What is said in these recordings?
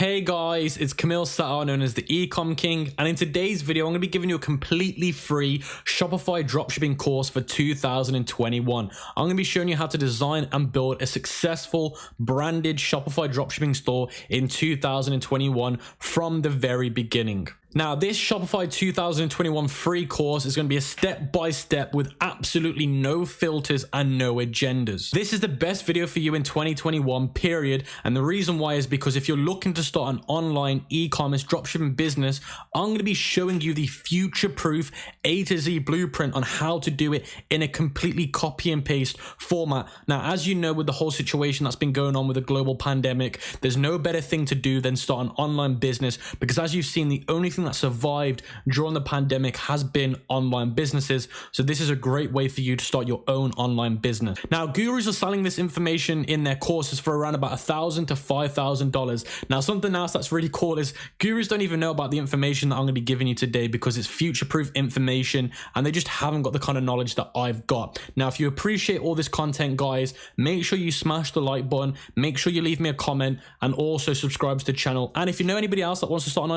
Hey guys, it's Camille Sattar, known as the Ecom King, and in today's video I'm going to be giving you a completely free Shopify dropshipping course for 2021. I'm going to be showing you how to design and build a successful branded Shopify dropshipping store in 2021 from the very beginning. Now, this Shopify 2021 free course is going to be a step-by-step with absolutely no filters and no agendas. This is the best video for you in 2021, period. And the reason why is because if you're looking to start an online e-commerce dropshipping business, I'm going to be showing you the future-proof A to Z blueprint on how to do it in a completely copy and paste format. Now, as you know, with the whole situation that's been going on with the global pandemic, there's no better thing to do than start an online business, because as you've seen, the only thing that survived during the pandemic has been online businesses. So this is a great way for you to start your own online business. Now, gurus are selling this information in their courses for around about $1,000 to $5,000. Now, something else that's really cool is gurus don't even know about the information that I'm going to be giving you today, because it's future-proof information and they just haven't got the kind of knowledge that I've got. Now, if you appreciate all this content, guys, make sure you smash the like button, make sure you leave me a comment, and also subscribe to the channel. And if you know anybody else that wants to start an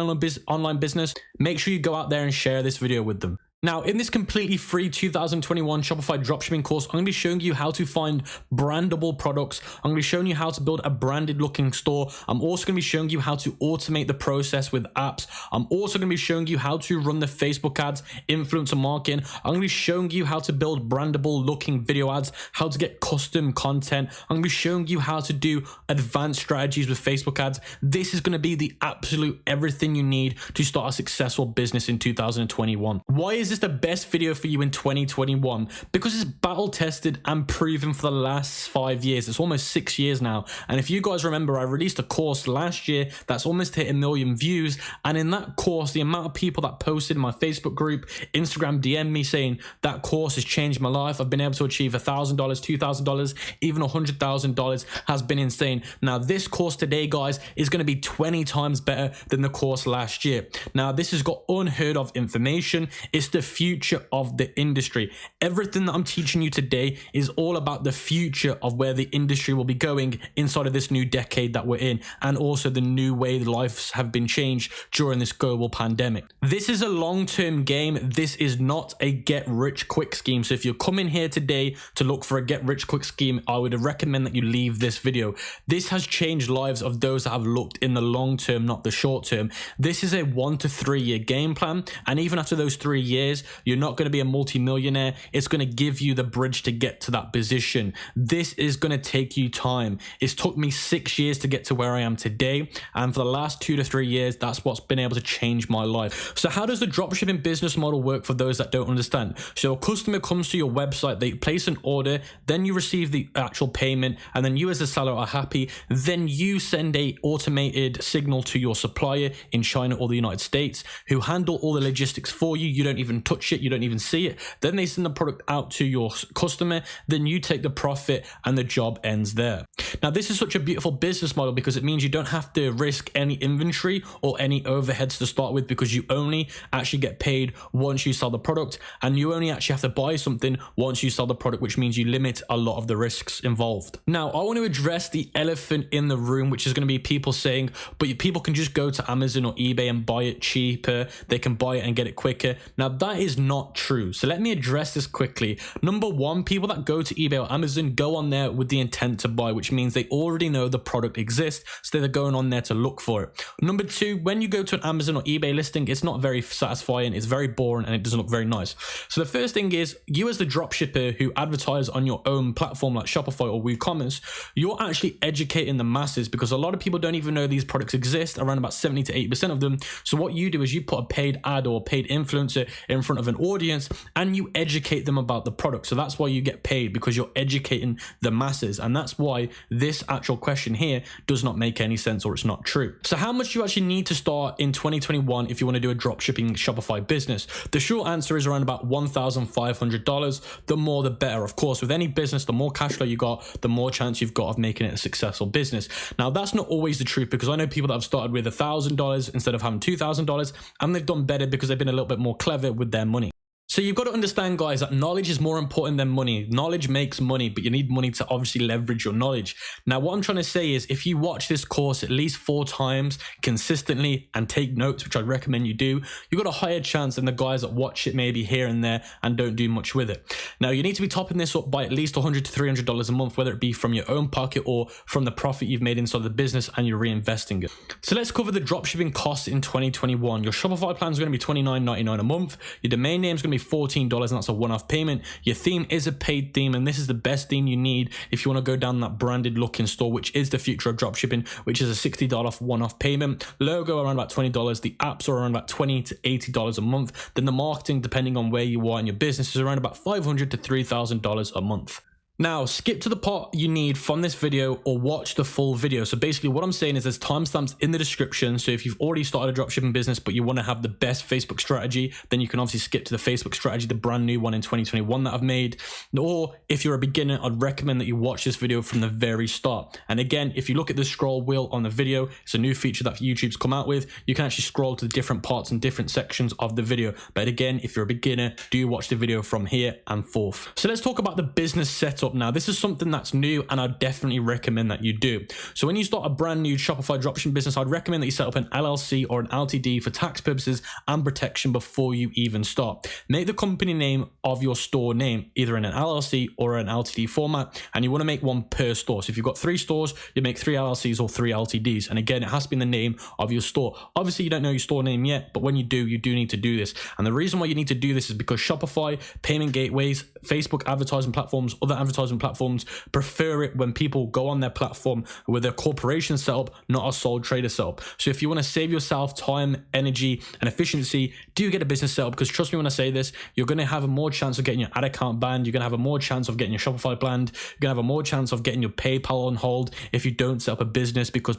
online business, make sure you go out there and share this video with them. Now, in this completely free 2021 Shopify dropshipping course, I'm going to be showing you how to find brandable products. I'm going to be showing you how to build a branded looking store. I'm also going to be showing you how to automate the process with apps. I'm also going to be showing you how to run the Facebook ads, influencer marketing. I'm going to be showing you how to build brandable looking video ads, how to get custom content. I'm going to be showing you how to do advanced strategies with Facebook ads. This is going to be the absolute everything you need to start a successful business in 2021. Why is this the best video for you in 2021? Because it's battle tested and proven for the last 5 years. It's almost 6 years now. And if you guys remember, I released a course last year that's almost hit 1 million views. And in that course, the amount of people that posted in my Facebook group, Instagram, DM me saying that course has changed my life. I've been able to achieve $1,000, $2,000, even $100,000 has been insane. Now, this course today, guys, is going to be 20 times better than the course last year. Now, this has got unheard of information. It's the future of the industry. Everything that I'm teaching you today is all about the future of where the industry will be going inside of this new decade that we're in, and also the new way lives have been changed during this global pandemic. This is a long-term game. This is not a get-rich-quick scheme. So if you're coming here today to look for a get-rich-quick scheme, I would recommend that you leave this video. This has changed lives of those that have looked in the long term, not the short term. This is a 1 to 3 year game plan, and even after those 3 years, you're not going to be a multi-millionaire. It's going to give you the bridge to get to that position. This is going to take you time. It's took me 6 years to get to where I am today, and for the last 2 to 3 years, that's what's been able to change my life. So how does the dropshipping business model work for those that don't understand? So a customer comes to your website, they place an order, then you receive the actual payment, and then you as a seller are happy. Then you send a automated signal to your supplier in China or the United States, who handle all the logistics for you. You don't even touch it, you don't even see it. Then they send the product out to your customer, then you take the profit, and the job ends there. Now, this is such a beautiful business model because it means you don't have to risk any inventory or any overheads to start with, because you only actually get paid once you sell the product, and you only actually have to buy something once you sell the product, which means you limit a lot of the risks involved. Now, I want to address the elephant in the room, which is going to be people saying, but people can just go to Amazon or eBay and buy it cheaper, they can buy it and get it quicker. Now, that is not true. So let me address this quickly. Number one, people that go to eBay or Amazon go on there with the intent to buy, which means they already know the product exists, so they're going on there to look for it. Number two, when you go to an Amazon or eBay listing, it's not very satisfying, it's very boring, and it doesn't look very nice. So the first thing is, you as the dropshipper who advertise on your own platform like Shopify or WooCommerce, you're actually educating the masses, because a lot of people don't even know these products exist, around about 70 to 80% of them. So what you do is you put a paid ad or a paid influencer in front of an audience and you educate them about the product. So that's why you get paid, because you're educating the masses. And that's why this actual question here does not make any sense, or it's not true. So how much do you actually need to start in 2021 if you want to do a dropshipping Shopify business? The short answer is around about $1,500. The more the better. Of course, with any business, the more cash flow you got, the more chance you've got of making it a successful business. Now, that's not always the truth, because I know people that have started with $1,000 instead of having $2,000, and they've done better because they've been a little bit more clever with their money. So So you've got to understand, guys, that knowledge is more important than money. Knowledge makes money, but you need money to obviously leverage your knowledge. Now, what I'm trying to say is if you watch this course at least 4 times consistently and take notes, which I'd recommend you do, you've got a higher chance than the guys that watch it maybe here and there and don't do much with it. Now, you need to be topping this up by at least $100 to $300 a month, whether it be from your own pocket or from the profit you've made inside the business and you're reinvesting it. So let's cover the dropshipping costs in 2021. Your Shopify plan is going to be $29.99 a month. Your domain name is going to be $14, and that's a one-off payment. Your theme is a paid theme, and this is the best theme you need if you want to go down that branded look in store, which is the future of dropshipping, which is a $60 one-off payment. Logo around about $20. The apps are around about $20 to $80 a month. Then the marketing, depending on where you are in your business, is around about $500 to $3,000 a month. Now, skip to the part you need from this video or watch the full video. So basically what I'm saying is there's timestamps in the description. So if you've already started a dropshipping business, but you want to have the best Facebook strategy, then you can obviously skip to the Facebook strategy, the brand new one in 2021 that I've made. Or if you're a beginner, I'd recommend that you watch this video from the very start. And again, if you look at the scroll wheel on the video, it's a new feature that YouTube's come out with. You can actually scroll to the different parts and different sections of the video. But again, if you're a beginner, do watch the video from here and forth. So let's talk about the business setup. Now, this is something that's new and I definitely recommend that you do. So when you start a brand new Shopify dropshipping business, I'd recommend that you set up an LLC or an LTD for tax purposes and protection before you even start. Make the company name of your store name either in an LLC or an LTD format, and you want to make one per store. So if you've got 3 stores, you make 3 LLCs or 3 LTDs. And again, it has to be in the name of your store. Obviously, you don't know your store name yet, but when you do need to do this. And the reason why you need to do this is because Shopify, payment gateways, Facebook advertising platforms, other advertising platforms prefer it when people go on their platform with a corporation setup, not a sole trader setup. So if you want to save yourself time, energy, and efficiency, do get a business setup, because trust me when I say this, you're going to have a more chance of getting your ad account banned. You're going to have a more chance of getting your Shopify banned. You're going to have a more chance of getting your PayPal on hold if you don't set up a business, because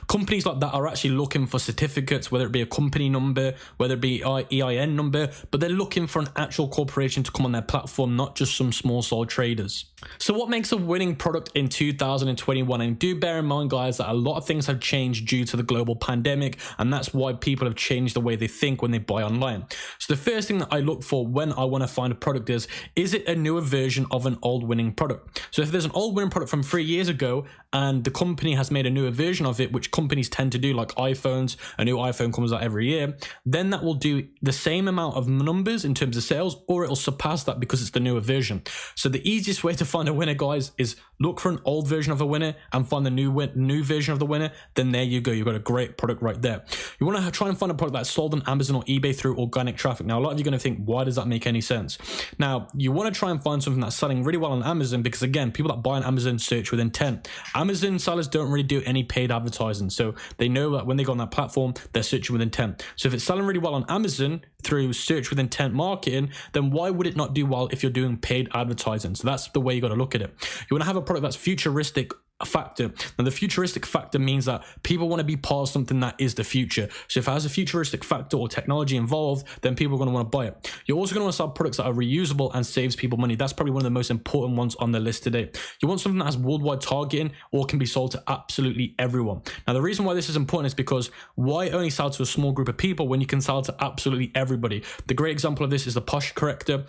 companies like that are actually looking for certificates, whether it be a company number, whether it be EIN number, but they're looking for an actual corporation to come on their platform, not just some small sole traders. So what makes a winning product in 2021? And do bear in mind, guys, that a lot of things have changed due to the global pandemic, and that's why people have changed the way they think when they buy online. So the first thing that I look for when I want to find a product is it a newer version of an old winning product? So if there's an old winning product from 3 years ago and the company has made a newer version of it, which companies tend to do, like iPhones, a new iPhone comes out every year, then that will do the same amount of numbers in terms of sales, or it'll surpass that because it's the newer version. So the easiest way to find a winner, guys, is look for an old version of a winner and find the new version of the winner. Then there you go, you've got a great product right there. You want to try and find a product that's sold on Amazon or eBay through organic traffic. Now, a lot of you are going to think, why does that make any sense? Now, you want to try and find something that's selling really well on Amazon, because again, people that buy on Amazon search with intent. Amazon sellers don't really do any paid advertising, so they know that when they go on that platform, they're searching with intent. So if it's selling really well on Amazon through search with intent marketing, then why would it not do well if you're doing paid advertising? So that's the way you got to look at it. You want to have a product that's futuristic factor. Now, the futuristic factor means that people want to be part of something that is the future. So if it has a futuristic factor or technology involved, then people are going to want to buy it. You're also going to want to sell products that are reusable and saves people money. That's probably one of the most important ones on the list today. You want something that has worldwide targeting or can be sold to absolutely everyone. Now, the reason why this is important is because why only sell to a small group of people when you can sell to absolutely everybody? The great example of this is the posture corrector.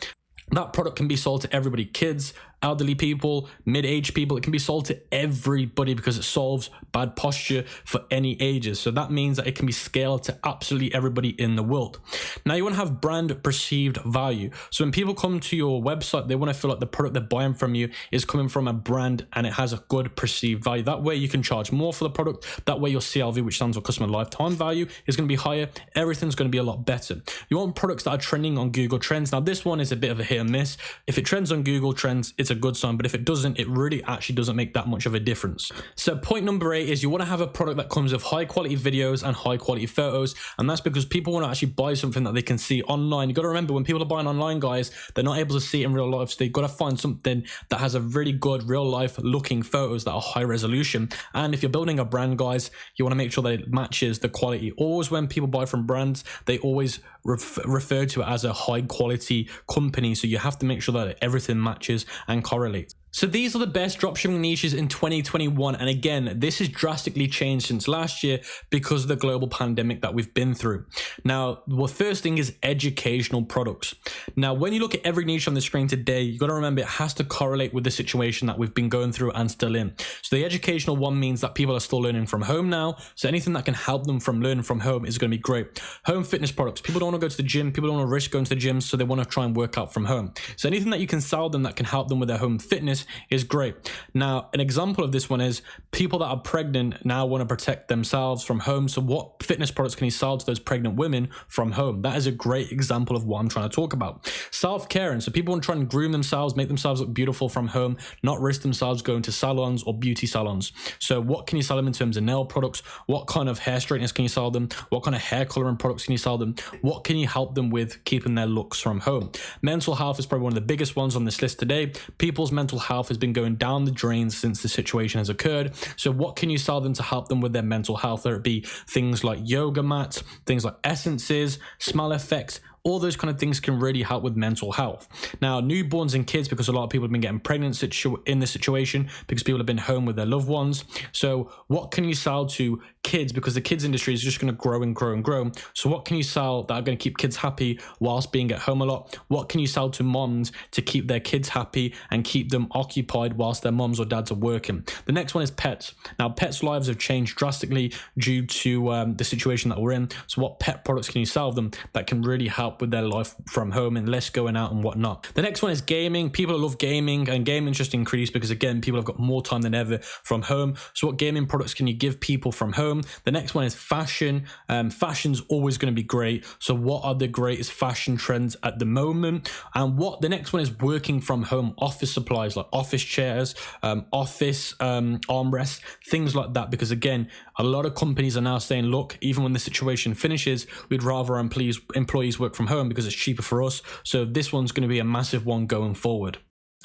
That product can be sold to everybody, kids, elderly people, mid-aged people. It can be sold to everybody because it solves bad posture for any ages. So that means that it can be scaled to absolutely everybody in the world. Now, you want to have brand perceived value. So when people come to your website, they want to feel like the product they're buying from you is coming from a brand and it has a good perceived value. That way you can charge more for the product. That way your CLV, which stands for customer lifetime value, is going to be higher. Everything's going to be a lot better. You want products that are trending on Google Trends. Now, this one is a bit of a hit and miss. If it trends on Google Trends, it's a good sign, but if it doesn't, it really actually doesn't make that much of a difference. So point number 8 is you want to have a product that comes with high quality videos and high quality photos, and that's because people want to actually buy something that they can see online. You got to remember, when people are buying online, guys, they're not able to see it in real life, so they've got to find something that has a really good real life looking photos that are high resolution. And if you're building a brand, guys, you want to make sure that it matches the quality. Always when people buy from brands, they always refer to it as a high quality company, so you have to make sure that everything matches and correlates. So these are the best dropshipping niches in 2021. And again, this has drastically changed since last year because of the global pandemic that we've been through. Now, the first thing is educational products. Now, when you look at every niche on the screen today, you got to remember it has to correlate with the situation that we've been going through and still in. So the educational one means that people are still learning from home now. So anything that can help them from learning from home is going to be great. Home fitness products. People don't want to go to the gym. People don't want to risk going to the gym. So they want to try and work out from home. So anything that you can sell them that can help them with their home fitness is great. Now, an example of this one is people that are pregnant now want to protect themselves from home. So what fitness products can you sell to those pregnant women from home? That is a great example of what I'm trying to talk about. Self-care. And so people want to try and groom themselves, make themselves look beautiful from home, not risk themselves going to salons or beauty salons. So what can you sell them in terms of nail products? What kind of hair straighteners can you sell them? What kind of hair coloring products can you sell them? What can you help them with keeping their looks from home? Mental health is probably one of the biggest ones on this list today. People's mental health has been going down the drain since the situation has occurred. So what can you sell them to help them with their mental health? Whether it be things like yoga mats, things like essences, smell effects, all those kind of things can really help with mental health. Now, newborns and kids, because a lot of people have been getting pregnant in this situation because people have been home with their loved ones. So what can you sell to kids? Because the kids industry is just going to grow and grow and grow. So what can you sell that are going to keep kids happy whilst being at home a lot? What can you sell to moms to keep their kids happy and keep them occupied whilst their moms or dads are working? The next one is pets. Now, pets' lives have changed drastically due to the situation that we're in. So what pet products can you sell them that can really help with their life from home and less going out and whatnot? The next one is gaming. People love gaming, and gaming just increased because, again, people have got more time than ever from home. So what gaming products can you give people from home? The next one is fashion. Fashion's always going to be great. So what are the greatest fashion trends at the moment? And what the next one is working from home. Office supplies like office chairs, office armrests, things like that. Because again, a lot of companies are now saying, look, even when the situation finishes, we'd rather our employees work from home because it's cheaper for us. So this one's going to be a massive one going forward.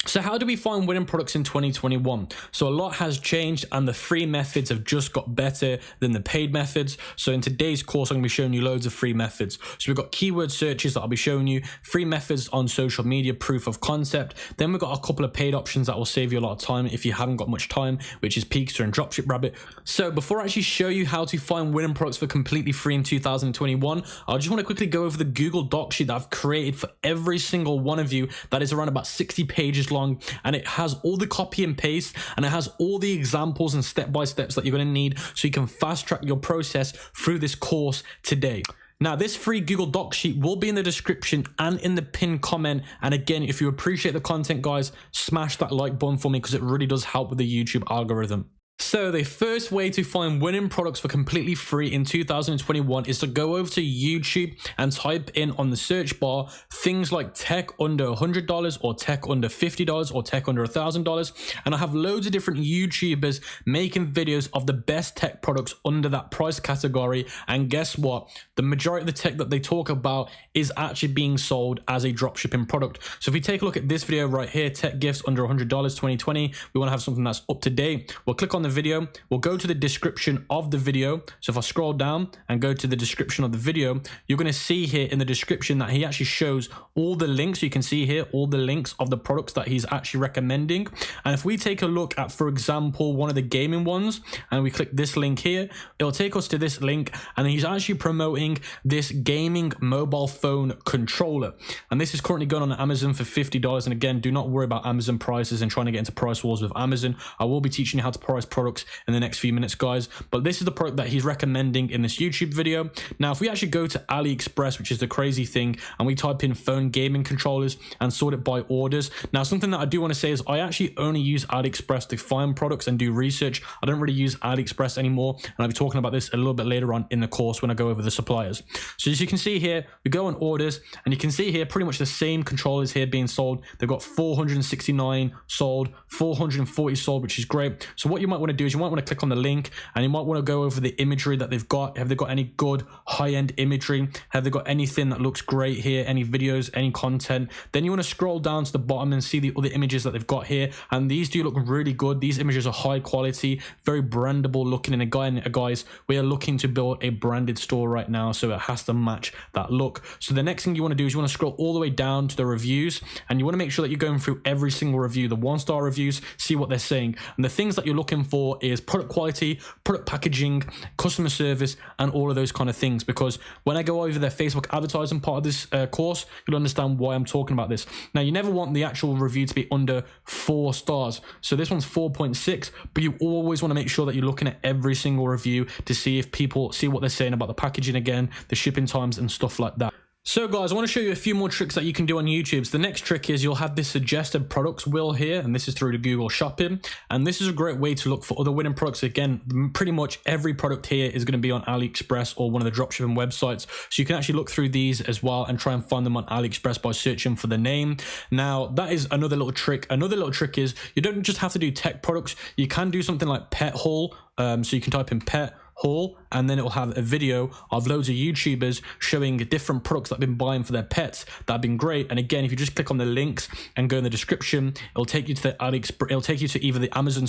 So how do we find winning products in 2021? So a lot has changed, and the free methods have just got better than the paid methods. So in today's course, I'm going to be showing you loads of free methods. So we've got keyword searches that I'll be showing you, free methods on social media, proof of concept. Then we've got a couple of paid options that will save you a lot of time if you haven't got much time, which is Peakster and Dropship Rabbit. So before I actually show you how to find winning products for completely free in 2021, I just want to quickly go over the Google Doc sheet that I've created for every single one of you. That is around about 60 pages long, and it has all the copy and paste, and it has all the examples and step-by-steps that you're going to need so you can fast track your process through this course today. Now, this free Google Doc sheet will be in the description and in the pinned comment. And again, if you appreciate the content, guys, smash that like button for me because it really does help with the YouTube algorithm. So the first way to find winning products for completely free in 2021 is to go over to YouTube and type in on the search bar things like tech under $100 or tech under $50 or tech under $1,000. And I have loads of different YouTubers making videos of the best tech products under that price category. And guess what? The majority of the tech that they talk about is actually being sold as a dropshipping product. So if we take a look at this video right here, tech gifts under $100 2020, we want to have something that's up to date. We'll click on the video, we'll go to the description of the video. So if I scroll down and go to the description of the video, you're going to see here in the description that he actually shows all the links. You can see here all the links of the products that he's actually recommending. And if we take a look at, for example, one of the gaming ones, and we click this link here, it'll take us to this link, and he's actually promoting this gaming mobile phone controller. And this is currently going on Amazon for $50. And again, do not worry about Amazon prices and trying to get into price wars with Amazon. I will be teaching you how to price products in the next few minutes, guys, but this is the product that he's recommending in this YouTube video. Now, if we actually go to AliExpress, which is the crazy thing, and we type in phone gaming controllers and sort it by orders. Now, something that I do want to say is I actually only use AliExpress to find products and do research. I don't really use AliExpress anymore, and I'll be talking about this a little bit later on in the course when I go over the suppliers. So as you can see here, we go on orders, and you can see here pretty much the same controllers here being sold. They've got 469 sold, 440 sold, which is great. So what you might want want to do is you might want to click on the link, and you might want to go over the imagery that they've got. Have they got any good high-end imagery? Have they got anything that looks great here? Any videos, any content? Then you want to scroll down to the bottom and see the other images that they've got here, and these do look really good. These images are high quality, very brandable looking. And again, guys, we are looking to build a branded store right now, so it has to match that look. So the next thing you want to do is you want to scroll all the way down to the reviews, and you want to make sure that you're going through every single review, the 1-star reviews, see what they're saying. And the things that you're looking for is product quality, product packaging, customer service, and all of those kind of things. Because when I go over their Facebook advertising part of this course, you'll understand why I'm talking about this. Now, you never want the actual review to be under 4 stars. So this one's 4.6, but you always want to make sure that you're looking at every single review to see if people see what they're saying about the packaging again, the shipping times and stuff like that. So guys, I want to show you a few more tricks that you can do on YouTube. So the next trick is you'll have this suggested products wheel here, and this is through the Google Shopping. And this is a great way to look for other winning products. Again, pretty much every product here is going to be on AliExpress or one of the dropshipping websites. So you can actually look through these as well and try and find them on AliExpress by searching for the name. Now, that is another little trick. Another little trick is you don't just have to do tech products. You can do something like pet haul. So you can type in pet haul, and then it will have a video of loads of YouTubers showing different products that have been buying for their pets that have been great. And again, if you just click on the links and go in the description, it'll take you to the AliExpress, it'll take you to either the Amazon,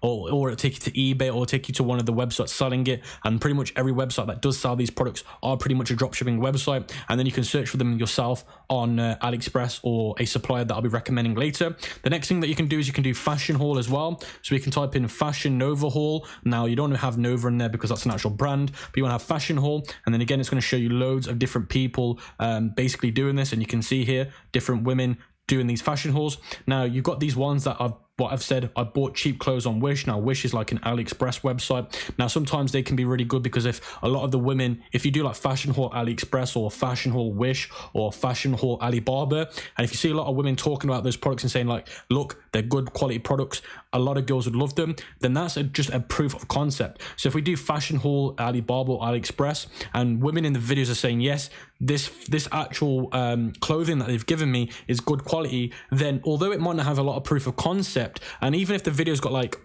or it'll take you to eBay, or it'll take you to one of the websites selling it. And pretty much every website that does sell these products are pretty much a dropshipping website. And then you can search for them yourself on AliExpress or a supplier that I'll be recommending later. The next thing that you can do is you can do fashion haul as well. So we can type in Fashion Nova haul. Now, you don't have Nova in there because that's an actual brand, but you want to have fashion haul, and then again, it's going to show you loads of different people basically doing this. And you can see here different women doing these fashion hauls. Now, you've got these ones that are what I've said, I bought cheap clothes on Wish. Now, Wish is like an AliExpress website. Now, sometimes they can be really good because if a lot of the women, if you do like fashion haul AliExpress or fashion haul Wish or fashion haul Alibaba, and if you see a lot of women talking about those products and saying like, look, they're good quality products, a lot of girls would love them, then that's just a proof of concept. So if we do fashion haul Alibaba or AliExpress, and women in the videos are saying, yes, this actual clothing that they've given me is good quality, then although it might not have a lot of proof of concept, and even if the video's got like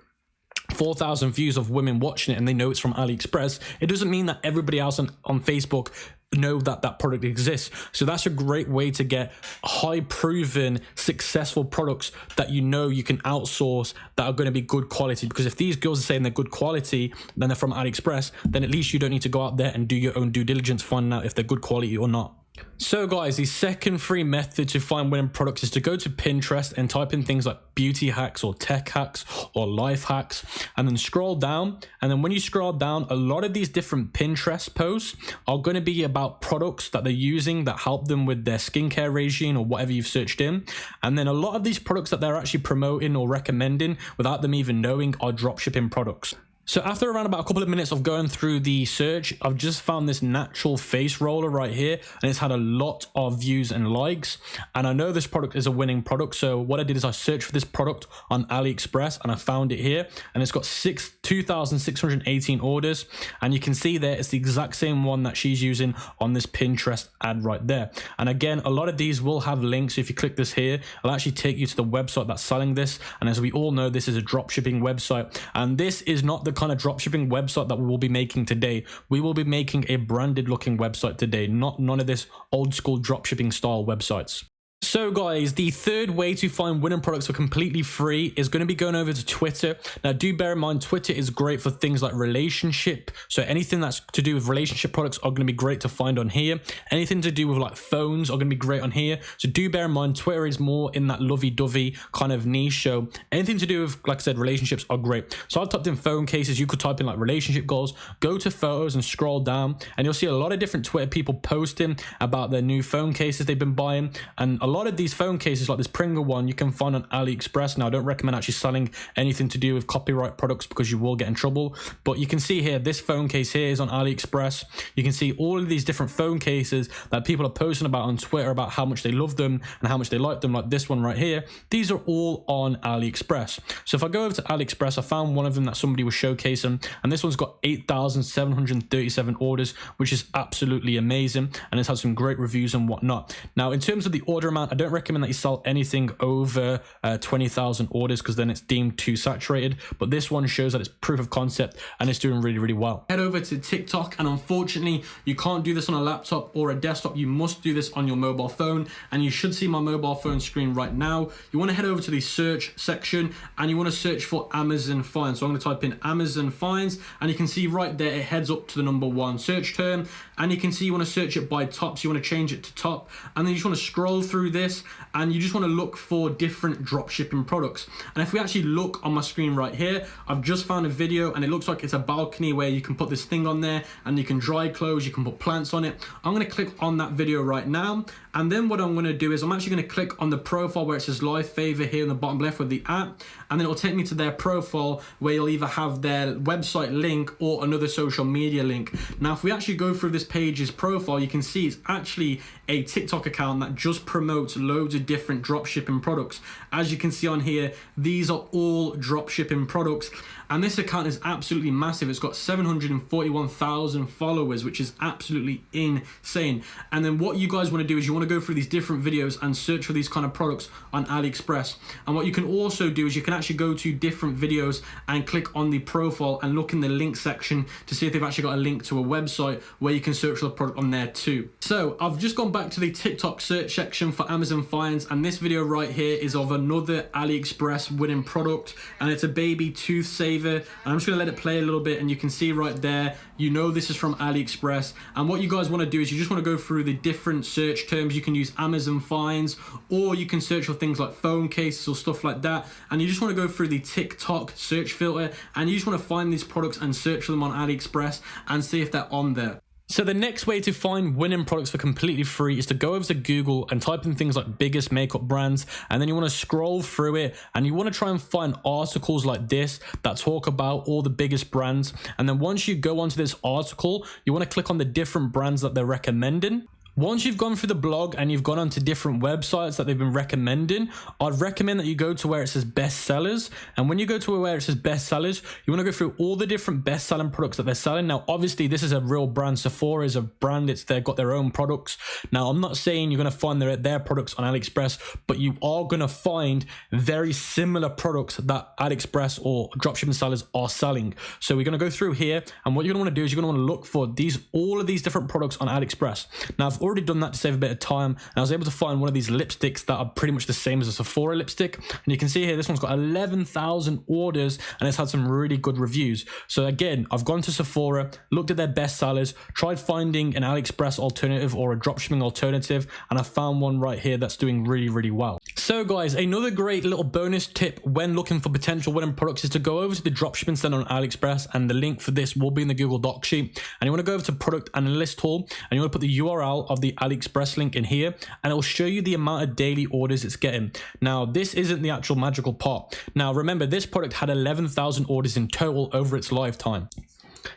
4,000 views of women watching it and they know it's from AliExpress, it doesn't mean that everybody else on Facebook know that that product exists. So that's a great way to get high proven successful products that you know you can outsource that are going to be good quality. Because if these girls are saying they're good quality, then they're from AliExpress, then at least you don't need to go out there and do your own due diligence finding out if they're good quality or not. So guys, the second free method to find winning products is to go to Pinterest and type in things like beauty hacks or tech hacks or life hacks, and then scroll down. And then when you scroll down, a lot of these different Pinterest posts are going to be about products that they're using that help them with their skincare regime or whatever you've searched in. And then a lot of these products that they're actually promoting or recommending without them even knowing are dropshipping products. So after around about a couple of minutes of going through the search, I've just found this natural face roller right here, and it's had a lot of views and likes. And I know this product is a winning product. So what I did is I searched for this product on AliExpress and I found it here, and it's got 2,618 orders. And you can see there, it's the exact same one that she's using on this Pinterest ad right there. And again, a lot of these will have links. If you click this here, it'll actually take you to the website that's selling this. And as we all know, this is a dropshipping website, and this is not the kind of dropshipping website that we will be making today. We will be making a branded looking website today, none of this old school dropshipping style websites. So guys, the third way to find winning products for completely free is going to be going over to Twitter. Now, do bear in mind, Twitter is great for things like relationship. So anything that's to do with relationship products are going to be great to find on here. Anything to do with like phones are going to be great on here. So do bear in mind, Twitter is more in that lovey-dovey kind of niche. So anything to do with, like I said, relationships are great. So I typed in phone cases. You could type in like relationship goals, go to photos and scroll down, and you'll see a lot of different Twitter people posting about their new phone cases they've been buying. And a lot of these phone cases, like this Pringle one, you can find on AliExpress. Now, I don't recommend actually selling anything to do with copyright products because you will get in trouble. But you can see here, this phone case here is on AliExpress. You can see all of these different phone cases that people are posting about on Twitter about how much they love them and how much they like them, like this one right here. These are all on AliExpress. So if I go over to AliExpress, I found one of them that somebody was showcasing, and this one's got 8,737 orders, which is absolutely amazing, and it's had some great reviews and whatnot. Now, in terms of the order amount, I don't recommend that you sell anything over 20,000 orders, because then it's deemed too saturated. But this one shows that it's proof of concept and it's doing really, really well. Head over to TikTok, and unfortunately you can't do this on a laptop or a desktop. You must do this on your mobile phone, and you should see my mobile phone screen right now. You want to head over to the search section and you want to search for Amazon Finds. So I'm going to type in Amazon Finds, and you can see right there it heads up to the #1 search term, and you can see you want to search it by top, so you want to change it to top, and then you just want to scroll through this and you just want to look for different drop shipping products. And if we actually look on my screen right here, I've just found a video and it looks like it's a balcony where you can put this thing on there and you can dry clothes, you can put plants on it. I'm going to click on that video right now, and then what I'm going to do is I'm actually going to click on the profile where it says live favor here in the bottom left with the app, and then it'll take me to their profile where you'll either have their website link or another social media link. Now if we actually go through this page's profile, you can see it's actually a TikTok account that just promotes loads of different drop shipping products. As you can see on here, these are all drop shipping products, and this account is absolutely massive. It's got 741,000 followers, which is absolutely insane. And then what you guys want to do is you want to go through these different videos and search for these kind of products on AliExpress. And what you can also do is you can actually go to different videos and click on the profile and look in the link section to see if they've actually got a link to a website where you can search for the product on there too. So I've just gone back to the TikTok search section for Amazon Finds, and this video right here is of another AliExpress winning product, and it's a baby tooth saver. And I'm just going to let it play a little bit, and you can see right there, you know this is from AliExpress. And what you guys want to do is you just want to go through the different search terms. You can use Amazon Finds, or you can search for things like phone cases or stuff like that, and you just want to go through the TikTok search filter, and you just want to find these products and search for them on AliExpress and see if they're on there. So the next way to find winning products for completely free is to go over to Google and type in things like biggest makeup brands, and then you want to scroll through it and you want to try and find articles like this that talk about all the biggest brands. And then once you go onto this article, you want to click on the different brands that they're recommending. Once you've gone through the blog and you've gone onto different websites that they've been recommending, I'd recommend that you go to where it says best sellers. And when you go to where it says best sellers, you want to go through all the different best selling products that they're selling. Now, obviously this is a real brand. Sephora is a brand. They've got their own products. Now, I'm not saying you're going to find their products on AliExpress, but you are going to find very similar products that AliExpress or dropshipping sellers are selling. So we're going to go through here, and what you're going to want to do is you're going to want to look for all of these different products on AliExpress. Now, I've already done that to save a bit of time, and I was able to find one of these lipsticks that are pretty much the same as a Sephora lipstick, and you can see here this one's got 11,000 orders and it's had some really good reviews. So again, I've gone to Sephora, looked at their best sellers, tried finding an AliExpress alternative or a dropshipping alternative, and I found one right here that's doing really, really well. So guys, another great little bonus tip when looking for potential winning products is to go over to the dropshipping center on AliExpress, and the link for this will be in the Google Doc sheet. And you want to go over to product analyst tool, and you want to put the URL of the AliExpress link in here, and it will show you the amount of daily orders it's getting. Now, this isn't the actual magical part. Now, remember, this product had 11,000 orders in total over its lifetime.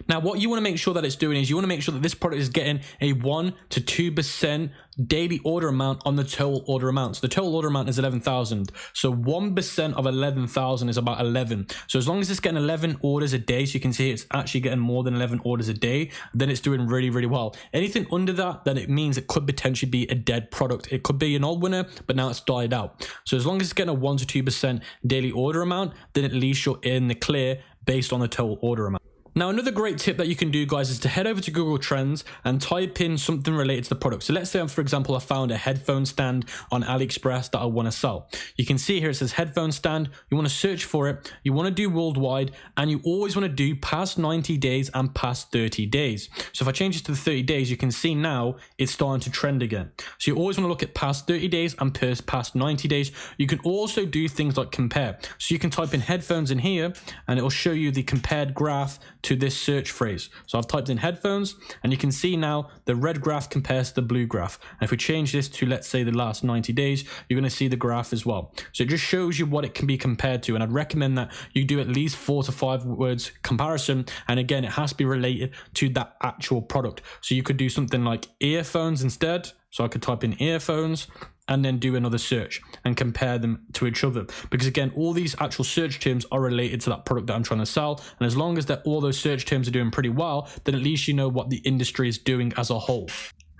Now, what you want to make sure that it's doing is you want to make sure that this product is getting a 1 to 2% daily order amount on the total order amount. So the total order amount is 11,000. So 1% of 11,000 is about 11. So as long as it's getting 11 orders a day, so you can see it's actually getting more than 11 orders a day, then it's doing really, really well. Anything under that, then it means it could potentially be a dead product. It could be an old winner, but now it's died out. So as long as it's getting a 1 to 2% daily order amount, then at least you're in the clear based on the total order amount. Now, another great tip that you can do, guys, is to head over to Google Trends and type in something related to the product. So let's say, for example, I found a headphone stand on AliExpress that I want to sell. You can see here it says headphone stand. You want to search for it. You want to do worldwide, and you always want to do past 90 days and past 30 days. So if I change this to the 30 days, you can see now it's starting to trend again. So you always want to look at past 30 days and past 90 days. You can also do things like compare. So you can type in headphones in here, and it will show you the compared graph to this search phrase. So I've typed in headphones, and you can see now the red graph compares to the blue graph. And if we change this to, let's say, the last 90 days, you're going to see the graph as well. So it just shows you what it can be compared to. And I'd recommend that you do at least 4 to 5 words comparison. And again, it has to be related to that actual product. So you could do something like earphones instead. So I could type in earphones and then do another search and compare them to each other. Because again, all these actual search terms are related to that product that I'm trying to sell. And as long as all those search terms are doing pretty well, then at least you know what the industry is doing as a whole.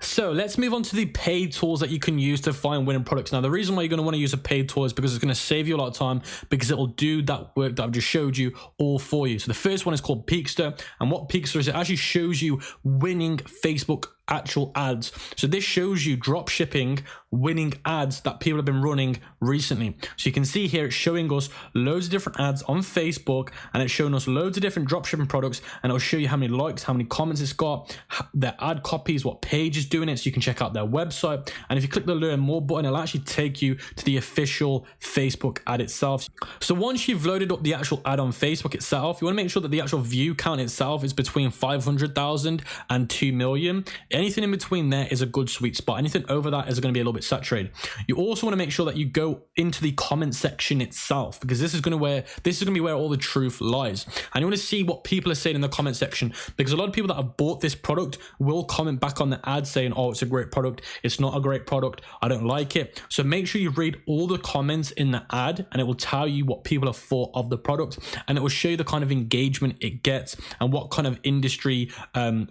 So let's move on to the paid tools that you can use to find winning products. Now, the reason why you're going to want to use a paid tool is because it's going to save you a lot of time, because it will do that work that I've just showed you all for you. So the first one is called Peakster, and what Peakster is, it actually shows you winning Facebook actual ads. So this shows you drop shipping winning ads that people have been running recently. So you can see here it's showing us loads of different ads on Facebook, and it's showing us loads of different drop shipping products, and it'll show you how many likes, how many comments it's got, their ad copies, what page is doing it, so you can check out their website. And if you click the learn more button, it'll actually take you to the official Facebook ad itself. So once you've loaded up the actual ad on Facebook itself, you want to make sure that the actual view count itself is between 500,000 and 2 million. Anything in between there is a good sweet spot. Anything over that is going to be a little bit saturated. You also want to make sure that you go into the comment section itself, because this is going to be where all the truth lies. And you want to see what people are saying in the comment section, because a lot of people that have bought this product will comment back on the ad saying, oh, it's a great product, it's not a great product, I don't like it. So make sure you read all the comments in the ad, and it will tell you what people have thought of the product, and it will show you the kind of engagement it gets and what kind of industry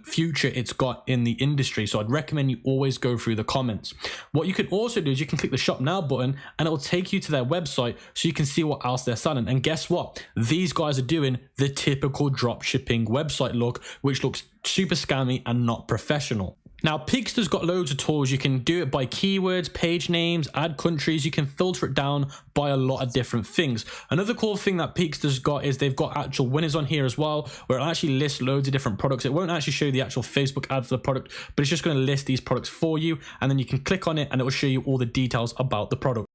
future it's got in the industry. So I'd recommend you always go through the comments. What you can also do is you can click the shop now button, and it will take you to their website so you can see what else they're selling. And guess what? These guys are doing the typical drop shipping website look, which looks super scammy and not professional. Now, Peakster's got loads of tools. You can do it by keywords, page names, ad countries. You can filter it down by a lot of different things. Another cool thing that Peakster's got is they've got actual winners on here as well, where it'll actually list loads of different products. It won't actually show you the actual Facebook ad for the product, but it's just going to list these products for you. And then you can click on it and it will show you all the details about the product.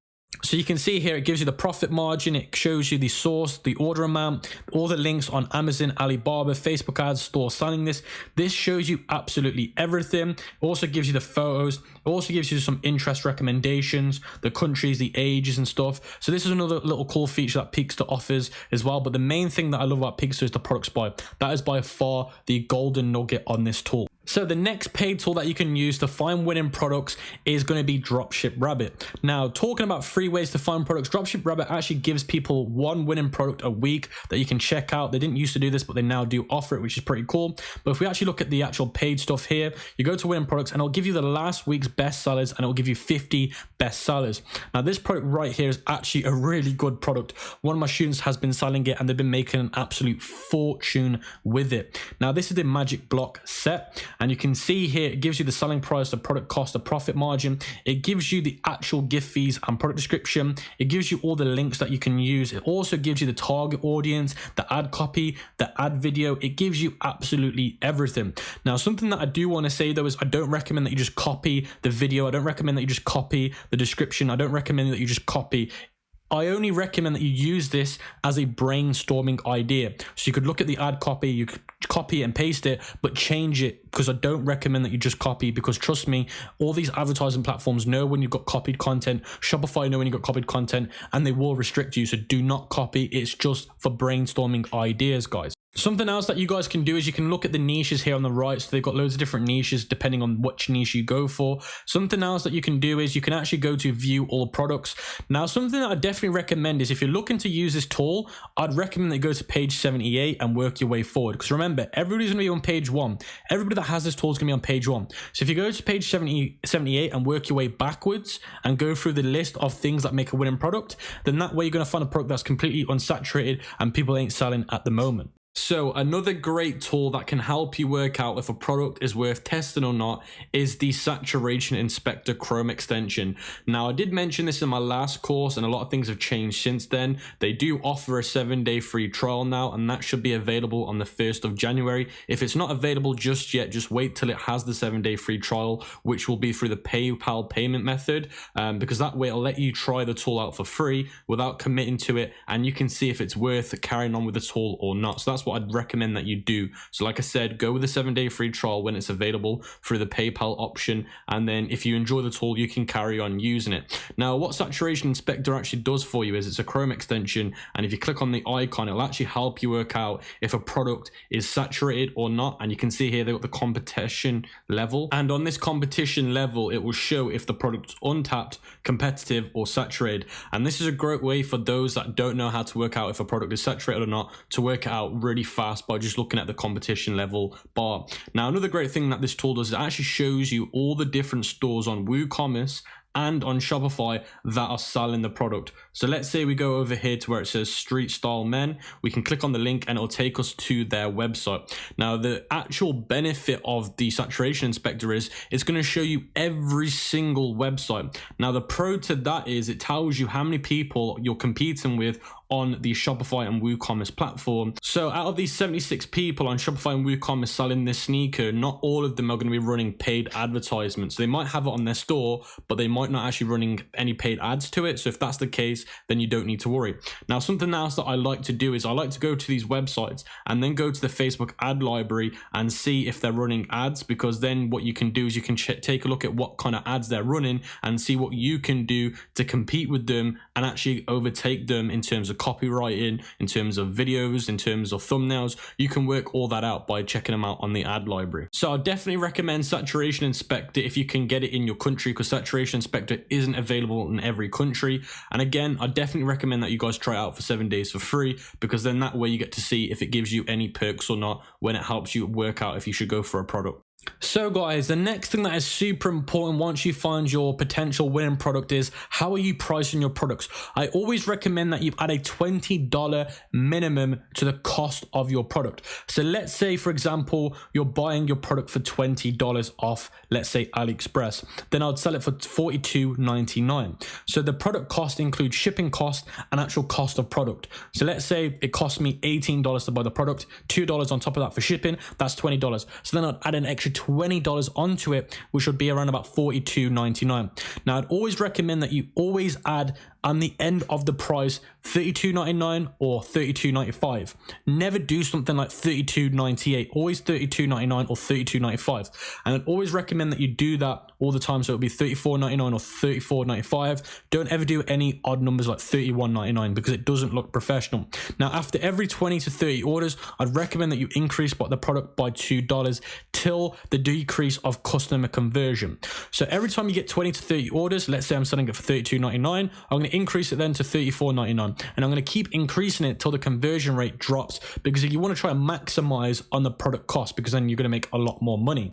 So you can see here, it gives you the profit margin, it shows you the source, the order amount, all the links on Amazon, Alibaba, Facebook ads, store selling this. This shows you absolutely everything. It also gives you the photos. It also gives you some interest recommendations, the countries, the ages and stuff. So this is another little cool feature that Peakster offers as well. But the main thing that I love about Peakster is the product spy. That is by far the golden nugget on this tool. So the next paid tool that you can use to find winning products is going to be DropShipRabbit. Now, talking about free ways to find products, DropShipRabbit actually gives people one winning product a week that you can check out. They didn't used to do this, but they now do offer it, which is pretty cool. But if we actually look at the actual paid stuff here, you go to winning products and it'll give you the last week's best sellers, and it'll give you 50 best sellers. Now, this product right here is actually a really good product. One of my students has been selling it and they've been making an absolute fortune with it. Now, this is the Magic Block set. And you can see here, it gives you the selling price, the product cost, the profit margin. It gives you the actual gift fees and product description. It gives you all the links that you can use. It also gives you the target audience, the ad copy, the ad video. It gives you absolutely everything. Now, something that I do want to say though is I don't recommend that you just copy the video. I don't recommend that you just copy the description. I don't recommend that you just copy. I only recommend that you use this as a brainstorming idea. So you could look at the ad copy, you could copy and paste it, but change it, because I don't recommend that you just copy, because trust me, all these advertising platforms know when you've got copied content. Shopify know when you've got copied content, and they will restrict you. So do not copy. It's just for brainstorming ideas, guys. Something else that you guys can do is you can look at the niches here on the right. So they've got loads of different niches depending on which niche you go for. Something else that you can do is you can actually go to view all products. Now, something that I definitely recommend is if you're looking to use this tool, I'd recommend that you go to page 78 and work your way forward. Because remember, everybody's going to be on page 1. Everybody that has this tool is going to be on page 1. So if you go to page 78 and work your way backwards and go through the list of things that make a winning product, then that way you're going to find a product that's completely unsaturated and people ain't selling at the moment. So another great tool that can help you work out if a product is worth testing or not is the Saturation Inspector Chrome extension. Now, I did mention this in my last course and a lot of things have changed since then. They do offer a 7-day free trial now, and that should be available on the 1st of January. If it's not available just yet, just wait till it has the 7-day free trial, which will be through the PayPal payment method, because that way it'll let you try the tool out for free without committing to it, and you can see if it's worth carrying on with the tool or not. So that's what I'd recommend that you do. So like I said, go with a 7-day free trial when it's available through the PayPal option, and then if you enjoy the tool, you can carry on using it. Now, what Saturation Inspector actually does for you is it's a Chrome extension, and if you click on the icon, it'll actually help you work out if a product is saturated or not. And you can see here they've got the competition level, and on this competition level it will show if the product's untapped, competitive or saturated. And this is a great way for those that don't know how to work out if a product is saturated or not to work it out really really fast by just looking at the competition level bar. Now, another great thing that this tool does is it actually shows you all the different stores on WooCommerce and on Shopify that are selling the product. So let's say we go over here to where it says Street Style Men. We can click on the link and it'll take us to their website. Now, the actual benefit of the saturation inspector is it's going to show you every single website. Now, the pro to that is it tells you how many people you're competing with on the Shopify and WooCommerce platform. So out of these 76 people on Shopify and WooCommerce selling this sneaker, not all of them are going to be running paid advertisements. They might have it on their store, but they might not actually running any paid ads to it. So if that's the case, then you don't need to worry. Now, something else that I like to do is I like to go to these websites and then go to the Facebook ad library and see if they're running ads, because then what you can do is you can take a look at what kind of ads they're running and see what you can do to compete with them and actually overtake them in terms of copywriting, in terms of videos, in terms of thumbnails. You can work all that out by checking them out on the ad library. So I definitely recommend Saturation Inspector if you can get it in your country, because Saturation Inspector isn't available in every country. And again, I definitely recommend that you guys try it out for 7 days for free, because then that way you get to see if it gives you any perks or not when it helps you work out if you should go for a product. So guys, the next thing that is super important once you find your potential winning product is how are you pricing your products? I always recommend that you add a $20 minimum to the cost of your product. So let's say, for example, you're buying your product for $20 off, let's say AliExpress, then I'd sell it for $42.99. So the product cost includes shipping cost and actual cost of product. So let's say it cost me $18 to buy the product, $2 on top of that for shipping, that's $20. So then I'd add an extra $20 onto it, which would be around about $42.99. Now, I'd always recommend that you always add on the end of the price $32.99 or $32.95. Never do something like $32.98, always $32.99 or $32.95. And I'd always recommend that you do that all the time, so it'll be $34.99 or $34.95. Don't ever do any odd numbers like $31.99 because it doesn't look professional. Now, after every 20 to 30 orders, I'd recommend that you increase the product by $2 till the decrease of customer conversion. So every time you get 20 to 30 orders, let's say I'm selling it for $32.99, I'm going to increase it then to $34.99, and I'm going to keep increasing it till the conversion rate drops, because you want to try and maximize on the product cost, because then you're going to make a lot more money.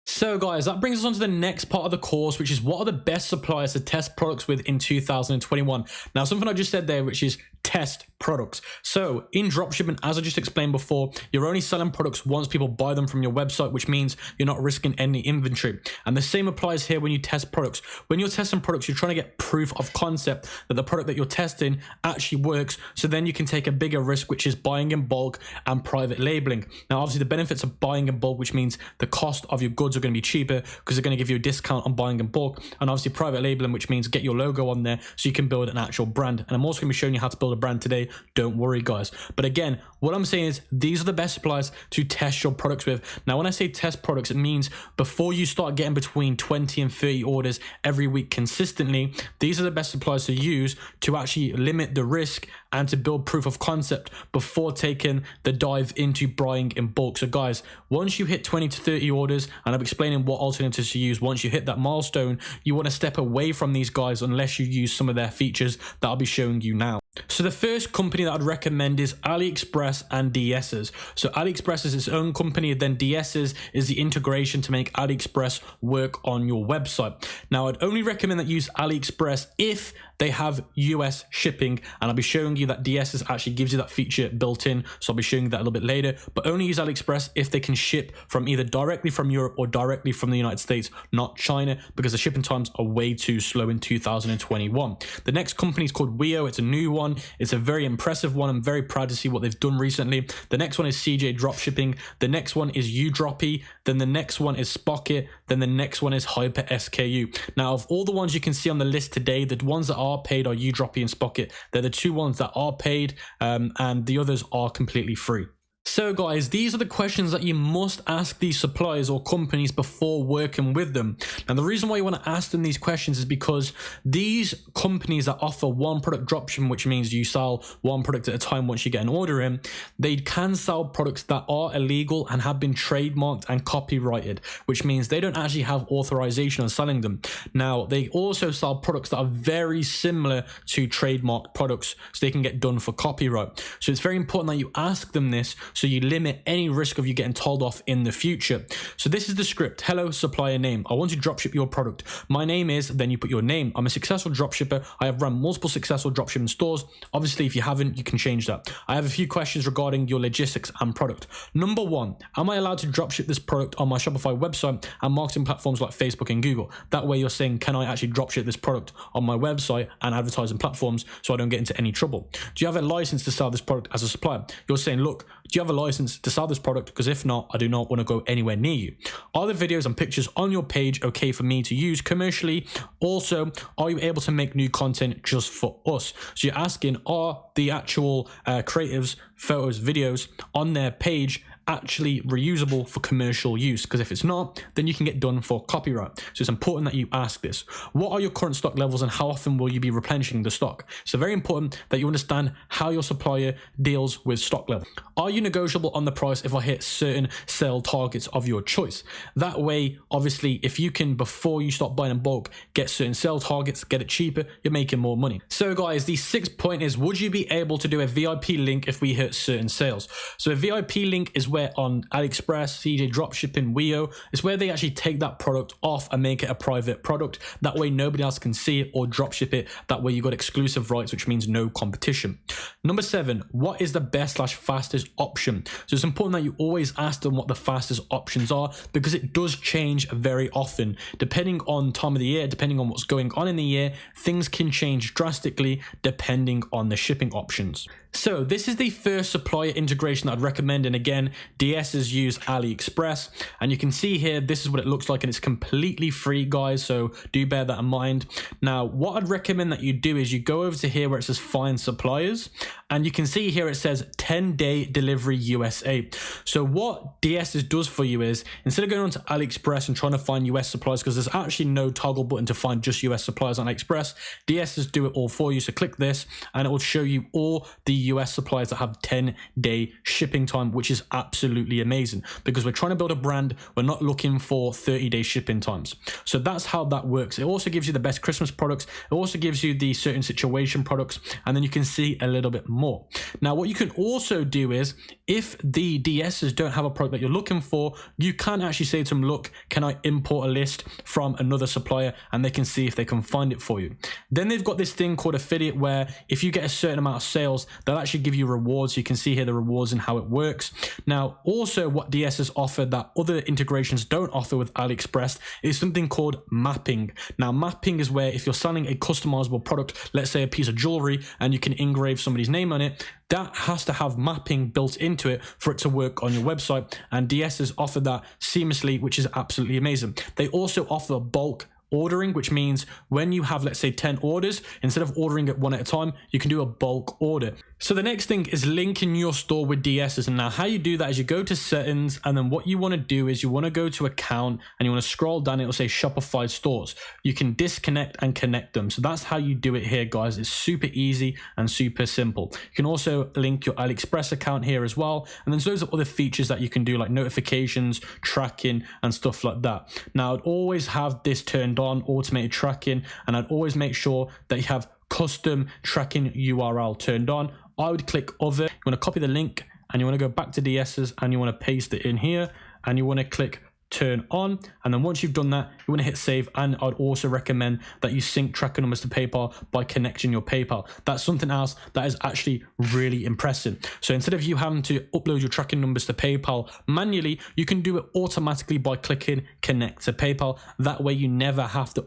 So guys, that brings us on to the next part of the course, which is what are the best suppliers to test products with in 2021. Now, something I just said there, which is test products. So in dropshipping, as I just explained before, you're only selling products once people buy them from your website, which means you're not risking any inventory. And the same applies here when you test products. When you're testing products, you're trying to get proof of concept that the product that you're testing actually works. So then you can take a bigger risk, which is buying in bulk and private labeling. Now, obviously the benefits of buying in bulk, which means the cost of your goods are going to be cheaper because they're going to give you a discount on buying in bulk. And obviously private labeling, which means get your logo on there so you can build an actual brand. And I'm also going to be showing you how to build a brand today. Don't worry, guys. But again, what I'm saying is these are the best suppliers to test your products with. Now, when I say test products, it means before you start getting between 20 and 30 orders every week consistently, these are the best suppliers to use to actually limit the risk and to build proof of concept before taking the dive into buying in bulk. So guys, once you hit 20 to 30 orders, and I'm explaining what alternatives to use, once you hit that milestone, you want to step away from these guys unless you use some of their features that I'll be showing you now. So the first company that I'd recommend is AliExpress and DS's. So AliExpress is its own company, then DS's is the integration to make AliExpress work on your website. Now, I'd only recommend that you use AliExpress if they have US shipping, and I'll be showing you that DS's actually gives you that feature built in, so I'll be showing you that a little bit later. But only use AliExpress if they can ship from either directly from Europe or directly from the United States, not China, because the shipping times are way too slow in 2021. The next company is called Weo. It's a new one. It's a very impressive one. I'm very proud to see what they've done recently. The next one is CJ Dropshipping. The next one is Udroppy. Then the next one is Spocket. Then the next one is Hyper SKU. Now, of all the ones you can see on the list today, the ones that are paid are Udroppy and Spocket. They're the two ones that are paid, and the others are completely free. So guys, these are the questions that you must ask these suppliers or companies before working with them. And the reason why you want to ask them these questions is because these companies that offer one product dropshipping, which means you sell one product at a time once you get an order in, they can sell products that are illegal and have been trademarked and copyrighted, which means they don't actually have authorization on selling them. Now, they also sell products that are very similar to trademarked products, so they can get done for copyright. So it's very important that you ask them this so you limit any risk of you getting told off in the future. So this is the script. Hello, supplier name. I want to dropship your product. My name is, then you put your name. I'm a successful dropshipper. I have run multiple successful dropshipping stores. Obviously, if you haven't, you can change that. I have a few questions regarding your logistics and product. Number one, am I allowed to dropship this product on my Shopify website and marketing platforms like Facebook and Google? That way you're saying, can I actually dropship this product on my website and advertising platforms so I don't get into any trouble? Do you have a license to sell this product as a supplier? You're saying, look, do you have a license to sell this product? Because if not, I do not want to go anywhere near you. Are the videos and pictures on your page okay for me to use commercially? Also, are you able to make new content just for us? So you're asking, are the actual creatives, photos, videos on their page actually reusable for commercial use? Because if it's not, then you can get done for copyright. So it's important that you ask this. What are your current stock levels and how often will you be replenishing the stock? So very important that you understand how your supplier deals with stock level. Are you negotiable on the price if I hit certain sale targets of your choice? That way, obviously, if you can, before you start buying in bulk, get certain sale targets, get it cheaper, you're making more money. So guys, the sixth point is, would you be able to do a VIP link if we hit certain sales? So a VIP link is where on AliExpress, CJ Dropshipping, Weo, it's where they actually take that product off and make it a private product. That way nobody else can see it or dropship it. That way you got exclusive rights, which means no competition. Number 7, what is the best/fastest option? So it's important that you always ask them what the fastest options are, because it does change very often. Depending on time of the year, depending on what's going on in the year, things can change drastically depending on the shipping options. So this is the first supplier integration that I'd recommend. And again, DSs use AliExpress. And you can see here, this is what it looks like, and it's completely free, guys. So do bear that in mind. Now, what I'd recommend that you do is you go over to here where it says find suppliers. And you can see here it says 10-day delivery USA. So what DSs does for you is, instead of going on to AliExpress and trying to find US suppliers, because there's actually no toggle button to find just US suppliers on AliExpress, DSs do it all for you. So click this and it will show you all the US suppliers that have 10-day shipping time, which is absolutely amazing, because we're trying to build a brand. We're not looking for 30-day shipping times. So that's how that works. It also gives you the best Christmas products. It also gives you the certain situation products, and then you can see a little bit more. Now, what you can also do is, if the DSs don't have a product that you're looking for, you can actually say to them, look, can I import a list from another supplier? And they can see if they can find it for you. Then they've got this thing called affiliate, where if you get a certain amount of sales, they'll actually give you rewards. You can see here the rewards and how it works. Now, also what DSs offer that other integrations don't offer with AliExpress is something called mapping. Now, mapping is where if you're selling a customizable product, let's say a piece of jewelry, and you can engrave somebody's name on it, that has to have mapping built into it for it to work on your website. And DSs offer that seamlessly, which is absolutely amazing. They also offer bulk ordering, which means when you have, let's say, 10 orders, instead of ordering it one at a time, you can do a bulk order. So the next thing is linking your store with DSs. And now how you do that is you go to settings, and then what you want to do is you want to go to account and you want to scroll down. It will say Shopify stores. You can disconnect and connect them. So that's how you do it here, guys. It's super easy and super simple. You can also link your AliExpress account here as well. And then there's loads of other features that you can do, like notifications, tracking, and stuff like that. Now, I'd always have this turned on, automated tracking, and I'd always make sure that you have custom tracking URL turned on. I would click other. You want to copy the link and you want to go back to DSs and you want to paste it in here, and you want to click turn on. And then once you've done that, you want to hit save. And I'd also recommend that you sync tracker numbers to PayPal by connecting your PayPal. That's something else that is actually really impressive. So instead of you having to upload your tracking numbers to PayPal manually, you can do it automatically by clicking connect to PayPal. That way you never have to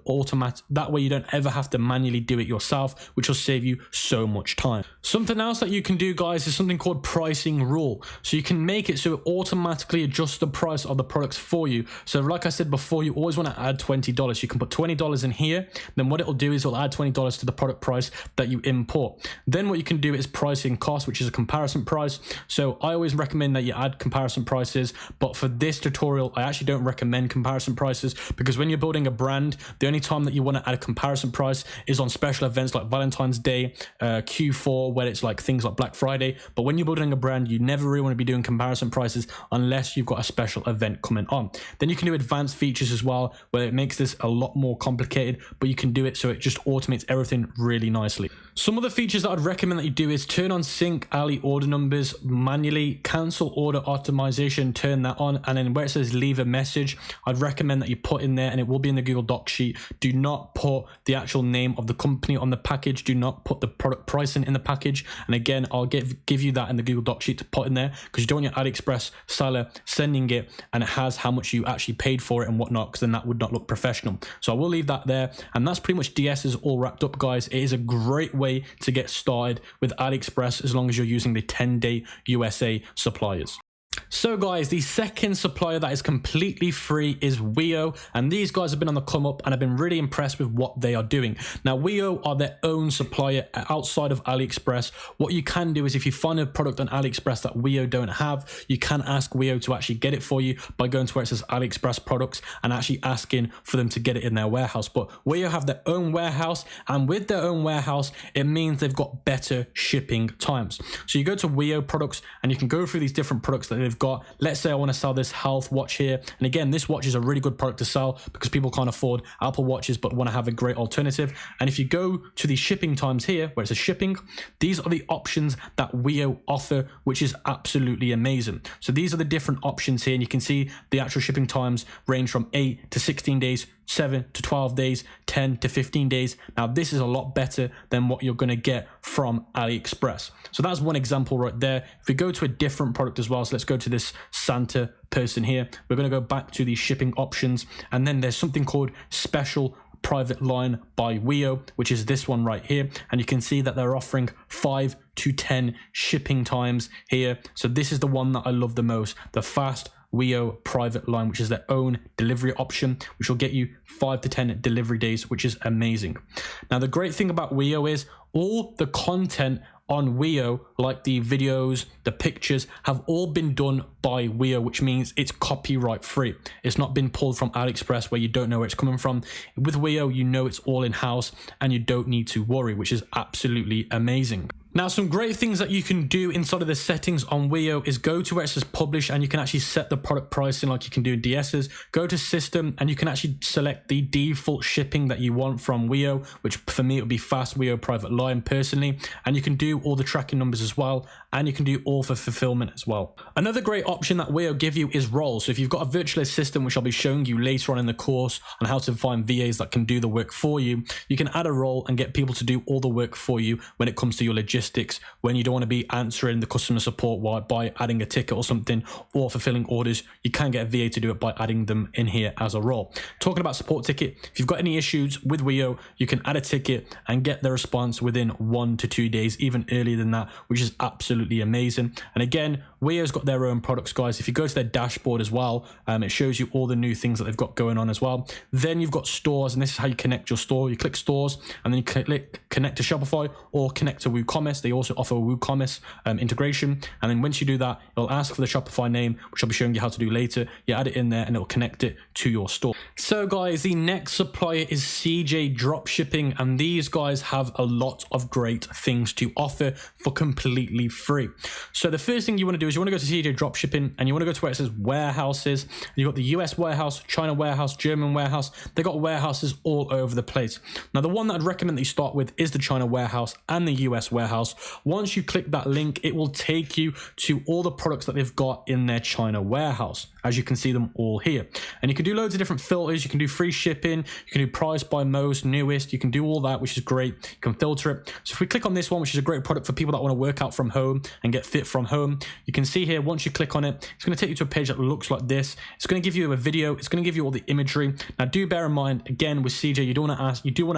that way you don't ever have to manually do it yourself, which will save you so much time. Something else that you can do, guys, is something called pricing rule. So you can make it so it automatically adjusts the price of the products for you. So like I said before, you always want to add $20. You can put $20 in here. Then what it'll do is it'll add $20 to the product price that you import. Then what you can do is pricing cost, which is a comparison price. So I always recommend that you add comparison prices, but for this tutorial, I actually don't recommend comparison prices, because when you're building a brand, the only time that you want to add a comparison price is on special events like Valentine's Day, Q4, where it's like things like Black Friday. But when you're building a brand, you never really want to be doing comparison prices unless you've got a special event coming on. Then you can do advanced features as well, where it makes this a lot more complicated, but you can do it so it just automates everything really nicely. Some of the features that I'd recommend that you do is turn on sync Ali order numbers manually, cancel order optimization, turn that on, and then where it says leave a message, I'd recommend that you put in there, and it will be in the Google Doc sheet, do not put the actual name of the company on the package, do not put the product pricing in the package. And again, I'll give you that in the Google Doc sheet to put in there, because you don't want your AliExpress seller sending it and it has how much you actually paid for it and whatnot, because then that would not look professional. So I will leave that there, and that's pretty much DS's all wrapped up, guys. It is a great way to get started with AliExpress as long as you're using the 10-day USA suppliers. So guys, the second supplier that is completely free is Weo, and these guys have been on the come up and I've been really impressed with what they are doing. Now Weo are their own supplier outside of AliExpress. What you can do is if you find a product on AliExpress that Weo don't have, you can ask Weo to actually get it for you by going to where it says AliExpress products and actually asking for them to get it in their warehouse. But Weo have their own warehouse, and with their own warehouse, it means they've got better shipping times. So you go to Weo products and you can go through these different products that they've got. Let's say I want to sell this health watch here, and again, this watch is a really good product to sell because people can't afford Apple watches but want to have a great alternative. And if you go to the shipping times here where it says shipping, these are the options that Weo offer, which is absolutely amazing. So these are the different options here, and you can see the actual shipping times range from 8 to 16 days, 7 to 12 days, 10 to 15 days. Now this is a lot better than what you're going to get from AliExpress. So that's one example right there. If we go to a different product as well, so let's go to this Santa person here. We're going to go back to the shipping options, and then there's something called special private line by Weo, which is this one right here, and you can see that they're offering 5 to 10 shipping times here. So this is the one that I love the most, the fast Weo private line, which is their own delivery option, which will get you 5 to 10 delivery days, which is amazing. Now the great thing about Weo is all the content on Weo, like the videos, the pictures, have all been done by Weo, which means it's copyright free. It's not been pulled from AliExpress where you don't know where it's coming from. With Weo, you know it's all in-house and you don't need to worry, which is absolutely amazing. Now, some great things that you can do inside of the settings on Weo is go to where it says publish, and you can actually set the product pricing like you can do in DS's. Go to system and you can actually select the default shipping that you want from Weo, which for me it would be fast Weo private line personally. And you can do all the tracking numbers as well, and you can do all for fulfillment as well. Another great option that Weo give you is roles. So if you've got a virtual assistant, which I'll be showing you later on in the course on how to find VAs that can do the work for you, you can add a role and get people to do all the work for you when it comes to your logistics, when you don't want to be answering the customer support by adding a ticket or something, or fulfilling orders. You can get a VA to do it by adding them in here as a role. Talking about support ticket, if you've got any issues with Weo, you can add a ticket and get the response within 1 to 2 days, even earlier than that, which is absolutely amazing. And again, Weo's got their own products, guys. If you go to their dashboard as well, it shows you all the new things that they've got going on as well. Then you've got stores, and this is how you connect your store. You click stores, and then you click connect to Shopify or connect to WooCommerce. They also offer a WooCommerce integration, and then once you do that, it'll ask for the Shopify name, which I'll be showing you how to do later. You add it in there and it'll connect it to your store. So guys, the next supplier is CJ Dropshipping, and these guys have a lot of great things to offer for completely free. So the first thing you want to do is you want to go to CJ Dropshipping, and you want to go to where it says warehouses. You've got the US warehouse, China warehouse, German warehouse. They got warehouses all over the place. Now the one that I'd recommend that you start with is the China warehouse and the US warehouse. Once you click that link, it will take you to all the products that they've got in their China warehouse. As you can see them all here. And you can do loads of different filters. You can do free shipping. You can do price by most, newest. You can do all that, which is great. You can filter it. So if we click on this one, which is a great product for people that want to work out from home and get fit from home, you can see here, once you click on it, it's going to take you to a page that looks like this. It's going to give you a video. It's going to give you all the imagery. Now do bear in mind, again, with CJ, you do want to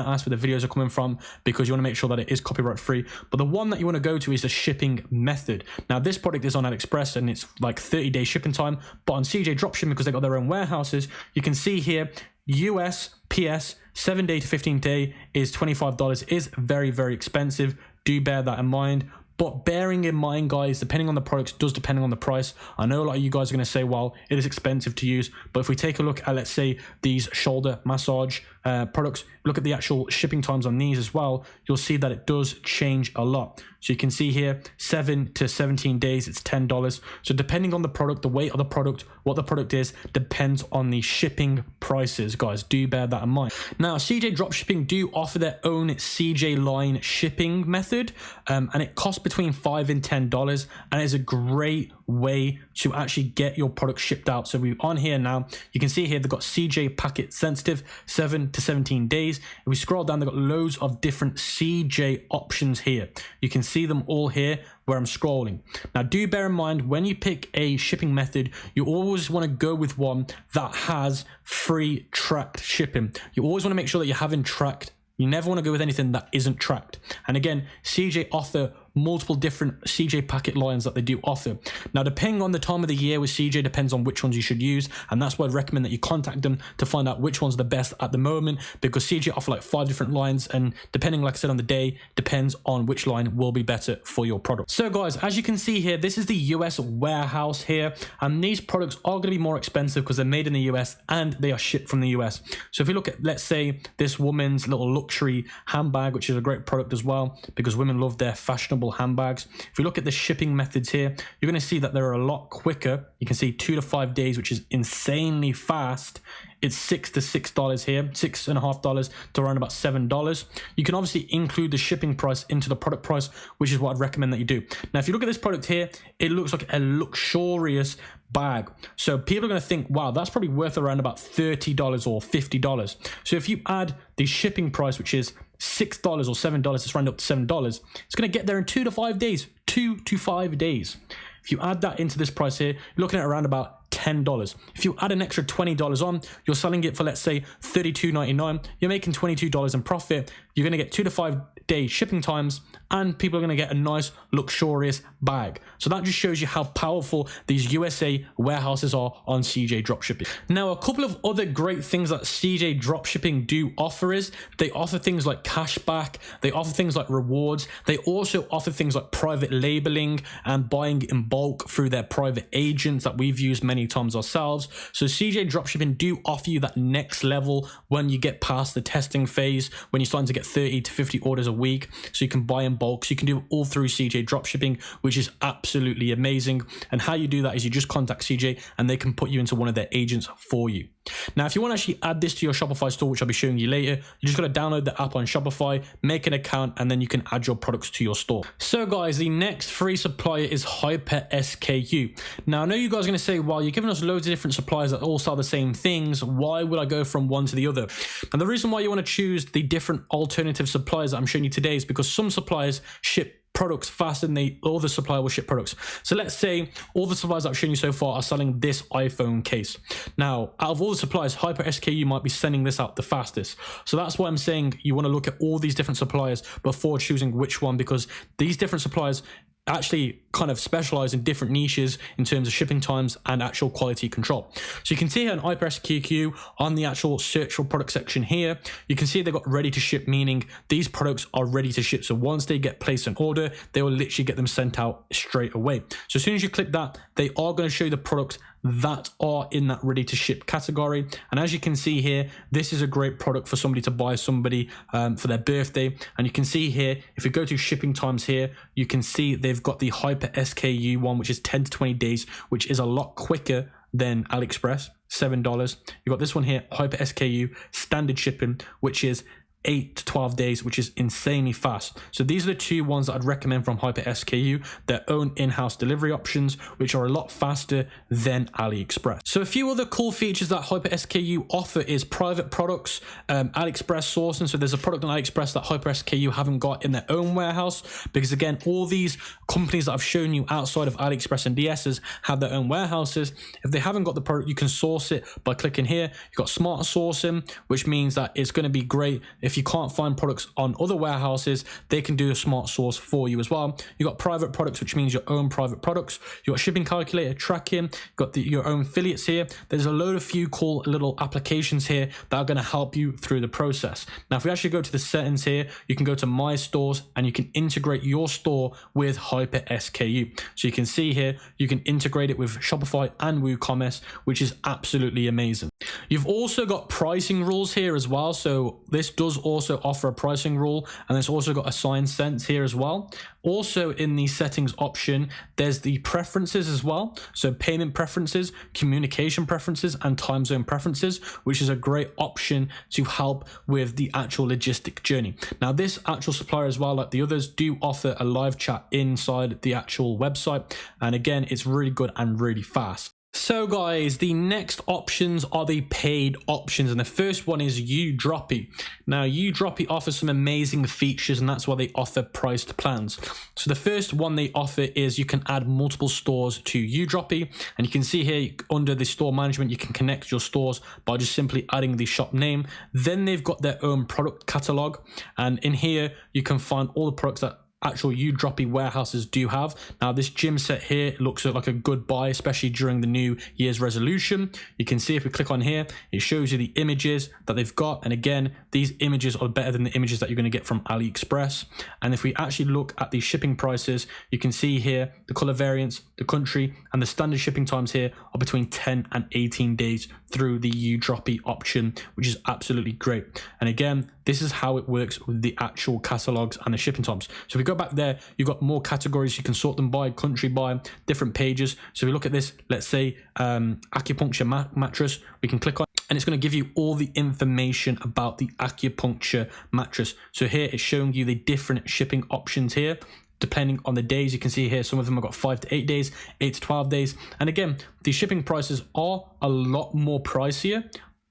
ask where the videos are coming from, because you want to make sure that it is copyright free. But the one that you want to go to is the shipping method. Now this product is on AliExpress and it's like 30-day shipping time, but on CJ Dropshipping, because they've got their own warehouses, you can see here US PS 7-day to 15-day is $25. Is very, very expensive. Do bear that in mind. But bearing in mind, guys, depending on the products, does depending on the price. I know a lot of you guys are going to say, well, it is expensive to use. But if we take a look at, let's say, these shoulder massage products, look at the actual shipping times on these as well, you'll see that it does change a lot. So you can see here, 7 to 17 days, it's $10. So depending on the product, the weight of the product, what the product is depends on the shipping prices, guys. Do bear that in mind. Now, CJ Dropshipping do offer their own CJ line shipping method, and it costs between $5 and $10, and it's a great way to actually get your product shipped out. So we're on here now, you can see here they've got CJ packet sensitive, 7 to 17 days. If we scroll down, they've got loads of different CJ options here. You can see them all here where I'm scrolling. Now, do bear in mind, when you pick a shipping method, you always want to go with one that has free tracked shipping. You always want to make sure that you're having tracked. You never want to go with anything that isn't tracked. And again, CJ offer multiple different CJ packet lines that they do offer. Now, depending on the time of the year with CJ, depends on which ones you should use, and that's why I'd recommend that you contact them to find out which one's the best at the moment, because CJ offer like 5 different lines, and depending, like I said, on the day, depends on which line will be better for your product. So guys, as you can see here, this is the US warehouse here, and these products are going to be more expensive because they're made in the US and they are shipped from the US. So if you look at, let's say, this woman's little luxury handbag, which is a great product as well, because women love their fashionable handbags. If we look at the shipping methods here, you're going to see that they're a lot quicker. You can see 2 to 5 days, which is insanely fast. It's $6 to $6 here, $6.50 to around about $7. You can obviously include the shipping price into the product price, which is what I'd recommend that you do. Now, if you look at this product here, it looks like a luxurious bag. So people are going to think, wow, that's probably worth around about $30 or $50. So if you add the shipping price, which is $6 or $7, let's round up to $7, it's going to get there in 2 to 5 days. 2 to 5 days. If you add that into this price here, you're looking at around about $10. If you add an extra $20 on, you're selling it for, let's say, $32.99. You're making $22 in profit. You're going to get 2 to 5 day shipping times, and people are going to get a nice luxurious bag. So that just shows you how powerful these USA warehouses are on CJ Dropshipping. Now, a couple of other great things that CJ Dropshipping do offer is they offer things like cashback, they offer things like rewards, they also offer things like private labeling and buying in bulk through their private agents that we've used many times ourselves. So CJ Dropshipping do offer you that next level when you get past the testing phase, when you're starting to get 30 to 50 orders a week, so you can buy in bulk. So you can do it all through CJ Dropshipping, which is absolutely amazing. And how you do that is you just contact CJ and they can put you into one of their agents for you. Now, if you want to actually add this to your Shopify store, which I'll be showing you later, you just got to download the app on Shopify, make an account, and then you can add your products to your store. So guys, the next free supplier is HyperSKU. Now, I know you guys are going to say, well, you're giving us loads of different suppliers that all sell the same things. Why would I go from one to the other? And the reason why you want to choose the different alternative suppliers that I'm showing you today is because some suppliers ship products faster than the other supplier will ship products. So let's say all the suppliers that I've shown you so far are selling this iPhone case. Now, out of all the suppliers, HyperSKU might be sending this out the fastest. So that's why I'm saying you want to look at all these different suppliers before choosing which one, because these different suppliers actually kind of specialize in different niches in terms of shipping times and actual quality control. So you can see here on HyperSKU on the actual search for product section here, you can see they've got ready to ship, meaning these products are ready to ship. So once they get placed an order, they will literally get them sent out straight away. So as soon as you click that, they are going to show you the products that are in that ready to ship category. And as you can see here, this is a great product for somebody to buy somebody for their birthday. And you can see here, if you go to shipping times here, you can see they've got the HyperSKU one, which is 10 to 20 days, which is a lot quicker than AliExpress, $7. You've got this one here, HyperSKU standard shipping, which is 8 to 12 days, which is insanely fast. So these are the two ones that I'd recommend from HyperSKU, their own in-house delivery options, which are a lot faster than AliExpress. So a few other cool features that HyperSKU offer is private products, AliExpress sourcing. So there's a product on AliExpress that HyperSKU haven't got in their own warehouse, because again, all these companies that I've shown you outside of AliExpress and DSs have their own warehouses. If they haven't got the product, you can source it by clicking here. You've got smart sourcing, which means that it's going to be great if you can't find products on other warehouses, they can do a smart source for you as well. You've got private products, which means your own private products. You've got shipping calculator tracking, you've got your own affiliates here. There's a load of few cool little applications here that are going to help you through the process. Now, if we actually go to the settings here, you can go to My Stores and you can integrate your store with HyperSKU. So you can see here, you can integrate it with Shopify and WooCommerce, which is absolutely amazing. You've also got pricing rules here as well. So this does also offer a pricing rule, and it's also got assign cents here as well. Also in the settings option, there's the preferences as well. So payment preferences, communication preferences, and time zone preferences, which is a great option to help with the actual logistic journey. Now this actual supplier as well, like the others, do offer a live chat inside the actual website. And again, it's really good and really fast. So guys, the next options are the paid options, and the first one is Udroppy. Now Udroppy offers some amazing features, and that's why they offer priced plans. So the first one they offer is you can add multiple stores to Udroppy, and you can see here under the store management you can connect your stores by just simply adding the shop name. Then they've got their own product catalog, and in here you can find all the products that actual Udroppy warehouses do have. Now this gym set here looks like a good buy, especially during the New Year's resolution. You can see if we click on here, it shows you the images that they've got, and again, these images are better than the images that you're going to get from AliExpress. And if we actually look at the shipping prices, you can see here the color variants, the country, and the standard shipping times here are between 10 and 18 days through the Udroppy option, which is absolutely great. And again, this is how it works with the actual catalogs and the shipping times. So if we go back there, you've got more categories. You can sort them by country, by different pages. So if we look at this, let's say acupuncture mattress, we can click on, and it's going to give you all the information about the acupuncture mattress. So here it's showing you the different shipping options here, depending on the days. You can see here some of them have got 5 to 8 days, 8 to 12 days. And again, the shipping prices are a lot more pricier,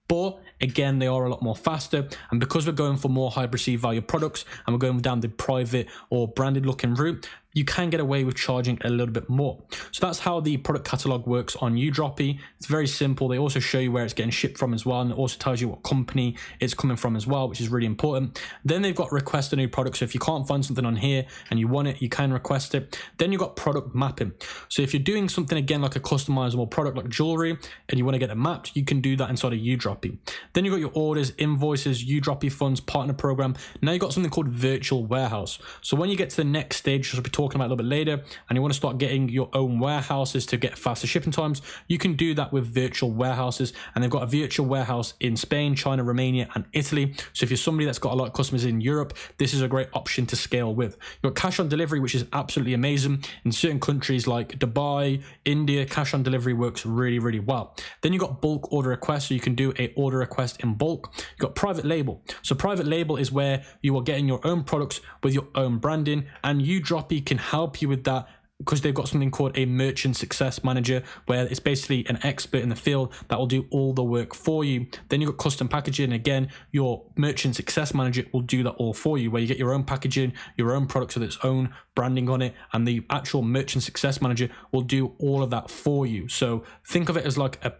but again, they are a lot more faster. And because we're going for more high perceived value products and we're going down the private or branded looking route, you can get away with charging a little bit more. So that's how the product catalog works on Udroppy. It's very simple. They also show you where it's getting shipped from as well, and it also tells you what company it's coming from as well, which is really important. Then they've got request a new product. So if you can't find something on here and you want it, you can request it. Then you've got product mapping. So if you're doing something again like a customizable product like jewelry and you want to get it mapped, you can do that inside of Udroppy. Then you've got your orders, invoices, Udroppy funds, partner program. Now you've got something called virtual warehouse. So when you get to the next stage, which we'll be talking about a little bit later, and you want to start getting your own warehouses to get faster shipping times, you can do that with virtual warehouses. And they've got a virtual warehouse in Spain, China, Romania, and Italy. So if you're somebody that's got a lot of customers in Europe, this is a great option to scale with. You've got cash on delivery, which is absolutely amazing. In certain countries like Dubai, India, cash on delivery works really, really well. Then you've got bulk order request, so you can do a order request in bulk. You've got private label. So private label is where you are getting your own products with your own branding, and Udroppy can help you with that, because they've got something called a merchant success manager, where it's basically an expert in the field that will do all the work for you. Then you've got custom packaging. Again, your merchant success manager will do that all for you, where you get your own packaging, your own products with its own branding on it, and the actual merchant success manager will do all of that for you. So think of it as like a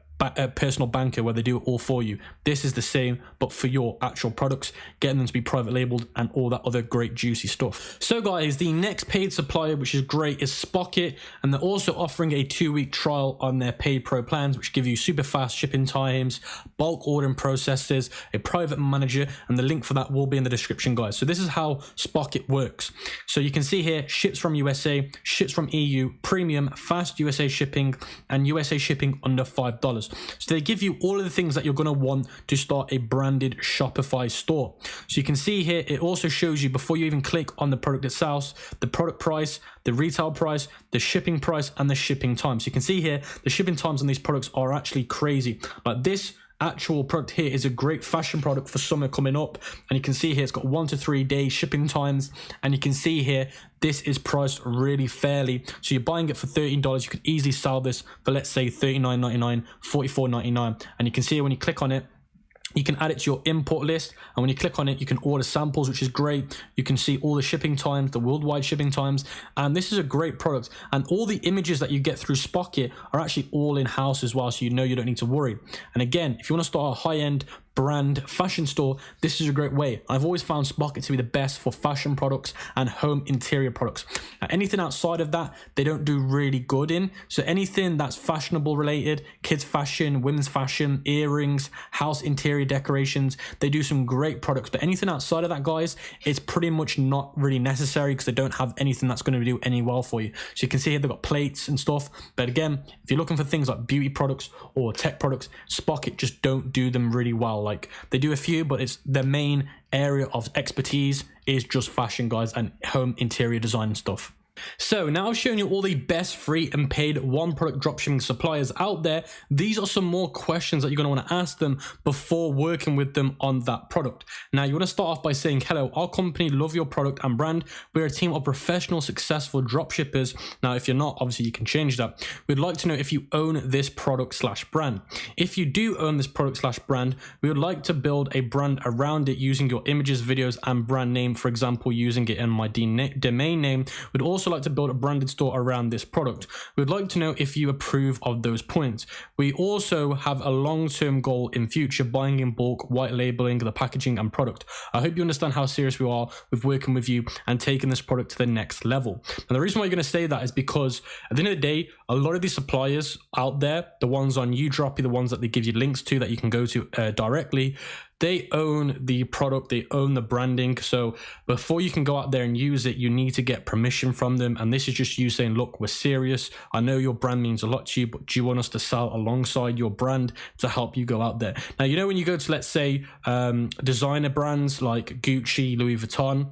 personal banker where they do it all for you. This is the same, but for your actual products, getting them to be private labeled and all that other great juicy stuff. So guys, the next paid supplier, which is great, is Spocket, and they're also offering a 2-week trial on their paid pro plans, which give you super fast shipping times, bulk ordering processes, a private manager, and the link for that will be in the description, guys. So this is how Spocket works. So you can see here, ships from USA, ships from EU, premium, fast USA shipping, and USA shipping under $5. So they give you all of the things that you're going to want to start a branded Shopify store. So you can see here, it also shows you before you even click on the product itself, the product price, the retail price, the shipping price, and the shipping time. So you can see here, the shipping times on these products are actually crazy. Like this actual product here is a great fashion product for summer coming up, and you can see here it's got 1 to 3 days shipping times, and you can see here this is priced really fairly. So you're buying it for $13, you could easily sell this for, let's say, $39.99, $44.99, and you can see when you click on it, you can add it to your import list, and when you click on it, you can order samples, which is great. You can see all the shipping times, the worldwide shipping times, and this is a great product. And all the images that you get through Spocket are actually all in-house as well, so you know you don't need to worry. And again, if you want to start a high-end brand fashion store, this is a great way. I've always found Spocket to be the best for fashion products and home interior products. Now, anything outside of that, they don't do really good in. So anything that's fashionable related, kids fashion, women's fashion, earrings, house interior decorations, they do some great products. But anything outside of that, guys, it's pretty much not really necessary, because they don't have anything that's going to do any well for you. So you can see here they've got plates and stuff. But again, if you're looking for things like beauty products or tech products, Spocket just don't do them really well. well. Like, they do a few, but it's their main area of expertise is just fashion, guys, and home interior design and stuff. So now I've shown you all the best free and paid one product dropshipping suppliers out there. These are some more questions that you're going to want to ask them before working with them on that product. Now you want to start off by saying, hello, our company love your product and brand. We're a team of professional, successful dropshippers. Now, if you're not, obviously you can change that. We'd like to know if you own this product slash brand. If you do own this product slash brand, we would like to build a brand around it using your images, videos, and brand name. For example, using it in my domain name. We'd also like to build a branded store around this product. We'd like to know if you approve of those points. We also have a long-term goal in future, buying in bulk, white labeling the packaging and product. I hope you understand how serious we are with working with you and taking this product to the next level. And the reason why you're going to say that is because at the end of the day, a lot of these suppliers out there, the ones on Udroppy, the ones that they give you links to that you can go to directly, they own the product, they own the branding. So before you can go out there and use it, you need to get permission from them. And this is just you saying, look, we're serious. I know your brand means a lot to you, but do you want us to sell alongside your brand to help you go out there? Now, you know, when you go to, let's say, designer brands like Gucci, Louis Vuitton,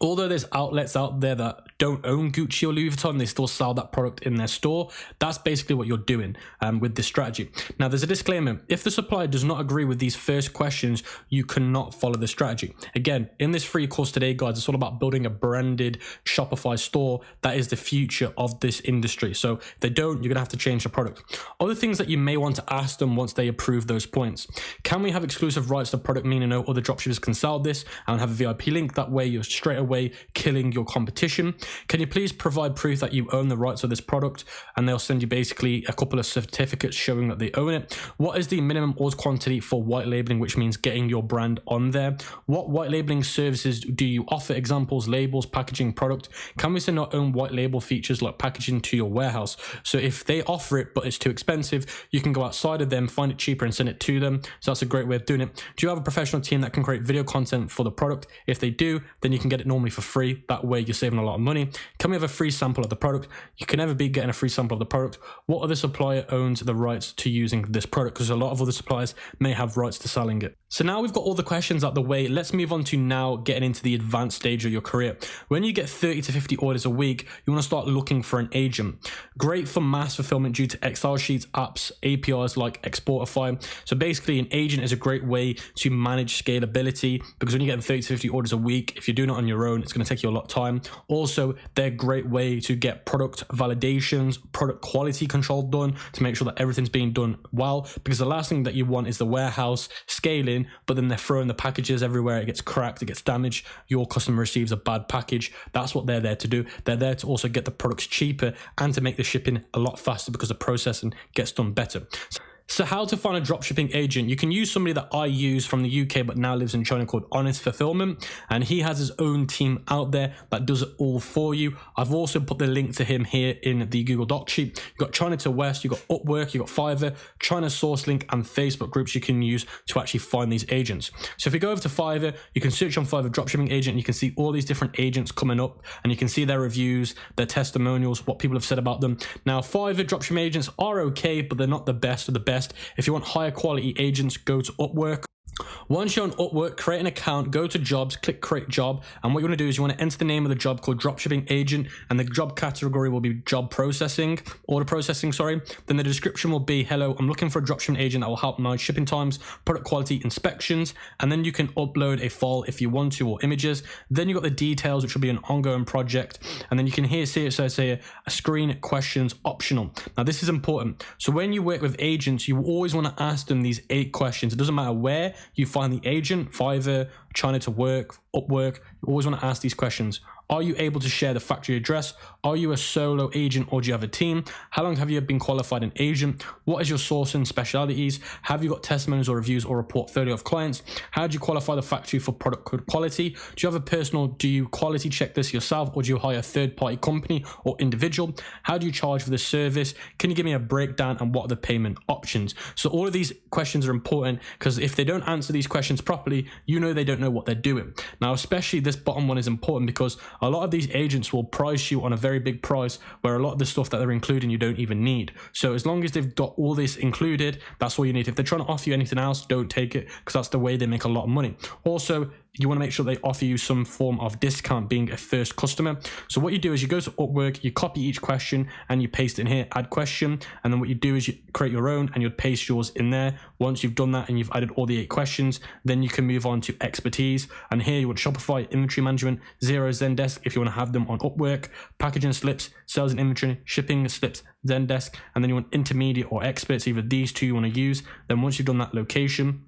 although there's outlets out there that don't own Gucci or Louis Vuitton, they still sell that product in their store. That's basically what you're doing with this strategy. Now, there's a disclaimer. If the supplier does not agree with these first questions, you cannot follow the strategy. Again, in this free course today, guys, it's all about building a branded Shopify store. That is the future of this industry. So if they don't, you're going to have to change the product. Other things that you may want to ask them once they approve those points. Can we have exclusive rights to product, meaning no other dropshippers can sell this, and have a VIP link? That way you're straight away killing your competition. Can you please provide proof that you own the rights of this product? And they'll send you basically a couple of certificates showing that they own it. What is the minimum order quantity for white labeling, which means getting your brand on there? What white labeling services do you offer? Examples, labels, packaging, product. Can we send our own white label features like packaging to your warehouse? So if they offer it, but it's too expensive, you can go outside of them, find it cheaper and send it to them. So that's a great way of doing it. Do you have a professional team that can create video content for the product? If they do, then you can get it normally for free. That way you're saving a lot of money. Can we have a free sample of the product? You can never be getting a free sample of the product. What other supplier owns the rights to using this product? Because a lot of other suppliers may have rights to selling it. So now we've got all the questions out the way. Let's move on to now getting into the advanced stage of your career. When you get 30 to 50 orders a week, you want to start looking for an agent. Great for mass fulfillment due to Excel sheets, apps, APIs like Exportify. So basically an agent is a great way to manage scalability, because when you get 30 to 50 orders a week, if you're doing it on your own, it's going to take you a lot of time. Also, they're a great way to get product validations, product quality control done to make sure that everything's being done well, because the last thing that you want is the warehouse scaling, but then they're throwing the packages everywhere, it gets cracked, it gets damaged, your customer receives a bad package. That's what they're there to do. They're there to also get the products cheaper and to make the shipping a lot faster because the processing gets done better. So how to find a dropshipping agent? You can use somebody that I use from the UK but now lives in China called Honest Fulfillment, and he has his own team out there that does it all for you. I've also put the link to him here in the Google Doc sheet. You've got China to West, you've got Upwork, you've got Fiverr, China SourceLink, and Facebook groups you can use to actually find these agents. So if you go over to Fiverr, you can search on Fiverr dropshipping agent, and you can see all these different agents coming up, and you can see their reviews, their testimonials, what people have said about them. Now, Fiverr dropshipping agents are okay, but they're not the best of the best. If you want higher quality agents, go to Upwork. Once you're on Upwork, create an account, go to jobs, click create job, and what you want to do is you want to enter the name of the job called dropshipping agent, and the job category will be job processing, order processing, sorry. Then the description will be, hello, I'm looking for a dropshipping agent that will help manage shipping times, product quality inspections, and then you can upload a file if you want to, or images. Then you've got the details, which will be an ongoing project, and then you can see a screen questions optional. Now this is important. So when you work with agents, you always want to ask them these 8 questions. It doesn't matter where you find the agent, Fiverr, China to Work, Upwork, you always want to ask these questions. Are you able to share the factory address? Are you a solo agent or do you have a team? How long have you been qualified an agent? What is your sourcing specialities? Have you got testimonials or reviews or a portfolio of clients? How do you qualify the factory for product quality? Do you have a personal, do you quality check this yourself, or do you hire a third-party company or individual? How do you charge for this service? Can you give me a breakdown, and what are the payment options? So all of these questions are important, because if they don't answer these questions properly, you know they don't know know what they're doing. Now, especially this bottom one is important because a lot of these agents will price you on a very big price where a lot of the stuff that they're including you don't even need. So as long as they've got all this included, that's all you need. If they're trying to offer you anything else, don't take it, because that's the way they make a lot of money. Also, you want to make sure they offer you some form of discount being a first customer. So what you do is you go to Upwork, you copy each question and you paste it in here, add question. And then what you do is you create your own and you'd paste yours in there. Once you've done that and you've added all the 8 questions, then you can move on to expertise. And here you want Shopify, inventory management, Xero, Zendesk, if you want to have them on Upwork, packaging slips, sales and inventory, shipping slips, Zendesk. And then you want intermediate or experts, either these two you want to use. Then once you've done that location,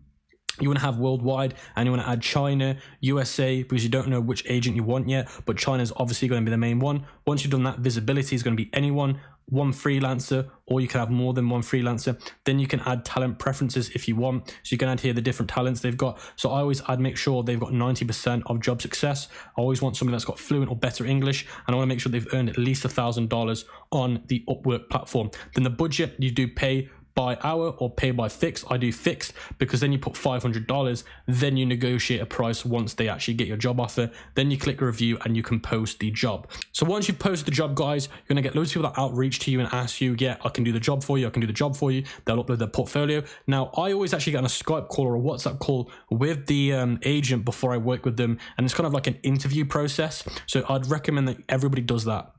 you want to have worldwide, and you want to add China, USA, because you don't know which agent you want yet, but China is obviously going to be the main one. Once you've done that, visibility is going to be anyone, one freelancer, or you can have more than one freelancer. Then you can add talent preferences if you want. So you can add here the different talents they've got. So I always make sure they've got 90% of job success. I always want somebody that's got fluent or better English, and I want to make sure they've earned at least $1,000 on the Upwork platform. Then the budget, you do pay by hour or pay by fixed. I do fixed because then you put $500, then you negotiate a price once they actually get your job offer. Then you click review and you can post the job. So once you've posted the job, guys, you're gonna get loads of people that outreach to you and ask you, yeah, I can do the job for you, I can do the job for you. They'll upload their portfolio. Now, I always actually get on a Skype call or a WhatsApp call with the agent before I work with them, and it's kind of like an interview process. So I'd recommend that everybody does that.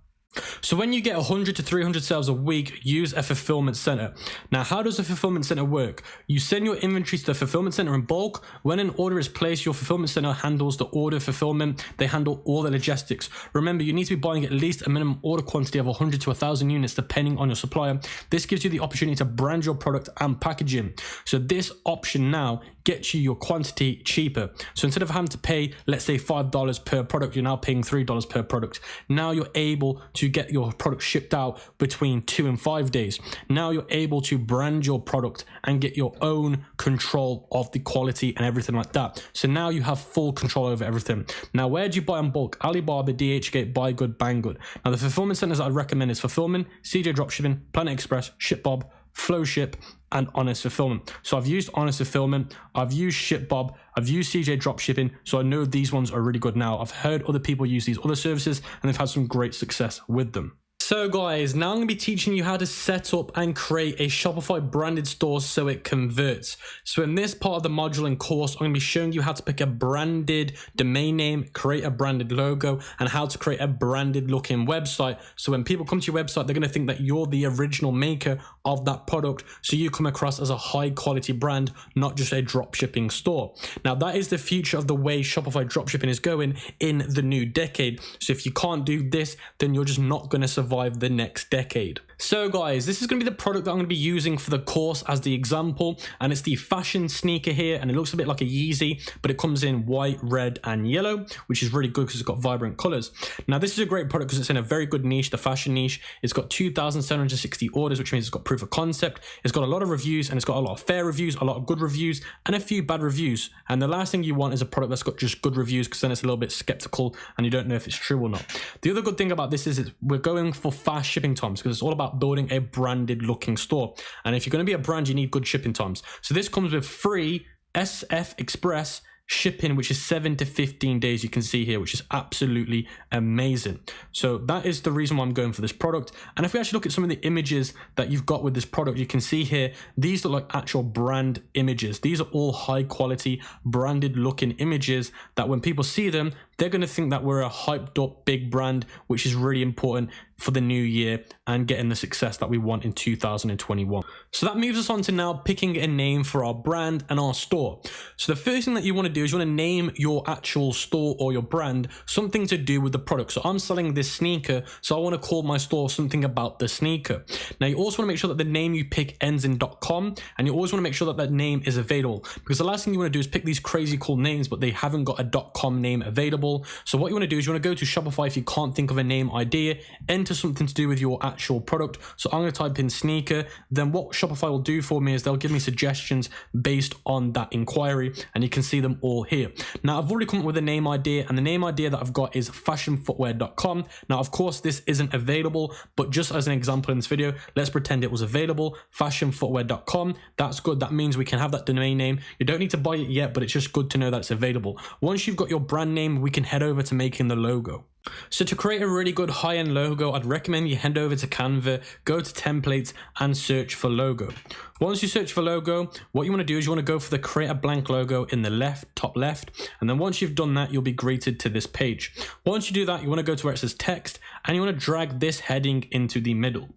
So when you get 100 to 300 sales a week, use a fulfillment center. Now, how does a fulfillment center work? You send your inventory to the fulfillment center in bulk. When an order is placed, your fulfillment center handles the order fulfillment. They handle all the logistics. Remember, you need to be buying at least a minimum order quantity of 100 to 1,000 units, depending on your supplier. This gives you the opportunity to brand your product and packaging. So this option now gets you your quantity cheaper. So instead of having to pay, let's say $5 per product, you're now paying $3 per product. Now you're able to get your product shipped out between 2 and 5 days. Now you're able to brand your product and get your own control of the quality and everything like that. So now you have full control over everything. Now, where do you buy in bulk? Alibaba, DHgate, Buy Good, Bang Good. Now, the fulfillment centers I'd recommend is Fulfillment, CJ Dropshipping, Planet Express, ShipBob, FlowShip, and Honest Fulfillment. So I've used Honest Fulfillment, I've used ShipBob, I've used CJ Dropshipping, so I know these ones are really good now. I've heard other people use these other services and they've had some great success with them. So guys, now I'm going to be teaching you how to set up and create a Shopify branded store so it converts. So in this part of the module and course, I'm going to be showing you how to pick a branded domain name, create a branded logo, and how to create a branded looking website. So when people come to your website, they're going to think that you're the original maker of that product. So you come across as a high quality brand, not just a drop shipping store. Now that is the future of the way Shopify dropshipping is going in the new decade. So if you can't do this, then you're just not going to survive the next decade. So guys, this is going to be the product that I'm going to be using for the course as the example, and it's the fashion sneaker here, and it looks a bit like a Yeezy, but it comes in white, red, and yellow, which is really good because it's got vibrant colors. Now this is a great product because it's in a very good niche, the fashion niche. It's got 2,760 orders, which means it's got proof of concept. It's got a lot of reviews, and it's got a lot of fair reviews, a lot of good reviews, and a few bad reviews. And the last thing you want is a product that's got just good reviews, because then it's a little bit skeptical and you don't know if it's true or not. The other good thing about this is we're going for fast shipping times, because it's all about building a branded looking store. And if you're going to be a brand, you need good shipping times. So this comes with free SF Express shipping, which is 7 to 15 days, you can see here, which is absolutely amazing. So that is the reason why I'm going for this product. And if we actually look at some of the images that you've got with this product, you can see here, these are like actual brand images. These are all high quality branded looking images that when people see them, they're going to think that we're a hyped up big brand, which is really important for the new year and getting the success that we want in 2021. So that moves us on to now picking a name for our brand and our store. So the first thing that you want to do is you want to name your actual store or your brand something to do with the product. So I'm selling this sneaker, so I want to call my store something about the sneaker. Now you also want to make sure that the name you pick ends in .com, and you always want to make sure that that name is available, because the last thing you want to do is pick these crazy cool names but they haven't got a .com name available. So what you want to do is you want to go to Shopify if you can't think of a name idea, enter something to do with your actual product. So I'm going to type in sneaker. Then what Shopify will do for me is they'll give me suggestions based on that inquiry, and you can see them all here. Now I've already come up with a name idea, and the name idea that I've got is fashionfootwear.com. Now of course this isn't available, but just as an example in this video, let's pretend it was available. Fashionfootwear.com, that's good. That means we can have that domain name. You don't need to buy it yet, but it's just good to know that it's available. Once you've got your brand name, we can head over to making the logo. So to create a really good high-end logo, I'd recommend you head over to Canva, go to templates and search for logo. Once you search for logo, what you want to do is you want to go for the create a blank logo in the top left, and then once you've done that, you'll be greeted to this page. Once you do that, you want to go to where it says text, and you want to drag this heading into the middle.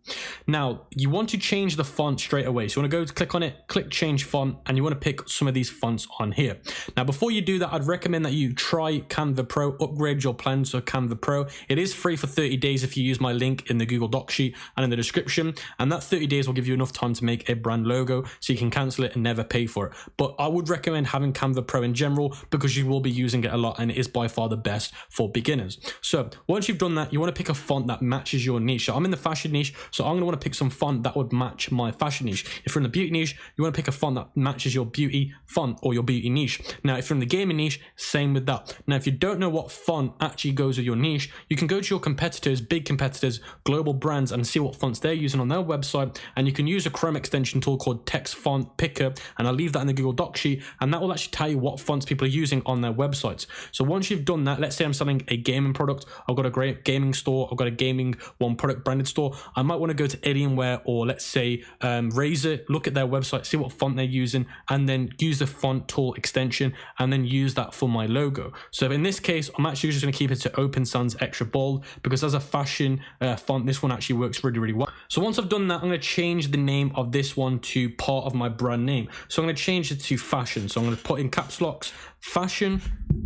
Now you want to change the font straight away, so you want to go to click on it, click change font, and you want to pick some of these fonts on here. Now before you do that, I'd recommend that you try Canva Pro, upgrade your plans to Canva Pro. It is free for 30 days if you use my link in the Google Doc sheet and in the description, and that 30 days will give you enough time to make a brand logo so you can cancel it and never pay for it. But I would recommend having Canva Pro in general because you will be using it a lot, and it is by far the best for beginners. So once you've done that, you want to pick a font that matches your niche. So I'm in the fashion niche, so I'm going to want to pick some font that would match my fashion niche. If you're in the beauty niche, you want to pick a font that matches your beauty font or your beauty niche. Now if you're in the gaming niche, same with that. Now if you don't know what font actually goes with your niche, you can go to your competitors, big competitors, global brands, and see what fonts they're using on their website, and you can use a Chrome extension tool called Text Font Picker, and I'll leave that in the Google Doc sheet, and that will actually tell you what fonts people are using on their websites. So once you've done that, let's say I'm selling a gaming product, I've got a great gaming store, I've got a gaming one product branded store, I might want to go to Alienware or let's say Razer, look at their website, see what font they're using, and then use the font tool extension and then use that for my logo. So in this case, I'm actually just going to keep it to Open Sans Extra Bold because as a fashion font, this one actually works really well. So once I've done that, I'm going to change the name of this one to part of my brand name. So I'm going to change it to fashion. So I'm going to put in caps locks fashion,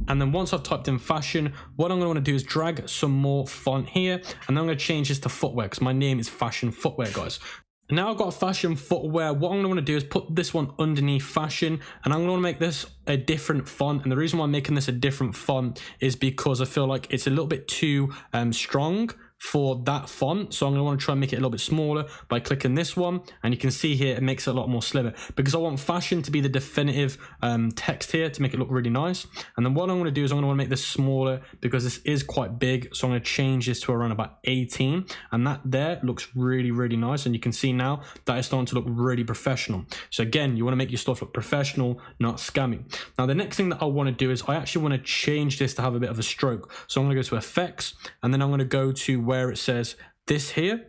and then once I've typed in fashion, what I'm going to want to do is drag some more font here, and then I'm going to change this to footwear because my name is Fashion Footwear, guys. Now I've got fashion footwear. What I'm going to want to do is put this one underneath fashion, and I'm going to want to make this a different font. And the reason why I'm making this a different font is because I feel like it's a little bit too strong for that font. So I'm going to want to try and make it a little bit smaller by clicking this one, and you can see here it makes it a lot more slimmer because I want fashion to be the definitive text here to make it look really nice. And then what I'm going to do is I'm going to want to make this smaller because this is quite big, so I'm going to change this to around about 18, and that there looks really nice, and you can see now that it's starting to look really professional. So again, you want to make your stuff look professional, not scammy. Now the next thing that I want to do is I actually want to change this to have a bit of a stroke. So I'm going to go to effects, and then I'm going to go to where it says this here,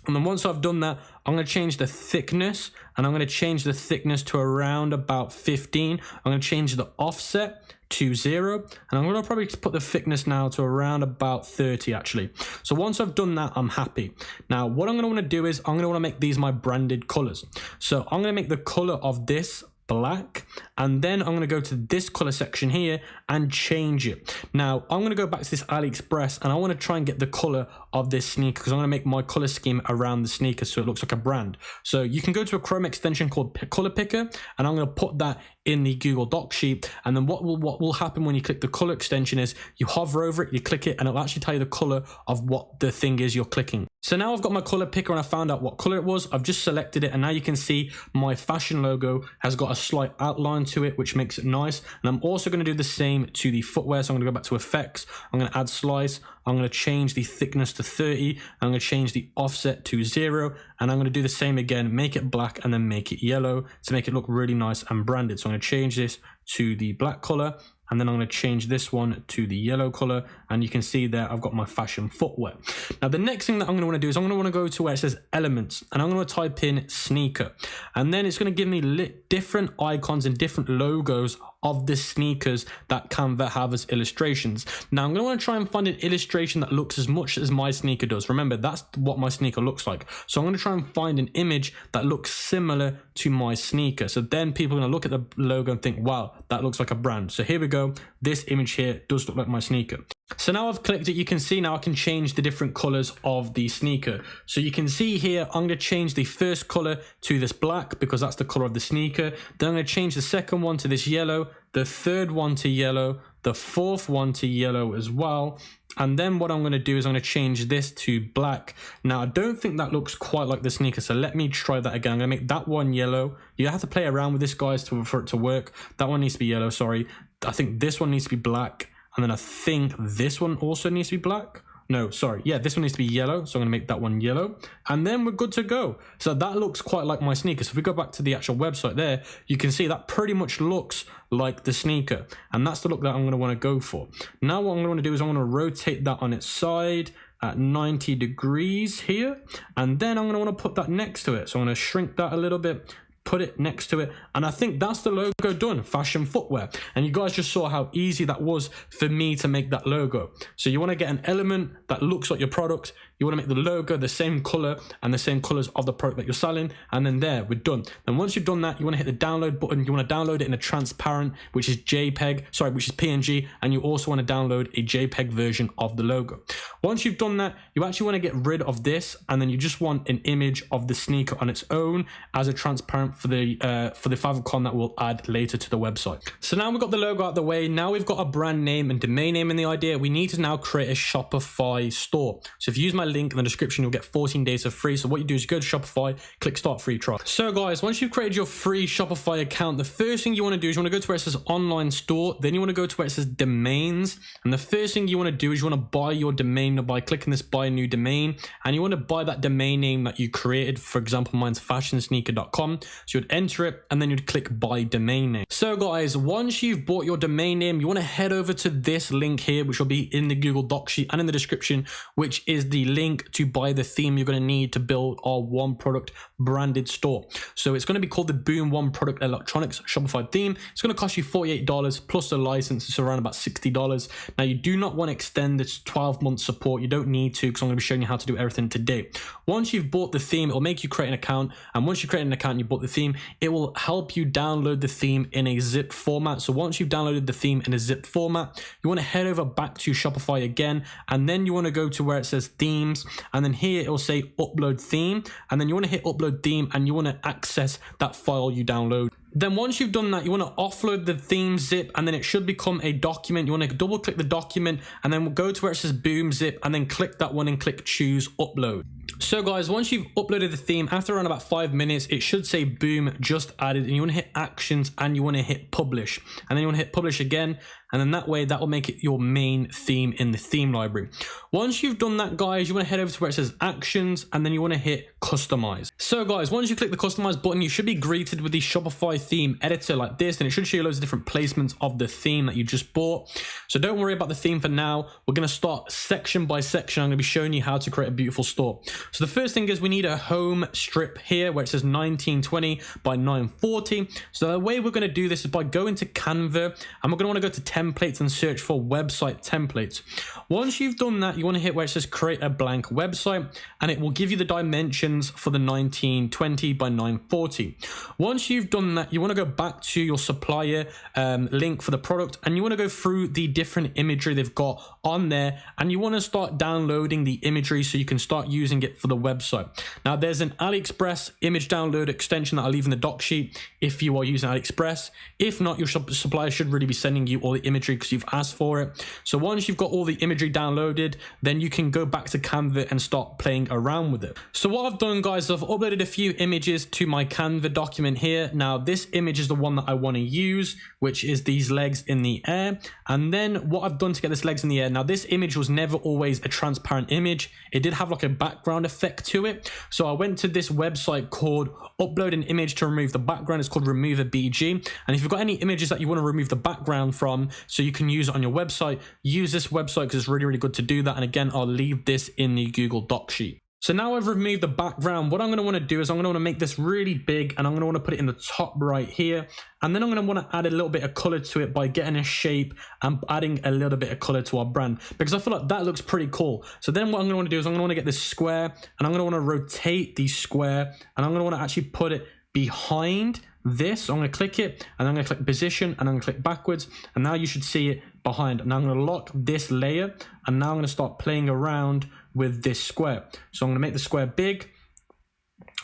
and then once I've done that, I'm going to change the thickness, and I'm going to change the thickness to around about 15. I'm going to change the offset to 0, and I'm going to probably put the thickness now to around about 30 actually. So once I've done that, I'm happy. Now what I'm going to want to do is I'm going to want to make these my branded colors. So I'm going to make the color of this black, and then I'm going to go to this color section here and change it. Now I'm going to go back to this AliExpress, and I want to try and get the color of this sneaker because I'm going to make my color scheme around the sneaker so it looks like a brand. So you can go to a Chrome extension called Color Picker, and I'm going to put that in the Google Doc sheet, and then what will happen when you click the color extension is you hover over it, you click it, and it'll actually tell you the color of what the thing is you're clicking. So now I've got my color picker and I found out what color it was. I've just selected it, and now you can see my fashion logo has got a slight outline to it, which makes it nice. And I'm also going to do the same to the footwear. So I'm going to go back to effects. I'm going to add slice. I'm going to change the thickness to 30. I'm going to change the offset to 0. And I'm going to do the same again, make it black and then make it yellow to make it look really nice and branded. So I'm going to change this to the black color, and then I'm going to change this one to the yellow color, and you can see there I've got my fashion footwear. Now the next thing that I'm going to want to do is I'm going to want to go to where it says elements, and I'm going to type in sneaker, and then it's going to give me different icons and different logos of the sneakers that Canva have as illustrations. Now I'm going to want to try and find an illustration that looks as much as my sneaker does. Remember, that's what my sneaker looks like. So I'm going to try and find an image that looks similar to my sneaker. So then people are going to look at the logo and think, wow, that looks like a brand. So here we go. This image here does look like my sneaker. So now I've clicked it, you can see now I can change the different colors of the sneaker. So you can see here, I'm going to change the first color to this black because that's the color of the sneaker. Then I'm going to change the second one to this yellow, the third one to yellow, the fourth one to yellow as well. And then what I'm going to do is I'm going to change this to black. Now I don't think that looks quite like the sneaker, so let me try that again. I'm going to make that one yellow. You have to play around with this, guys, for it to work. That one needs to be yellow, sorry. I think this one needs to be black, and then I think this one also needs to be black. No, sorry. Yeah, this one needs to be yellow. So I'm going to make that one yellow. And then we're good to go. So that looks quite like my sneaker. So if we go back to the actual website there, you can see that pretty much looks like the sneaker. And that's the look that I'm going to want to go for. Now what I'm going to want to do is I'm going to rotate that on its side at 90 degrees here. And then I'm going to want to put that next to it. So I'm going to shrink that a little bit, put it next to it, and I think that's the logo done. Fashion footwear. And you guys just saw how easy that was for me to make that logo. So you want to get an element that looks like your product. You want to make the logo the same color and the same colors of the product that you're selling, and then there, we're done. And once you've done that, you want to hit the download button. You want to download it in a transparent, which is PNG, and you also want to download a JPEG version of the logo. Once you've done that, you actually want to get rid of this, and then you just want an image of the sneaker on its own as a transparent for the favicon that we'll add later to the website. So now we've got the logo out of the way. Now we've got a brand name and domain name in the idea. We need to now create a Shopify store. So if you use my link in the description, you'll get 14 days of free. So what you do is you go to Shopify, click start free trial. So guys, once you've created your free Shopify account, the first thing you want to do is you want to go to where it says online store. Then you want to go to where it says domains. And the first thing you want to do is you want to buy your domain by clicking this buy new domain. And you want to buy that domain name that you created. For example, mine's fashionsneaker.com. So you'd enter it and then you'd click buy domain name. So guys, once you've bought your domain name, you want to head over to this link here, which will be in the Google Doc sheet and in the description, which is the link to buy the theme you're going to need to build our one product branded store. So it's going to be called the Boom One Product Electronics Shopify theme. It's going to cost you $48 plus the license. It's around about $60. Now you do not want to extend this 12-month support. You don't need to, because I'm going to be showing you how to do everything today. Once you've bought the theme, it'll make you create an account. And once you create an account and you bought the theme, it will help you download the theme in a zip format. So once you've downloaded the theme in a zip format, you want to head over back to Shopify again, and then you want to go to where it says themes, and then here it will say upload theme, and then you want to hit upload theme and you want to access that file you download. Then once you've done that, you want to offload the theme zip, and then it should become a document. You want to double click the document and then we'll go to where it says boom zip, and then click that one and click choose upload. So guys, once you've uploaded the theme, after around about 5 minutes, it should say boom just added, and you want to hit actions and you want to hit publish, and then you want to hit publish again, and then that way that will make it your main theme in the theme library. Once you've done that, guys, you want to head over to where it says actions, and then you want to hit customize. So guys, once you click the customize button, you should be greeted with the Shopify theme editor like this, and it should show you loads of different placements of the theme that you just bought. So don't worry about the theme for now. We're going to start section by section. I'm going to be showing you how to create a beautiful store. So the first thing is we need a home strip here where it says 1920 by 940. So the way we're going to do this is by going to Canva, and we're going to want to go to templates and search for website templates. Once you've done that, you want to hit where it says create a blank website, and it will give you the dimensions for the 1920 by 940. Once you've done that, you want to go back to your supplier link for the product, and you want to go through the different imagery they've got on there, and you want to start downloading the imagery so you can start using it for the website. Now there's an AliExpress image download extension that I'll leave in the doc sheet if you are using AliExpress. If not, your supplier should really be sending you all the imagery because you've asked for it. So once you've got all the imagery downloaded, then you can go back to Canva and start playing around with it. So what I've done, guys, I've uploaded a few images to my Canva document here. Now this image is the one that I want to use, which is these legs in the air. And then what I've done to get this legs in the air, now this image was never always a transparent image. It did have like a background effect to it. So I went to this website called upload an image to remove the background. It's called Remover BG. And if you've got any images that you want to remove the background from so you can use it on your website, use this website because it's really, really good to do that. And again, I'll leave this in the Google Doc sheet. So now I've removed the background, what I'm going to want to do is I'm going to want to make this really big, and I'm going to want to put it in the top right here. And then I'm going to want to add a little bit of color to it by getting a shape and adding a little bit of color to our brand, because I feel like that looks pretty cool. So then what I'm going to want to do is I'm going to want to get this square, and I'm going to want to rotate the square, and I'm going to want to actually put it behind this. So I'm going to click it, and I'm going to click position, and I'm going to click backwards, and now you should see it behind. Now I'm going to lock this layer, and now I'm going to start playing around with this square. So I'm going to make the square big,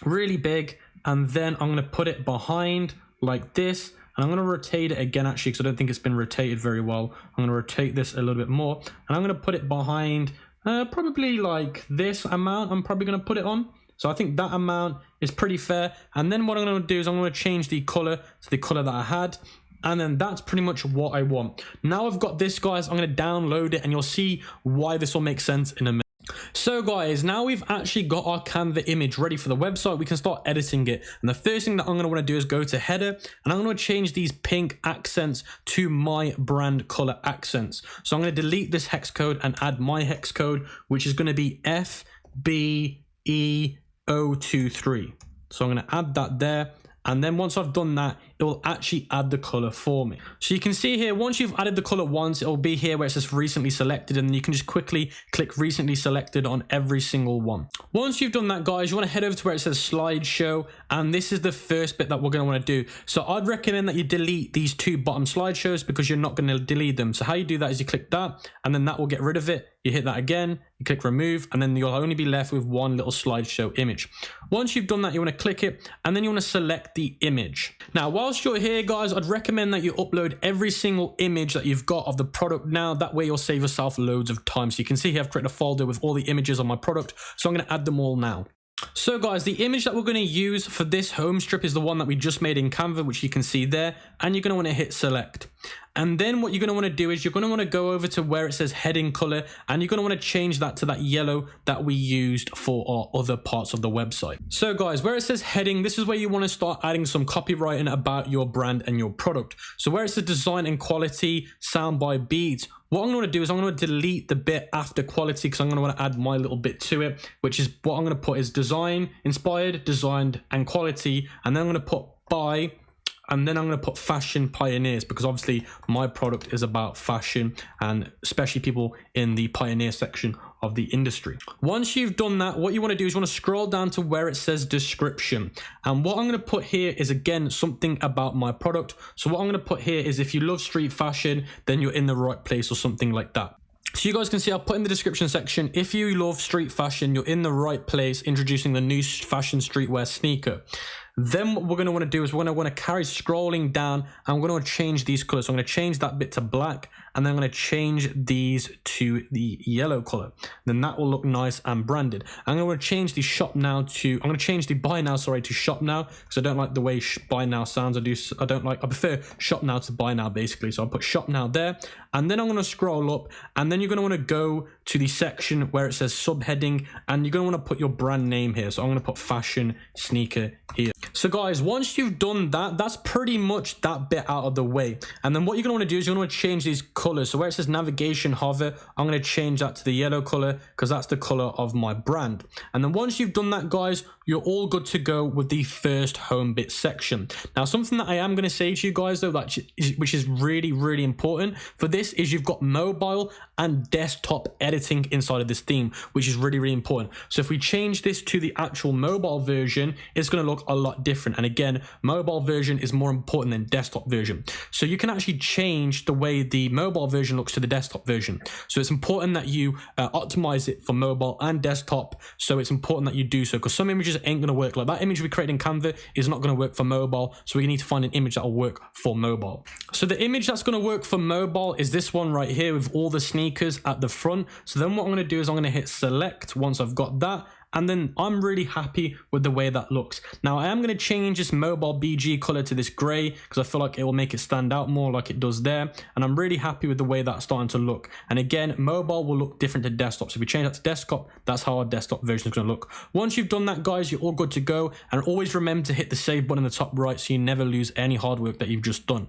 really big, and then I'm going to put it behind like this, and I'm going to rotate it again actually because I don't think it's been rotated very well. I'm going to rotate this a little bit more, and I'm going to put it behind probably like this amount. I'm probably going to put it on. So I think that amount is pretty fair. And then what I'm going to do is I'm going to change the color to the color that I had. And then that's pretty much what I want. Now I've got this, guys, I'm going to download it and you'll see why this will make sense in a minute. So guys, now we've actually got our Canva image ready for the website. We can start editing it. And the first thing that I'm going to want to do is go to header, and I'm going to change these pink accents to my brand color accents. So I'm going to delete this hex code and add my hex code, which is going to be FBE023. So I'm going to add that there. And then once I've done that, it will actually add the color for me. So you can see here, once you've added the color once, it'll be here where it says recently selected, and you can just quickly click recently selected on every single one. Once you've done that, guys, you want to head over to where it says slideshow, and this is the first bit that we're going to want to do. So I'd recommend that you delete these two bottom slideshows because you're not going to delete them. So how you do that is you click that, and then that will get rid of it. You hit that again, you click remove, and then you'll only be left with one little slideshow image. Once you've done that, you want to click it, and then you want to select the image. Now, whilst you're here, guys, I'd recommend that you upload every single image that you've got of the product now. That way you'll save yourself loads of time. So you can see here I've created a folder with all the images on my product. So I'm going to add them all now. So guys, the image that we're going to use for this home strip is the one that we just made in Canva, which you can see there, and you're going to want to hit select. And then what you're going to want to do is you're going to want to go over to where it says heading color, and you're going to want to change that to that yellow that we used for our other parts of the website. So guys, where it says heading, this is where you want to start adding some copywriting about your brand and your product. So where it says design and quality, sound by beats, what I'm going to do is I'm going to delete the bit after quality because I'm going to want to add my little bit to it, which is what I'm going to put is design, inspired, designed, and quality. And then I'm going to put by, and then I'm going to put fashion pioneers because obviously my product is about fashion and especially people in the pioneer section of the industry. Once you've done that, what you want to do is you want to scroll down to where it says description. And what I'm going to put here is again something about my product. So what I'm going to put here is if you love street fashion, then you're in the right place or something like that. So you guys can see I'll put in the description section, if you love street fashion, you're in the right place, introducing the new fashion streetwear sneaker. Then what we're going to want to do is we're going to want to carry scrolling down, and I'm going to want to change these colors. So I'm going to change that bit to black, and then I'm going to change these to the yellow color. Then that will look nice and branded. I'm going to change the shop now to, I'm going to change the buy now, sorry, to shop now, because I don't like the way buy now sounds. I prefer shop now to buy now basically. So I'll put shop now there, and then I'm going to scroll up, and then you're going to want to go to the section where it says subheading, and you're going to want to put your brand name here. So I'm going to put fashion sneaker here. So guys, once you've done that, that's pretty much that bit out of the way. And then what you're going to want to do is you're going to change these colors. So where it says navigation hover, I'm going to change that to the yellow color because that's the color of my brand. And then once you've done that, guys, you're all good to go with the first home bit section. Now, something that I am going to say to you guys though, which is really, really important for this is you've got mobile and desktop editing inside of this theme, which is really, really important. So if we change this to the actual mobile version, it's going to look a lot different. And again, mobile version is more important than desktop version. So you can actually change the way the mobile version looks to the desktop version. So it's important that you optimize it for mobile and desktop. So it's important that you do so because some images ain't going to work. Like that image we created in Canva is not going to work for mobile. So we need to find an image that will work for mobile. So the image that's going to work for mobile is this one right here with all the sneakers at the front. So then what I'm going to do is I'm going to hit select once I've got that. And then I'm really happy with the way that looks. Now I am going to change this mobile BG color to this gray because I feel like it will make it stand out more like it does there. And I'm really happy with the way that's starting to look. And again, mobile will look different to desktop. So if we change that to desktop, that's how our desktop version is going to look. Once you've done that, guys, you're all good to go. And always remember to hit the save button in the top right so you never lose any hard work that you've just done.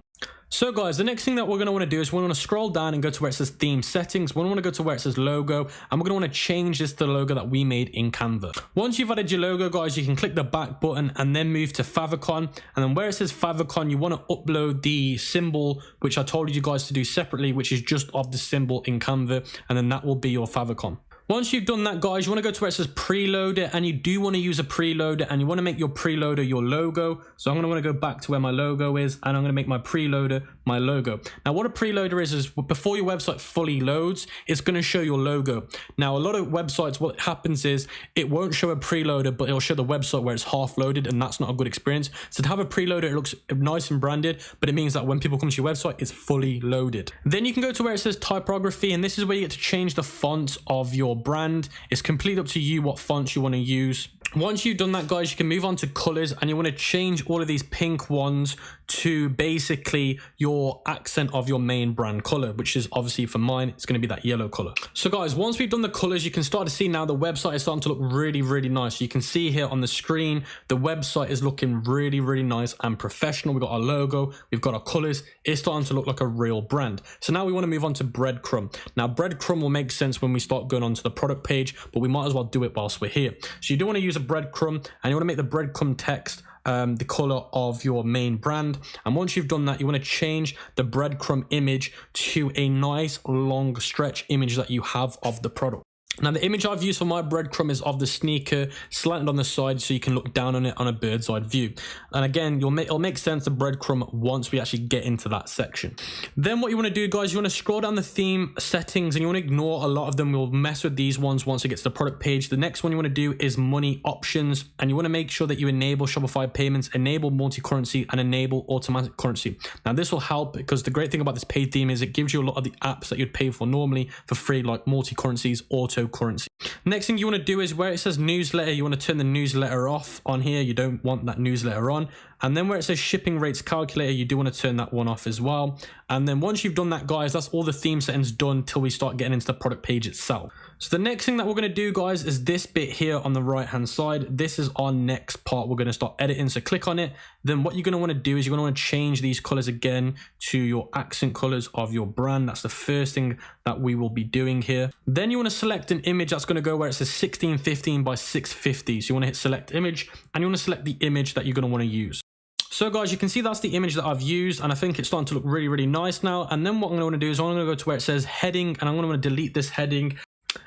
So guys, the next thing that we're going to want to do is we're going to scroll down and go to where it says theme settings. We're going to want to go to where it says logo, and we're going to want to change this to the logo that we made in Canva. Once you've added your logo, guys, you can click the back button and then move to favicon. And then where it says favicon, you want to upload the symbol, which I told you guys to do separately, which is just of the symbol in Canva. And then that will be your favicon. Once you've done that, guys, you want to go to where it says preloader, and you do want to use a preloader, and you want to make your preloader your logo. So I'm going to want to go back to where my logo is, and I'm going to make my preloader my logo. Now, what a preloader is before your website fully loads, it's going to show your logo. Now, a lot of websites, what happens is it won't show a preloader, but it'll show the website where it's half loaded, and that's not a good experience. So to have a preloader, it looks nice and branded, but it means that when people come to your website, it's fully loaded. Then you can go to where it says typography, and this is where you get to change the font of your brand. It's completely up to you what fonts you want to use. Once you've done that, guys, you can move on to colors, and you want to change all of these pink ones to basically your accent of your main brand color, which is obviously for mine, it's going to be that yellow color. So guys, once we've done the colors, you can start to see now the website is starting to look really, really nice. You can see here on the screen, the website is looking really, really nice and professional. We've got our logo, we've got our colors. It's starting to look like a real brand. So now we want to move on to Breadcrumb. Now Breadcrumb will make sense when we start going onto the product page, but we might as well do it whilst we're here. So you do want to use a breadcrumb, and you want to make the breadcrumb text the color of your main brand. And once you've done that, you want to change the breadcrumb image to a nice long stretch image that you have of the product. Now the image I've used for my breadcrumb is of the sneaker slanted on the side, so you can look down on it on a bird's eye view. And again, it'll make sense, the breadcrumb, once we actually get into that section. Then what you want to do, guys, you want to scroll down the theme settings, and you want to ignore a lot of them. We'll mess with these ones once it gets to the product page. The next one you want to do is money options, and you want to make sure that you enable Shopify payments, enable multi-currency, and enable automatic currency. Now this will help, because the great thing about this paid theme is it gives you a lot of the apps that you'd pay for normally for free, like multi-currencies, auto currency. Next thing you want to do is where it says newsletter, you want to turn the newsletter off on here. You don't want that newsletter on. And then where it says shipping rates calculator, you do want to turn that one off as well. And then once you've done that, guys, that's all the theme settings done till we start getting into the product page itself. So the next thing that we're going to do, guys, is this bit here on the right hand side. This is our next part. We're going to start editing. So click on it. Then what you're going to want to do is you're going to want to change these colors again to your accent colors of your brand. That's the first thing that we will be doing here. Then you want to select an image that's going to go where it says 1615 by 650. So you want to hit select image, and you want to select the image that you're going to want to use. So guys, you can see that's the image that I've used, and I think it's starting to look really, really nice now. And then what I'm going to do is I'm going to go to where it says heading, and I'm going to want to delete this heading.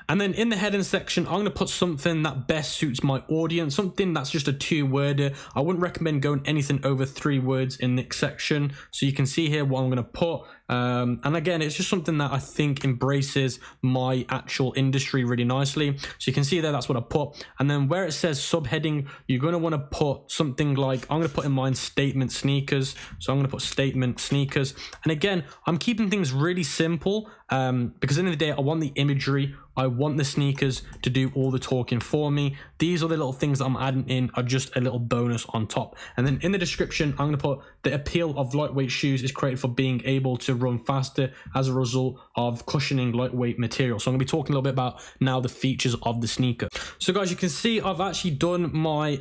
And then in the heading section, I'm going to put something that best suits my audience, something that's just a 2-worder. I wouldn't recommend going anything over 3 words in this section. So you can see here what I'm going to put. And again, it's just something that I think embraces my actual industry really nicely. So you can see there, that's what I put. And then where it says subheading, you're going to want to put something like, I'm going to put in mine statement sneakers. So I'm going to put statement sneakers. And again, I'm keeping things really simple because at the end of the day, I want the imagery. I want the sneakers to do all the talking for me. These are the little things that I'm adding in, are just a little bonus on top. And then in the description, I'm going to put the appeal of lightweight shoes is created for being able to run faster as a result of cushioning lightweight material. So I'm going to be talking a little bit about now the features of the sneaker. So guys, you can see I've actually done my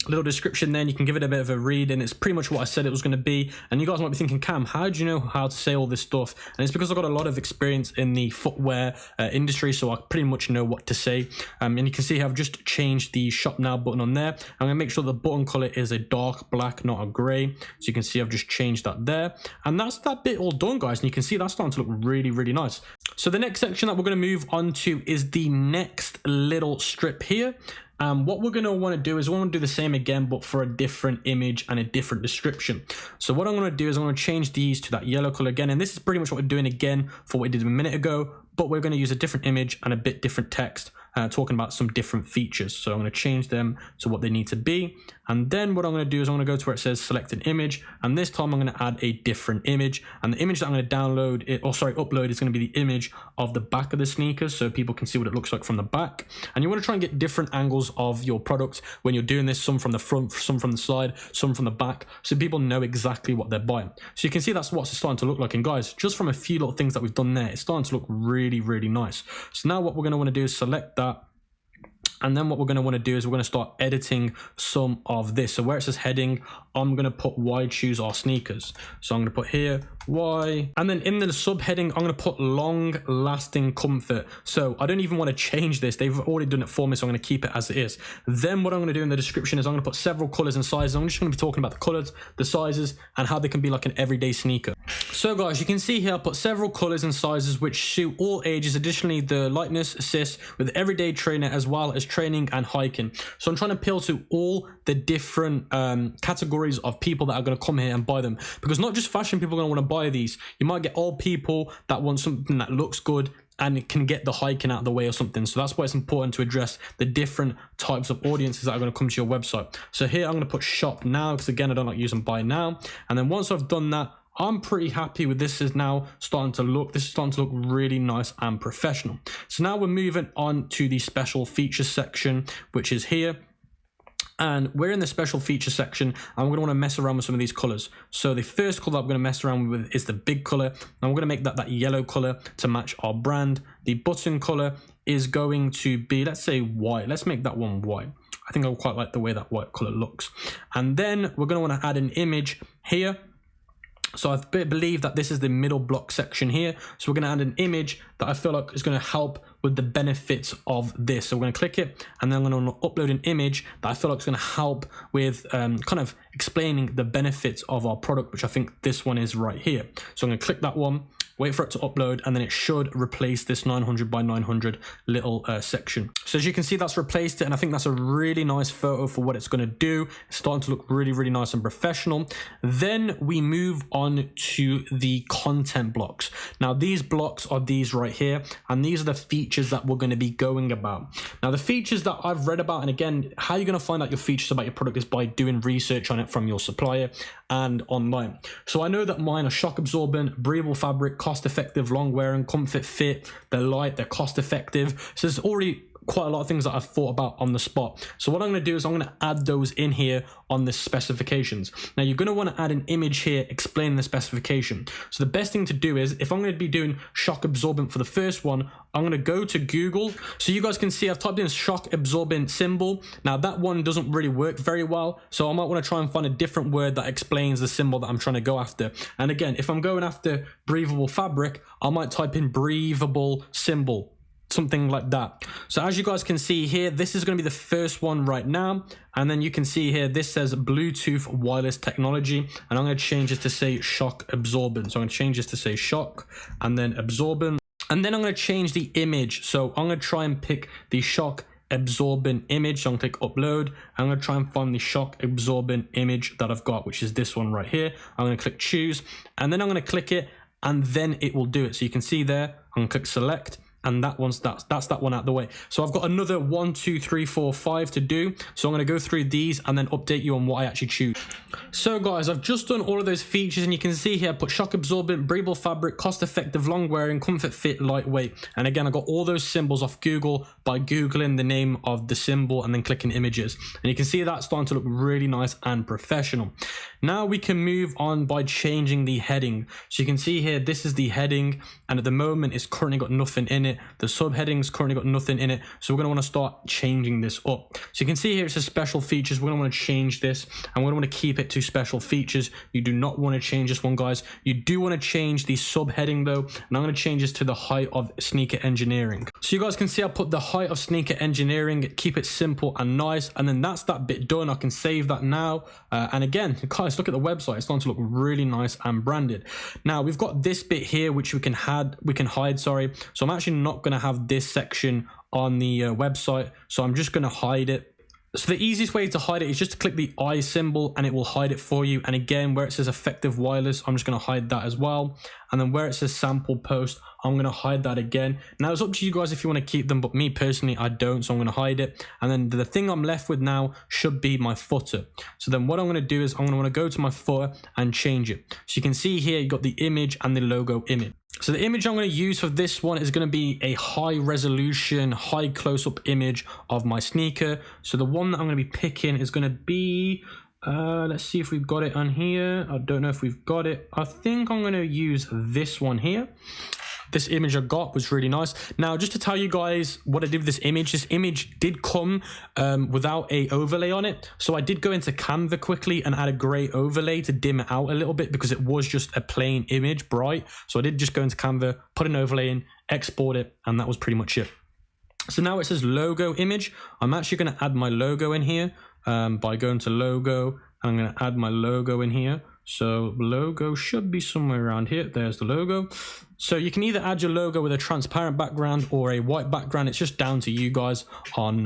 little description there, and you can give it a bit of a read, and it's pretty much what I said it was going to be. And you guys might be thinking, Cam, how do you know how to say all this stuff? And it's because I've got a lot of experience in the footwear industry, so I pretty much know what to say. And you can see I've just changed the shop now button on there. I'm going to make sure the button color is a dark black, not a gray. So you can see I've just changed that there, and that's that bit all done, guys. And you can see that's starting to look really, really nice. So the next section that we're going to move on to is the next little strip here. What we're going to want to do is we're going to do the same again, but for a different image and a different description. So what I'm going to do is I'm going to change these to that yellow color again. And this is pretty much what we're doing again for what we did a minute ago, but we're going to use a different image and a bit different text, talking about some different features. So I'm going to change them to what they need to be. And then what I'm going to do is I'm going to go to where it says select an image, and this time I'm going to add a different image. And the image that I'm going to upload is going to be the image of the back of the sneakers, so people can see what it looks like from the back. And you want to try and get different angles of your product when you're doing this, some from the front, some from the side, some from the back, so people know exactly what they're buying. So you can see that's what's starting to look like. And guys, just from a few little things that we've done there, it's starting to look really, really nice. So now what we're going to want to do is select that. And then what we're going to want to do is we're going to start editing some of this. So where it says heading, I'm going to put why choose our sneakers. So I'm going to put here why, and then in the subheading, I'm going to put long lasting comfort. So I don't even want to change this. They've already done it for me, so I'm going to keep it as it is. Then what I'm going to do in the description is I'm going to put several colors and sizes. I'm just going to be talking about the colors, the sizes, and how they can be like an everyday sneaker. So guys, you can see here I put several colors and sizes which suit all ages. Additionally, the lightness assists with everyday trainer as well as training and hiking. So I'm trying to appeal to all the different categories of people that are going to come here and buy them, because not just fashion people are going to want to buy these. You might get old people that want something that looks good and it can get the hiking out of the way or something. So that's why it's important to address the different types of audiences that are going to come to your website. So here I'm going to put shop now, because again, I don't like using buy now. And then once I've done that, I'm pretty happy with this. Is now starting to look, this is starting to look really nice and professional. So now we're moving on to the special features section, which is here. And we're in the special feature section, and we're going to want to mess around with some of these colors. So the first color I'm going to mess around with is the big color, and we're going to make that yellow color to match our brand. The button color is going to be, let's say, white. Let's make that one white. I think I quite like the way that white color looks. And then we're going to want to add an image here. So I believe that this is the middle block section here. So we're going to add an image that I feel like is going to help with the benefits of this. So we're going to click it, and then I'm going to upload an image that I feel like is going to help with kind of explaining the benefits of our product, which I think this one is right here. So I'm going to click that one, wait for it to upload, and then it should replace this 900 by 900 little section. So as you can see, that's replaced it, and I think that's a really nice photo for what it's going to do. It's starting to look really, really nice and professional. Then we move on to the content blocks. Now these blocks are these right here, and these are the features that we're going to be going about. Now the features that I've read about, and again, how you're going to find out your features about your product is by doing research on it from your supplier and online. So I know that mine are shock absorbent, breathable fabric, cost effective, long wearing, comfort fit, they're light, they're cost effective. So there's already quite a lot of things that I've thought about on the spot. So what I'm going to do is I'm going to add those in here on the specifications. Now you're going to want to add an image here explaining the specification. So the best thing to do is, if I'm going to be doing shock absorbent for the first one, I'm going to go to Google. So you guys can see I've typed in shock absorbent symbol. Now that one doesn't really work very well, so I might want to try and find a different word that explains the symbol that I'm trying to go after. And again, if I'm going after breathable fabric, I might type in breathable symbol, something like that. So as you guys can see here, this is going to be the first one right now, and then you can see here this says Bluetooth wireless technology, and I'm going to change this to say shock absorbent. So I'm going to change this to say shock and then absorbent, and then I'm going to change the image. So I'm going to try and pick the shock absorbent image. So I'm going to click upload. I'm going to try and find the shock absorbent image that I've got, which is this one right here. I'm going to click choose, and then I'm going to click it, and then it will do it. So you can see there, I'm going to click select, and that's that one out of the way. So I've got another 1, 2, 3, 4, 5 to do. So I'm going to go through these and then update you on what I actually choose. So guys, I've just done all of those features, and you can see here I put shock absorbent, breathable fabric, cost effective, long wearing, comfort fit, lightweight. And again, I got all those symbols off Google by Googling the name of the symbol and then clicking images. And you can see that starting to look really nice and professional. Now we can move on by changing the heading. So you can see here, this is the heading, and at the moment it's currently got nothing in it. The subheading's currently got nothing in it. So we're going to want to start changing this up. So you can see here it says special features. We're going to want to change this, and we're going to want to keep it to special features. You do not want to change this one, guys. You do want to change the subheading though, and I'm going to change this to the height of sneaker engineering. So you guys can see I put the height of sneaker engineering, keep it simple and nice, and then that's that bit done. I can save that now. And again, guys, look at the website. It's starting to look really nice and branded. Now we've got this bit here which we can hide, sorry. So I'm actually not going to have this section on the website, so I'm just going to hide it. So the easiest way to hide it is just to click the eye symbol, and it will hide it for you. And again, where it says effective wireless, I'm just going to hide that as well. And then where it says sample post, I'm going to hide that again. Now it's up to you guys if you want to keep them, but me personally, I don't, so I'm going to hide it. And then the thing I'm left with now should be my footer. So then what I'm going to do is I'm going to want to go to my footer and change it. So you can see here, you got the image and the logo image. So the image I'm going to use for this one is going to be a high resolution, high close-up image of my sneaker. So the one that I'm going to be picking is going to be, let's see if we've got it on here. I don't know if we've got it. I think I'm going to use this one here. This image I got was really nice. Now, just to tell you guys what I did with this image did come without a overlay on it. So I did go into Canva quickly and add a gray overlay to dim it out a little bit, because it was just a plain image, bright. So I did just go into Canva, put an overlay in, export it, and that was pretty much it. So now it says logo image. I'm actually going to add my logo in here by going to logo, and I'm going to add my logo in here. So logo should be somewhere around here. There's the logo. So you can either add your logo with a transparent background or a white background. It's just down to you guys on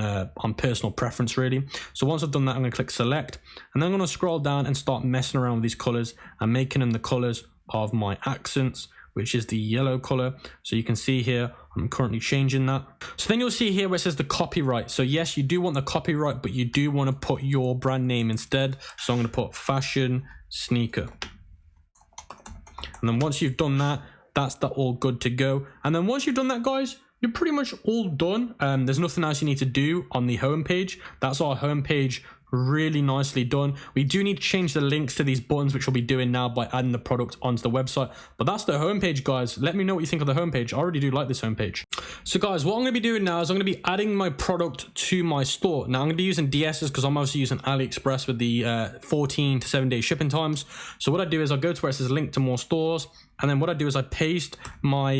personal preference, really. So once I've done that, I'm going to click select, and then I'm going to scroll down and start messing around with these colors and making them the colors of my accents, which is the yellow color. So you can see here, I'm currently changing that. So then you'll see here where it says the copyright. So yes, you do want the copyright, but you do want to put your brand name instead. So I'm going to put fashion sneaker. And then once you've done that, that's all good to go. And then once you've done that, guys, you're pretty much all done. There's nothing else you need to do on the home page. That's our home page really nicely done. We do need to change the links to these buttons, which we'll be doing now by adding the product onto the website. But that's the homepage, guys. Let me know what you think of the homepage. I already do like this homepage. So guys, what I'm going to be doing now is I'm going to be adding my product to my store. Now I'm going to be using DSs because I'm obviously using AliExpress with the 14 to 7 day shipping times. So what I do is I go to where it says link to more stores. And then what I do is I paste my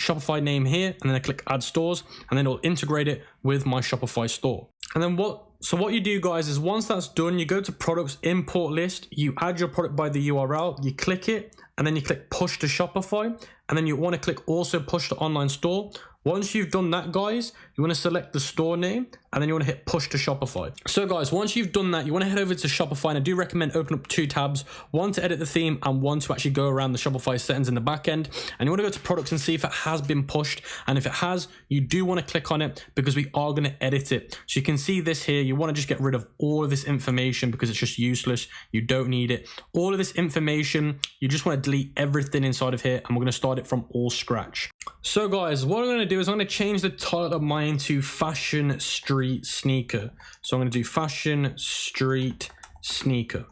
Shopify name here, and then I click add stores, and then it'll integrate it with my Shopify store. And then what you do, guys, is once that's done, you go to products import list, you add your product by the URL, you click it, and then you click push to Shopify, and then you want to click also push to online store. Once you've done that, guys, you want to select the store name, and then you want to hit push to Shopify. So guys, once you've done that, you want to head over to Shopify, and I do recommend open up 2 tabs, one to edit the theme and one to actually go around the Shopify settings in the back end. And you want to go to products and see if it has been pushed. And if it has, you do want to click on it because we are going to edit it. So you can see this here. You want to just get rid of all of this information because it's just useless. You don't need it. All of this information, you just want to delete everything inside of here, and we're going to start it from all scratch. So guys, what I'm going to do is I'm going to change the title of mine to Fashion Street Sneaker. So I'm going to do Fashion Street Sneaker.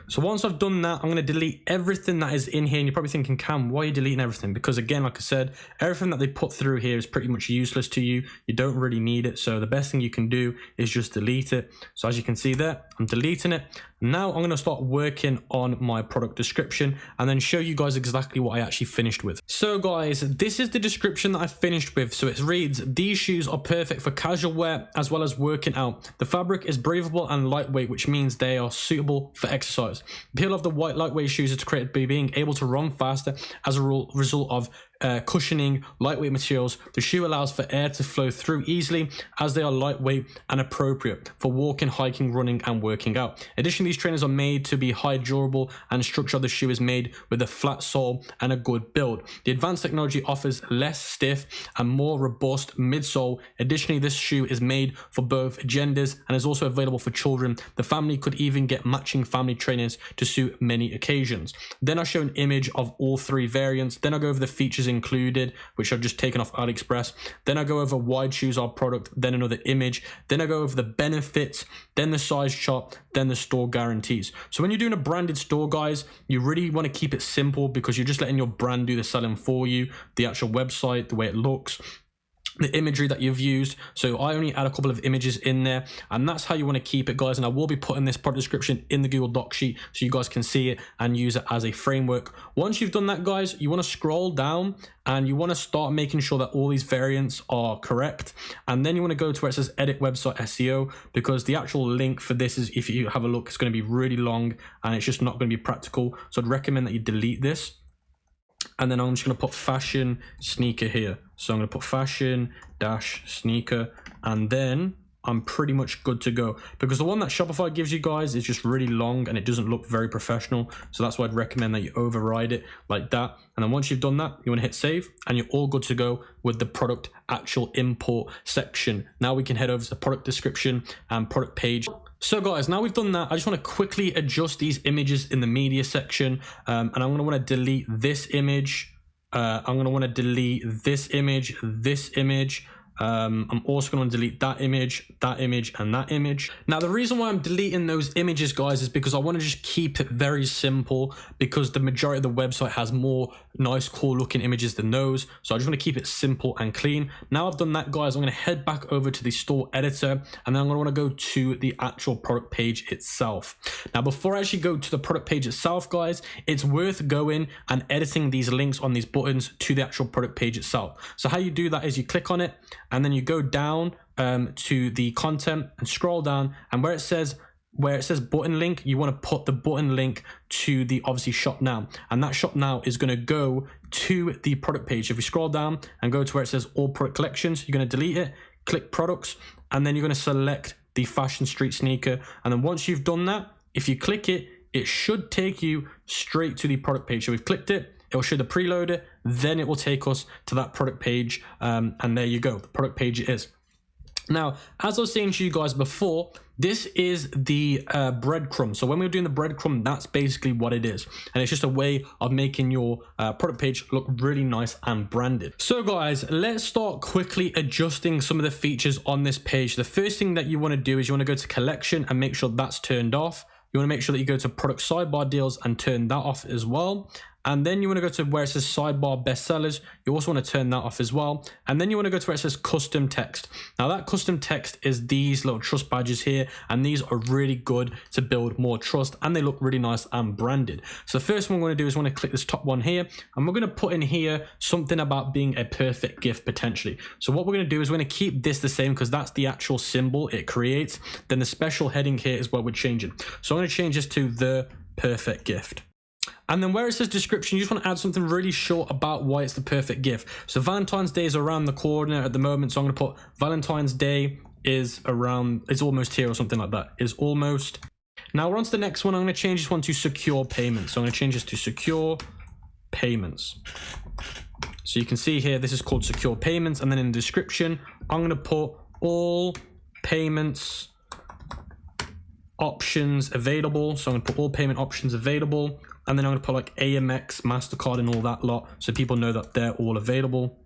So once I've done that, I'm going to delete everything that is in here. And you're probably thinking, Cam, why are you deleting everything? Because again, like I said, everything that they put through here is pretty much useless to you. You don't really need it. So the best thing you can do is just delete it. So as you can see there, I'm deleting it. Now I'm going to start working on my product description and then show you guys exactly what I actually finished with. So guys, this is the description that I finished with. So it reads, these shoes are perfect for casual wear as well as working out. The fabric is breathable and lightweight, which means they are suitable for exercise. The appeal of the white lightweight shoes is created by being able to run faster as a result of cushioning, lightweight materials. The shoe allows for air to flow through easily as they are lightweight and appropriate for walking, hiking, running, and working out. Additionally, these trainers are made to be high durable, and the structure of the shoe is made with a flat sole and a good build. The advanced technology offers less stiff and more robust midsole. Additionally, this shoe is made for both genders and is also available for children. The family could even get matching family trainers to suit many occasions. Then I show an image of all 3 variants. Then I go over the features included, which I've just taken off AliExpress. Then I go over why choose our product, then another image. Then I go over the benefits, then the size chart, then the store guarantees. So when you're doing a branded store, guys, you really want to keep it simple because you're just letting your brand do the selling for you, the actual website, the way it looks, the imagery that you've used. So I only add a couple of images in there, and that's how you want to keep it, guys. And I will be putting this product description in the Google Doc sheet so you guys can see it and use it as a framework. Once you've done that, guys, you want to scroll down and you want to start making sure that all these variants are correct. And then you want to go to where it says edit website SEO, because the actual link for this is, if you have a look, it's going to be really long and it's just not going to be practical. So I'd recommend that you delete this. And then I'm just going to put fashion sneaker here. So I'm going to put fashion dash sneaker, and then I'm pretty much good to go, because the one that Shopify gives you guys is just really long and it doesn't look very professional. So that's why I'd recommend that you override it like that. And then once you've done that, you want to hit save and you're all good to go with the product actual import section. Now we can head over to the product description and product page. So guys, now we've done that, I just want to quickly adjust these images in the media section, and I'm going to want to delete this image. I'm going to want to delete this image, I'm also going to delete that image, and that image. Now, the reason why I'm deleting those images, guys, is because I want to just keep it very simple, because the majority of the website has more nice, cool looking images than those. So I just want to keep it simple and clean. Now I've done that, guys, I'm going to head back over to the store editor, and then I'm going to want to go to the actual product page itself. Now, before I actually go to the product page itself, guys, it's worth going and editing these links on these buttons to the actual product page itself. So how you do that is you click on it, and then you go down to the content and scroll down, and where it says button link, you want to put the button link to the obviously shop now, and that shop now is going to go to the product page. If we scroll down and go to where it says all product collections, you're going to delete it, click products, and then you're going to select the Fashion Street sneaker. And then once you've done that, if you click it, it should take you straight to the product page. So we've clicked it, it will show the preloader, then it will take us to that product page, and there you go, the product page it is. Now, as I was saying to you guys before, this is the breadcrumb. So when we were doing the breadcrumb, that's basically what it is. And it's just a way of making your product page look really nice and branded. So guys, let's start quickly adjusting some of the features on this page. The first thing that you want to do is you want to go to collection and make sure that's turned off. You want to make sure that you go to product sidebar deals and turn that off as well. And then you want to go to where it says sidebar bestsellers. You also want to turn that off as well. And then you want to go to where it says custom text. Now that custom text is these little trust badges here. And these are really good to build more trust. And they look really nice and branded. So the first one we're going to do is we're going to click this top one here. And we're going to put in here something about being a perfect gift potentially. So what we're going to do is we're going to keep this the same because that's the actual symbol it creates. Then the special heading here is what we're changing. So I'm going to change this to the perfect gift. And then where it says description, you just want to add something really short about why it's the perfect gift. So Valentine's Day is around the corner at the moment. So I'm going to put Valentine's Day is almost here or something like that. Is almost. Now we're on to the next one. I'm going to change this one to secure payments. So I'm going to change this to secure payments. So you can see here, this is called secure payments. And then in the description, I'm going to put all payments options available. So I'm going to put all payment options available. And then I'm going to put like Amex, MasterCard and all that lot. So people know that they're all available.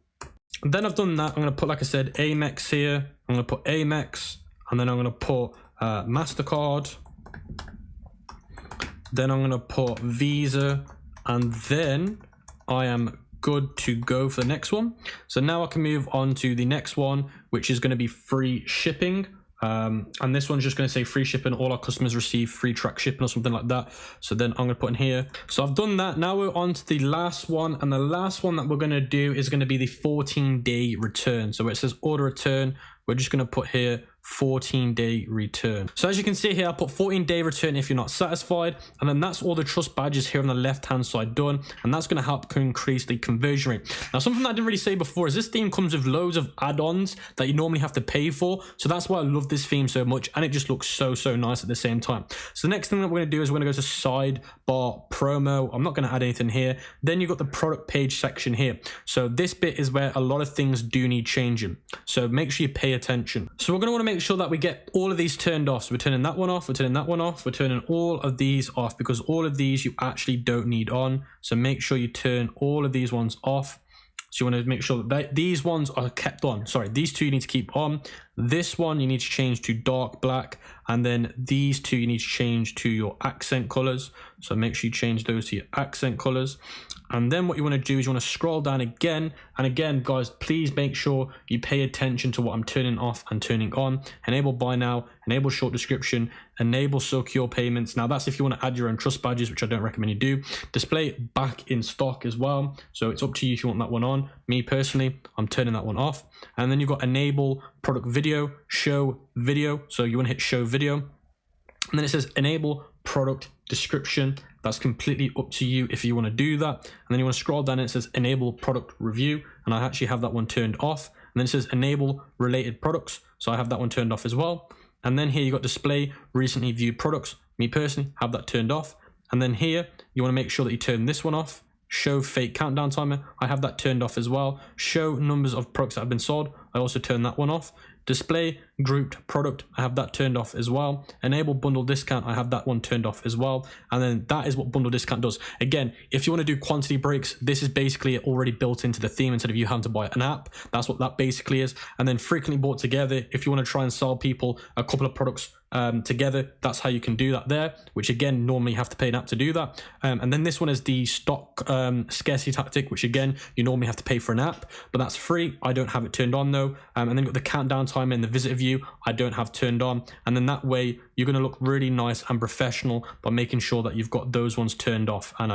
And then I've done that. I'm going to put, like I said, Amex here. I'm going to put Amex. And then I'm going to put MasterCard. Then I'm going to put Visa. And then I am good to go for the next one. So now I can move on to the next one, which is going to be free shipping. And this one's just going to say free shipping. All our customers receive free track shipping or something like that. So then I'm going to put in here. So I've done that. Now we're on to the last one. And the last one that we're going to do is going to be the 14-day return. So where it says order return, we're just going to put here 14-day return. So as you can see here, I put 14-day return if you're not satisfied. And then that's all the trust badges here on the left-hand side done. And that's going to help increase the conversion rate. Now, something that I didn't really say before is this theme comes with loads of add-ons that you normally have to pay for. So that's why I love this theme so much. And it just looks so nice at the same time. So the next thing that we're going to do is we're going to go to sidebar promo. I'm not going to add anything here. Then you've got the product page section here. So this bit is where a lot of things do need changing. So make sure you pay attention. So we're going to want to make sure that we get all of these turned off. So we're turning that one off, we're turning that one off, we're turning all of these off because all of these you actually don't need on. So make sure you turn all of these ones off. So you want to make sure that these ones are kept on. Sorry, these two you need to keep on. This one you need to change to dark black. And then these two you need to change to your accent colors. So make sure you change those to your accent colors. And then what you want to do is you want to scroll down again. And again, guys, please make sure you pay attention to what I'm turning off and turning on. Enable buy now, enable short description, enable secure payments. Now that's if you want to add your own trust badges, which I don't recommend you do. Display back in stock as well. So it's up to you if you want that one on. Me personally, I'm turning that one off. And then you've got enable product video, show video. So you want to hit show video. And then it says enable product description. That's completely up to you if you want to do that. And then you want to scroll down and it says enable product review. And I actually have that one turned off. And then it says enable related products. So I have that one turned off as well. And then here you got display recently viewed products. Me personally have that turned off. And then here you want to make sure that you turn this one off. Show fake countdown timer. I have that turned off as well. Show numbers of products that have been sold. I also turn that one off. Display grouped product, I have that turned off as well. Enable bundle discount, I have that one turned off as well. And then that is what bundle discount does. Again, if you want to do quantity breaks, this is basically already built into the theme instead of you having to buy an app. That's what that basically is. And then frequently bought together, if you want to try and sell people a couple of products together, that's how you can do that there, which again normally you have to pay an app to do that. And then this one is the stock scarcity tactic, which again you normally have to pay for an app, but that's free. I don't have it turned on though. And then you've got the countdown timer in the visitor view, I don't have turned on. And then that way you're going to look really nice and professional by making sure that you've got those ones turned off. And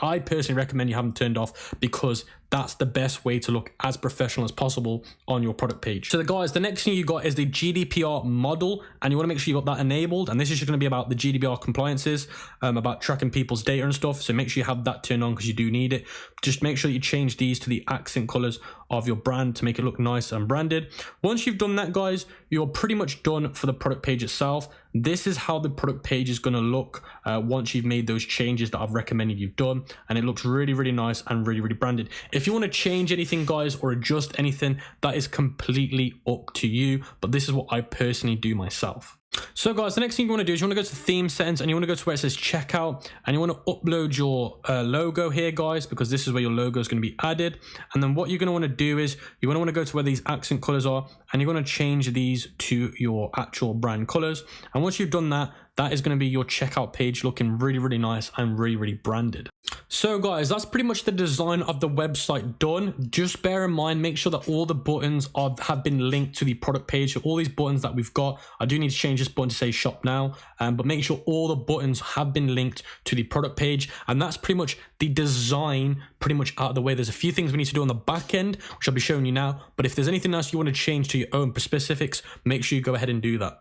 I personally recommend you have them turned off because that's the best way to look as professional as possible on your product page. So guys, the next thing you got is the GDPR model, and you want to make sure you got that enabled. And this is just going to be about the GDPR compliances, about tracking people's data and stuff. So make sure you have that turned on because you do need it. Just make sure you change these to the accent colors of your brand to make it look nice and branded. Once you've done that, guys, you're pretty much done for the product page itself. this is how the product page is going to look once you've made those changes that I've recommended you've done, and it looks really, really nice and really, really branded. If you want to change anything, guys, or adjust anything, that is completely up to you, but this is what I personally do myself. So guys, the next thing you want to do is you want to go to theme settings, and you want to go to where it says checkout, and you want to upload your logo here, guys, because this is where your logo is going to be added. And then what you're going to want to do is you want to go to where these accent colors are, and you're going to change these to your actual brand colors. And once you've done that, that is going to be your checkout page looking really, really nice and really, really branded. So guys, that's pretty much the design of the website done. Just bear in mind, make sure that all the buttons have been linked to the product page. So all these buttons that we've got, I do need to change this button to say shop now, but make sure all the buttons have been linked to the product page. And that's pretty much the design pretty much out of the way. There's a few things we need to do on the back end, which I'll be showing you now. But if there's anything else you want to change to your own specifics, make sure you go ahead and do that.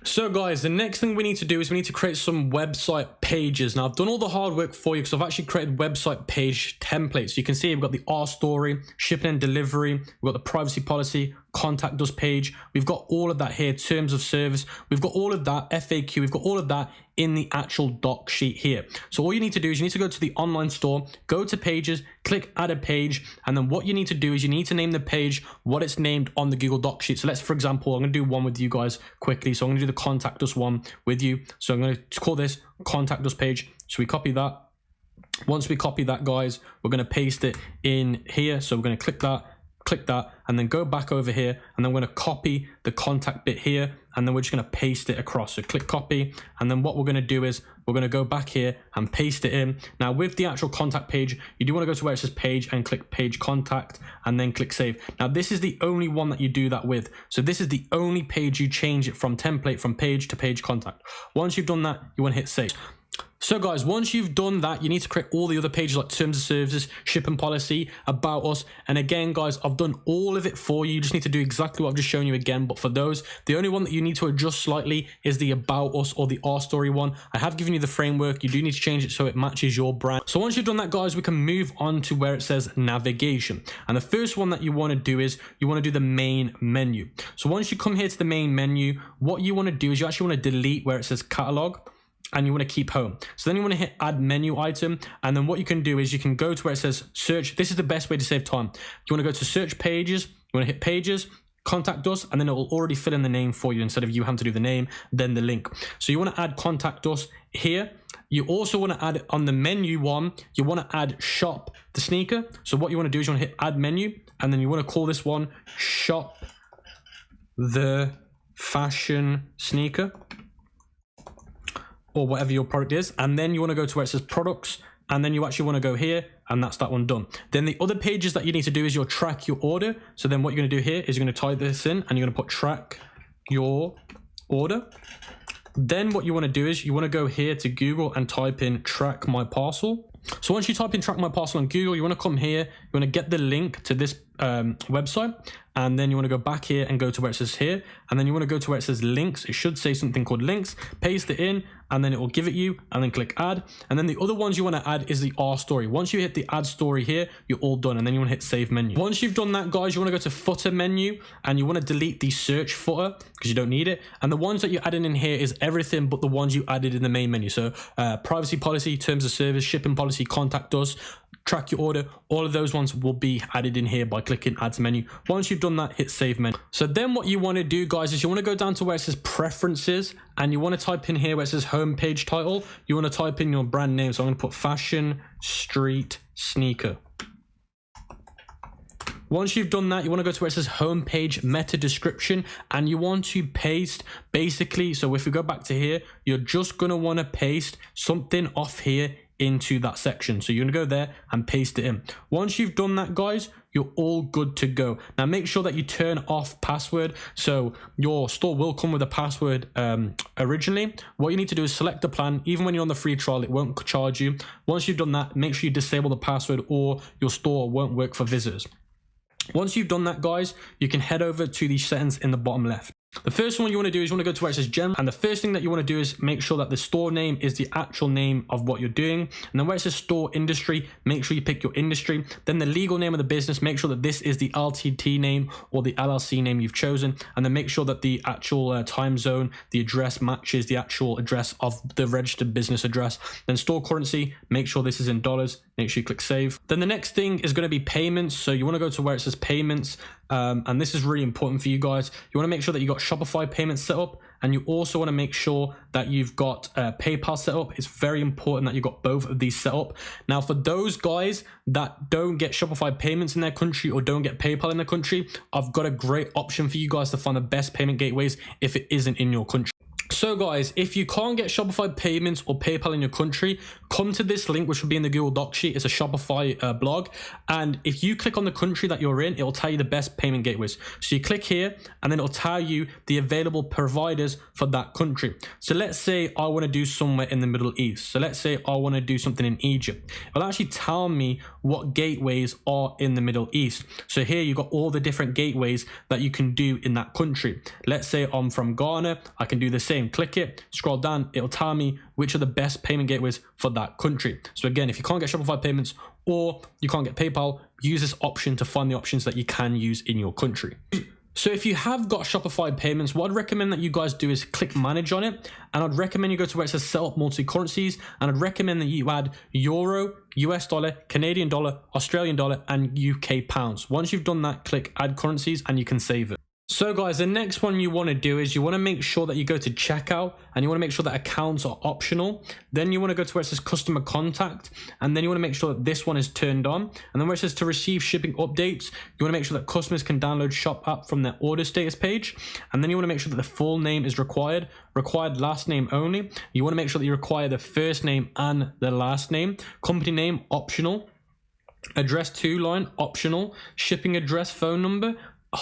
So guys, the next thing we need to do is we need to create some website pages. Now I've done all the hard work for you because I've actually created website page templates. You can see we've got the our story, shipping and delivery, we've got the privacy policy, contact us page. We've got all of that here, terms of service. We've got all of that, FAQ. We've got all of that in the actual doc sheet here. So all you need to do is you need to go to the online store, go to pages, click add a page. And then what you need to do is you need to name the page what it's named on the Google Doc sheet. So let's, for example, I'm going to do one with you guys quickly. So I'm going to do the contact us one with you. So I'm going to call this contact us page. So we copy that. Once we copy that, guys, we're going to paste it in here. So we're going to click that, and then go back over here, and then we're going to copy the contact bit here, and then we're just going to paste it across. So click copy, and then what we're going to do is we're going to go back here and paste it in. Now with the actual contact page, you do want to go to where it says page and click page contact, and then click save. Now this is the only one that you do that with. So this is the only page you change it from template, from page to page contact. Once you've done that, you want to hit save. So guys, once you've done that, you need to create all the other pages like terms of services, shipping policy, about us. And again, guys, I've done all of it for you. You just need to do exactly what I've just shown you again. But for those, the only one that you need to adjust slightly is the about us or the our story one. I have given you the framework. You do need to change it so it matches your brand. So once you've done that, guys, we can move on to where it says navigation. And the first one that you want to do is you want to do the main menu. So once you come here to the main menu, what you want to do is you actually want to delete where it says catalog, and you want to keep home. So then you want to hit add menu item, and then what you can do is you can go to where it says search. This is the best way to save time. You want to go to search pages, you want to hit pages, contact us, and then it will already fill in the name for you instead of you having to do the name, then the link. So you want to add contact us here. You also want to add on the menu one, you want to add shop the sneaker. So what you want to do is you want to hit add menu, and then you want to call this one shop the fashion sneaker, or whatever your product is. And then you want to go to where it says products, and then you actually want to go here, and that's that one done. Then the other pages that you need to do is your track your order. So then what you're going to do here is you're going to type this in, and you're going to put track your order. Then what you want to do is you want to go here to Google and type in track my parcel. So once you type in track my parcel on Google, you want to come here, you want to get the link to this website, and then you want to go back here and go to where it says here, and then you want to go to where it says links. It should say something called links, paste it in, and then it will give it you, and then click add. And then the other ones you want to add is the our story. Once you hit the add story here, you're all done, and then you want to hit save menu. Once you've done that, guys, you want to go to footer menu, and you want to delete the search footer because you don't need it. And the ones that you're adding in here is everything but the ones you added in the main menu. So privacy policy, terms of service, shipping policy, contact us, track your order, all of those ones will be added in here by clicking add to menu. Once you've done that, hit save menu. So then what you want to do, guys, is you want to go down to where it says preferences, and you want to type in here where it says home page title. You want to type in your brand name. So I'm going to put fashion street sneaker. Once you've done that, you want to go to where it says homepage meta description, and you want to paste basically. So if we go back to here, you're just going to want to paste something off here into that section. So you're going to go there and paste it in. Once you've done that, guys, you're all good to go. Now make sure that you turn off password. So your store will come with a password originally. What you need to do is select the plan. Even when you're on the free trial, it won't charge you. Once you've done that, make sure you disable the password or your store won't work for visitors. Once you've done that, guys, you can head over to the settings in the bottom left. The first one you want to do is you want to go to where it says general, and the first thing that you want to do is make sure that the store name is the actual name of what you're doing. And then where it says store industry, make sure you pick your industry. Then the legal name of the business, make sure that this is the LTD name or the LLC name you've chosen. And then make sure that the actual time zone, the address matches the actual address of the registered business address. Then store currency, make sure this is in dollars. Make sure you click save. Then the next thing is going to be payments. So you want to go to where it says payments. And this is really important for you guys. You want to make sure that you got Shopify payments set up, and you also want to make sure that you've got PayPal set up. It's very important that you've got both of these set up. Now, for those guys that don't get Shopify payments in their country or don't get PayPal in their country, I've got a great option for you guys to find the best payment gateways if it isn't in your country. So guys, if you can't get Shopify payments or PayPal in your country, come to this link, which will be in the Google Doc sheet. It's a Shopify blog. And if you click on the country that you're in, it'll tell you the best payment gateways. So you click here and then it'll tell you the available providers for that country. So let's say I want to do somewhere in the Middle East. So let's say I want to do something in Egypt. It'll actually tell me what gateways are in the Middle East. So here you've got all the different gateways that you can do in that country. Let's say I'm from Ghana, I can do the same. Click it, scroll down, it'll tell me which are the best payment gateways for that country. So again, if you can't get Shopify payments or you can't get PayPal, use this option to find the options that you can use in your country. So if you have got Shopify payments, what I'd recommend that you guys do is click manage on it. And I'd recommend you go to where it says set up multi-currencies. And I'd recommend that you add Euro, US dollar, Canadian dollar, Australian dollar, and UK pounds. Once you've done that, click add currencies and you can save it. So guys, the next one you want to do is you want to make sure that you go to checkout and you want to make sure that accounts are optional. Then you want to go to where it says customer contact, and then you want to make sure that this one is turned on. And then where it says to receive shipping updates, you want to make sure that customers can download shop app from their order status page. And then you want to make sure that the full name is required last name only. You want to make sure that you require the first name and the last name. Company name optional. Address to line optional. Shipping address phone number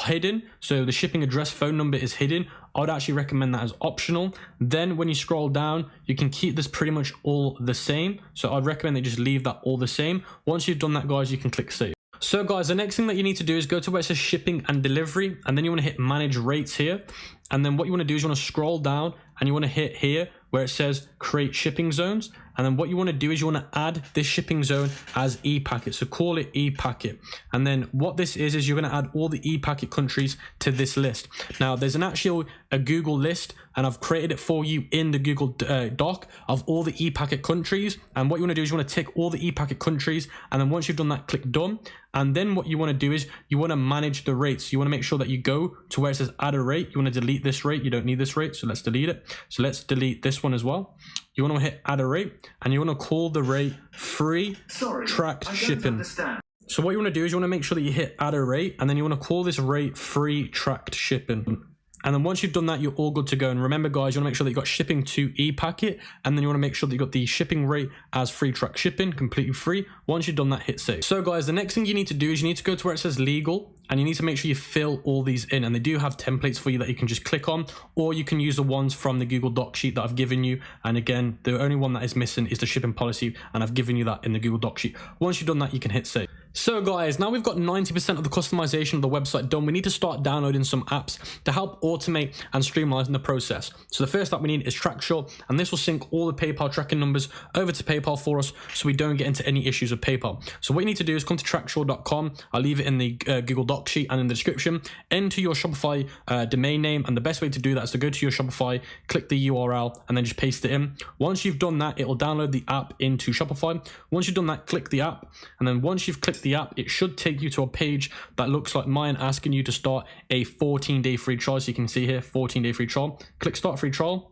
hidden. So the shipping address phone number is hidden. I would actually recommend that as optional. Then when you scroll down, you can keep this pretty much all the same. So I'd recommend that you just leave that all the same. Once you've done that, guys, you can click save. So guys, the next thing that you need to do is go to where it says shipping and delivery, and then you want to hit manage rates here. And then what you want to do is you want to scroll down and you want to hit here where it says create shipping zones. And then what you want to do is you want to add this shipping zone as ePacket. So call it ePacket. And then what this is you're going to add all the ePacket countries to this list. Now there's a Google list, and I've created it for you in the Google Doc of all the ePacket countries. And what you want to do is you want to tick all the ePacket countries. And then once you've done that, click done. And then what you want to do is you want to manage the rates. You want to make sure that you go to where it says add a rate. You want to delete this rate. You don't need this rate. So let's delete it. So let's delete this one as well. You want to hit add a rate, and you want to call the rate free tracked shipping. So what you want to do is you want to make sure that you hit add a rate, and then you want to call this rate free tracked shipping. And then once you've done that, you're all good to go. And remember, guys, you want to make sure that you got shipping to ePacket, and then you want to make sure that you got the shipping rate as free track shipping, completely free. Once you've done that, hit save. So guys, the next thing you need to do is you need to go to where it says legal, and you need to make sure you fill all these in. And they do have templates for you that you can just click on, or you can use the ones from the Google Doc sheet that I've given you. And again, the only one that is missing is the shipping policy, and I've given you that in the Google Doc sheet. Once you've done that, you can hit save. So guys, now we've got 90% of the customization of the website done. We need to start downloading some apps to help automate and streamline the process. So the first app we need is Tracksure, and this will sync all the PayPal tracking numbers over to PayPal for us so we don't get into any issues with PayPal. So what you need to do is come to tracksure.com. I'll leave it in the Google Doc sheet and in the description. Enter your Shopify domain name, and the best way to do that is to go to your Shopify, click the URL, and then just paste it in. Once you've done that, it will download the app into Shopify. Once you've done that, click the app, and then once you've clicked the app, it should take you to a page that looks like mine, asking you to start a 14-day free trial. So you can see here, 14-day free trial. Click start free trial.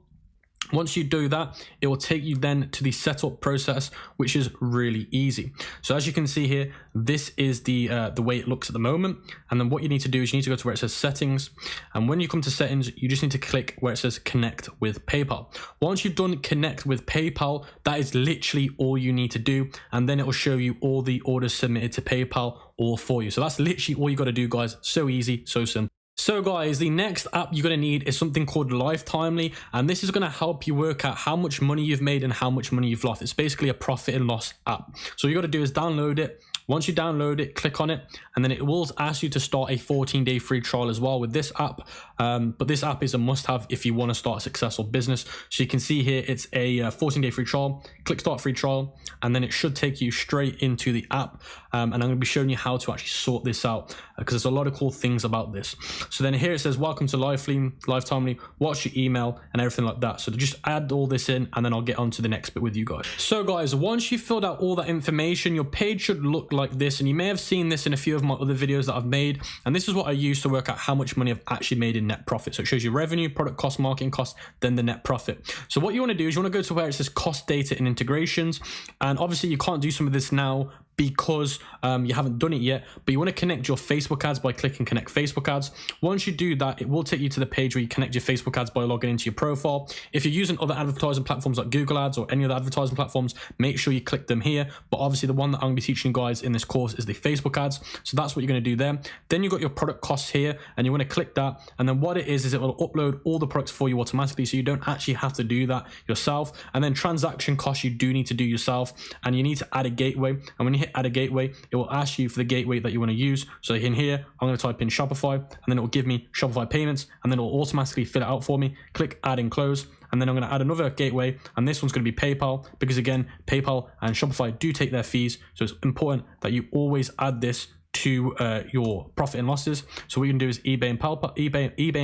Once you do that, it will take you then to the setup process, which is really easy. So as you can see here, this is the way it looks at the moment. And then what you need to do is you need to go to where it says settings. And when you come to settings, you just need to click where it says connect with PayPal. Once you've done connect with PayPal, that is literally all you need to do. And then it will show you all the orders submitted to PayPal all for you. So that's literally all you got to do, guys. So easy, so simple. So guys, the next app you're going to need is something called Lifetimely, and this is going to help you work out how much money you've made and how much money you've lost. It's basically a profit and loss app. So all you got to do is download it. Once you download it, click on it, and then it will ask you to start a 14-day free trial as well with this app. But this app is a must-have if you want to start a successful business. So you can see here it's a 14-day free trial. Click start free trial, and then it should take you straight into the app. And I'm going to be showing you how to actually sort this out because there's a lot of cool things about this. So then here it says welcome to Lifetimely, what's your email and everything like that. So just add all this in, and then I'll get on to the next bit with you guys. So guys, once you've filled out all that information, your page should look like this, and you may have seen this in a few of my other videos that I've made, and this is what I use to work out how much money I've actually made in net profit. So it shows you revenue, product cost, marketing cost, then the net profit. So what you want to do is you want to go to where it says cost data and integrations, and obviously you can't do some of this now because you haven't done it yet, but you want to connect your Facebook ads by clicking connect Facebook ads. Once you do that, it will take you to the page where you connect your Facebook ads by logging into your profile. If you're using other advertising platforms like Google Ads or any other advertising platforms, make sure you click them here. But obviously the one that I'm going to be teaching you guys in this course is the Facebook ads. So that's what you're going to do there. Then you've got your product costs here, and you want to click that. And then what it is it will upload all the products for you automatically, so you don't actually have to do that yourself. And then transaction costs you do need to do yourself, and you need to add a gateway. And when you hit add a gateway, it will ask you for the gateway that you want to use. So in here, I'm going to type in Shopify, and then it will give me Shopify payments, and then it will automatically fill it out for me. Click add and close, and then I'm going to add another gateway, and this one's going to be PayPal, because again, PayPal and Shopify do take their fees. So it's important that you always add this to your profit and losses. So what you can do is eBay and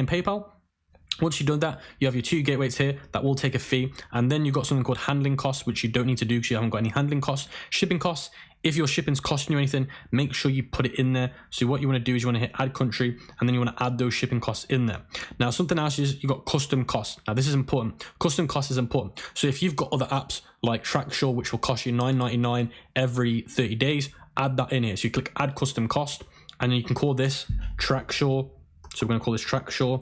PayPal. Once you've done that, you have your two gateways here that will take a fee, and then you've got something called handling costs, which you don't need to do because you haven't got any handling costs. Shipping costs, if your shipping's costing you anything, make sure you put it in there. So what you want to do is you want to hit add country, and then you want to add those shipping costs in there. Now something else is you got custom costs. Now this is important. Custom cost is important. So if you've got other apps like Tracksure, which will cost you $9.99 every 30 days, add that in here. So you click add custom cost, and then you can call this Tracksure. So we're going to call this Tracksure.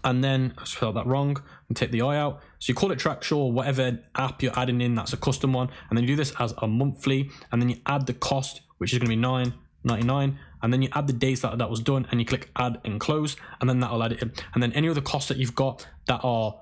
And then I spelled that wrong and take the I out. So you call it Tracksure, whatever app you're adding in, that's a custom one. And then you do this as a monthly, and then you add the cost, which is going to be $9.99. And then you add the dates that was done, and you click add and close, and then that'll add it in. And then any other costs that you've got that are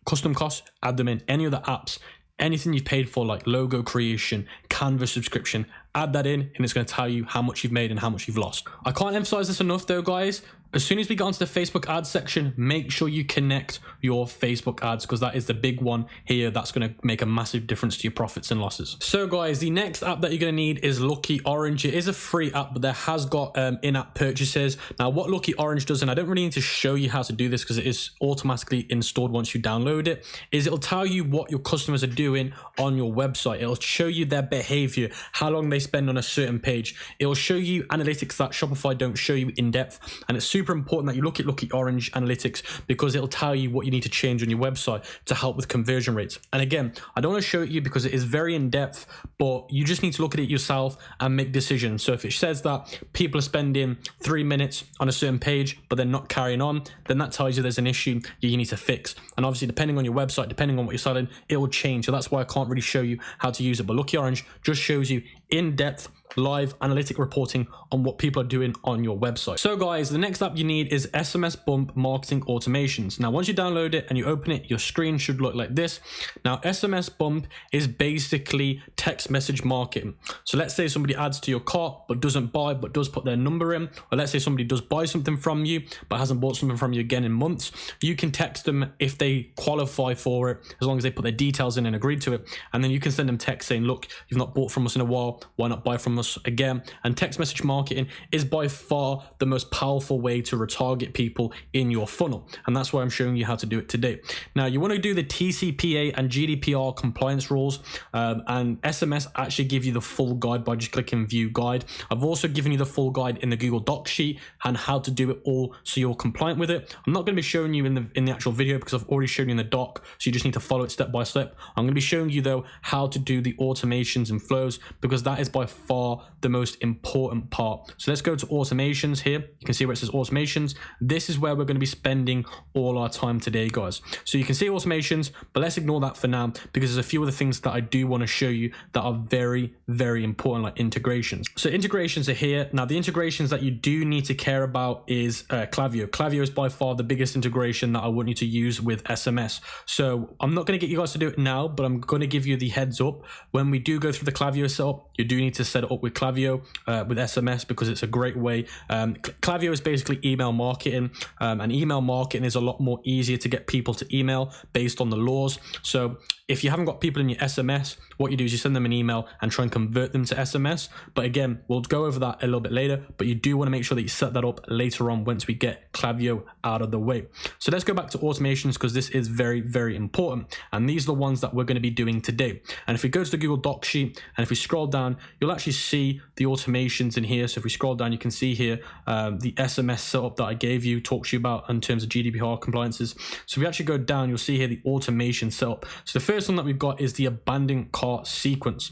custom costs, add them in. Any other apps, anything you've paid for, like logo creation, Canva subscription, add that in, and it's going to tell you how much you've made and how much you've lost. I can't emphasize this enough though, guys. As soon as we get onto the Facebook ads section, make sure you connect your Facebook ads, because that is the big one here that's going to make a massive difference to your profits and losses. So guys, the next app that you're going to need is Lucky Orange. It is a free app, but there has got in-app purchases. Now what Lucky Orange does, and I don't really need to show you how to do this because it is automatically installed once you download it, is it'll tell you what your customers are doing on your website. It'll show you their behavior, how long they spend on a certain page. It'll show you analytics that Shopify don't show you in depth, and it's super important that you look at Lucky Orange analytics, because it'll tell you what you need to change on your website to help with conversion rates. And again, I don't want to show it you because it is very in depth, but you just need to look at it yourself and make decisions. So if it says that people are spending 3 minutes on a certain page but they're not carrying on, then that tells you there's an issue you need to fix. And obviously depending on your website, depending on what you're selling, it will change. So that's why I can't really show you how to use it. But Lucky Orange just shows you in depth live analytic reporting on what people are doing on your website. So guys, the next app you need is SMS Bump Marketing Automations. Now once you download it and you open it, your screen should look like this. Now SMS Bump is basically text message marketing. So let's say somebody adds to your cart but doesn't buy, but does put their number in, or let's say somebody does buy something from you but hasn't bought something from you again in months. You can text them if they qualify for it, as long as they put their details in and agree to it, and then you can send them text saying, look, you've not bought from us in a while, why not buy from us again? And text message marketing is by far the most powerful way to retarget people in your funnel, and that's why I'm showing you how to do it today. Now you want to do the TCPA and GDPR compliance rules, and SMS actually give you the full guide by just clicking view guide. I've also given you the full guide in the Google Docs sheet and how to do it all so you're compliant with it. I'm not going to be showing you in the actual video because I've already shown you in the doc, so you just need to follow it step by step. I'm going to be showing you though how to do the automations and flows, because that is by far the most important part. So let's go to automations here. You can see where it says automations. This is where we're going to be spending all our time today, guys. So you can see automations, but let's ignore that for now, because there's a few other things that I do want to show you that are very, very important, like integrations. So integrations are here. Now the integrations that you do need to care about is Klaviyo. Klaviyo is by far the biggest integration that I want you to use with SMS. So I'm not going to get you guys to do it now, but I'm going to give you the heads up. When we do go through the Klaviyo setup, you do need to set it up up with Klaviyo with SMS because it's a great way. Klaviyo is basically email marketing, and email marketing is a lot more easier to get people to email based on the laws. So if you haven't got people in your SMS, what you do is you send them an email and try and convert them to SMS. But again, we'll go over that a little bit later, but you do want to make sure that you set that up later on once we get Klaviyo out of the way. So let's go back to automations because this is very, very important. And these are the ones that we're going to be doing today. And if we go to the Google Docs sheet and if we scroll down, you'll actually see the automations in here. So if we scroll down, you can see here the SMS setup that I gave you, talked to you about in terms of GDPR compliances. So if we actually go down, you'll see here the automation setup. So the first one that we've got is the abandoned cart sequence.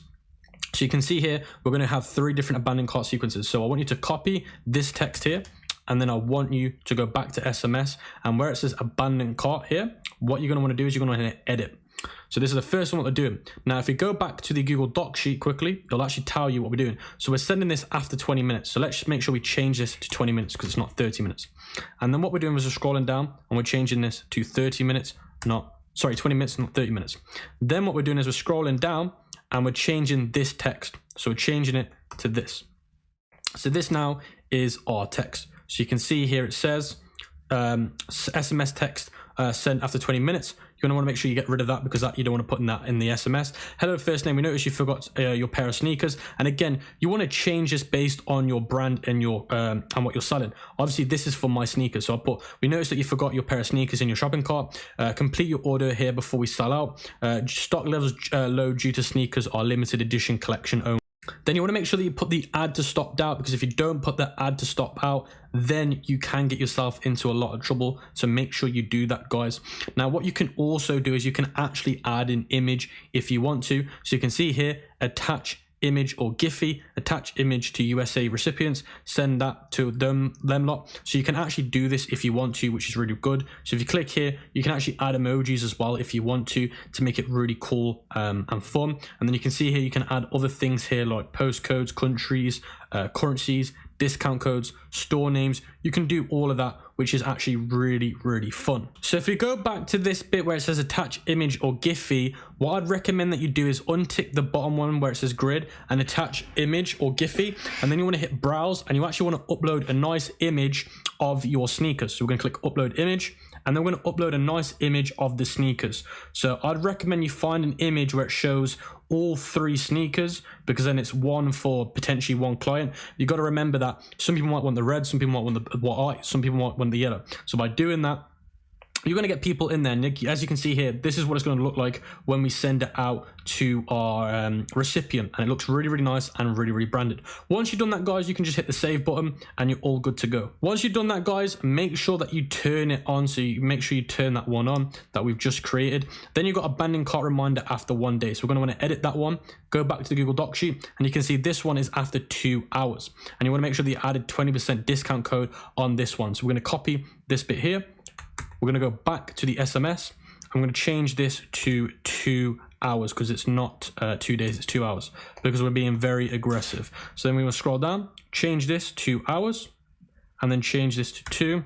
So you can see here, we're going to have 3 different abandoned cart sequences. So I want you to copy this text here, and then I want you to go back to SMS, and where it says abandoned cart here, what you're going to want to do is you're going to hit edit. So this is the first one that we're doing. Now, if we go back to the Google Docs sheet quickly, it'll actually tell you what we're doing. So we're sending this after 20 minutes. So let's just make sure we change this to 20 minutes because it's not 30 minutes. And then what we're doing is we're scrolling down and we're changing this to 30 minutes, 20 minutes, not 30 minutes. Then what we're doing is we're scrolling down and we're changing this text. So we're changing it to this. So this now is our text. So you can see here it says SMS text sent after 20 minutes. You're going to want to make sure you get rid of that because you don't want to put in that in the SMS. Hello, first name. We noticed you forgot your pair of sneakers. And again, you want to change this based on your brand and your and what you're selling. Obviously, this is for my sneakers. So I put, we noticed that you forgot your pair of sneakers in your shopping cart. Complete your order here before we sell out. Stock levels low due to sneakers are limited edition collection only. Then you want to make sure that you put the add to stop out, because if you don't put the add to stop out, then you can get yourself into a lot of trouble. So make sure you do that, guys. Now, what you can also do is you can actually add an image if you want to. So you can see here, attach image or Giphy, attach image to USA recipients, send that to them lot. So you can actually do this if you want to, which is really good. So if you click here, you can actually add emojis as well if you want to make it really cool and fun. And then you can see here, you can add other things here like postcodes, countries, currencies, discount codes, store names. You can do all of that, which is actually really, really fun. So if we go back to this bit where it says attach image or Giphy, what I'd recommend that you do is untick the bottom one where it says grid and attach image or Giphy. And then you want to hit browse and you actually want to upload a nice image of your sneakers. So we're going to click upload image. And then we're going to upload a nice image of the sneakers. So I'd recommend you find an image where it shows all 3 sneakers, because then it's one for potentially one client. You got to remember that some people might want the red, some people might want the white, some people might want the yellow. So by doing that, you're going to get people in there. Nick, as you can see here, this is what it's going to look like when we send it out to our recipient, and it looks really, really nice and really, really branded. Once you've done that, guys, you can just hit the save button and you're all good to go. Once you've done that, guys, make sure that you turn it on. So you make sure you turn that one on that we've just created. Then you've got abandoned cart reminder after 1 day. So we're going to want to edit that one, go back to the Google Docs sheet, and you can see this one is after 2 hours. And you want to make sure that you added 20% discount code on this one. So we're going to copy this bit here. We're going to go back to the SMS. I'm going to change this to 2 hours because it's not 2 days, it's 2 hours, because we're being very aggressive. So then we will scroll down, change this to hours, and then change this to 2.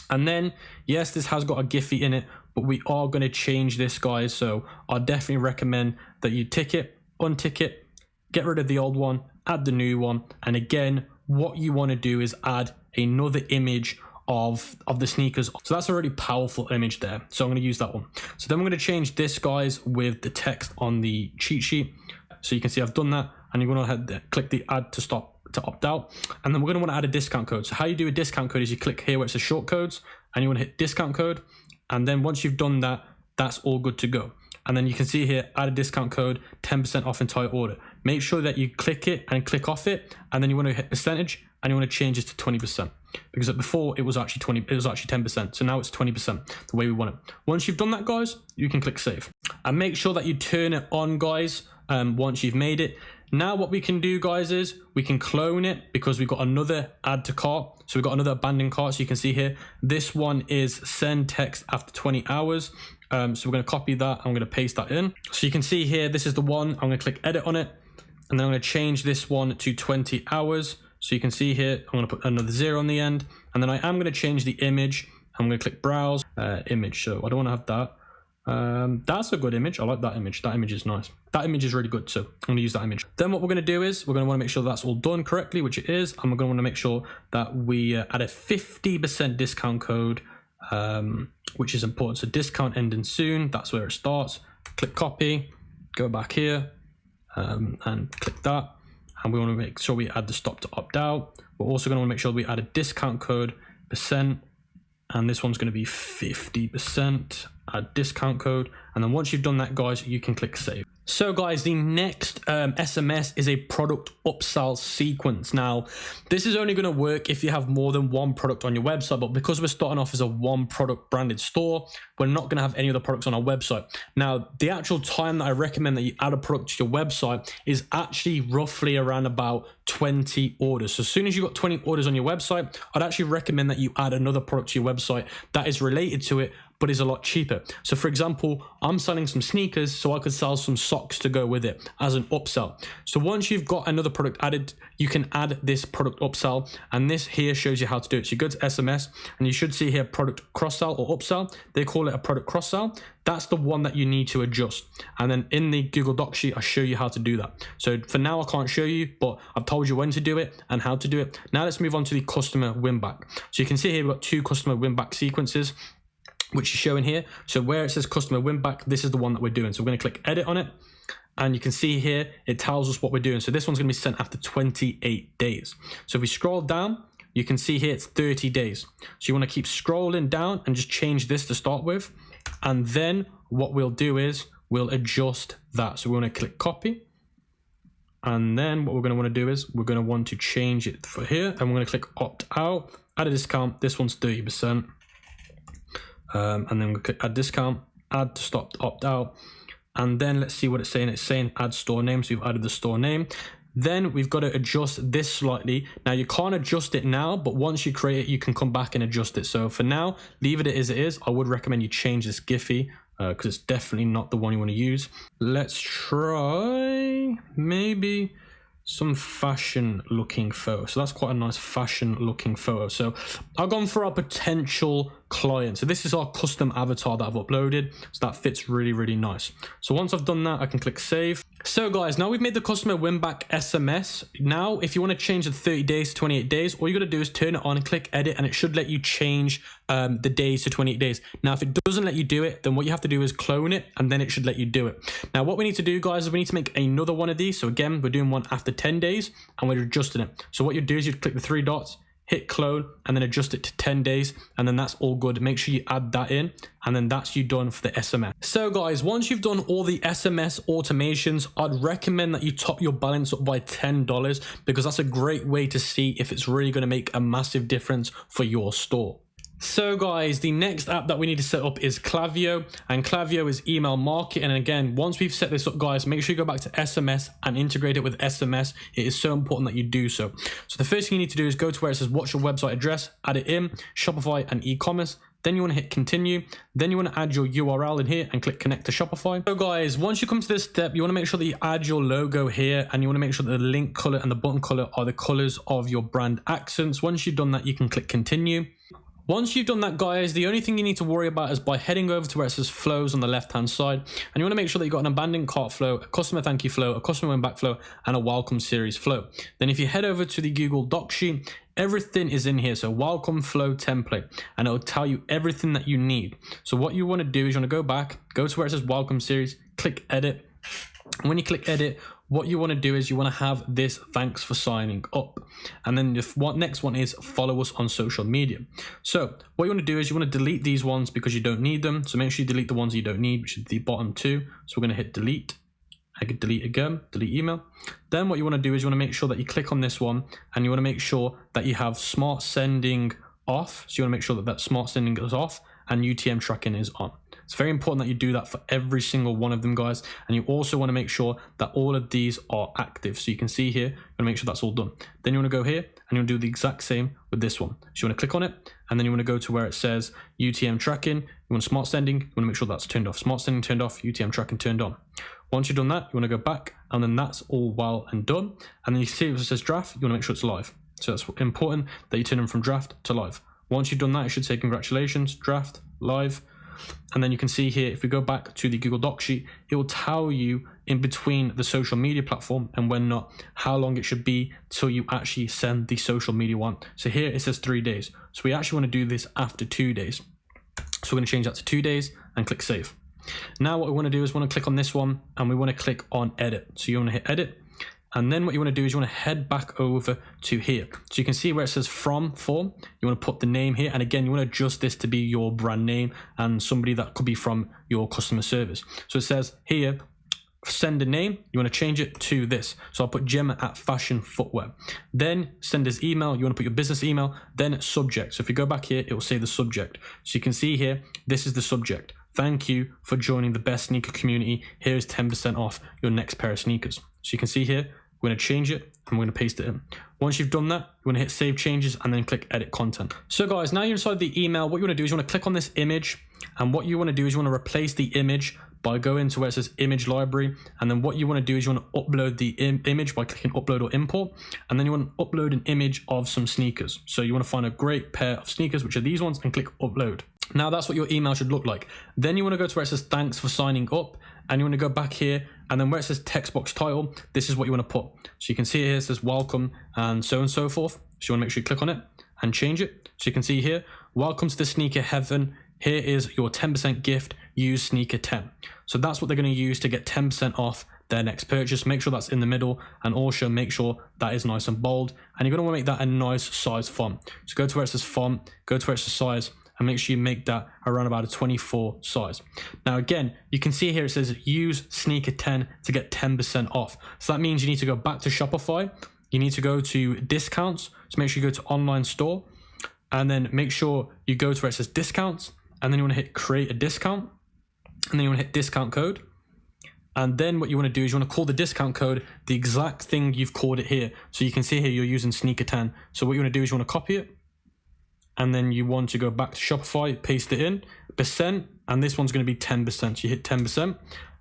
And then, yes, this has got a Giphy in it, but we are going to change this, guys. So I definitely recommend that you tick it, untick it, get rid of the old one, add the new one. And again, what you want to do is add another image of the sneakers. So that's a really powerful image there. So I'm going to use that one. So then we're going to change this, guys, with the text on the cheat sheet. So you can see I've done that, and you're going to head there, click the add to stop to opt out. And then we're going to want to add a discount code. So how you do a discount code is you click here where it says short codes, and you want to hit discount code. And then once you've done that, that's all good to go. And then you can see here, add a discount code, 10% off entire order. Make sure that you click it and click off it, and then you want to hit percentage, and you want to change it to 20%, because before it was actually 20, it was actually 10%. So now it's 20%, the way we want it. Once you've done that, guys, you can click save, and make sure that you turn it on, guys. Once you've made it, now what we can do, guys, is we can clone it, because we've got another add to cart. So we've got another abandoned cart. So you can see here, this one is send text after 20 hours. So we're going to copy that. I'm going to paste that in. So you can see here, this is the one. I'm going to click edit on it, and then I'm going to change this one to 20 hours. So you can see here, I'm going to put another 0 on the end, and then I am going to change the image. I'm going to click browse image. So I don't want to have that. That's a good image. I like that image. That image is nice. That image is really good, so I'm going to use that image. Then what we're going to do is we're going to want to make sure that's all done correctly, which it is, and we're going to want to make sure that we add a 50% discount code, which is important. So discount ending soon, that's where it starts. Click copy, go back here, and click that, and we want to make sure we add the stop to opt out. We're also going to want to make sure we add a discount code %, and this one's going to be 50%. Add discount code, and then once you've done that, guys, you can click save. So guys, the next SMS is a product upsell sequence. Now, this is only going to work if you have more than one product on your website, but because we're starting off as a one product branded store, we're not going to have any other products on our website. Now, the actual time that I recommend that you add a product to your website is actually roughly around about 20 orders. So as soon as you've got 20 orders on your website, I'd actually recommend that you add another product to your website that is related to it, but is a lot cheaper. So for example, I'm selling some sneakers, so I could sell some socks to go with it as an upsell. So once you've got another product added, you can add this product upsell, and this here shows you how to do it. So you go to SMS, and you should see here product cross-sell or upsell. They call it a product cross-sell. That's the one that you need to adjust. And then in the Google Doc sheet, I show you how to do that. So for now, I can't show you, but I've told you when to do it and how to do it. Now let's move on to the customer win back. So you can see here, we've got 2 customer win back sequences, which is showing here. So where it says customer win back, this is the one that we're doing. So we're going to click edit on it, and you can see here it tells us what we're doing. So this one's going to be sent after 28 days. So if we scroll down, you can see here it's 30 days. So you want to keep scrolling down and just change this to start with, and then what we'll do is we'll adjust that. So we want to click copy, and then what we're going to want to do is we're going to want to change it for here, and we're going to click opt out, add a discount. This one's 30%. And then we'll click add discount, add to stop opt out, and then let's see what it's saying. It's saying add store name, so we've added the store name. Then we've got to adjust this slightly. Now you can't adjust it now, but once you create it, you can come back and adjust it. So for now, leave it as it is. I would recommend you change this Giphy because it's definitely not the one you want to use. Let's try maybe some fashion looking photo. So that's quite a nice fashion looking photo. So I've gone for our potential client. So this is our custom avatar that I've uploaded. So that fits really, really nice. So once I've done that, I can click save. So guys, now we've made the customer win back SMS. Now, if you want to change the 30 days to 28 days, all you got to do is turn it on and click edit, and it should let you change the days to 28 days. Now, if it doesn't let you do it, then what you have to do is clone it, and then it should let you do it. Now, what we need to do, guys, is we need to make another one of these. So again, we're doing one after 10 days, and we're adjusting it. So what you do is you click the 3 dots, hit clone, and then adjust it to 10 days, and then that's all good. Make sure you add that in, and then that's you done for the SMS. So guys, once you've done all the SMS automations, I'd recommend that you top your balance up by $10, because that's a great way to see if it's really going to make a massive difference for your store. So guys, the next app that we need to set up is Klaviyo, and Klaviyo is email marketing. And again, once we've set this up, guys, make sure you go back to SMS and integrate it with SMS. It is so important that you do so. So the first thing you need to do is go to where it says what's your website address, add it in, Shopify and e-commerce. Then you want to hit continue. Then you want to add your URL in here and click connect to Shopify. So guys, once you come to this step, you want to make sure that you add your logo here, and you want to make sure that the link color and the button color are the colors of your brand accents. Once you've done that, you can click continue. Once you've done that, guys, the only thing you need to worry about is by heading over to where it says flows on the left-hand side, and you want to make sure that you've got an abandoned cart flow, a customer thank you flow, a customer win back flow, and a welcome series flow. Then if you head over to the Google Doc sheet, everything is in here. So welcome flow template, and it'll tell you everything that you need. So what you want to do is you want to go back, go to where it says welcome series, click edit. When you click edit, what you want to do is you want to have this thanks for signing up, and then the next one is follow us on social media. So what you want to do is you want to delete these ones because you don't need them. So make sure you delete the ones you don't need, which is the bottom 2. So we're going to hit delete. I could delete again, delete email. Then what you want to do is you want to make sure that you click on this one, and you want to make sure that you have smart sending off. So you want to make sure that that smart sending is off and UTM tracking is on. It's very important that you do that for every single one of them, guys. And you also want to make sure that all of these are active. So you can see here, you want to make sure that's all done. Then you want to go here and you want to do the exact same with this one. So you want to click on it, and then you want to go to where it says UTM tracking. You want smart sending, you want to make sure that's turned off. Smart sending turned off, UTM tracking turned on. Once you've done that, you want to go back, and then that's all well and done. And then you see it says draft, you want to make sure it's live. So it's important that you turn them from draft to live. Once you've done that, it should say congratulations, draft, live. And then you can see here, if we go back to the Google Doc sheet, it will tell you in between the social media platform and when not, how long it should be till you actually send the social media one. So here it says 3 days. So we actually want to do this after 2 days. So we're going to change that to 2 days and click save. Now what we want to do is we want to click on this one and we want to click on edit. So you want to hit edit. And then what you want to do is you want to head back over to here. So you can see where it says from form. You want to put the name here. And again, you want to adjust this to be your brand name and somebody that could be from your customer service. So it says here, send a name. You want to change it to this. So I'll put Gemma at Fashion Footwear. Then send his email. You want to put your business email. Then subject. So if you go back here, it will say the subject. So you can see here, this is the subject. Thank you for joining the best sneaker community. Here is 10% off your next pair of sneakers. So you can see here, we're going to change it and we're going to paste it in. Once you've done that, you want to hit save changes and then click edit content. So guys, now you're inside the email. What you want to do is you want to click on this image. And what you want to do is you want to replace the image by going to where it says image library. And then what you want to do is you want to upload the image by clicking upload or import. And then you want to upload an image of some sneakers. So you want to find a great pair of sneakers, which are these ones, and click upload. Now that's what your email should look like. Then you want to go to where it says thanks for signing up, and you want to go back here, and then where it says text box title, this is what you want to put. So you can see here it says welcome and so forth. So you want to make sure you click on it and change it. So you can see here, welcome to the sneaker heaven. Here is your 10% gift, use sneaker 10. So that's what they're going to use to get 10% off their next purchase. Make sure that's in the middle, and also make sure that is nice and bold. And you're going to want to make that a nice size font. So go to where it says font, go to where it says size, and make sure you make that around about a 24 size. Now again, you can see here it says use sneaker 10 to get 10% off. So that means you need to go back to Shopify. You need to go to discounts. So make sure you go to online store, and then make sure you go to where it says discounts, and then you want to hit create a discount, and then you want to hit discount code. And then what you want to do is you want to call the discount code the exact thing you've called it here. So you can see here you're using sneaker 10. So what you want to do is you want to copy it, and then you want to go back to Shopify, paste it in, percent, and this one's going to be 10%. So you hit 10%,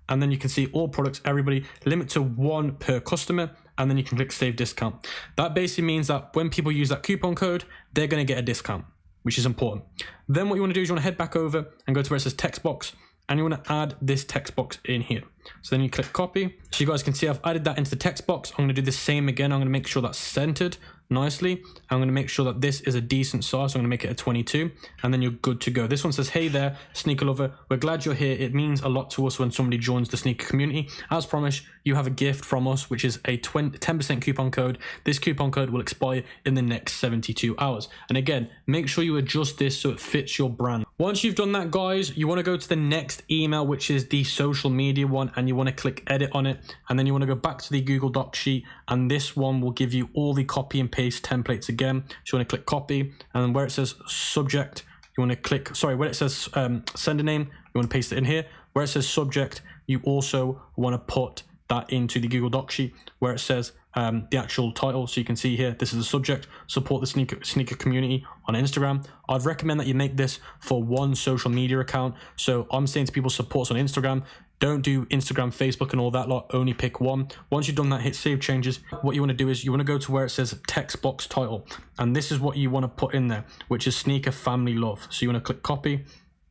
and then you can see all products, everybody, limit to 1 per customer, and then you can click save discount. That basically means that when people use that coupon code, they're going to get a discount, which is important. Then what you want to do is you want to head back over and go to where it says text box, and you want to add this text box in here. So then you click copy. So you guys can see I've added that into the text box. I'm going to do the same again. I'm going to make sure that's centered nicely. I'm going to make sure that this is a decent size. So I'm going to make it a 22, and then you're good to go. This one says, hey there, sneaker lover. We're glad you're here. It means a lot to us when somebody joins the sneaker community. As promised, you have a gift from us, which is a 10% coupon code. This coupon code will expire in the next 72 hours. And again, make sure you adjust this so it fits your brand. Once you've done that, guys, you want to go to the next email, which is the social media one, and you want to click edit on it, and then you want to go back to the Google Doc sheet, and this one will give you all the copy and paste templates again. So you want to click copy, and then where it says subject, you want to click, where it says sender name, you want to paste it in here. Where it says subject, you also want to put that into the Google Doc sheet where it says the actual title. So you can see here, this is the subject, support the sneaker community on Instagram. I'd recommend that you make this for 1 social media account. So I'm saying to people, support us on Instagram. Don't do Instagram, Facebook, and all that lot. Only pick one. Once you've done that, hit save changes. What you want to do is you want to go to where it says text box title, and this is what you want to put in there, which is sneaker family love. So you want to click copy,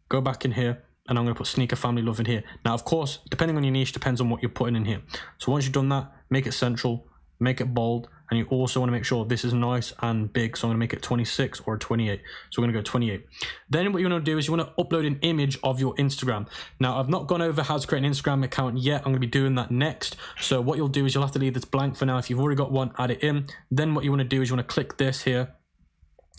go back in here, and I'm going to put sneaker family love in here. Now, of course, depending on your niche, depends on what you're putting in here. So once you've done that, make it central, make it bold, and you also want to make sure this is nice and big. So I'm going to make it 26 or 28. So we're going to go 28. Then what you want to do is you want to upload an image of your Instagram. Now, I've not gone over how to create an Instagram account yet. I'm going to be doing that next. So what you'll do is you'll have to leave this blank for now. If you've already got one, add it in. Then what you want to do is you want to click this here,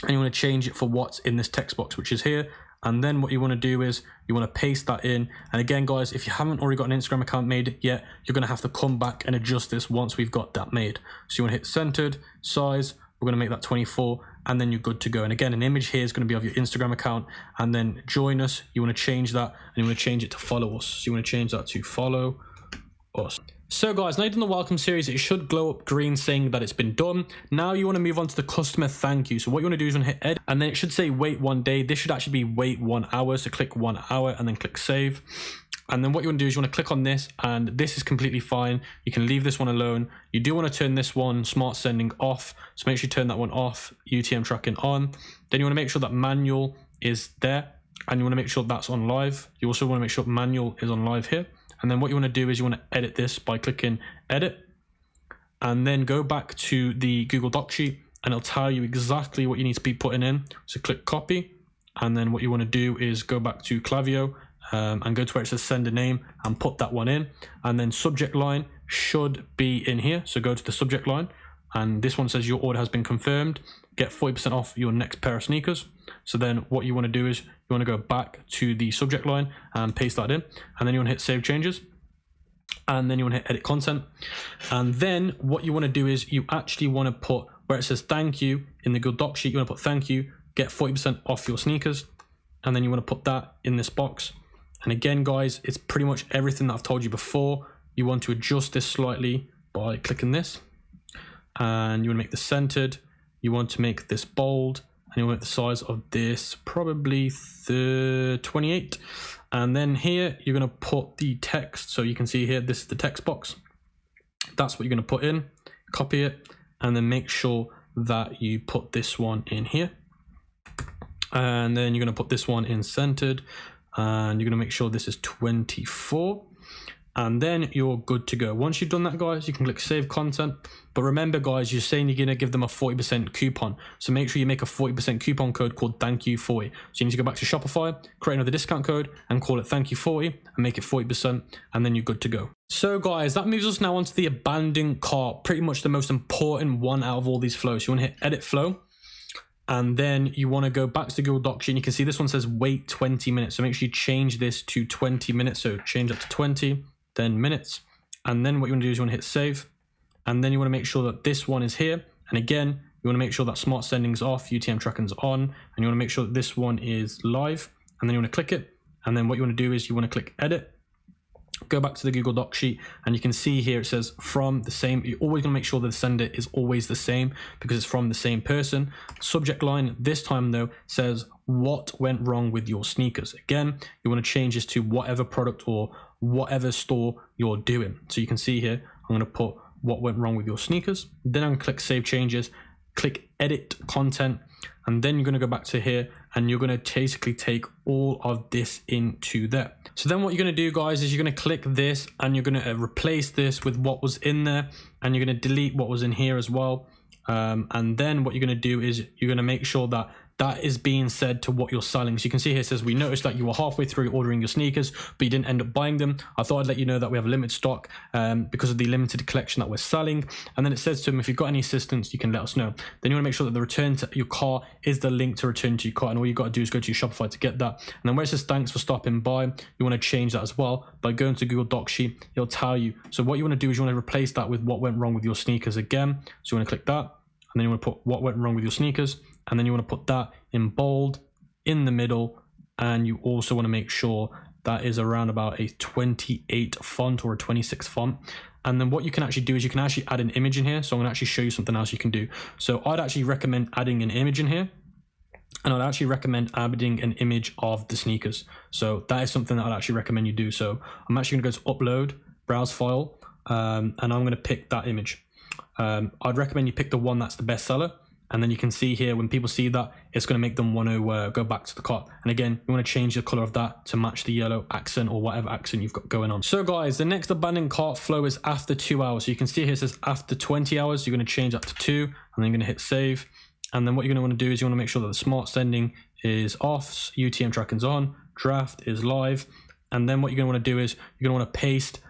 and you want to change it for what's in this text box, which is here. And then what you want to do is you want to paste that in. And again, guys, if you haven't already got an Instagram account made yet, you're going to have to come back and adjust this once we've got that made. So you want to hit centered, size, we're going to make that 24, and then you're good to go. And again, an image here is going to be of your Instagram account, and then join us. You want to change that, and you want to change it to follow us. So you want to change that to follow us. So guys, now you've done the welcome series, it should glow up green saying that it's been done. Now you want to move on to the customer thank you. So what you want to do is you want to hit edit, and then it should say wait 1 day. This should actually be wait 1 hour. So click 1 hour and then click save. And then what you want to do is you want to click on this, and this is completely fine. You can leave this one alone. You do want to turn this one, smart sending, off. So make sure you turn that one off, UTM tracking on. Then you want to make sure that manual is there. and you want to make sure that's on live. You also want to make sure manual is on live here. And then what you want to do is you want to edit this by clicking edit, and then go back to the Google Doc sheet, and it'll tell you exactly what you need to be putting in. So click copy, and then what you want to do is go back to Klaviyo and go to where it says send a name and put that one in. And then subject line should be in here. So go to the subject line, and this one says your order has been confirmed. Get 40% off your next pair of sneakers. So then what you want to do is you want to go back to the subject line and paste that in, and then you want to hit save changes, and then you want to hit edit content. And then what you want to do is you actually want to put where it says thank you in the Google Doc sheet, you want to put thank you, get 40% off your sneakers, and then you want to put that in this box. And again, guys, it's pretty much everything that I've told you before. You want to adjust this slightly by clicking this, and you want to make this centered. You want to make this bold, and you want the size of this probably 28. And then here you're going to put the text. So you can see here, this is the text box. That's what you're going to put in. Copy it, and then make sure that you put this one in here. And then you're going to put this one in centered, and you're going to make sure this is 24. And then you're good to go. Once you've done that, guys, you can click save content. But remember, guys, you're saying you're going to give them a 40% coupon. So make sure you make a 40% coupon code called thank-you40. So you need to go back to Shopify, create another discount code, and call it thank-you40 and make it 40%, and then you're good to go. So guys, that moves us now onto the abandoned cart, pretty much the most important one out of all these flows. You want to hit edit flow, and then you want to go back to the Google Doc sheet, and you can see this one says wait 20 minutes. So make sure you change this to 20 minutes. So change that to 20. Then minutes, and then what you want to do is you want to hit save, and then you want to make sure that this one is here, and again you want to make sure that smart sending's off, UTM tracking's on, and you want to make sure that this one is live, and then you want to click it, and then what you want to do is you want to click edit, go back to the Google Doc sheet, and you can see here it says from the same. You're always going to make sure that the sender is always the same because it's from the same person. Subject line this time though says what went wrong with your sneakers. Again, you want to change this to whatever product or whatever store you're doing. So you can see here, I'm going to put what went wrong with your sneakers. Then I'm going to click save changes, click edit content, and then you're going to go back to here, and you're going to basically take all of this into there. So then what you're going to do, guys, is you're going to click this, and you're going to replace this with what was in there, and you're going to delete what was in here as well. And then what you're going to do is you're going to make sure that that is being said to what you're selling. So you can see here it says, we noticed that you were halfway through ordering your sneakers, but you didn't end up buying them. I thought I'd let you know that we have limited stock because of the limited collection that we're selling. And then it says to them, if you've got any assistance, you can let us know. Then you want to make sure that the return to your car is the link to return to your car. And all you got to do is go to your Shopify to get that. And then where it says, thanks for stopping by, you want to change that as well. By going to Google Doc sheet, it'll tell you. So what you want to do is you want to replace that with what went wrong with your sneakers again. So you want to click that, and then you want to put what went wrong with your sneakers. And then you want to put that in bold in the middle, and you also want to make sure that is around about a 28 font or a 26 font. And then what you can actually do is you can actually add an image in here. So I'm going to actually show you something else you can do. So I'd actually recommend adding an image in here, and I'd actually recommend adding an image of the sneakers. So that is something that I'd actually recommend you do. So I'm actually going to go to upload, browse file, and I'm going to pick that image. I'd recommend you pick the one that's the best seller. And then you can see here, when people see that, it's going to make them want to go back to the cart. And again, you want to change the color of that to match the yellow accent or whatever accent you've got going on. So guys, the next abandoned cart flow is after 2 hours. So you can see here it says after 20 hours, you're going to change that to 2, and then you're going to hit save. And then what you're going to want to do is you want to make sure that the smart sending is off, UTM tracking's on, draft is live. And then what you're going to want to do is you're going to want to paste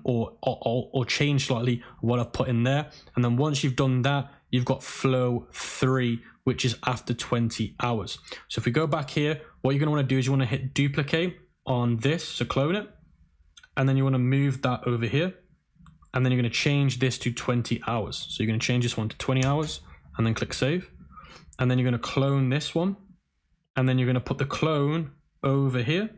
or change slightly what I've put in there. And then once you've done that, you've got flow 3, which is after 20 hours. So if we go back here, what you're going to want to do is you want to hit duplicate on this, so clone it, and then you want to move that over here, and then you're going to change this to 20 hours. So you're going to change this one to 20 hours, and then click save, and then you're going to clone this one, and then you're going to put the clone over here.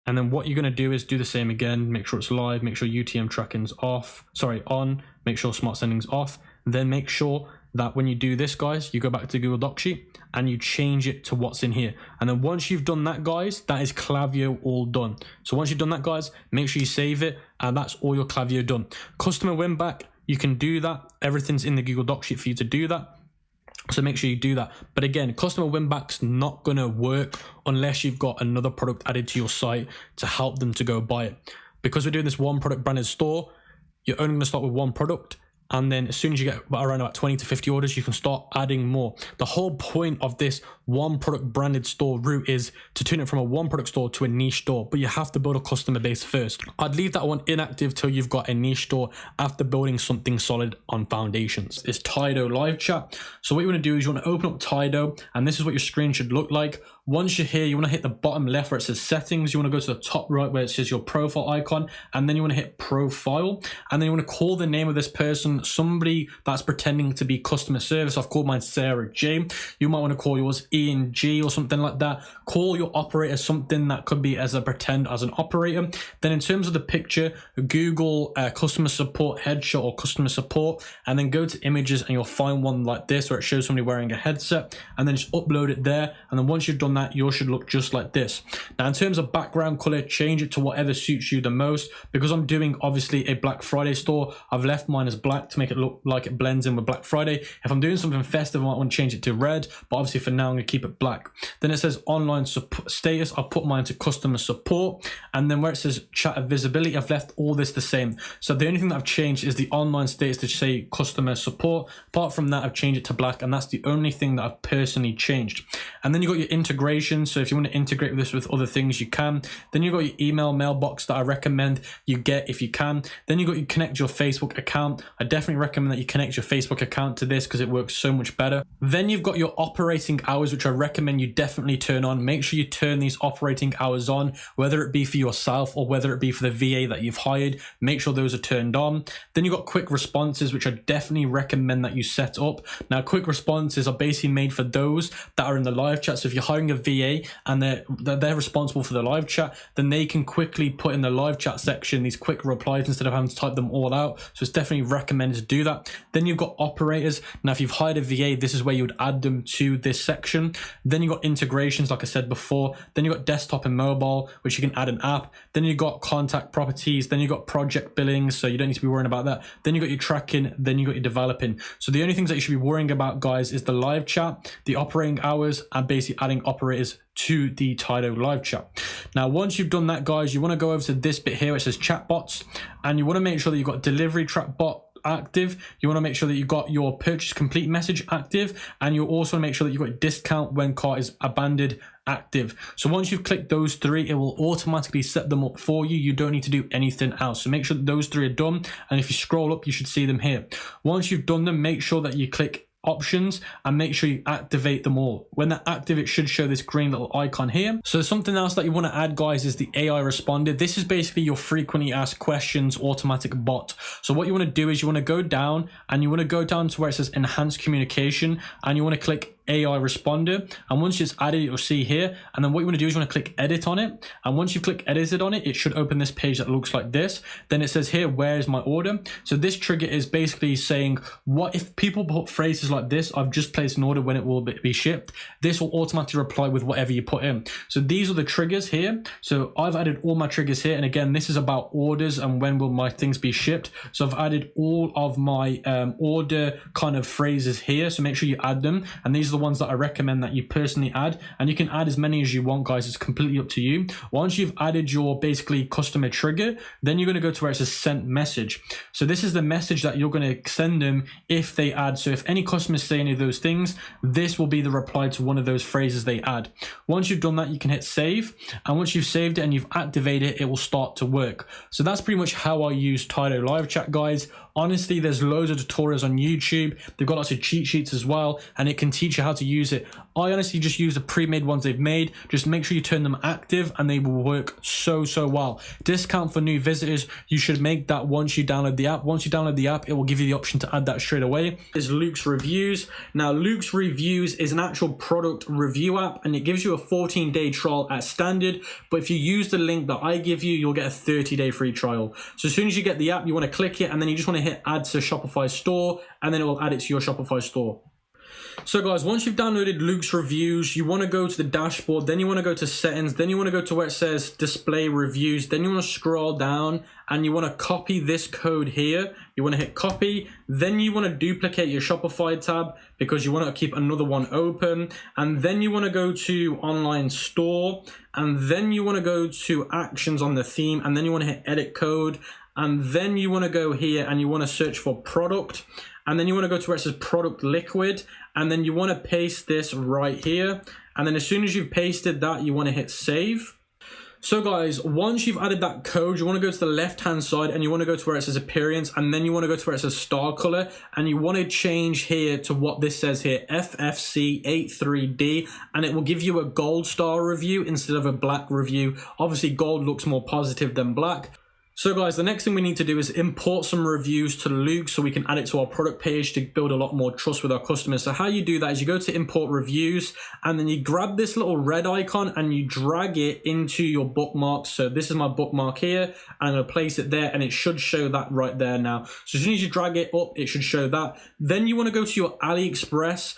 And then what you're going to do is do the same again, make sure it's live, make sure UTM tracking's on, make sure smart sending's off, then make sure that when you do this, guys, you go back to Google Doc sheet and you change it to what's in here. And then once you've done that, guys, that is Klaviyo all done. So once you've done that, guys, make sure you save it, and that's all your Klaviyo done. Customer win back, you can do that. Everything's in the Google Doc sheet for you to do that. So make sure you do that. But again, customer win back's not going to work unless you've got another product added to your site to help them to go buy it. Because we're doing this one product branded store, you're only going to start with one product. And then as soon as you get around about 20 to 50 orders, you can start adding more. The whole point of this one product branded store route is to turn it from a one product store to a niche store, but you have to build a customer base first. I'd leave that one inactive till you've got a niche store after building something solid on foundations. It's Tido live chat. So what you want to do is you want to open up Tido, and this is what your screen should look like. Once you're here, you want to hit the bottom left where it says settings. You want to go to the top right where it says your profile icon, and then you want to hit profile, and then you want to call the name of this person, somebody that's pretending to be customer service. I've called mine Sarah J. You might want to call yours Ian G or something like that. Call your operator something that could be as a pretend as an operator. Then in terms of the picture, Google customer support headshot or customer support, and then go to images and you'll find one like this where it shows somebody wearing a headset, and then just upload it there. And then once you've done that, yours should look just like this. Now in terms of background color, change it to whatever suits you the most. Because I'm doing obviously a Black Friday store, I've left mine as black to make it look like it blends in with Black Friday. If I'm doing something festive, I might want to change it to red, but obviously for now I'm going to keep it black. Then it says online support status, I'll put mine to customer support, and then where it says chat visibility, I've left all this the same. So the only thing that I've changed is the online status to say customer support. Apart from that, I've changed it to black, and that's the only thing that I've personally changed. And then you got your integration. So if you want to integrate this with other things, you can. Then you got your email mailbox that I recommend you get if you can. Then you got you connect your Facebook account. I definitely recommend that you connect your Facebook account to this because it works so much better. Then you've got your operating hours, which I recommend you definitely turn on. Make sure you turn these operating hours on, whether it be for yourself or whether it be for the VA that you've hired. Make sure those are turned on. Then you've got quick responses, which I definitely recommend that you set up. Now, quick responses are basically made for those that are in the live chat. So if you're hiring a VA and they're responsible for the live chat, then they can quickly put in the live chat section these quick replies instead of having to type them all out. So it's definitely recommended to do that. Then you've got operators. Now, if you've hired a VA, this is where you would add them to this section. Then you've got integrations, like I said before. Then you've got desktop and mobile, which you can add an app. Then you've got contact properties. Then you've got project billings, so you don't need to be worrying about that. Then you've got your tracking. Then you've got your developing. So the only things that you should be worrying about, guys, is the live chat, the operating hours, and basically adding operators to the Tido live chat. Now, once you've done that, guys, you want to go over to this bit here where it says chatbots, and you want to make sure that you've got delivery track bot active. You want to make sure that you've got your purchase complete message active, and you also want to make sure that you've got discount when cart is abandoned active. So once you've clicked those three, it will automatically set them up for you. You don't need to do anything else. So make sure that those three are done, and if you scroll up, you should see them here. Once you've done them, make sure that you click options and make sure you activate them all. When they're active, it should show this green little icon here. So something else that you want to add, guys, is the AI responder. This is basically your frequently asked questions automatic bot. So what you want to do is you want to go down, and you want to go down to where it says enhanced communication, and you want to click AI responder, and once it's added, you'll see here. And then what you want to do is you want to click edit on it, and once you click edited on it, it should open this page that looks like this. Then it says here, where is my order? So this trigger is basically saying, what if people put phrases like this, I've just placed an order, when it will be shipped, this will automatically reply with whatever you put in. So these are the triggers here. So I've added all my triggers here, and again, this is about orders and when will my things be shipped. So I've added all of my order kind of phrases here, so make sure you add them, and these are the ones that I recommend that you personally add, and you can add as many as you want, guys. It's completely up to you. Once you've added your basically customer trigger, then you're going to go to where it says sent message. So this is the message that you're going to send them if they add. So if any customers say any of those things, this will be the reply to one of those phrases they add. Once you've done that, you can hit save, and once you've saved it and you've activated it, it will start to work. So that's pretty much how I use Tido live chat, guys. Honestly, there's loads of tutorials on YouTube. They've got lots of cheat sheets as well, and it can teach you how to use it. I honestly just use the pre-made ones they've made. Just make sure you turn them active, and they will work so well. Discount for new visitors, you should make that once you download the app. Once you download the app, it will give you the option to add that straight away. Is Luke's Reviews. Now, Luke's Reviews is an actual product review app, and it gives you a 14-day trial at standard. But if you use the link that I give you, you'll get a 30-day free trial. So as soon as you get the app, you want to click it, and then you just want to hit add to Shopify store, and then it will add it to your Shopify store. So guys, once you've downloaded Luke's Reviews, you want to go to the dashboard, then you want to go to settings, then you want to go to where it says display reviews, then you want to scroll down, and you want to copy this code here, you want to hit copy, then you want to duplicate your Shopify tab because you want to keep another one open, and then you want to go to online store, and then you want to go to actions on the theme, and then you want to hit edit code, and then you want to go here and you want to search for product, and then you want to go to where it says product liquid, and then you want to paste this right here, and then as soon as you've pasted that, you want to hit save. So guys, once you've added that code, you want to go to the left hand side and you want to go to where it says appearance, and then you want to go to where it says star color, and you want to change here to what this says here, FFC83D, and it will give you a gold star review instead of a black review. Obviously gold looks more positive than black. So guys, the next thing we need to do is import some reviews to Luke so we can add it to our product page to build a lot more trust with our customers. So how you do that is you go to import reviews, and then you grab this little red icon and you drag it into your bookmarks. So this is my bookmark here, and I'm going to place it there, and it should show that right there now. So as soon as you drag it up, it should show that. Then you want to go to your AliExpress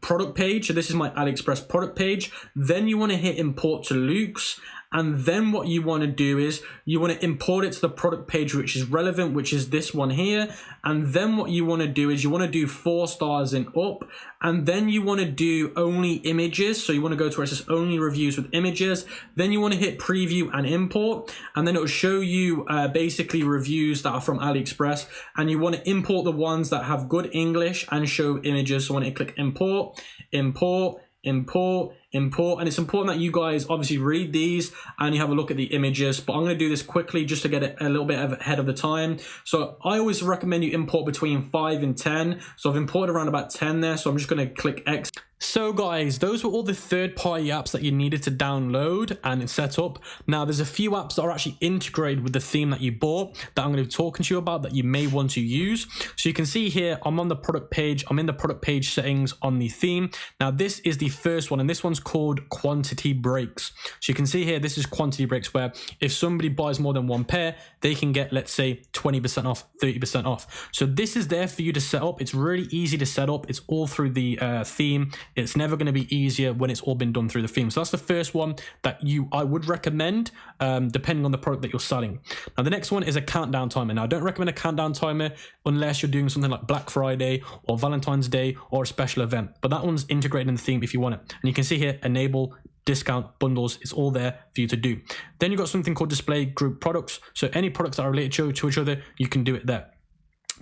product page. So this is my AliExpress product page. Then you want to hit import to Luke's. And then what you want to do is you want to import it to the product page which is relevant, which is this one here. And then what you want to do is you want to do 4 stars and up. And then you want to do only images. So you want to go to where it says only reviews with images. Then you want to hit preview and import. And then it will show you basically reviews that are from AliExpress. And you want to import the ones that have good English and show images. So when you click import, import, import, import, and it's important that you guys obviously read these and you have a look at the images, but I'm going to do this quickly just to get it a little bit ahead of the time. So I always recommend you import between 5 and 10. So I've imported around about 10 there, so I'm just going to click X. So guys, those were all the third-party apps that you needed to download and set up. Now there's a few apps that are actually integrated with the theme that you bought that I'm going to be talking to you about that you may want to use. So you can see here, I'm on the product page. I'm in the product page settings on the theme. Now this is the first one, and this one's called quantity breaks. So you can see here, this is quantity breaks, where if somebody buys more than 1 pair, they can get, let's say, 20% off, 30% off. So this is there for you to set up. It's really easy to set up. It's all through the theme. It's never going to be easier when it's all been done through the theme. So that's the first one that I would recommend, depending on the product that you're selling. Now the next one is a countdown timer. Now I don't recommend a countdown timer unless you're doing something like Black Friday or Valentine's Day or a special event, but that one's integrated in the theme if you want it. And you can see here, enable discount bundles. It's all there for you to do. Then you've got something called display group products. So any products that are related to each other, you can do it there.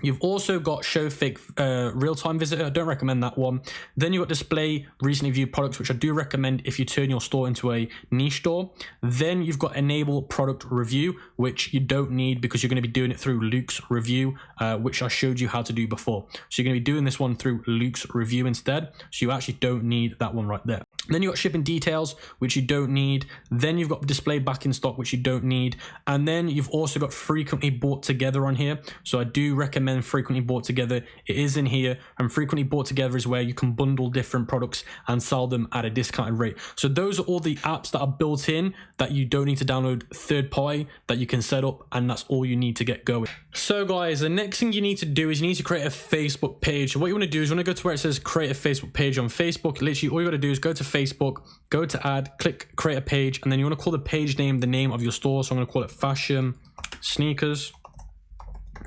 You've also got show fake real-time visitor. I don't recommend that one. Then you've got display recently viewed products, which I do recommend if you turn your store into a niche store. Then you've got enable product review, which you don't need because you're going to be doing it through Luke's review, which I showed you how to do before. So you're going to be doing this one through Luke's review instead. So you actually don't need that one right there. Then you've got shipping details, which you don't need. Then you've got display back in stock, which you don't need. And then you've also got frequently bought together on here. So I do recommend frequently bought together. It is in here, and frequently bought together is where you can bundle different products and sell them at a discounted rate. So those are all the apps that are built in that you don't need to download third party, that you can set up, and that's all you need to get going. So guys, the next thing you need to do is you need to create a Facebook page. So what you want to do is you want to go to where it says create a Facebook page on Facebook. Literally all you got to do is go to Facebook, go to add, click create a page, and then you want to call the page name the name of your store. So I'm going to call it fashion sneakers.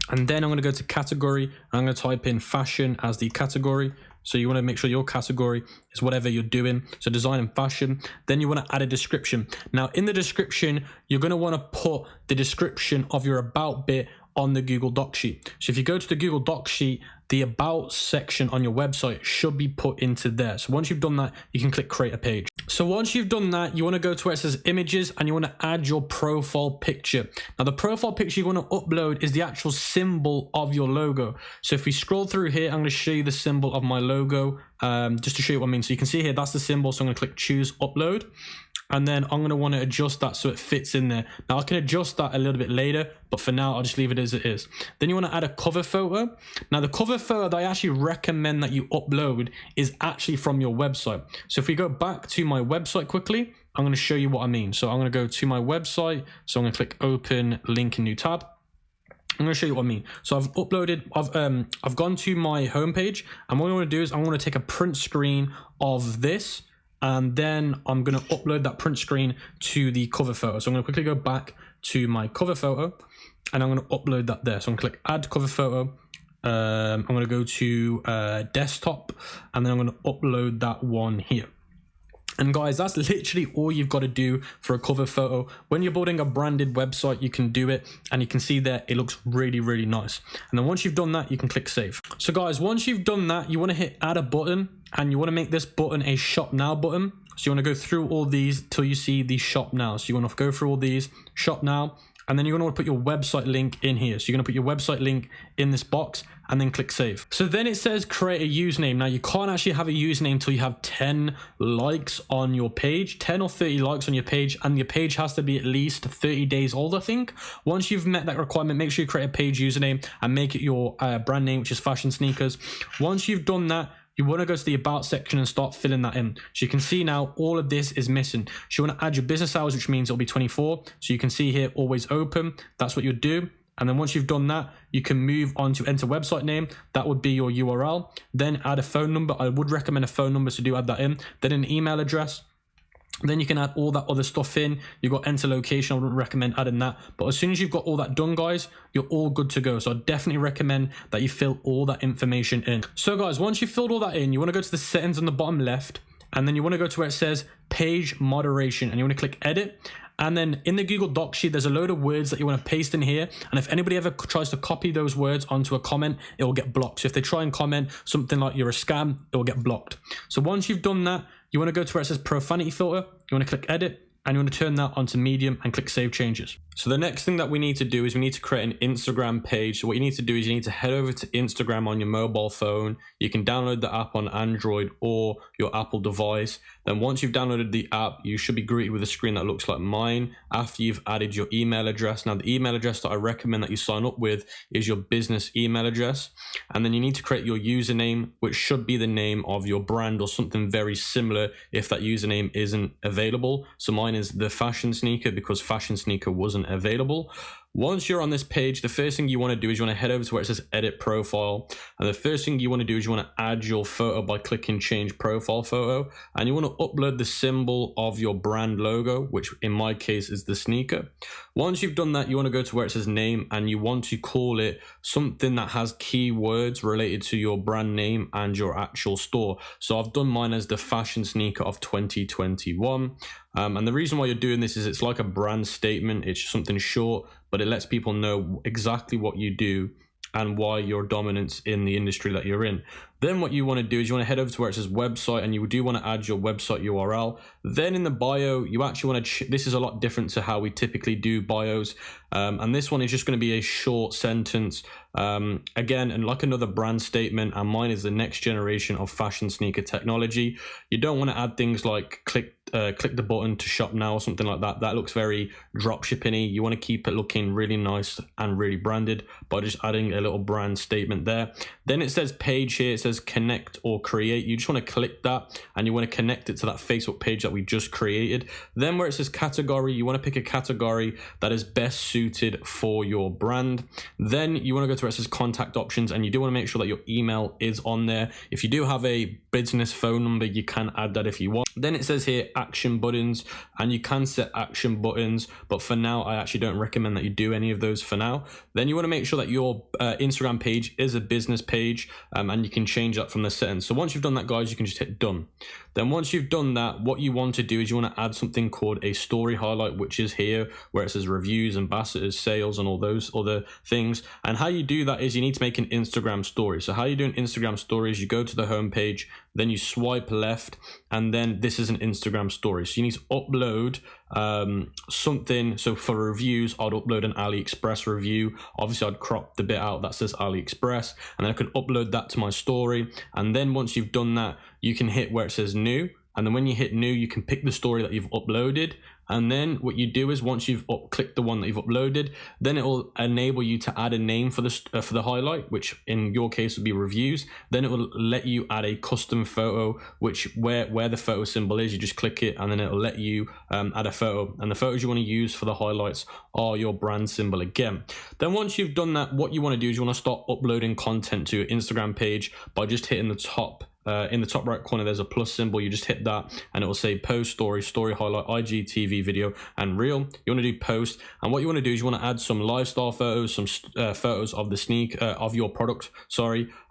And then I'm going to go to category, and I'm going to type in fashion as the category. So you want to make sure your category is whatever you're doing. So design and fashion. Then you want to add a description. Now in the description, you're going to want to put the description of your about bit on the Google Doc sheet. So if you go to the Google Doc sheet, the about section on your website should be put into there. So once you've done that, you can click create a page. So once you've done that, you want to go to where it says images, and you want to add your profile picture. Now the profile picture you want to upload is the actual symbol of your logo. So if we scroll through here, I'm going to show you the symbol of my logo, just to show you what I mean. So you can see here, that's the symbol. So I'm going to click choose upload. And then I'm going to want to adjust that so it fits in there. Now I can adjust that a little bit later, but for now I'll just leave it as it is. Then you want to add a cover photo. Now the cover photo that I actually recommend that you upload is actually from your website. So if we go back to my website quickly, I'm going to show you what I mean. So I'm going to go to my website. So I'm going to click open link in new tab. I'm going to show you what I mean. So I've uploaded, I've gone to my homepage, and what I want to do is I want to take a print screen of this, and then I'm going to upload that print screen to the cover photo. So I'm going to quickly go back to my cover photo and I'm going to upload that there. So I'm going to click add cover photo. I'm going to go to desktop and then I'm going to upload that one here. And guys, that's literally all you've got to do for a cover photo. When you're building a branded website, you can do it, and you can see there it looks really, really nice. And then once you've done that, you can click save. So guys, once you've done that, you want to hit add a button, and you want to make this button a shop now button. So you want to go through all these till you see the shop now. So you want to go through all these, shop now, and then you're going to want to put your website link in here. So you're going to put your website link in this box and then click save. So then it says create a username. Now you can't actually have a username until you have 10 likes on your page, 10 or 30 likes on your page, and your page has to be at least 30 days old, I think. Once you've met that requirement, make sure you create a page username and make it your brand name, which is Fashion Sneakers. Once you've done that, you want to go to the about section and start filling that in. So you can see now all of this is missing. So you want to add your business hours, which means it'll be 24. So you can see here, always open. That's what you do. And then once you've done that, you can move on to enter website name. That would be your URL. Then add a phone number. I would recommend a phone number, so do add that in. Then an email address. Then you can add all that other stuff in. You've got enter location. I wouldn't recommend adding that. But as soon as you've got all that done, guys, you're all good to go. So I definitely recommend that you fill all that information in. So guys, once you've filled all that in, you want to go to the settings on the bottom left. And then you want to go to where it says page moderation. And you want to click edit. And then in the Google Docs sheet, there's a load of words that you want to paste in here. And if anybody ever tries to copy those words onto a comment, it will get blocked. So if they try and comment something like you're a scam, it will get blocked. So once you've done that, you want to go to where it says profanity filter. You want to click edit and you want to turn that onto medium and click save changes. So the next thing that we need to do is we need to create an Instagram page. So what you need to do is you need to head over to Instagram on your mobile phone. You can download the app on Android or your Apple device. Then once you've downloaded the app, you should be greeted with a screen that looks like mine after you've added your email address. Now the email address that I recommend that you sign up with is your business email address. And then you need to create your username, which should be the name of your brand or something very similar if that username isn't available. So mine is the Fashion Sneaker because Fashion Sneaker wasn't available. Once you're on this page, the first thing you want to do is you want to head over to where it says edit profile. And the first thing you want to do is you want to add your photo by clicking change profile photo. And you want to upload the symbol of your brand logo, which in my case is the sneaker. Once you've done that, you want to go to where it says name and you want to call it something that has keywords related to your brand name and your actual store. So I've done mine as the Fashion Sneaker of 2021. And the reason why you're doing this is it's like a brand statement. It's something short, but it lets people know exactly what you do and why your dominance in the industry that you're in. Then what you want to do is you want to head over to where it says website and you do want to add your website URL. Then in the bio, you actually want to, this is a lot different to how we typically do bios. And this one is just going to be a short sentence. Again, and like another brand statement, and mine is the next generation of fashion sneaker technology. You don't want to add things like click the button to shop now or something like that. That looks very drop shipping-y. You want to keep it looking really nice and really branded by just adding a little brand statement there. Then it says page here, it says connect or create. You just want to click that and you want to connect it to that Facebook page that we just created. Then where it says category, you want to pick a category that is best suited for your brand. Then you want to go to where it says contact options and you do want to make sure that your email is on there. If you do have a business phone number, you can add that if you want. Then it says here action buttons, and you can set action buttons, but for now I actually don't recommend that you do any of those for now. Then you want to make sure that your Instagram page is a business page, and you can change that from the settings. So once you've done that, guys, you can just hit done. Then once you've done that, what you want to do is you want to add something called a story highlight, which is here where it says reviews, ambassadors, sales, and all those other things. And how you do that is you need to make an Instagram story. So how you do an Instagram story is you go to the home page, then you swipe left, and then this is an Instagram story. So you need to upload something. So for reviews, I'd upload an AliExpress review. Obviously I'd crop the bit out that says AliExpress, and then I could upload that to my story. And then once you've done that, you can hit where it says new, and then when you hit new, you can pick the story that you've uploaded. And then what you do is once you've clicked the one that you've uploaded, then it will enable you to add a name for the highlight, which in your case would be reviews. Then it will let you add a custom photo, which where the photo symbol is, you just click it and then it'll let you add a photo. And the photos you want to use for the highlights are your brand symbol again. Then once you've done that, what you want to do is you want to start uploading content to your Instagram page by just hitting the top in the top right corner, there's a plus symbol. You just hit that and it will say post, story highlight, IGTV, video, and reel. You want to do post, and what you want to do is you want to add some lifestyle photos, some photos of the of your product,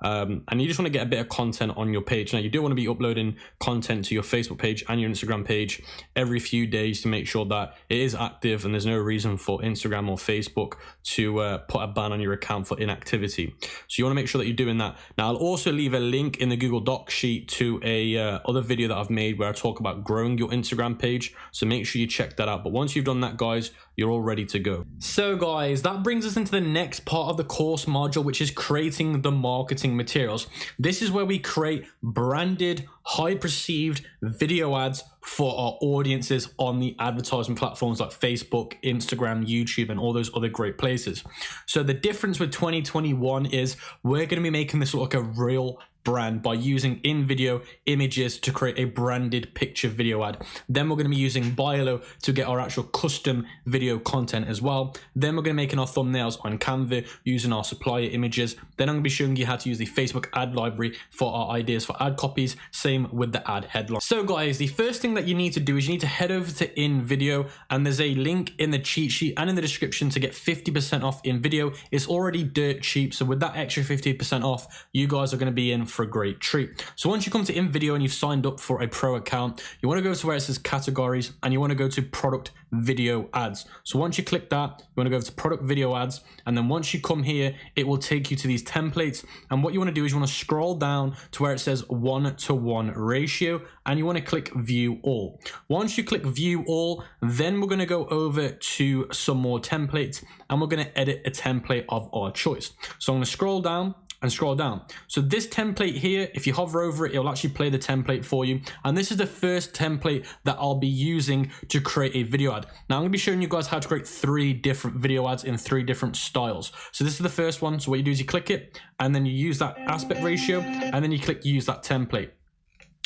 and you just want to get a bit of content on your page. Now, you do want to be uploading content to your Facebook page and your Instagram page every few days to make sure that it is active, and there's no reason for Instagram or Facebook to put a ban on your account for inactivity. So you want to make sure that you're doing that. Now, I'll also leave a link in the Google Doc sheet to a other video that I've made where I talk about growing your Instagram page, so make sure you check that out. But once you've done that, guys, you're all ready to go. So guys, that brings us into the next part of the course module, which is creating the marketing materials. This is where we create branded, high perceived video ads for our audiences on the advertisement platforms like Facebook, Instagram, YouTube, and all those other great places. So the difference with 2021 is we're going to be making this look like a real brand by using in-video images to create a branded picture video ad. Then we're going to be using Bilo to get our actual custom video content as well. Then we're going to be making our thumbnails on Canva using our supplier images. Then I'm going to be showing you how to use the Facebook ad library for our ideas for ad copies. Same with the ad headline. So guys, the first thing that you need to do is you need to head over to InVideo, and there's a link in the cheat sheet and in the description to get 50% off InVideo. It's already dirt cheap, so with that extra 50% off, you guys are going to be in for a great treat. So once you come to InVideo and you've signed up for a pro account, you want to go to where it says categories, and you want to go to product video ads. So once you click that, you want to go to product video ads, and then once you come here, it will take you to these templates. And what you want to do is you want to scroll down to where it says 1:1 ratio, and you want to click view all. Once you click view all, then we're going to go over to some more templates, and we're going to edit a template of our choice. So I'm going to scroll down and scroll down. So this template here, if you hover over it, it'll actually play the template for you. And this is the first template that I'll be using to create a video ad. Now I'm gonna be showing you guys how to create 3 different video ads in 3 different styles. So this is the first one. So what you do is you click it, and then you use that aspect ratio, and then you click use that template.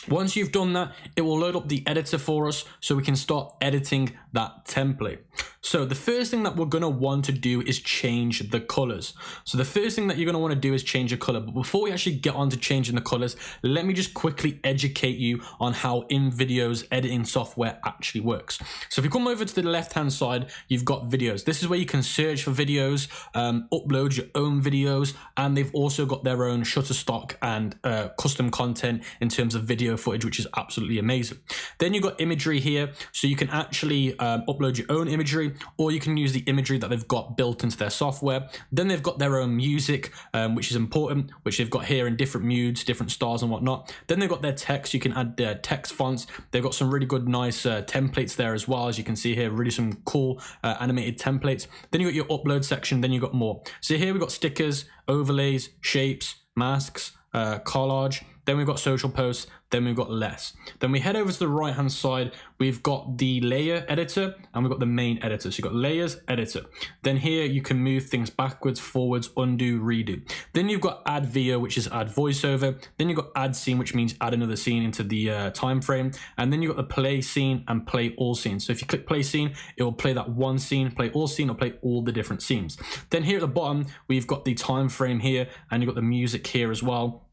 Once you've done that, it will load up the editor for us so we can start editing that template. So the first thing that we're going to want to do is change the colors. So the first thing that you're going to want to do is change a color. But before we actually get on to changing the colors, let me just quickly educate you on how InVideo's editing software actually works. So if you come over to the left-hand side, you've got videos. This is where you can search for videos, upload your own videos, and they've also got their own Shutterstock and custom content in terms of video footage, which is absolutely amazing. Then you've got imagery here, so you can actually upload your own imagery, or you can use the imagery that they've got built into their software. Then they've got their own music, which is important, which they've got here in different moods, different styles and whatnot. Then they've got their text. You can add their text fonts. They've got some really good, nice templates there as well, as you can see here, really some cool animated templates. Then you got your upload section, then you got more. So here we've got stickers, overlays, shapes, masks, collage. Then we've got social posts, then we've got less. Then we head over to the right hand side, we've got the layer editor, and we've got the main editor. So you've got layers, editor. Then here you can move things backwards, forwards, undo, redo. Then you've got add VO, which is add voiceover. Then you've got add scene, which means add another scene into the time frame. And then you've got the play scene and play all scenes. So if you click play scene, it will play that one scene, play all scene, or play all the different scenes. Then here at the bottom, we've got the time frame here, and you've got the music here as well.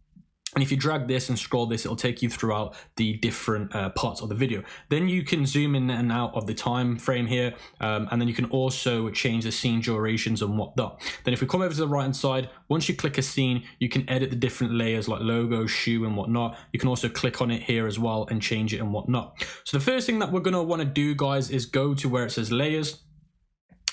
And if you drag this and scroll this, it'll take you throughout the different parts of the video. Then you can zoom in and out of the time frame here, and then you can also change the scene durations and whatnot. Then if we come over to the right hand side, once you click a scene, you can edit the different layers like logo, shoe, and whatnot. You can also click on it here as well and change it and whatnot. So the first thing that we're going to want to do, guys, is go to where it says layers.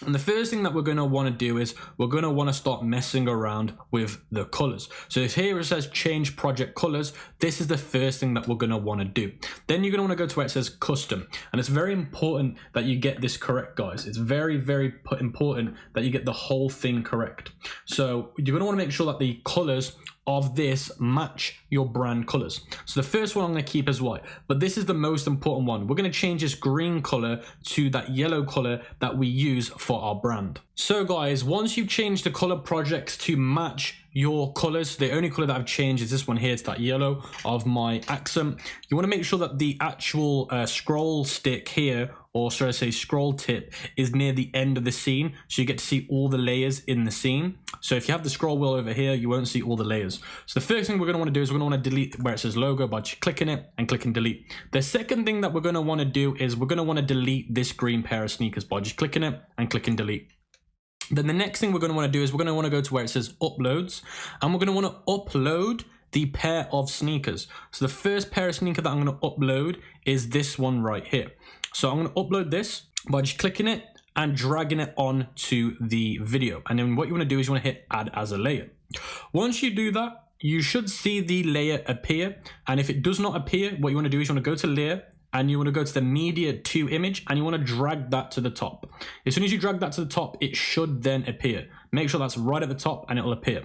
And the first thing that we're going to want to do is we're going to want to start messing around with the colors. So if here it says change project colors, this is the first thing that we're going to want to do. Then you're going to want to go to where it says custom. And it's very important that you get this correct, guys. It's very, very important that you get the whole thing correct. So you're going to want to make sure that the colors of this match your brand colors. So the first one I'm going to keep as white, but this is the most important one. We're going to change this green color to that yellow color that we use for our brand. So guys, once you've changed the color projects to match your colors, the only color that I've changed is this one here. It's that yellow of my accent. You want to make sure that the actual scroll stick here, or should I say scroll tip, is near the end of the scene, so you get to see all the layers in the scene. So if you have the scroll wheel over here, you won't see all the layers. So the first thing we're going to want to do is we're going to want to delete where it says logo by just clicking it and clicking delete. The second thing that we're going to want to do is we're going to want to delete this green pair of sneakers by just clicking it and clicking delete. Then the next thing we're going to want to do is we're going to want to go to where it says uploads, and we're going to want to upload the pair of sneakers. So the first pair of sneaker that I'm going to upload is this one right here. So I'm going to upload this by just clicking it and dragging it on to the video. And then what you want to do is you want to hit add as a layer. Once you do that, you should see the layer appear. And if it does not appear, what you want to do is you want to go to layer, and you want to go to the media to image, and you want to drag that to the top. As soon as you drag that to the top, it should then appear. Make sure that's right at the top and it'll appear.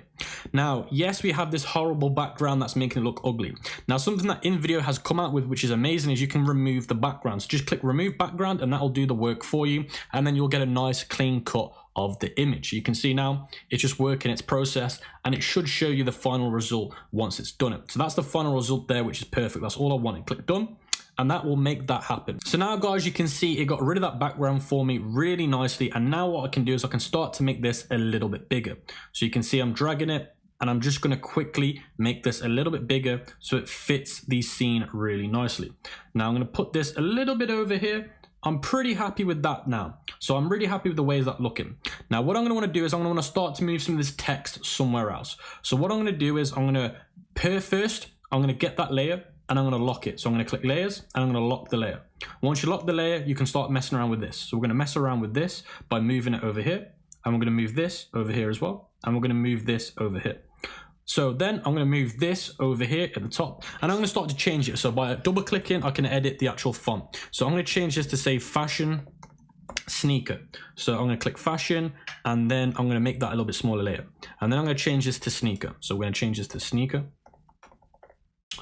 Now, yes, we have this horrible background that's making it look ugly. Now, something that InVideo has come out with, which is amazing, is you can remove the background. So just click remove background and that'll do the work for you. And then you'll get a nice clean cut of the image. You can see now it's just working its process, and it should show you the final result once it's done it. So that's the final result there, which is perfect. That's all I wanted. Click done. And that will make that happen. So now guys, you can see it got rid of that background for me really nicely. And now what I can do is I can start to make this a little bit bigger. So you can see I'm dragging it, and I'm just gonna quickly make this a little bit bigger so it fits the scene really nicely. Now I'm gonna put this a little bit over here. I'm pretty happy with that now. So I'm really happy with the way that's looking. Now what I'm gonna wanna do is I'm gonna wanna start to move some of this text somewhere else. So what I'm gonna do is I'm gonna get that layer, and I'm going to lock it. So I'm going to click layers, and I'm going to lock the layer. Once you lock the layer, you can start messing around with this. So we're going to mess around with this by moving it over here, and we're going to move this over here as well, and we're going to move this over here. So then I'm going to move this over here at the top, and I'm going to start to change it. So by double clicking, I can edit the actual font. So I'm going to change this to say fashion sneaker. So I'm going to click fashion, and then I'm going to make that a little bit smaller layer. And then I'm going to change this to sneaker. So we're going to change this to sneaker.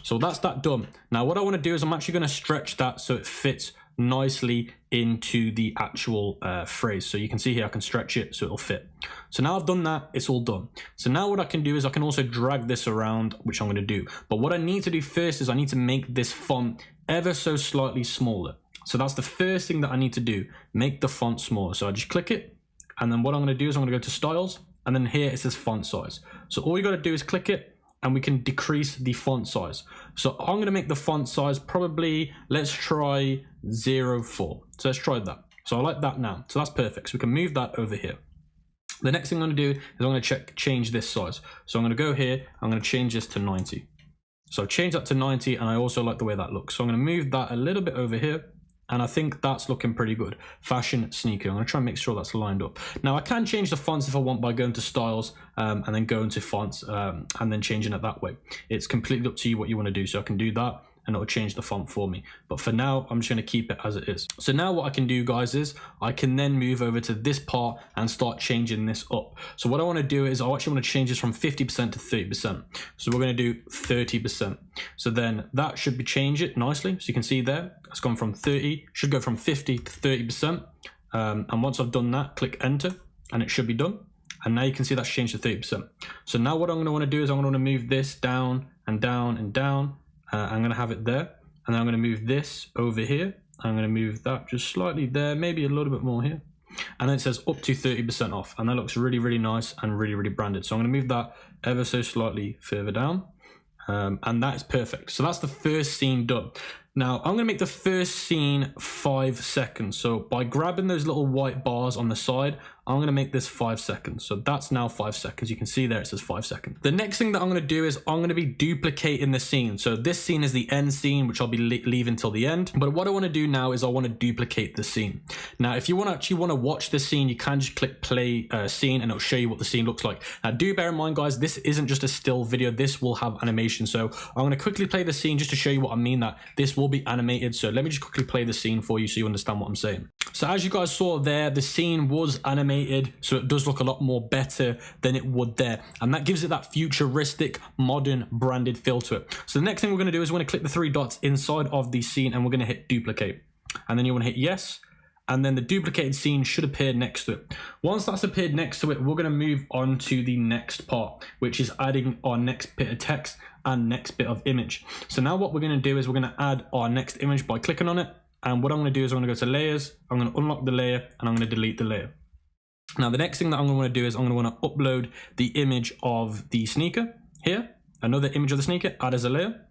So that's that done. Now what I want to do is I'm actually going to stretch that so it fits nicely into the actual phrase. So you can see here I can stretch it so it'll fit. So now I've done that, it's all done. So now what I can do is I can also drag this around, which I'm going to do. But what I need to do first is I need to make this font ever so slightly smaller. So that's the first thing that I need to do, make the font smaller. So I just click it, and then what I'm going to do is I'm going to go to styles, and then here it says font size. So all you got to do is click it, and we can decrease the font size. So I'm going to make the font size probably, let's try 04. So let's try that. So I like that now. So that's perfect. So we can move that over here. The next thing I'm going to do is I'm going to change this size. So I'm going to go here. I'm going to change this to 90. So I've changed that to 90, and I also like the way that looks. So I'm going to move that a little bit over here. And I think that's looking pretty good. Fashion sneaker. I'm going to try and make sure that's lined up. Now I can change the fonts if I want by going to styles and then going to fonts and then changing it that way. It's completely up to you what you want to do. So I can do that, and it'll change the font for me. But for now, I'm just going to keep it as it is. So now what I can do, guys, is I can then move over to this part and start changing this up. So what I want to do is I actually want to change this from 50% to 30%. So we're going to do 30%. So then that should be change it nicely. So you can see there, it's gone from 30, should go from 50 to 30%. And once I've done that, click enter, and it should be done. And now you can see that's changed to 30%. So now what I'm going to want to do is I'm going to want to move this down and down and down. I'm going to have it there, and then I'm going to move this over here. I'm going to move that just slightly there, maybe a little bit more here. And then it says up to 30% off, and that looks really, really nice and really, really branded. So I'm going to move that ever so slightly further down, and that is perfect. So that's the first scene done. Now I'm going to make the first scene 5 seconds. So by grabbing those little white bars on the side, I'm going to make this 5 seconds. So that's now 5 seconds. You can see there it says 5 seconds. The next thing that I'm going to do is I'm going to be duplicating the scene. So this scene is the end scene, which I'll be leaving till the end. But what I want to do now is I want to duplicate the scene. Now, if you actually want to watch the scene, you can just click play scene, and it'll show you what the scene looks like. Now, do bear in mind, guys, this isn't just a still video. This will have animation. So I'm going to quickly play the scene just to show you what I mean, that this will be animated. So let me just quickly play the scene for you so you understand what I'm saying. So as you guys saw there, the scene was animated, so it does look a lot more better than it would there. And that gives it that futuristic, modern, branded feel to it. So the next thing we're going to do is we're going to click the 3 dots inside of the scene, and we're going to hit duplicate. And then you want to hit yes. and then the duplicated scene should appear next to it. Once that's appeared next to it, we're going to move on to the next part, which is adding our next bit of text and next bit of image. So now what we're going to do is we're going to add our next image by clicking on it. And what I'm going to do is I'm going to go to layers, I'm going to unlock the layer, and I'm going to delete the layer. Now the next thing that I'm going to want to do is I'm going to want to upload the image of the sneaker here, another image of the sneaker, add as a layer.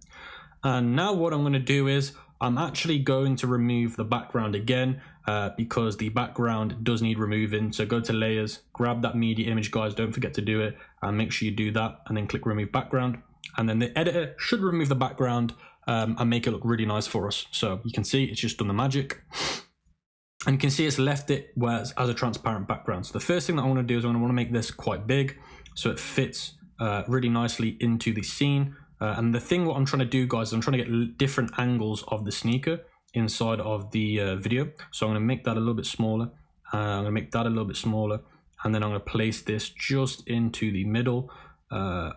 And now what I'm going to do is I'm actually going to remove the background again because the background does need removing. So go to layers, grab that media image, guys, don't forget to do it, and make sure you do that, and then click remove background. And then the editor should remove the background and make it look really nice for us. So you can see it's just done the magic. And you can see it's left it as a transparent background. So the first thing that I want to do is I want to make this quite big so it fits really nicely into the scene. And the thing what I'm trying to do, guys, is I'm trying to get different angles of the sneaker inside of the video. So I'm going to make that a little bit smaller. I'm going to make that a little bit smaller. And then I'm going to place this just into the middle,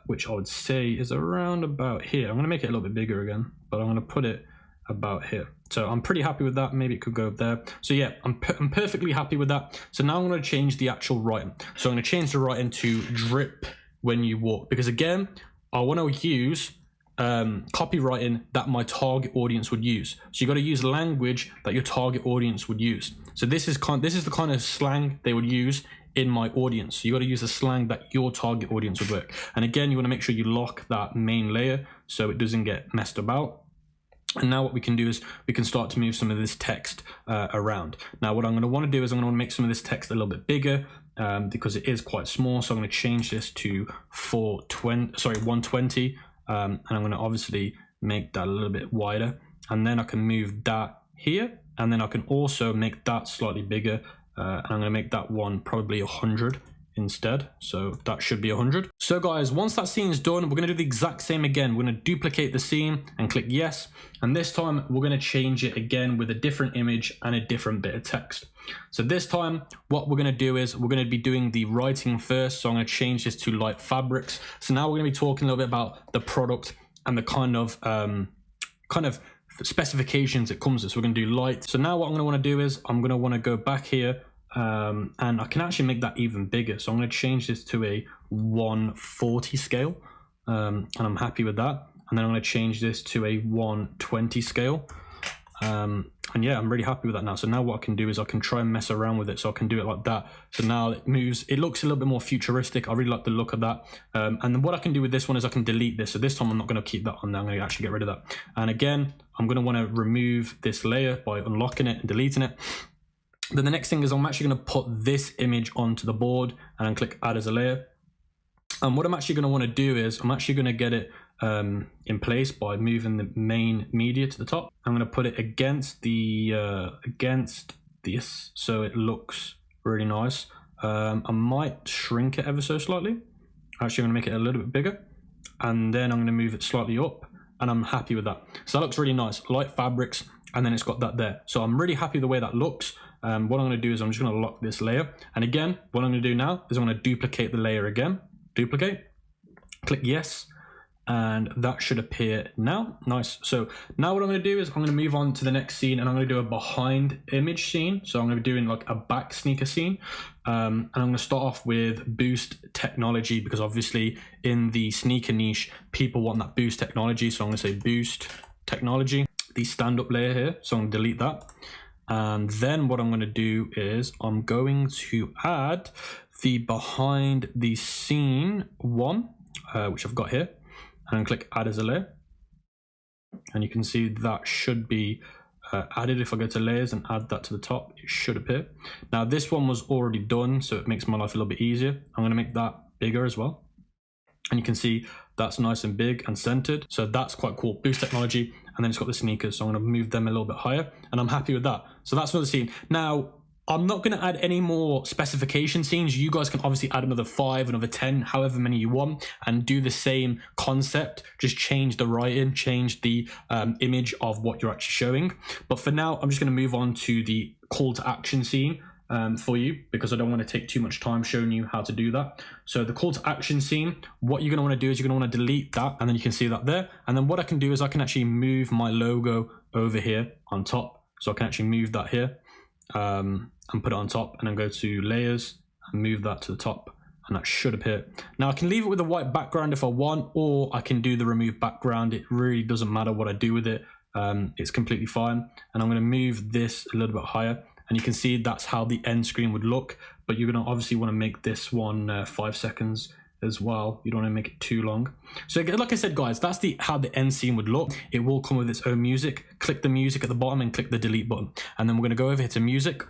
which I would say is around about here. I'm going to make it a little bit bigger again, but I'm going to put it about here. So I'm pretty happy with that. Maybe it could go up there. So yeah, I'm perfectly happy with that. So now I'm going to change the actual writing. So I'm going to change the writing to drip when you walk, because again, I want to use copywriting that my target audience would use. So you got to use language that your target audience would use. So this is the kind of slang they would use in my audience. So you got to use the slang that your target audience would work. And again, you want to make sure you lock that main layer so it doesn't get messed about. And now what we can do is we can start to move some of this text around. Now what I'm going to want to do is I'm going to want to make some of this text a little bit bigger because it is quite small. So I'm going to change this to 120. And I'm going to obviously make that a little bit wider. And then I can move that here. And then I can also make that slightly bigger. And I'm going to make that one probably 100 instead. So that should be 100. So guys, once that scene is done, we're going to do the exact same again. We're going to duplicate the scene and click yes. And this time we're going to change it again with a different image and a different bit of text. So this time what we're going to do is we're going to be doing the writing first. So I'm going to change this to light fabrics. So now we're going to be talking a little bit about the product and the kind of specifications it comes with. So we're going to do light. So now what I'm going to want to do is I'm going to want to go back here and I can actually make that even bigger. So I'm going to change this to a 140 scale and I'm happy with that. And then I'm going to change this to a 120 scale. And yeah, I'm really happy with that now. So now what I can do is I can try and mess around with it. So I can do it like that. So now it moves, it looks a little bit more futuristic. I really like the look of that. And then what I can do with this one is I can delete this. So this time I'm not going to keep that on there. I'm going to actually get rid of that. And again, I'm going to want to remove this layer by unlocking it and deleting it. Then the next thing is I'm actually going to put this image onto the board and then click add as a layer. And what I'm actually going to want to do is I'm actually going to get it in place by moving the main media to the top. I'm going to put it against this so it looks really nice. I might shrink it ever so slightly. Actually, I'm going to make it a little bit bigger, and then I'm going to move it slightly up, and I'm happy with that. So that looks really nice, light fabrics, and then it's got that there. So I'm really happy with the way that looks. What I'm going to do is I'm just going to lock this layer, and again, what I'm going to do now is I'm going to duplicate the layer again. Duplicate, click yes. And that should appear now. Nice. So now what I'm going to do is I'm going to move on to the next scene, and I'm going to do a behind image scene. So I'm going to be doing like a back sneaker scene. And I'm going to start off with boost technology, because obviously in the sneaker niche, people want that boost technology. So I'm going to say boost technology, the stand up layer here. So I'm going to delete that. And then what I'm going to do is I'm going to add the behind the scene one, which I've got here. And click add as a layer, and you can see that should be added. If I go to layers and add that to the top, it should appear. Now this one was already done, so it makes my life a little bit easier. I'm going to make that bigger as well, and you can see that's nice and big and centered. So that's quite cool. Boost technology, and then it's got the sneakers, so I'm going to move them a little bit higher, and I'm happy with that. So that's another scene. Now I'm not going to add any more specification scenes. You guys can obviously add another 5, another 10, however many you want, and do the same concept. Just change the writing, change the image of what you're actually showing. But for now, I'm just going to move on to the call to action scene for you, because I don't want to take too much time showing you how to do that. So the call to action scene, what you're going to want to do is you're going to want to delete that, and then you can see that there. And then what I can do is I can actually move my logo over here on top. So I can actually move that here. and put it on top, and then go to layers and move that to the top, and that should appear. Now I can leave it with a white background if I want, or I can do the remove background. It really doesn't matter what I do with it. It's completely fine. And I'm going to move this a little bit higher, and you can see that's how the end screen would look. But you're going to obviously want to make this one 5 seconds as well. You don't want to make it too long. So like I said, guys, that's how the end scene would look. It will come with its own music. Click the music at the bottom and click the delete button, and then we're going to go over here to music,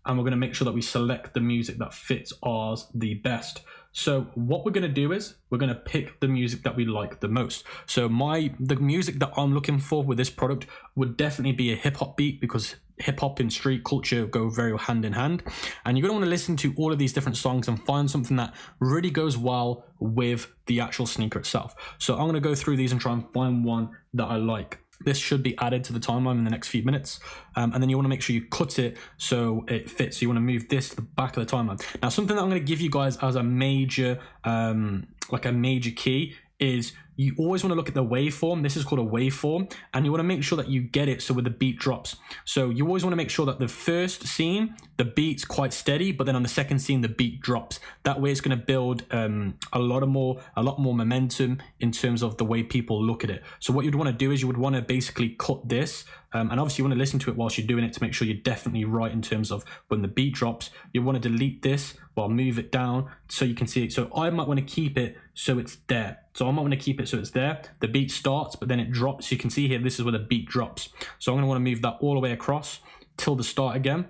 and we're going to make sure that we select the music that fits ours the best. So what we're going to do is we're going to pick the music that we like the most. So the music that I'm looking for with this product would definitely be a hip hop beat, because hip hop and street culture go very hand in hand. And you're going to want to listen to all of these different songs and find something that really goes well with the actual sneaker itself. So I'm going to go through these and try and find one that I like. This should be added to the timeline in the next few minutes. And then you want to make sure you cut it so it fits. So you want to move this to the back of the timeline. Now, something that I'm going to give you guys as a major, like a major key, is you always want to look at the waveform. This is called a waveform, and you want to make sure that you get it so when the beat drops. So you always want to make sure that the first scene, the beat's quite steady, but then on the second scene, the beat drops. That way it's going to build a lot more momentum in terms of the way people look at it. So what you'd want to do is you would want to basically cut this, and obviously you want to listen to it whilst you're doing it to make sure you're definitely right in terms of when the beat drops. You want to delete this while move it down so you can see it. So I might want to keep it so it's there. So I might want to keep it so it's there. The beat starts, but then it drops. You can see here, this is where the beat drops. So I'm going to want to move that all the way across till the start again.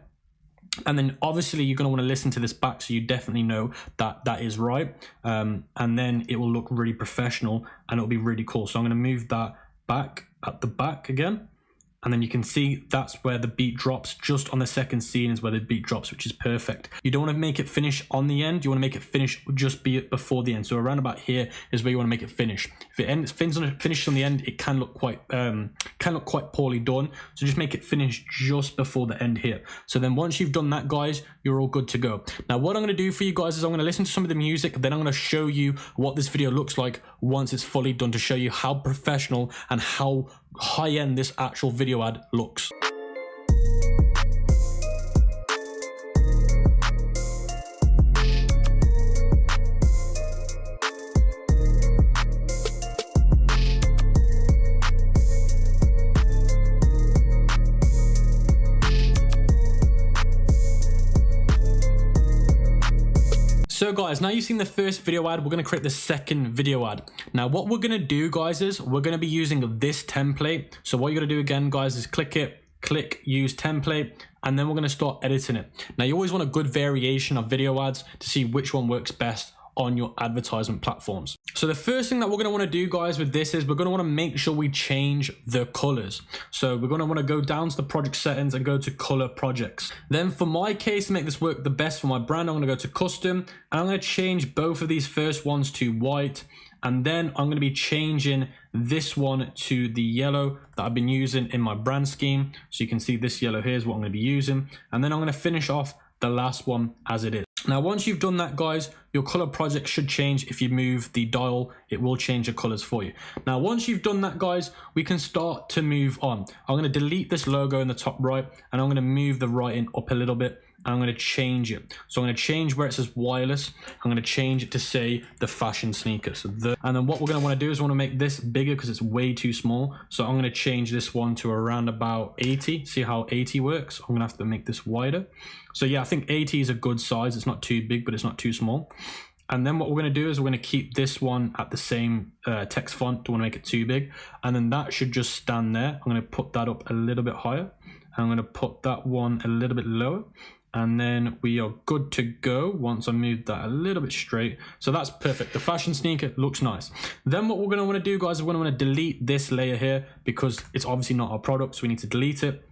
And then obviously you're going to want to listen to this back so you definitely know that that is right. And then it will look really professional and it'll be really cool. So I'm going to move that back at the back again. And then you can see that's where the beat drops. Just on the second scene is where the beat drops, which is perfect. You don't want to make it finish on the end. You want to make it finish just before the end. So around about here is where you want to make it finish. If it finishes on the end, it can look quite poorly done. So just make it finish just before the end here. So then once you've done that, guys, you're all good to go. Now what I'm going to do for you guys is I'm going to listen to some of the music. Then I'm going to show you what this video looks like once it's fully done, to show you how professional and how high-end this actual video ad looks. So guys, now you've seen the first video ad, we're going to create the second video ad. Now what we're going to do, guys, is we're going to be using this template. So what you're going to do again, guys, is click it, click use template, and then we're going to start editing it. Now you always want a good variation of video ads to see which one works best on your advertisement platforms. So the first thing that we're going to want to do, guys, with this is we're going to want to make sure we change the colors. So we're going to want to go down to the project settings and go to color projects. Then for my case, to make this work the best for my brand, I'm going to go to custom, and I'm going to change both of these first ones to white. And then I'm going to be changing this one to the yellow that I've been using in my brand scheme. So you can see this yellow here is what I'm going to be using. And then I'm going to finish off the last one as it is. Now, once you've done that, guys, your color project should change. If you move the dial, it will change the colors for you. Now, once you've done that, guys, we can start to move on. I'm going to delete this logo in the top right, and I'm going to move the writing up a little bit. And I'm going to change it. So I'm going to change where it says wireless. I'm going to change it to say the fashion sneaker. So and then what we're going to want to do is we want to make this bigger because it's way too small. So I'm going to change this one to around about 80. See how 80 works? I'm going to have to make this wider. So yeah, I think 80 is a good size. It's not too big, but it's not too small. And then what we're going to do is we're going to keep this one at the same text font. Don't want to make it too big. And then that should just stand there. I'm going to put that up a little bit higher. I'm going to put that one a little bit lower. And then we are good to go once I move that a little bit straight. So that's perfect. The fashion sneaker looks nice. Then what we're going to want to do, guys, is we're going to want to delete this layer here because it's obviously not our product, so we need to delete it.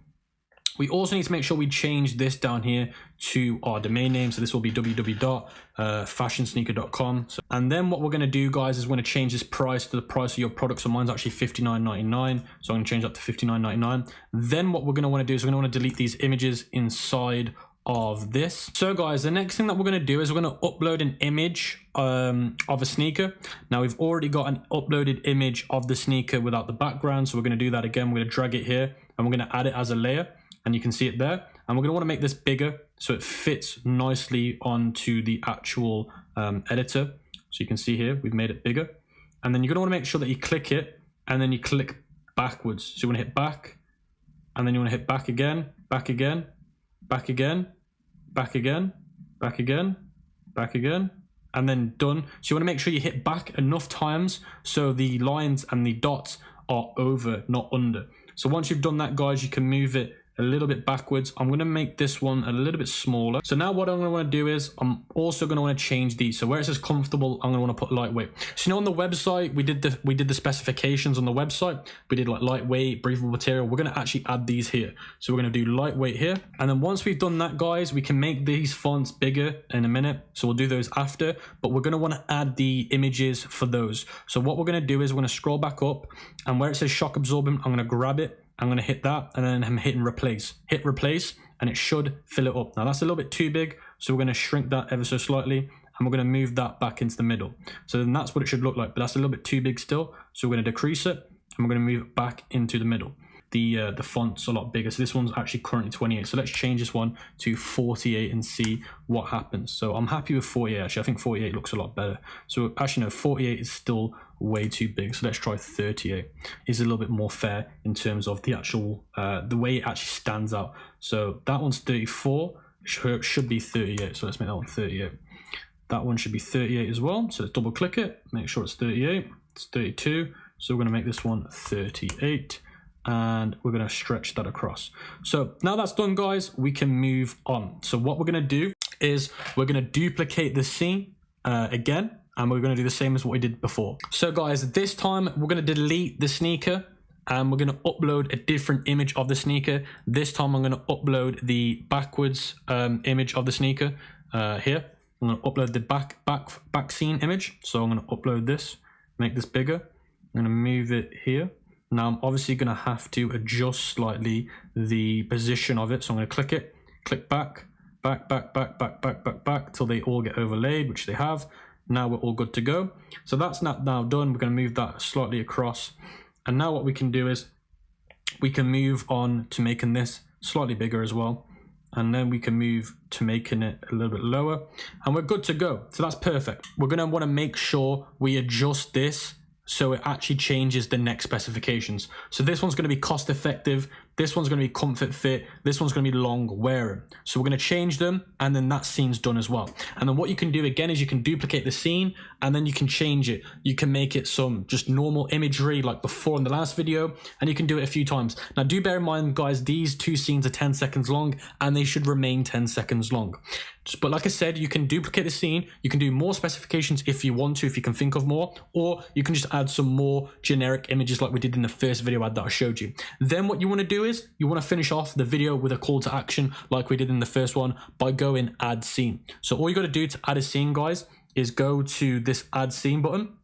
We also need to make sure we change this down here to our domain name. So this will be www.fashionsneaker.com. And then what we're going to do, guys, is we're going to change this price to the price of your product. So mine's actually $59.99. So I'm going to change that to $59.99. Then what we're going to want to do is we're going to want to delete these images inside of this. So guys, the next thing that we're going to do is we're going to upload an image of a sneaker. Now we've already got an uploaded image of the sneaker without the background, so we're going to do that again. We're going to drag it here and we're going to add it as a layer, and you can see it there. and we're going to want to make this bigger so it fits nicely onto the actual editor. So you can see here, we've made it bigger. And then you're going to want to make sure that you click it, and then you click backwards. So you want to hit back, and then you want to hit back again, back again, back again, back again, back again, back again, and then done. So you want to make sure you hit back enough times so the lines and the dots are over, not under. So once you've done that, guys, you can move it a little bit backwards. I'm going to make this one a little bit smaller. So now what I'm going to want to do is I'm also going to want to change these. So where it says comfortable, I'm going to want to put lightweight. So you know, on the website we did the specifications on the website. We did like lightweight, breathable material. We're going to actually add these here. So we're going to do lightweight here. And then once we've done that, guys, we can make these fonts bigger in a minute. So we'll do those after, but we're going to want to add the images for those. So what we're going to do is we're going to scroll back up, and where it says shock absorbent, I'm going to grab it. I'm going to hit that, and then I'm hitting replace. Hit replace, and it should fill it up. Now that's a little bit too big, so we're going to shrink that ever so slightly, and we're going to move that back into the middle. So then that's what it should look like, but that's a little bit too big still. So we're going to decrease it, and we're going to move it back into the middle. The font's a lot bigger, so this one's actually currently 28. So let's change this one to 48 and see what happens. So I'm happy with 48. Actually, I think 48 looks a lot better. So actually no, 48 is still way too big. So let's try 38. It's a little bit more fair in terms of the actual the way it actually stands out. So that one's 34, should be 38. So let's make that one 38. That one should be 38 as well. So let's double click it, make sure it's 38. It's 32. So we're going to make this one 38. And we're going to stretch that across. So now that's done, guys, we can move on. So what we're going to do is we're going to duplicate the scene again, and we're going to do the same as what we did before. So guys, this time we're going to delete the sneaker, and we're going to upload a different image of the sneaker. This time I'm going to upload the backwards image of the sneaker here. I'm going to upload the back scene image. So I'm going to upload this, make this bigger. I'm going to move it here. Now I'm obviously going to have to adjust slightly the position of it. So I'm going to click it, click back, till they all get overlaid, which they have. Now we're all good to go. So that's now done. We're going to move that slightly across. And now what we can do is we can move on to making this slightly bigger as well. And then we can move to making it a little bit lower. And we're good to go. So that's perfect. We're going to want to make sure we adjust this so it actually changes the next specifications. So this one's going to be cost effective, this one's going to be comfort fit, this one's going to be long wearing. So we're going to change them, and then that scene's done as well. And then what you can do again is you can duplicate the scene, and then you can change it. You can make it some just normal imagery like before in the last video, and you can do it a few times. Now do bear in mind, guys, these two scenes are 10 seconds long, and they should remain 10 seconds long. But like I said, you can duplicate the scene, you can do more specifications if you want to, if you can think of more, or you can just add some more generic images like we did in the first video ad that I showed you. Then what you want to do is you want to finish off the video with a call to action like we did in the first one by going add scene. So all you got to do to add a scene, guys, is go to this add scene button.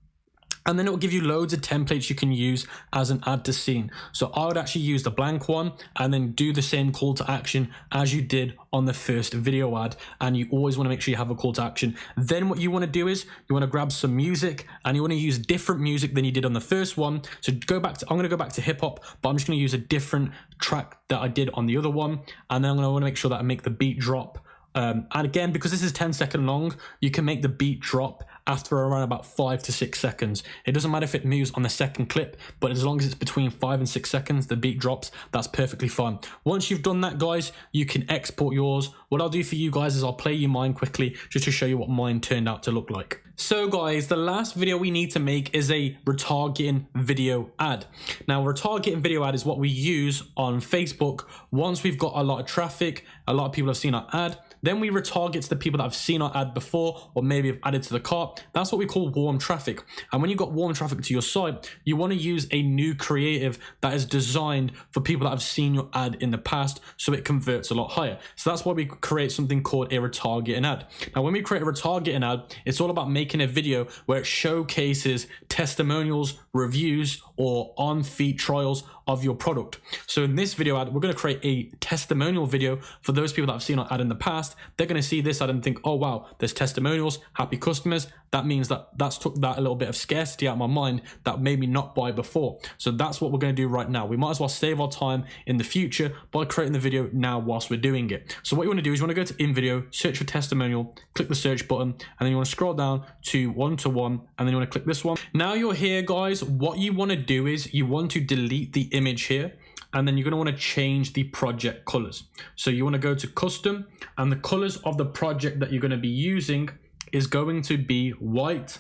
And then it will give you loads of templates you can use as an add to scene. So I would actually use the blank one and then do the same call to action as you did on the first video ad. And you always want to make sure you have a call to action. Then what you want to do is you want to grab some music, and you want to use different music than you did on the first one. So go back to, I'm going to go back to hip hop, but I'm just going to use a different track that I did on the other one. And then I'm going to want to make sure that I make the beat drop. And again, because this is 10-second long, you can make the beat drop after around about 5 to 6 seconds. It doesn't matter if it moves on the second clip, but as long as it's between 5 and 6 seconds, the beat drops, that's perfectly fine. Once you've done that, guys, you can export yours. What I'll do for you guys is I'll play you mine quickly just to show you what mine turned out to look like. So guys, the last video we need to make is a retargeting video ad. Now, retargeting video ad is what we use on Facebook once we've got a lot of traffic, a lot of people have seen our ad. Then we retarget to the people that have seen our ad before, or maybe have added to the cart. That's what we call warm traffic. And when you've got warm traffic to your site, you want to use a new creative that is designed for people that have seen your ad in the past, so it converts a lot higher. So that's why we create something called a retargeting ad. Now, when we create a retargeting ad, it's all about making a video where it showcases testimonials, reviews, or on-feet trials of your product. So in this video ad, we're going to create a testimonial video for those people that have seen our ad in the past. They're going to see this ad and think, oh wow, there's testimonials, happy customers. That means that's took that a little bit of scarcity out of my mind that made me not buy before. So that's what we're going to do right now. We might as well save our time in the future by creating the video now whilst we're doing it. So what you want to do is you want to go to in video, search for testimonial, click the search button, and then you want to scroll down to one-to-one, and then you want to click this one. Now you're here, guys. What you want to do is you want to delete the image here, and then you're going to want to change the project colors. So you want to go to custom, and the colors of the project that you're going to be using is going to be white,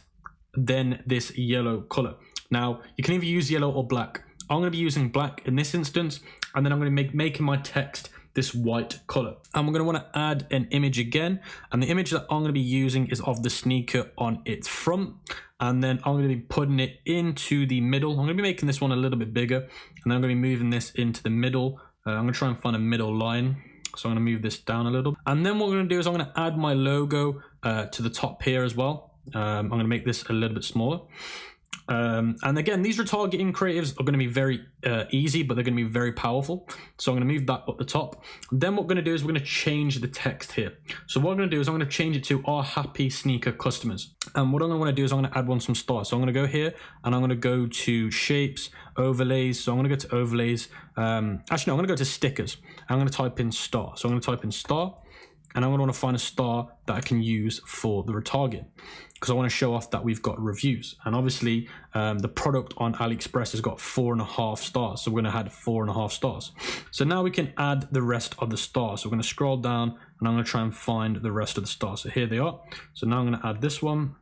then this yellow color. Now you can either use yellow or black. I'm going to be using black in this instance, and then I'm going to be making my text this white color. And we're going to want to add an image again, and the image that I'm going to be using is of the sneaker on its front, and then I'm going to be putting it into the middle. I'm going to be making this one a little bit bigger, and then I'm going to be moving this into the middle. I'm going to try and find a middle line, so I'm going to move this down a little, and then what we're going to do is I'm going to add my logo to the top here as well. I'm going to make this a little bit smaller. And again, these retargeting creatives are going to be very easy, but they're going to be very powerful. So I'm going to move that up the top. Then what we're going to do is we're going to change the text here. So what I'm going to do is I'm going to change it to our happy sneaker customers. And what I'm going to want to do is I'm going to add some stars. So I'm going to go here and I'm going to go to shapes, overlays. So I'm going to go to overlays. Actually, no, I'm going to go to stickers. I'm going to type in star. So I'm going to type in star, and I'm going to want to find a star that I can use for the retarget, because I want to show off that we've got reviews. And obviously the product on AliExpress has got 4.5 stars. So we're going to add 4.5 stars. So now we can add the rest of the stars. So we're going to scroll down and I'm going to try and find the rest of the stars. So here they are. So now I'm going to add this one,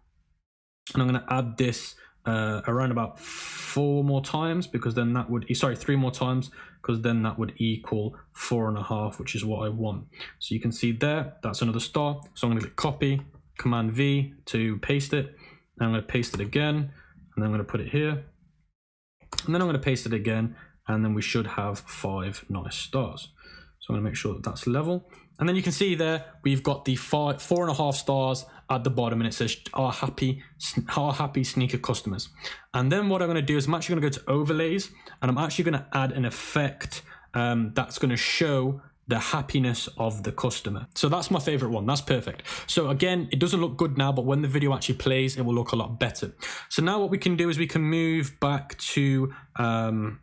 and I'm going to add this around about 4 more times, because then that would, sorry, 3 more times, because then that would equal 4.5, which is what I want. So you can see there, that's another star. So I'm going to click copy, Command V to paste it, and I'm going to paste it again, and then I'm going to put it here, and then I'm going to paste it again, and then we should have 5 nice stars. So I'm going to make sure that that's level, and then you can see there we've got the 4.5 stars at the bottom, and it says our happy sneaker customers. And then what I'm going to do is I'm actually going to go to overlays, and I'm actually going to add an effect that's going to show the happiness of the customer. So that's my favorite one. That's perfect. So again, it doesn't look good now, but when the video actually plays, it will look a lot better. So now what we can do is we can move back to the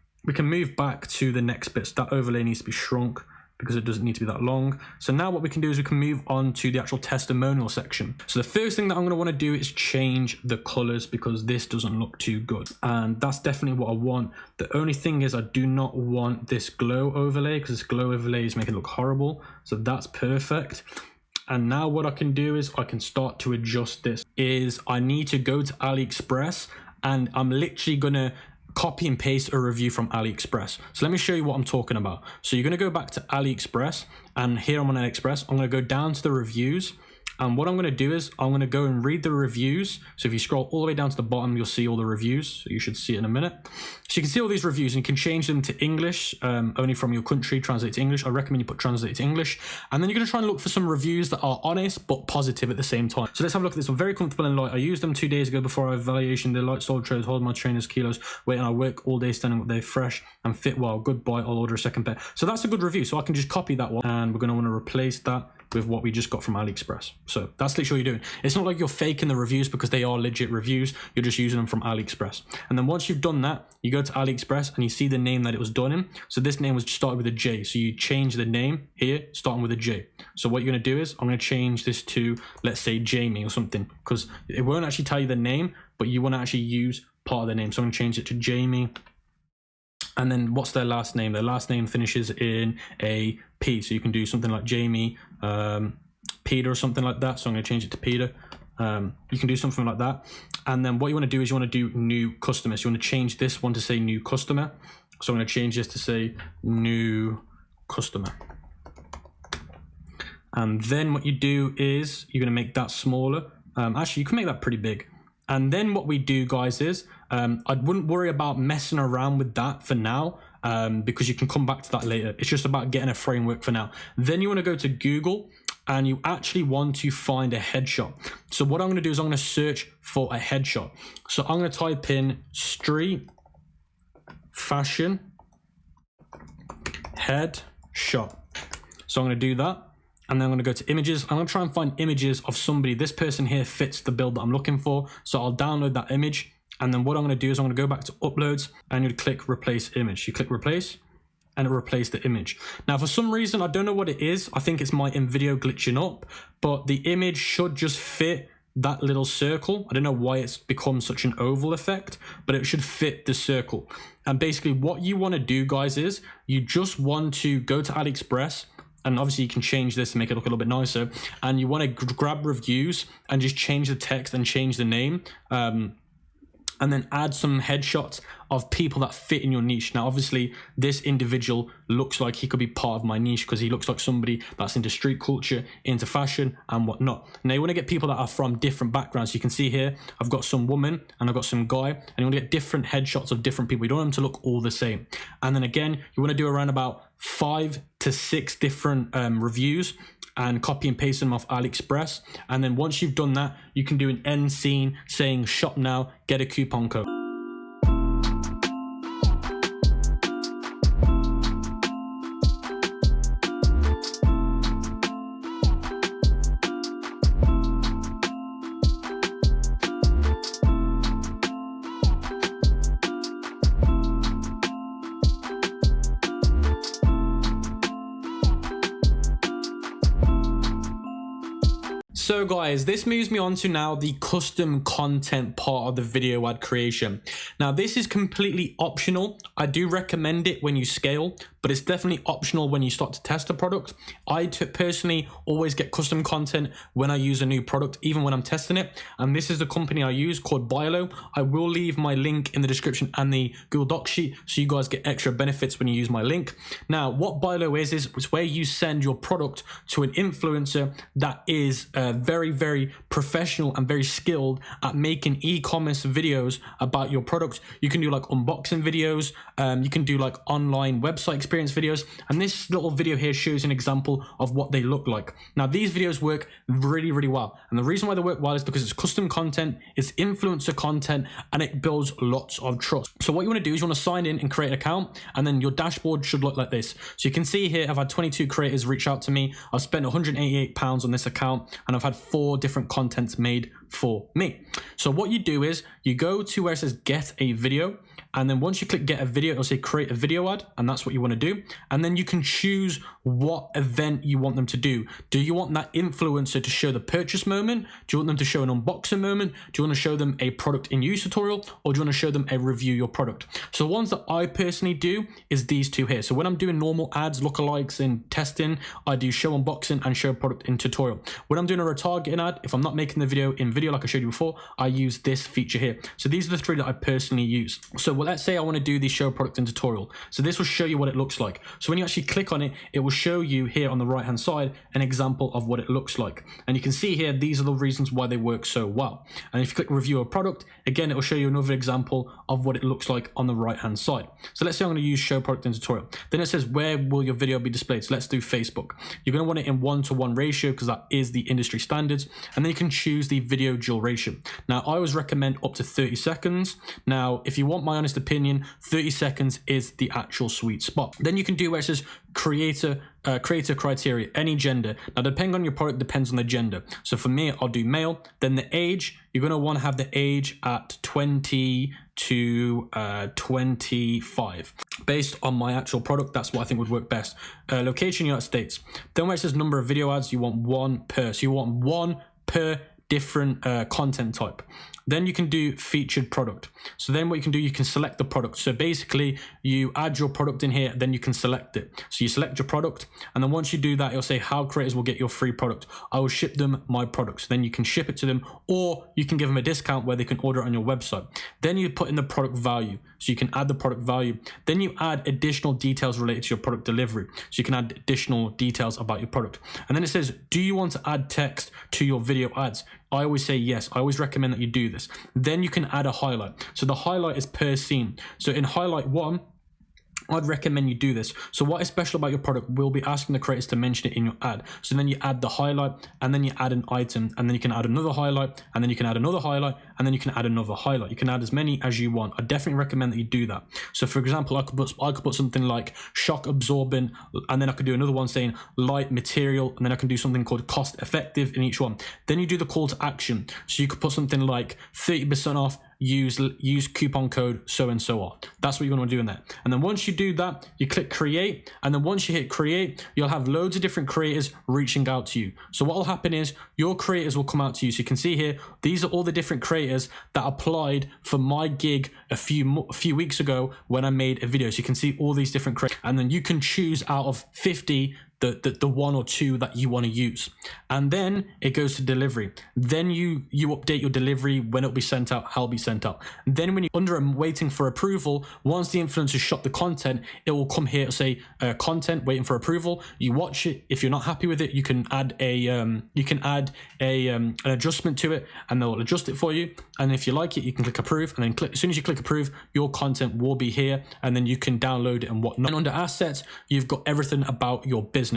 next bits. That overlay needs to be shrunk because it doesn't need to be that long. So now what we can do is we can move on to the actual testimonial section. So the first thing that I'm going to want to do is change the colors, because this doesn't look too good, and that's definitely what I want. The only thing is I do not want this glow overlay, because this glow overlay is making it look horrible. So that's perfect. And now what I can do is I can start to adjust this. I need to go to AliExpress, and I'm literally going to copy and paste a review from AliExpress. So let me show you what I'm talking about. So you're going to go back to AliExpress, and here I'm on AliExpress. I'm going to go down to the reviews, and what I'm going to do is I'm going to go and read the reviews. So if you scroll all the way down to the bottom, you'll see all the reviews. So you should see it in a minute. So you can see all these reviews, and you can change them to English, only from your country, translate to English. I recommend you put translate to English. And then you're going to try and look for some reviews that are honest but positive at the same time. So let's have a look at this one. Very comfortable and light. I used them 2 days ago before our evaluation. The light sole trade, hold my trainers kilos, weight, and I work all day standing up. They're fresh and fit well. Goodbye. I'll order a second pair. So that's a good review. So I can just copy that one, and we're going to want to replace that with what we just got from AliExpress. So that's literally what you're doing. It's not like you're faking the reviews, because they are legit reviews. You're just using them from AliExpress. And then once you've done that, you go to AliExpress and you see the name that it was done in. So this name was started with a J. So you change the name here, starting with a J. So what you're going to do is I'm going to change this to, let's say, Jamie or something, because it won't actually tell you the name, but you want to actually use part of the name. So I'm going to change it to Jamie. And then what's their last name? Their last name finishes in a P. So you can do something like Jamie, Peter or something like that. So I'm going to change it to Peter. You can do something like that. And then what you want to do is you want to do new customers. You want to change this one to say new customer. So I'm going to change this to say new customer. And then what you do is you're going to make that smaller. Actually, you can make that pretty big. And then what we do, guys, is I wouldn't worry about messing around with that for now, because you can come back to that later. It's just about getting a framework for now. Then you want to go to Google, and you actually want to find a headshot. So what I'm going to do is I'm going to search for a headshot. So I'm going to type in street fashion headshot. So I'm going to do that. And then I'm going to go to images. I'm going to try and find images of somebody. This person here fits the build that I'm looking for. So I'll download that image. And then what I'm going to do is I'm going to go back to uploads and you click replace image. You click replace and it replaced the image. Now, for some reason, I don't know what it is. I think it's my InVideo glitching up, but the image should just fit that little circle. I don't know why it's become such an oval effect, but it should fit the circle. And basically what you want to do, guys, is you just want to go to AliExpress. And obviously you can change this and make it look a little bit nicer. And you want to grab reviews and just change the text and change the name. And then add some headshots of people that fit in your niche. Now, obviously, this individual looks like he could be part of my niche because he looks like somebody that's into street culture, into fashion and whatnot. Now, you want to get people that are from different backgrounds. You can see here, I've got some woman and I've got some guy, and you want to get different headshots of different people. You don't want them to look all the same. And then again, you want to do around about 5 to 6 different reviews and copy and paste them off AliExpress. And then once you've done that, you can do an end scene saying shop now, get a coupon code. So guys, this moves me on to now the custom content part of the video ad creation. Now this is completely optional. I do recommend it when you scale, but it's definitely optional when you start to test a product. I personally always get custom content when I use a new product, even when I'm testing it. And this is the company I use called Bilo. I will leave my link in the description and the Google Docs sheet so you guys get extra benefits when you use my link. Now, what Bilo is it's where you send your product to an influencer that is very, very professional and very skilled at making e-commerce videos about your product. You can do like unboxing videos, you can do like online website experience videos, and this little video here shows an example of what they look like. Now these videos work really, really well, and the reason why they work well is because it's custom content, it's influencer content, and it builds lots of trust. So what you want to do is you want to sign in and create an account, and then your dashboard should look like this. So you can see here I've had 22 creators reach out to me. I've spent £188 on this account, and I've had 4 different contents made for me. So what you do is you go to where it says get a video, and then once you click get a video, it'll say create a video ad, and that's what you want to do. And then you can choose what event you want them to do. Do you want that influencer to show the purchase moment? Do you want them to show an unboxing moment? Do you want to show them a product in use tutorial, or do you want to show them a review your product? So the ones that I personally do is these 2 here. So when I'm doing normal ads, lookalikes and testing, I do show unboxing and show product in tutorial. When I'm doing a retargeting ad, if I'm not making the video in video like I showed you before, I use this feature here. So these are the 3 that I personally use. So well, let's say I want to do the show product in tutorial. So this will show you what it looks like. So when you actually click on it, it will show you here on the right hand side an example of what it looks like. And you can see here, these are the reasons why they work so well. And if you click review a product, again, it will show you another example of what it looks like on the right hand side. So let's say I'm going to use show product in tutorial. Then it says, where will your video be displayed? So let's do Facebook. You're going to want it in 1:1 ratio because that is the industry standards. And then you can choose the video duration. Now, I always recommend up to 30 seconds. Now, if you want my honest opinion, 30 seconds is the actual sweet spot. Then you can do where it says creator criteria, any gender. Now, depending on your product, depends on the gender. So for me, I'll do male. Then the age, you're going to want to have the age at 20 to 25. Based on my actual product, that's what I think would work best. Location, United States. Then where it says number of video ads, you want 1 per. So you want 1 per different content type. Then you can do featured product. So then what you can do, you can select the product. So basically you add your product in here, then you can select it. So you select your product, and then once you do that, it'll say how creators will get your free product. I will ship them my product. So then you can ship it to them, or you can give them a discount where they can order it on your website. Then you put in the product value. So you can add the product value. Then you add additional details related to your product delivery. So you can add additional details about your product. And then it says, do you want to add text to your video ads? I always say yes. I always recommend that you do this. Then you can add a highlight. So the highlight is per scene. So in highlight 1, I'd recommend you do this. So what is special about your product, will be asking the creators to mention it in your ad. So then you add the highlight, and then you add an item, and then you can add another highlight, and then you can add another highlight, and then you can add another highlight. You can add as many as you want. I definitely recommend that you do that. So for example, I could put something like shock absorbent, and then I could do another one saying light material, and then I can do something called cost effective in each one. Then you do the call to action. So you could put something like 30% off, use coupon code so and so on. That's what you're going to do in there. And then once you do that, you click create, and then once you hit create, you'll have loads of different creators reaching out to you. So what will happen is your creators will come out to you. So you can see here, these are all the different creators that applied for my gig a few weeks ago when I made a video. So you can see all these different creators, and then you can choose out of 50 the one or two that you want to use, and then it goes to delivery. Then you update your delivery, when it'll be sent out, how it'll be sent out. And then when you're under and waiting for approval, once the influencer shot the content, it will come here to say content waiting for approval. You watch it. If you're not happy with it, you can add an adjustment to it, and they'll adjust it for you. And if you like it, you can click approve, and then as soon as you click approve, your content will be here, and then you can download it and whatnot. And under assets, you've got everything about your business.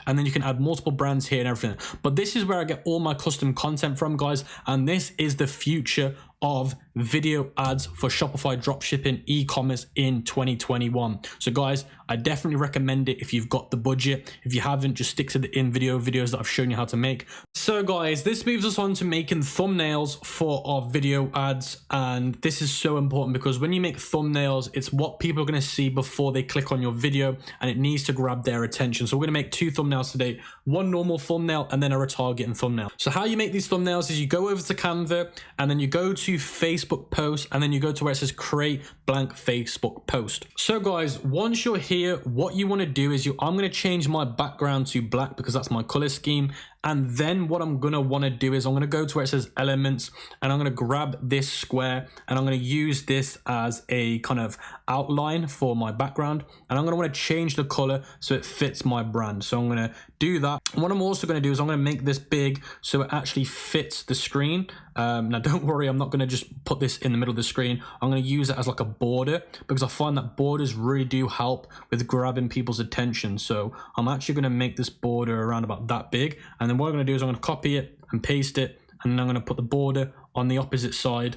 And then you can add multiple brands here and everything. But this is where I get all my custom content from, guys. And this is the future of video ads for Shopify dropshipping e-commerce in 2021. So guys, I definitely recommend it if you've got the budget. If you haven't, just stick to the in-video videos that I've shown you how to make. So guys, this moves us on to making thumbnails for our video ads. And this is so important because when you make thumbnails, it's what people are going to see before they click on your video, and it needs to grab their attention. So we're going to make two thumbnails today, one normal thumbnail and then a retargeting thumbnail. So how you make these thumbnails is you go over to Canva, and then you go to Facebook post, and then you go to where it says create blank Facebook post. So guys, once you're here, what you want to do is I'm going to change my background to black because that's my color scheme. And then what I'm going to want to do is I'm going to go to where it says elements, and I'm going to grab this square, and I'm going to use this as a kind of outline for my background. And I'm going to want to change the color so it fits my brand. So I'm going to do that. What I'm also going to do is I'm going to make this big so it actually fits the screen. Now don't worry, I'm not going to just put this in the middle of the screen. I'm going to use it as like a border because I find that borders really do help with grabbing people's attention. So I'm actually going to make this border around about that big, and then what I'm going to do is I'm going to copy it and paste it, and then I'm going to put the border on the opposite side,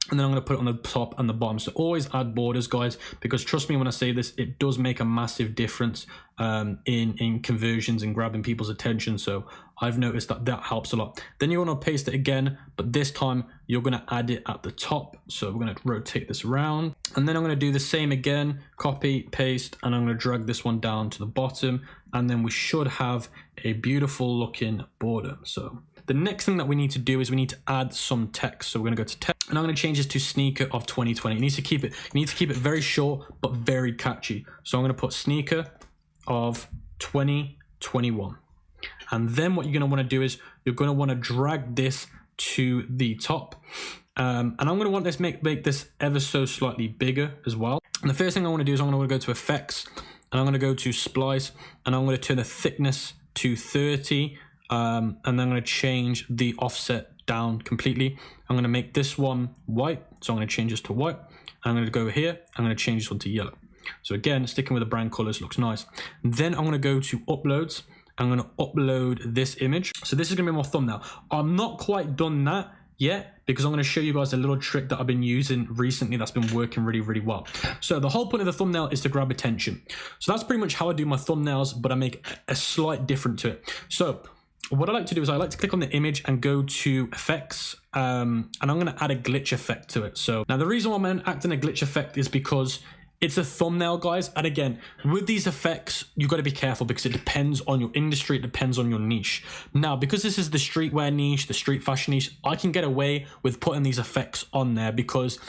and then I'm going to put it on the top and the bottom. So always add borders, guys, because trust me when I say this, it does make a massive difference in conversions and grabbing people's attention. So I've noticed that helps a lot. Then you want to paste it again, but this time you're going to add it at the top. So we're going to rotate this around, and then I'm going to do the same again, copy, paste, and I'm going to drag this one down to the bottom, and then we should have a beautiful looking border. So the next thing that we need to do is we need to add some text. So we're going to go to text, and I'm going to change this to sneaker of 2020. You need to keep it very short but very catchy. So I'm going to put sneaker of 2021. And then what you're going to want to do is you're going to want to drag this to the top. And I'm going to want this make this ever so slightly bigger as well. And the first thing I want to do is I'm going to go to effects, and I'm going to go to splice, and I'm going to turn the thickness to 30. And then I'm going to change the offset down completely. I'm going to make this one white. So I'm going to change this to white. I'm going to go here. I'm going to change this one to yellow. So again, sticking with the brand colors looks nice. Then I'm going to go to uploads. I'm going to upload this image. So this is going to be my thumbnail. I'm not quite done that yet because I'm going to show you guys a little trick that I've been using recently that's been working really, really well. So the whole point of the thumbnail is to grab attention. So that's pretty much how I do my thumbnails, but I make a slight different to it. So what I like to do is I like to click on the image and go to effects, and I'm going to add a glitch effect to it. So now the reason why I'm acting a glitch effect is because it's a thumbnail, guys. And again, with these effects, you've got to be careful because it depends on your industry. It depends on your niche. Now, because this is the streetwear niche, the street fashion niche, I can get away with putting these effects on there because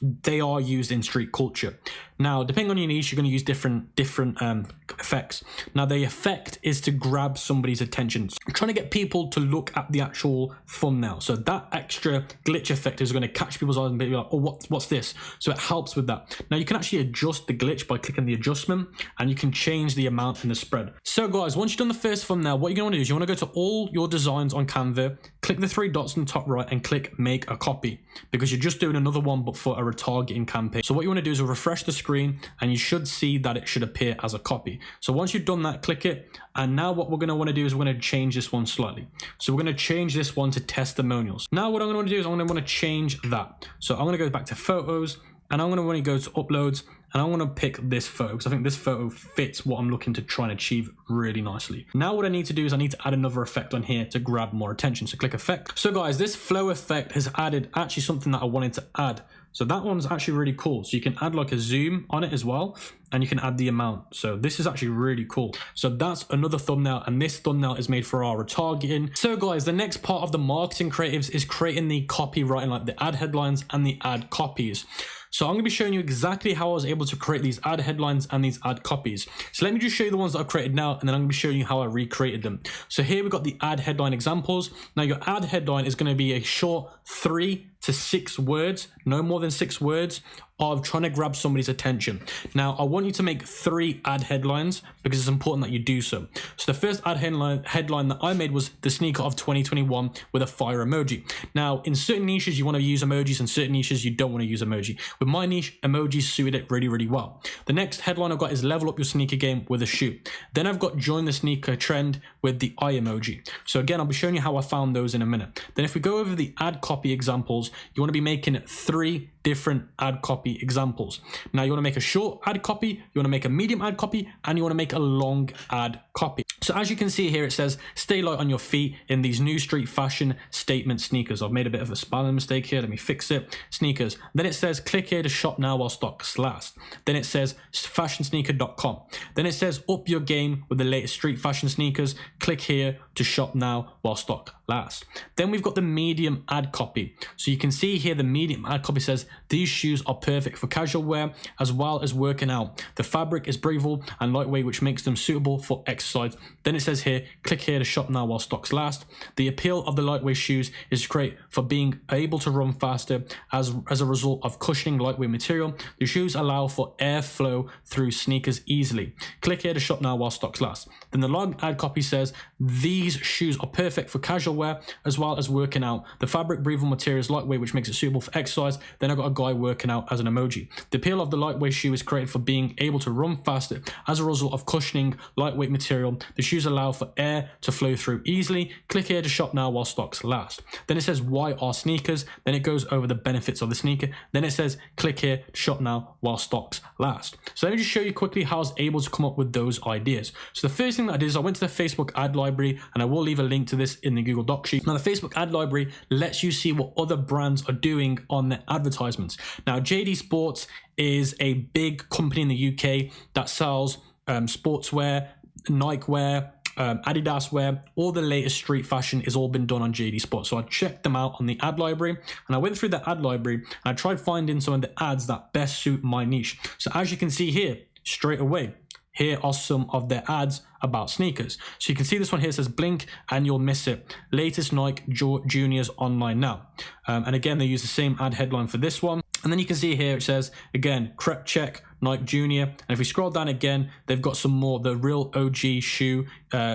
they are used in street culture. Now, depending on your niche, you're going to use different effects. Now, the effect is to grab somebody's attention. I'm trying to get people to look at the actual thumbnail. So that extra glitch effect is going to catch people's eyes and be like, oh, what's this? So it helps with that. Now, you can actually adjust the glitch by clicking the adjustment, and you can change the amount and the spread. So guys, once you've done the first thumbnail, what you're going to want to do is you want to go to all your designs on Canva, click the three dots in the top right and click make a copy, because you're just doing another one but for a retargeting campaign. So what you want to do is refresh the screen screen and you should see that it should appear as a copy. So once you've done that, click it. And now what we're going to want to do is we're going to change this one slightly. So we're going to change this one to testimonials. Now what I'm going to want to do is I'm going to want to change that. So I'm going to go back to photos and I'm going to want to go to uploads and I want to pick this photo because I think this photo fits what I'm looking to try and achieve really nicely. Now what I need to do is I need to add another effect on here to grab more attention. So click effect. So guys, this flow effect has added actually something that I wanted to add. So that one's actually really cool. So you can add like a zoom on it as well, and you can add the amount. So this is actually really cool. So that's another thumbnail, and this thumbnail is made for our retargeting. So guys, the next part of the marketing creatives is creating the copywriting, like the ad headlines and the ad copies. So I'm going to be showing you exactly how I was able to create these ad headlines and these ad copies. So let me just show you the ones that I've created now, and then I'm going to be showing you how I recreated them. So here we've got the ad headline examples. Now your ad headline is going to be a short 3 to 6 words, no more than 6 words, of trying to grab somebody's attention. Now, I want you to make 3 ad headlines because it's important that you do so. So the first ad headline that I made was the sneaker of 2021 with a fire emoji. Now, in certain niches, you want to use emojis, and certain niches, you don't want to use emoji. With my niche, emojis suited it really, really well. The next headline I've got is level up your sneaker game with a shoe. Then I've got join the sneaker trend with the eye emoji. So again, I'll be showing you how I found those in a minute. Then if we go over the ad copy examples, you want to be making 3 different ad copy examples. Now you want to make a short ad copy, you want to make a medium ad copy, and you want to make a long ad copy. So as you can see here, it says, stay light on your feet in these new street fashion statement sneakers. I've made a bit of a spelling mistake here. Let me fix it. Sneakers. Then it says, click here to shop now while stocks last. Then it says fashionsneaker.com. Then it says, up your game with the latest street fashion sneakers. Click here to shop now while stock last. Then we've got the medium ad copy. So you can see here the medium ad copy says, these shoes are perfect for casual wear as well as working out. The fabric is breathable and lightweight, which makes them suitable for exercise. Then it says here, click here to shop now while stocks last. The appeal of the lightweight shoes is great for being able to run faster as a result of cushioning lightweight material. The shoes allow for airflow through sneakers easily. Click here to shop now while stocks last. Then the long ad copy says, these shoes are perfect for casual wear as well as working out. The fabric breathable material is lightweight, which makes it suitable for exercise. Then I got a guy working out as an emoji. The appeal of the lightweight shoe is created for being able to run faster as a result of cushioning lightweight material. The shoes allow for air to flow through easily. Click here to shop now while stocks last. Then it says, why are sneakers? Then it goes over the benefits of the sneaker. Then it says, click here to shop now while stocks last. So let me just show you quickly how I was able to come up with those ideas. So the first thing that I did is I went to the Facebook ad library, and I will leave a link to this in the Google Doc sheet. Now the Facebook ad library lets you see what other brands are doing on their advertisements. Now JD Sports is a big company in the UK that sells sportswear, Nike wear, Adidas wear. All the latest street fashion is all been done on JD Sports. So I checked them out on the ad library, and I went through the ad library and I tried finding some of the ads that best suit my niche. So as you can see here, straight away, here are some of their ads about sneakers. So you can see this one here says, blink and you'll miss it. Latest Nike Juniors online now. And again, they use the same ad headline for this one. And then you can see here, it says, again, Crep Check, Nike Junior. And if we scroll down again, they've got some more, the real OG shoe,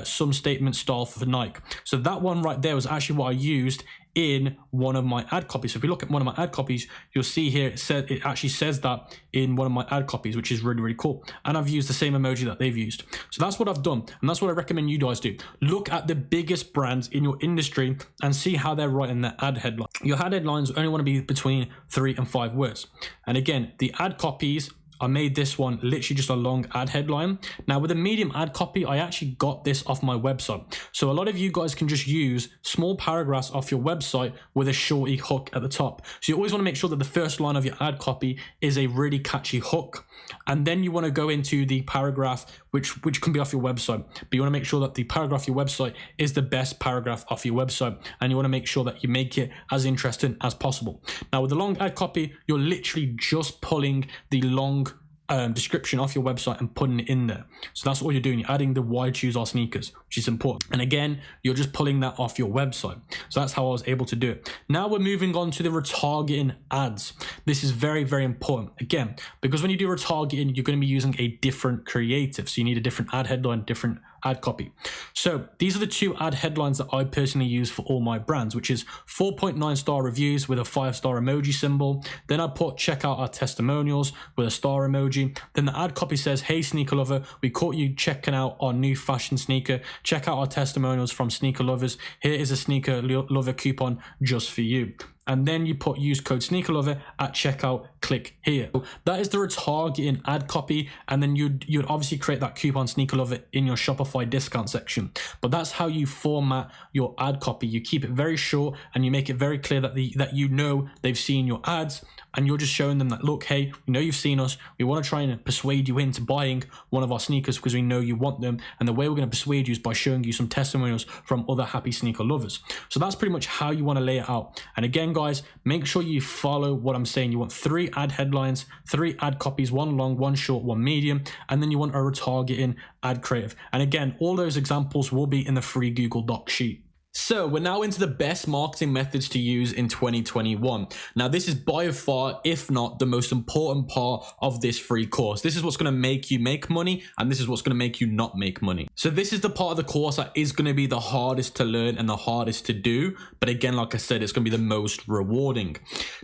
some statement style for Nike. So that one right there was actually what I used in one of my ad copies. So if we look at one of my ad copies, you'll see here it actually says that in one of my ad copies, which is really, really cool. And I've used the same emoji that they've used. So that's what I've done, and that's what I recommend you guys do. Look at the biggest brands in your industry and see how they're writing their ad headline. Your ad headlines only want to be between 3 and 5 words. And again, the ad copies, I made this one literally just a long ad headline. Now with a medium ad copy, I actually got this off my website. So a lot of you guys can just use small paragraphs off your website with a shorty hook at the top. So you always want to make sure that the first line of your ad copy is a really catchy hook. And then you want to go into the paragraph, which can be off your website. But you want to make sure that the paragraph of your website is the best paragraph off your website. And you want to make sure that you make it as interesting as possible. Now with the long ad copy, you're literally just pulling the long description off your website and putting it in there. So that's all you're doing. You're adding the why choose our sneakers, which is important. And again, you're just pulling that off your website. So that's how I was able to do it. Now we're moving on to the retargeting ads. This is very, very important. Again, because when you do retargeting, you're going to be using a different creative. So you need a different ad headline, different ad copy. So these are the two ad headlines that I personally use for all my brands, which is 4.9 star reviews with a 5-star emoji symbol. Then I put check out our testimonials with a star emoji. Then the ad copy says, hey sneaker lover, we caught you checking out our new fashion sneaker. Check out our testimonials from sneaker lovers. Here is a sneaker lover coupon just for you. And then you put use code sneakerlover at checkout, click here. So that is the retargeting ad copy, and then you'd obviously create that coupon sneakerlover in your Shopify discount section. But that's how you format your ad copy. You keep it very short and you make it very clear that that you know they've seen your ads, and you're just showing them that, look, hey, we know you've seen us. We want to try and persuade you into buying one of our sneakers because we know you want them. And the way we're going to persuade you is by showing you some testimonials from other happy sneaker lovers. So that's pretty much how you want to lay it out. And again, guys, make sure you follow what I'm saying. You want 3 ad headlines, 3 ad copies, 1 long, 1 short, 1 medium, and then you want a retargeting ad creative. And again, all those examples will be in the free Google Doc sheet. So we're now into the best marketing methods to use in 2021. Now this is by far, if not the most important part of this free course. This is what's going to make you make money, and this is what's going to make you not make money. So this is the part of the course that is going to be the hardest to learn and the hardest to do. But again, like I said, it's going to be the most rewarding.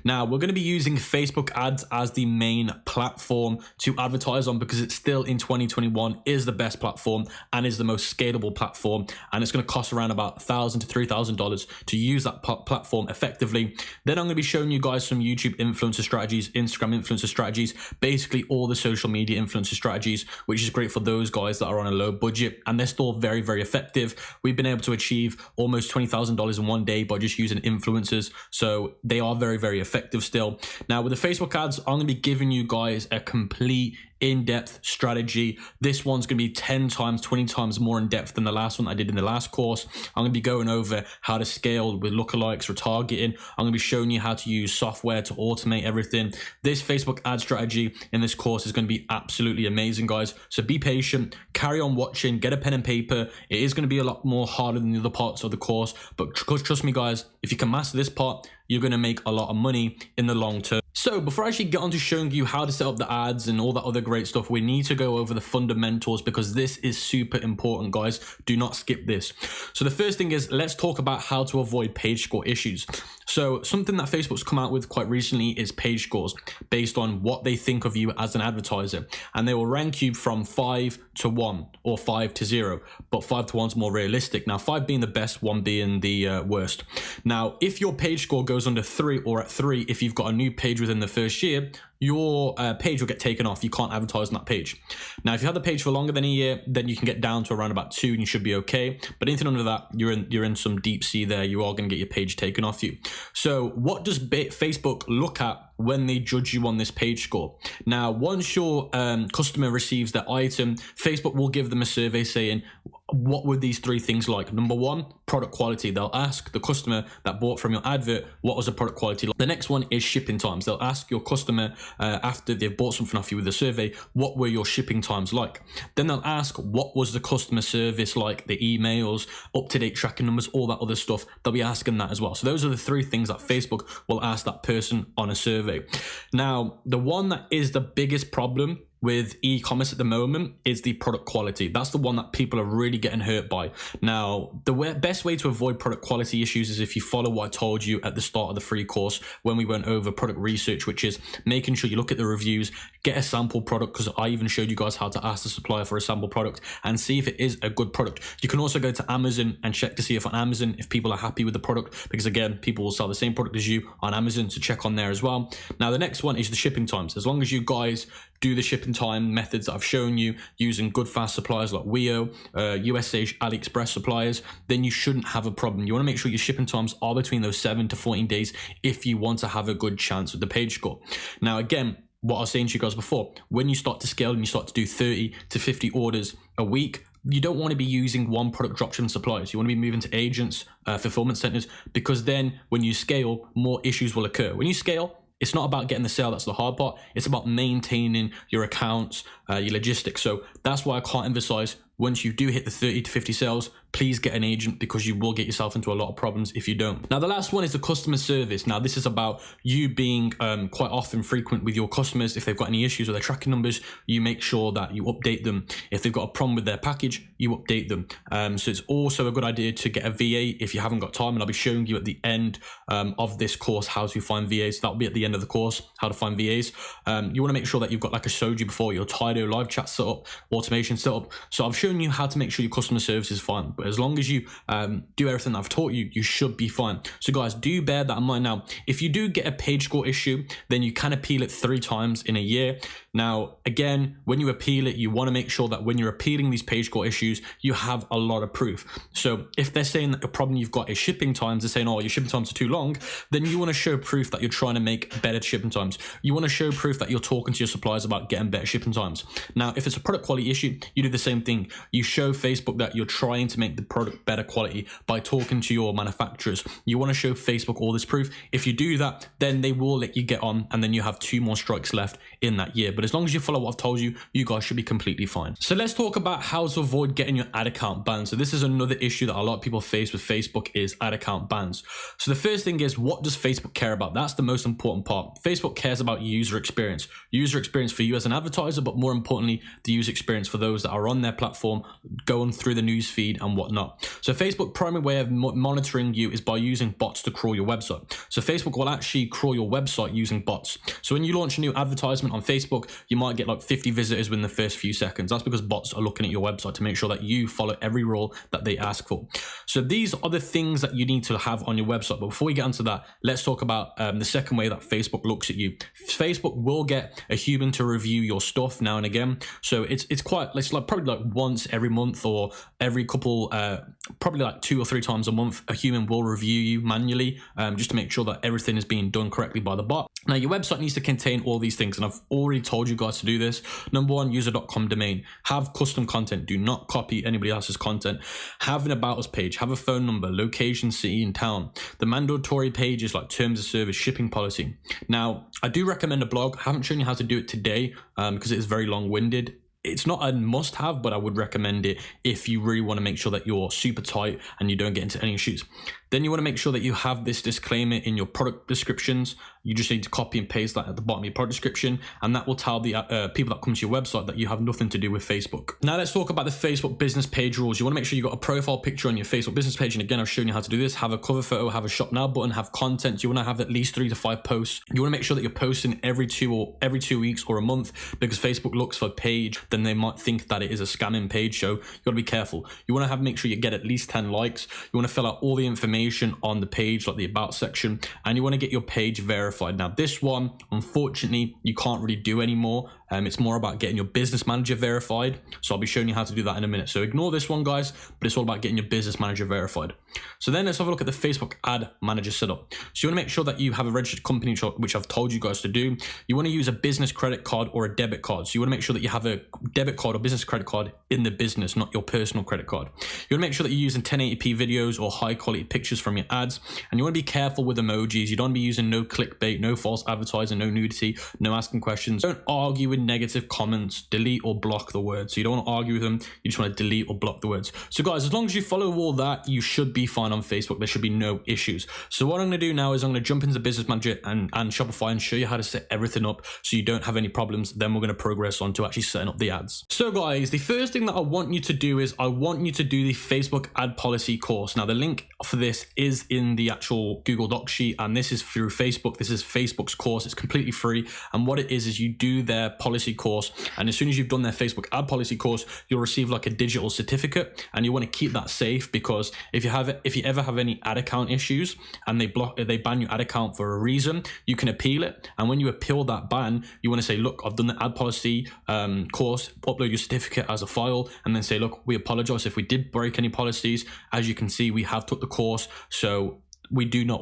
Now we're going to be using Facebook ads as the main platform to advertise on, because it's still in 2021 is the best platform and is the most scalable platform. And it's going to cost around about $1,000 to $3,000 to use that platform effectively. Then I'm going to be showing you guys some YouTube influencer strategies, Instagram influencer strategies, basically all the social media influencer strategies, which is great for those guys that are on a low budget, and they're still very, very effective. We've been able to achieve almost $20,000 in one day by just using influencers. So they are very, very effective still. Now with the Facebook ads, I'm going to be giving you guys a complete in-depth strategy. This one's going to be 10 times, 20 times more in depth than the last one I did in the last course. I'm going to be going over how to scale with lookalikes, retargeting. I'm going to be showing you how to use software to automate everything. This Facebook ad strategy in this course is going to be absolutely amazing, guys. So be patient, carry on watching, get a pen and paper. It is going to be a lot more harder than the other parts of the course, but trust me, guys, if you can master this part, you're going to make a lot of money in the long term. So before I actually get on to showing you how to set up the ads and all that other great stuff, we need to go over the fundamentals, because this is super important, guys. Do not skip this. So the first thing is, let's talk about how to avoid page score issues. So something that Facebook's come out with quite recently is page scores based on what they think of you as an advertiser. And they will rank you from 5 to 1 or 5 to 0, but 5 to 1 is more realistic. Now 5 being the best, 1 being the worst. Now, if your page score goes under 3 or at 3, if you've got a new page within the first year, your page will get taken off. You can't advertise on that page. Now, if you have the page for longer than a year, then you can get down to around about 2 and you should be okay. But anything under that, you're in some deep sea there. You are going to get your page taken off you. So what does Facebook look at when they judge you on this page score? Now, once your customer receives their item, Facebook will give them a survey saying, what were these 3 things like? Number 1, product quality. They'll ask the customer that bought from your advert, what was the product quality like? The next one is shipping times. They'll ask your customer after they've bought something off you with a survey, what were your shipping times like? Then they'll ask, what was the customer service like? The emails, up-to-date tracking numbers, all that other stuff. They'll be asking that as well. So those are the 3 things that Facebook will ask that person on a survey. Now, the one that is the biggest problem with e-commerce at the moment is the product quality. That's the one that people are really getting hurt by. Now, the best way to avoid product quality issues is if you follow what I told you at the start of the free course when we went over product research, which is making sure you look at the reviews, get a sample product, because I even showed you guys how to ask the supplier for a sample product and see if it is a good product. You can also go to Amazon and check to see if on Amazon, if people are happy with the product, because again, people will sell the same product as you on Amazon, so check on there as well. Now, the next one is the shipping times. As long as you guys do the shipping time methods that I've shown you using good fast suppliers like Weo, USA, AliExpress suppliers, then you shouldn't have a problem. You want to make sure your shipping times are between those 7 to 14 days if you want to have a good chance with the page score. Now, again, what I was saying to you guys before, when you start to scale and you start to do 30 to 50 orders a week, you don't want to be using one product dropshipping suppliers. You want to be moving to agents, fulfillment centers, because then when you scale, more issues will occur. When you scale, it's not about getting the sale, that's the hard part. It's about maintaining your accounts, your logistics. So that's why I can't emphasize, once you do hit the 30 to 50 sales, please get an agent, because you will get yourself into a lot of problems if you don't. Now, the last one is the customer service. Now, this is about you being quite often frequent with your customers. If they've got any issues with their tracking numbers, you make sure that you update them. If they've got a problem with their package, you update them. So it's also a good idea to get a VA if you haven't got time, and I'll be showing you at the end of this course how to find VAs. That'll be at the end of the course, how to find VAs. You want to make sure that you've got, like I showed you before, your Tido live chat set up, automation set up. So I've shown you how to make sure your customer service is fine, but as long as you do everything that I've taught you, you should be fine. So guys, do bear that in mind. Now, if you do get a page score issue, then you can appeal it 3 times in a year. Now, again, when you appeal it, you want to make sure that when you're appealing these page score issues, you have a lot of proof. So if they're saying that the problem you've got is shipping times, they're saying, oh, your shipping times are too long, then you want to show proof that you're trying to make better shipping times. You want to show proof that you're talking to your suppliers about getting better shipping times. Now, if it's a product quality issue, you do the same thing. You show Facebook that you're trying to make the product better quality by talking to your manufacturers. You want to show Facebook all this proof. If you do that, then they will let you get on, and then you have 2 more strikes left in that year. But as long as you follow what I've told you, you guys should be completely fine. So let's talk about how to avoid getting your ad account banned. So this is another issue that a lot of people face with Facebook, is ad account bans. So the first thing is, what does Facebook care about? That's the most important part. Facebook cares about user experience for you as an advertiser, but more importantly, the user experience for those that are on their platform, going through the news feed and whatnot. So Facebook primary way of monitoring you is by using bots to crawl your website. So Facebook will actually crawl your website using bots. So when you launch a new advertisement on Facebook, you might get like 50 visitors within the first few seconds. That's because bots are looking at your website to make sure that you follow every rule that they ask for. So these are the things that you need to have on your website. But before we get into that, let's talk about the second way that Facebook looks at you. Facebook will get a human to review your stuff now and again. So it's like probably like once every month or every couple, probably like 2 or 3 times a month, a human will review you manually, just to make sure that everything is being done correctly by the bot. Now, your website needs to contain all these things, and I've already told you guys to do this. Number 1, user.com domain. Have custom content. Do not copy anybody else's content. Have an about us page. Have a phone number, location, city, and town. The mandatory pages like terms of service, shipping policy. Now, I do recommend a blog. I haven't shown you how to do it today because it is very long-winded. It's not a must-have, but I would recommend it if you really want to make sure that you're super tight and you don't get into any issues. Then you want to make sure that you have this disclaimer in your product descriptions. You just need to copy and paste that at the bottom of your product description, and that will tell the people that come to your website that you have nothing to do with Facebook. Now let's talk about the Facebook business page rules. You want to make sure you've got a profile picture on your Facebook business page, and again, I've shown you how to do this. Have a cover photo, have a shop now button, have content. You want to have at least 3 to 5 posts. You want to make sure that you're posting every 2 weeks or a month, because Facebook looks for a page, then they might think that it is a scamming page. So you got to be careful. You want to make sure you get at least 10 likes. You want to fill out all the information on the page, like the about section, and you want to get your page verified. Now this one, unfortunately, you can't really do anymore. It's more about getting your business manager verified. So I'll be showing you how to do that in a minute. So ignore this one, guys, but it's all about getting your business manager verified. So then let's have a look at the Facebook ad manager setup. So you want to make sure that you have a registered company, which I've told you guys to do. You want to use a business credit card or a debit card. So you want to make sure that you have a debit card or business credit card in the business, not your personal credit card. You want to make sure that you're using 1080p videos or high quality pictures from your ads. And you want to be careful with emojis. You don't want to be using no clickbait, no false advertising, no nudity, no asking questions. Don't argue with negative comments. Delete or block the words. So you don't want to argue with them. You just want to delete or block the words. So guys, as long as you follow all that, you should be fine on Facebook. There should be no issues. So what I'm going to do now is I'm going to jump into the Business Manager and Shopify and show you how to set everything up so you don't have any problems. Then we're going to progress on to actually setting up the ads. So guys, the first thing that I want you to do is I want you to do the Facebook ad policy course. Now the link for this is in the actual Google Docs sheet, and this is through Facebook. This is Facebook's course. It's completely free, and what it is you do their policy course, and as soon as you've done their Facebook ad policy course, you'll receive like a digital certificate, and you want to keep that safe, because if you ever have any ad account issues and they ban your ad account for a reason, you can appeal it, and when you appeal that ban, you want to say, look, I've done the ad policy course, upload your certificate as a file, and then say, look, we apologize if we did break any policies. As you can see, we have took the course, so we do not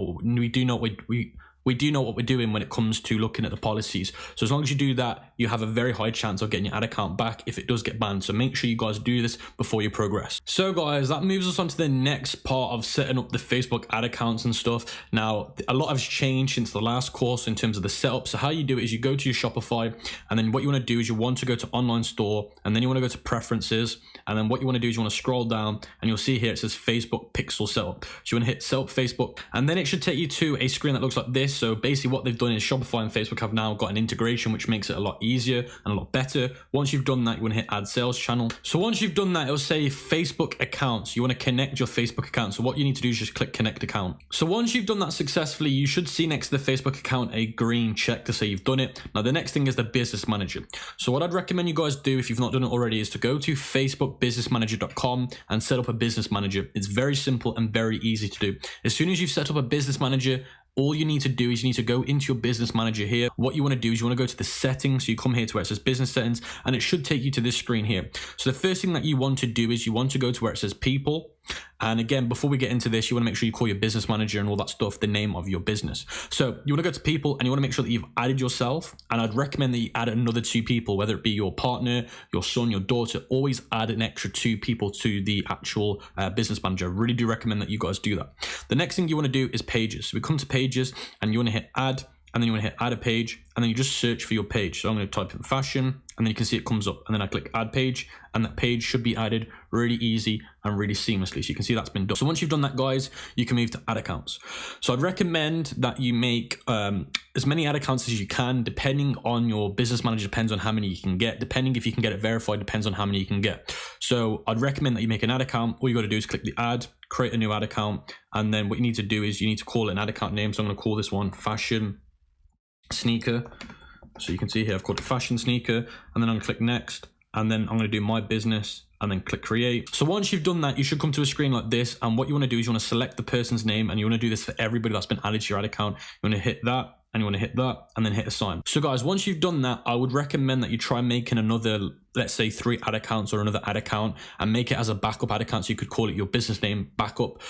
we do know what we're doing when it comes to looking at the policies. So as long as you do that, you have a very high chance of getting your ad account back if it does get banned. So make sure you guys do this before you progress. So guys, that moves us on to the next part of setting up the Facebook ad accounts and stuff. Now, a lot has changed since the last course in terms of the setup. So how you do it is you go to your Shopify, and then what you want to do is you want to go to online store, and then you want to go to preferences, and then what you want to do is you want to scroll down, and you'll see here it says Facebook pixel setup. So you want to hit set up Facebook, and then it should take you to a screen that looks like this. So basically what they've done is Shopify and Facebook have now got an integration, which makes it a lot easier and a lot better. Once you've done that, you want to hit add sales channel. So once you've done that, it'll say Facebook accounts. You want to connect your Facebook account. So what you need to do is just click connect account. So once you've done that successfully, you should see next to the Facebook account a green check to say you've done it. Now the next thing is the business manager. So what I'd recommend you guys do if you've not done it already is to go to facebookbusinessmanager.com and set up a business manager. It's very simple and very easy to do. As soon as you've set up a business manager, all you need to do is you need to go into your business manager here. What you want to do is you want to go to the settings. So you come here to where it says business settings, and it should take you to this screen here. So the first thing that you want to do is you want to go to where it says people. And again, before we get into this, you want to make sure you call your business manager and all that stuff the name of your business. So you want to go to people, and you want to make sure that you've added yourself. And I'd recommend that you add another 2 people, whether it be your partner, your son, your daughter. Always add an extra 2 people to the actual business manager. I really do recommend that you guys do that. The next thing you want to do is pages. So we come to pages, and you want to hit add, and then you want to hit add a page, and then you just search for your page. So I'm going to type in fashion, and then you can see it comes up, and then I click add page, and that page should be added really easy and really seamlessly. So you can see that's been done. So once you've done that, guys, you can move to ad accounts. So I'd recommend that you make as many ad accounts as you can, depending on your business manager, depends on how many you can get. Depending if you can get it verified, depends on how many you can get. So I'd recommend that you make an ad account. All you got to do is click the add, create a new ad account, and then what you need to do is you need to call it an ad account name. So I'm going to call this one fashion sneaker. So you can see here I've called it fashion sneaker, and then I'm going to click next, and then I'm going to do my business, and then click create. So once you've done that, you should come to a screen like this, and what you want to do is you want to select the person's name, and you want to do this for everybody that's been added to your ad account. You want to hit that, and you want to hit that, and then hit assign. So guys, once you've done that, I would recommend that you try making another, let's say 3 ad accounts or another ad account, and make it as a backup ad account. So you could call it your business name backup,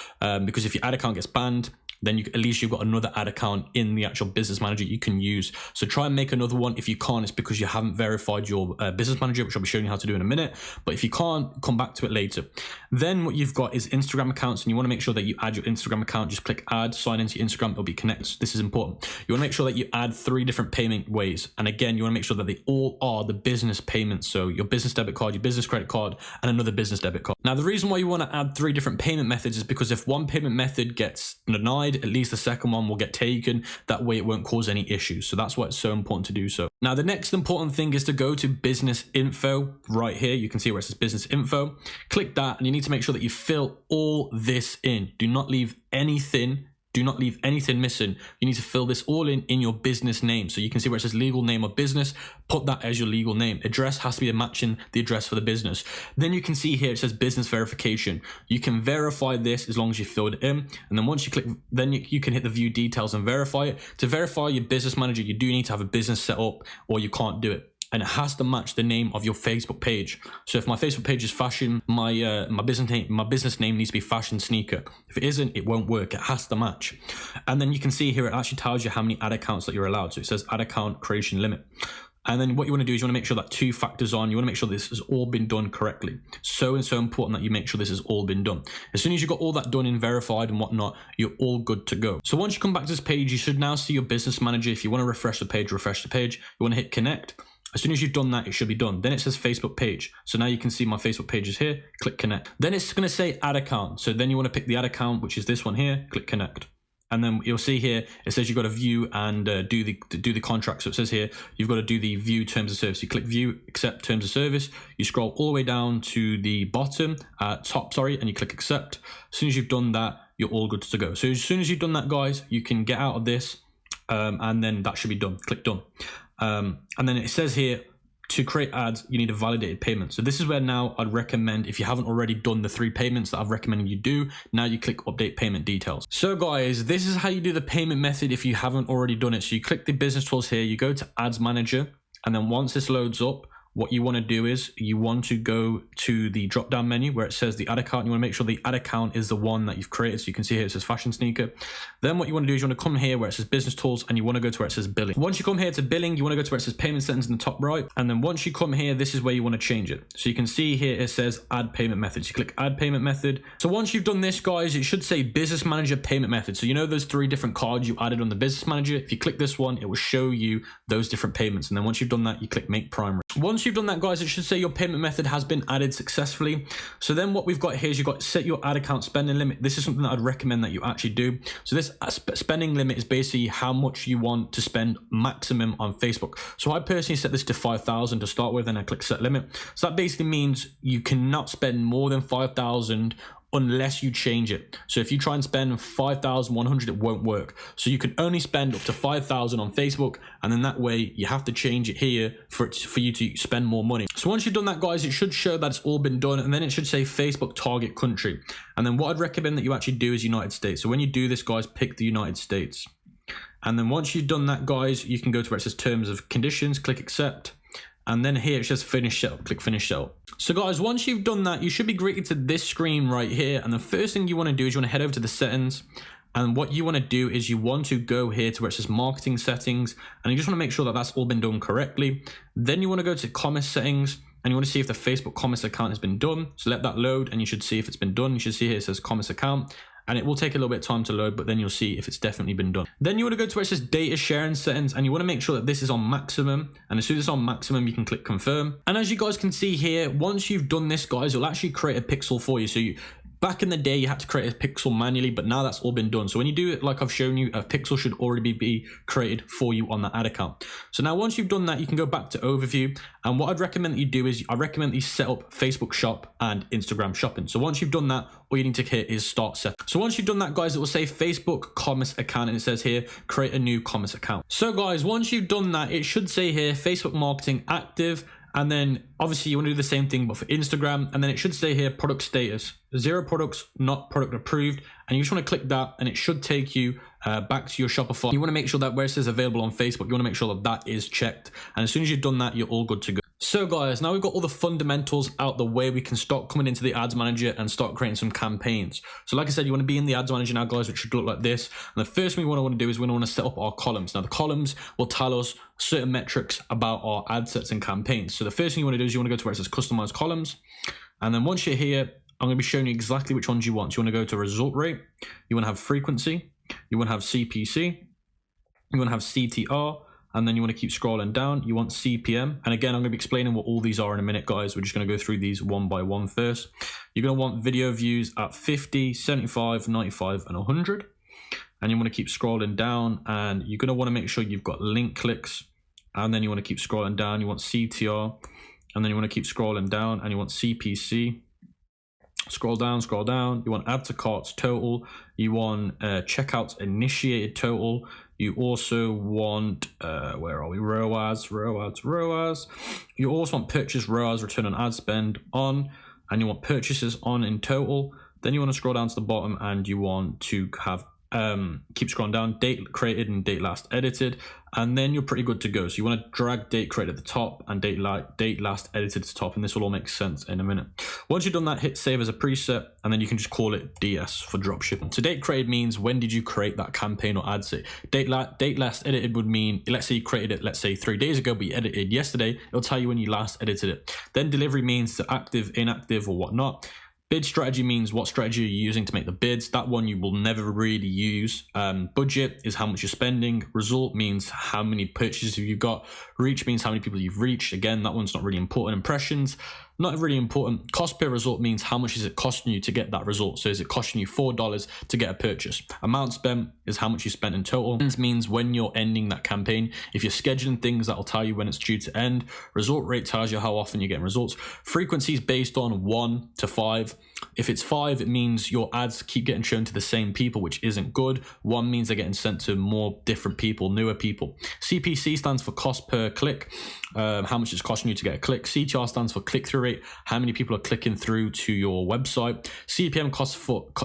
because if your ad account gets banned, then at least you've got another ad account in the actual business manager you can use. So try and make another one. If you can't, it's because you haven't verified your business manager, which I'll be showing you how to do in a minute. But if you can't, come back to it later. Then what you've got is Instagram accounts, and you want to make sure that you add your Instagram account. Just click add, sign into your Instagram, it'll be connected. This is important. You want to make sure that you add 3 different payment ways. And again, you want to make sure that they all are the business payments. So your business debit card, your business credit card, and another business debit card. Now, the reason why you want to add 3 different payment methods is because if one payment method gets denied, at least the second one will get taken. That way it won't cause any issues. So that's why it's so important to do so. Now, the next important thing is to go to business info right here. You can see where it says business info. Click that, and you need to make sure that you fill all this in. Do not leave anything. Do not leave anything missing. You need to fill this all in your business name. So you can see where it says legal name of business, put that as your legal name. Address has to be matching the address for the business. Then you can see here it says business verification. You can verify this as long as you filled it in. And then once you click, then you can hit the view details and verify it. To verify your business manager, you do need to have a business set up, or you can't do it. And it has to match the name of your Facebook page. So if my Facebook page is fashion, my business name needs to be fashion sneaker. If it isn't, it won't work. It has to match. And then you can see here, it actually tells you how many ad accounts that you're allowed. So it says ad account creation limit. And then what you want to do is you want to make sure that 2 factors on. You want to make sure this has all been done correctly. So important that you make sure this has all been done. As soon as you've got all that done and verified and whatnot, you're all good to go. So once you come back to this page, you should now see your business manager. If you want to refresh the page. You want to hit connect. As soon as you've done that, it should be done. Then it says Facebook page. So now you can see my Facebook page is here. Click connect. Then it's going to say add account. So then you want to pick the ad account, which is this one here. Click connect. And then you'll see here, it says you've got to view and do the contract. So it says here, you've got to do the view terms of service. You click view, accept terms of service. You scroll all the way down to the bottom, top, and you click accept. As soon as you've done that, you're all good to go. So as soon as you've done that, guys, you can get out of this, and then that should be done. Click done. And then it says here, to create ads, you need a validated payment. So this is where now I'd recommend, if you haven't already done the 3 payments that I've recommended you do, now you click update payment details. So guys, this is how you do the payment method if you haven't already done it. So you click the business tools here, you go to ads manager, and then once this loads up, what you want to do is you want to go to the drop down menu where it says the ad account. You want to make sure the ad account is the one that you've created. So you can see here it says fashion sneaker. Then what you want to do is you want to come here where it says business tools, and you want to go to where it says billing. Once you come here to billing, you want to go to where it says payment settings in the top right. And then once you come here, this is where you want to change it. So you can see here it says add payment methods. You click add payment method. So once you've done this, guys, it should say business manager payment method. So you know those 3 different cards you added on the business manager. If you click this one, it will show you those different payments. And then once you've done that, you click make primary. Once you've done that, guys, it should say your payment method has been added successfully. So then what we've got here is you've got set your ad account spending limit. This is something that I'd recommend that you actually do. So this spending limit is basically how much you want to spend maximum on Facebook. So I personally set this to 5,000 to start with, and I click set limit. So that basically means you cannot spend more than 5,000 unless you change it. So if you try and spend 5,100, it won't work. So you can only spend up to 5,000 on Facebook, and then that way you have to change it here for you to spend more money. So once you've done that, guys, it should show that it's all been done, and then it should say Facebook target country. And then what I'd recommend that you actually do is United States. So when you do this, guys, pick the United States. And then once you've done that, guys, you can go to where it says terms of conditions, click accept. And then here it says finish setup, click finish setup. So guys, once you've done that, you should be greeted to this screen right here. And the first thing you want to do is you want to head over to the settings. And what you want to do is you want to go here to where it says marketing settings. And you just want to make sure that that's all been done correctly. Then you want to go to commerce settings. And you want to see if the Facebook commerce account has been done. So let that load and you should see if it's been done. You should see here it says commerce account. And it will take a little bit of time to load, but then you'll see if it's definitely been done. Then you want to go to where it says data sharing settings, and you want to make sure that this is on maximum. And as soon as it's on maximum, you can click confirm. And as you guys can see here, once you've done this, guys, it'll actually create a pixel for you. So back in the day, you had to create a pixel manually, but now that's all been done. So when you do it like I've shown you, a pixel should already be created for you on that ad account. So now once you've done that, you can go back to overview. And what I'd recommend that you do is I recommend that you set up Facebook shop and Instagram shopping. So once you've done that, all you need to hit is start set. So once you've done that, guys, it will say Facebook commerce account, and it says here, create a new commerce account. So guys, once you've done that, it should say here, Facebook marketing active. And then obviously you want to do the same thing, but for Instagram. And then it should say here, product status, 0 products, not product approved. And you just want to click that, and it should take you back to your Shopify. You want to make sure that where it says available on Facebook, you want to make sure that that is checked. And as soon as you've done that, you're all good to go. So guys, now we've got all the fundamentals out the way, we can start coming into the ads manager and start creating some campaigns. So like I said, you want to be in the ads manager now, guys, which should look like this. And the first thing we want to do is we want to set up our columns. Now the columns will tell us certain metrics about our ad sets and campaigns. So the first thing you want to do is you want to go to where it says customize columns. And then once you're here, I'm going to be showing you exactly which ones you want. So you want to go to result rate, you want to have frequency, you want to have CPC, you want to have CTR, and then you want to keep scrolling down. You want CPM. And again, I'm going to be explaining what all these are in a minute, guys. We're just going to go through these one by one first. You're going to want video views at 50, 75, 95, and 100. And you want to keep scrolling down, and you're going to want to make sure you've got link clicks. And then you want to keep scrolling down. You want CTR, and then you want to keep scrolling down, and you want CPC. Scroll down, scroll down. You want add to carts total. You want checkouts initiated total. You also want, where are we? ROAS. You also want purchase ROAS, return on ad spend on, and you want purchases on in total. Then you want to scroll down to the bottom, and you want to have keep scrolling down, date created and date last edited, and then you're pretty good to go. So you want to drag date created at the top and date last edited at the top, and this will all make sense in a minute. Once you've done that, hit save as a preset, and then you can just call it DS for dropshipping. So date created means when did you create that campaign or ad set. Date last edited would mean, let's say you created it, let's say 3 days ago, but you edited yesterday. It'll tell you when you last edited it. Then delivery means the active, inactive, or whatnot. Bid strategy means what strategy you're using to make the bids. That one you will never really use. Budget is how much you're spending. Result means how many purchases have you got. Reach means how many people you've reached. Again, that one's not really important. Impressions, not really important. Cost per result means how much is it costing you to get that result. So is it costing you $4 to get a purchase? Amount spent is how much you spent in total. This means when you're ending that campaign. If you're scheduling things, that'll tell you when it's due to end. Result rate tells you how often you're getting results. Frequency is based on 1 to 5. If it's 5, it means your ads keep getting shown to the same people, which isn't good. 1 means they're getting sent to more different people, newer people. CPC stands for cost per click, how much it's costing you to get a click. CTR stands for click-through rate, how many people are clicking through to your website. CPM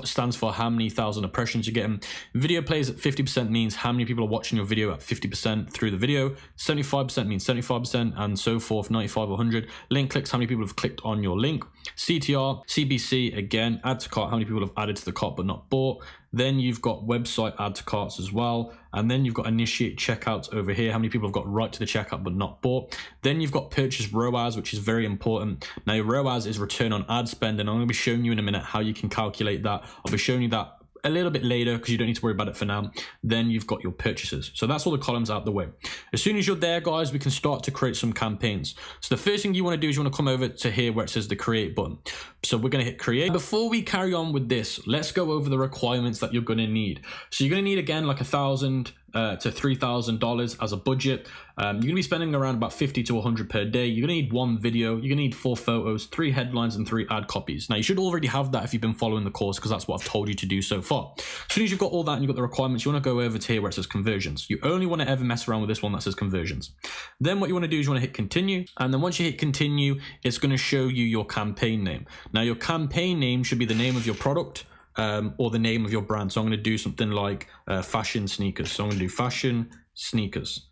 stands for how many thousand impressions you're getting. Video plays at 50% means how many people are watching your video at 50% through the video. 75% means 75%, and so forth, 95 or 100. Link clicks, how many people have clicked on your link. CTR, CBC, again, add to cart, how many people have added to the cart but not bought. Then you've got website add to carts as well. And then you've got initiate checkouts over here, how many people have got right to the checkout but not bought. Then you've got purchase ROAS, which is very important. Now your ROAS is return on ad spend, and I'm going to be showing you in a minute how you can calculate that. I'll be showing you that a little bit later because you don't need to worry about it for now. Then you've got your purchases. So that's all the columns out the way. As soon as you're there, guys, we can start to create some campaigns. So the first thing you want to do is you want to come over to here where it says the create button. So we're going to hit create. Before we carry on with this, let's go over the requirements that you're going to need. So you're going to need, again, like $1,000 to $3,000 as a budget. You're going to be spending around about 50 to 100 per day. You're going to need 1 video. You're going to need 4 photos, 3 headlines, and 3 ad copies. Now, you should already have that if you've been following the course, because that's what I've told you to do so far. As soon as you've got all that and you've got the requirements, you want to go over to here where it says conversions. You only want to ever mess around with this one that says conversions. Then what you want to do is you want to hit continue. And then once you hit continue, it's going to show you your campaign name. Now, your campaign name should be the name of your product, or the name of your brand. So I'm going to do something like fashion sneakers. So I'm going to do fashion sneakers.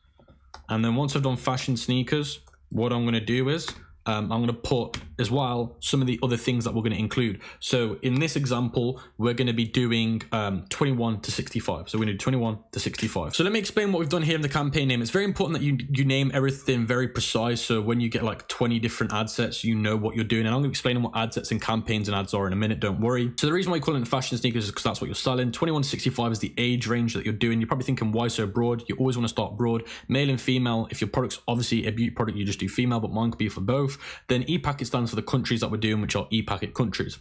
And then once I've done fashion sneakers, what I'm going to do is I'm going to put as well some of the other things that we're going to include. So in this example, we're going to be doing 21 to 65. So we're going to do 21 to 65. So let me explain what we've done here in the campaign name. It's very important that you name everything very precise. So when you get like 20 different ad sets, you know what you're doing. And I'm going to explain what ad sets and campaigns and ads are in a minute. Don't worry. So the reason why you call it fashion sneakers is because that's what you're selling. 21 to 65 is the age range that you're doing. You're probably thinking, why so broad? You always want to start broad. Male and female. If your product's obviously a beauty product, you just do female, but mine could be for both. Then ePacket stands for the countries that we're doing, which are ePacket countries.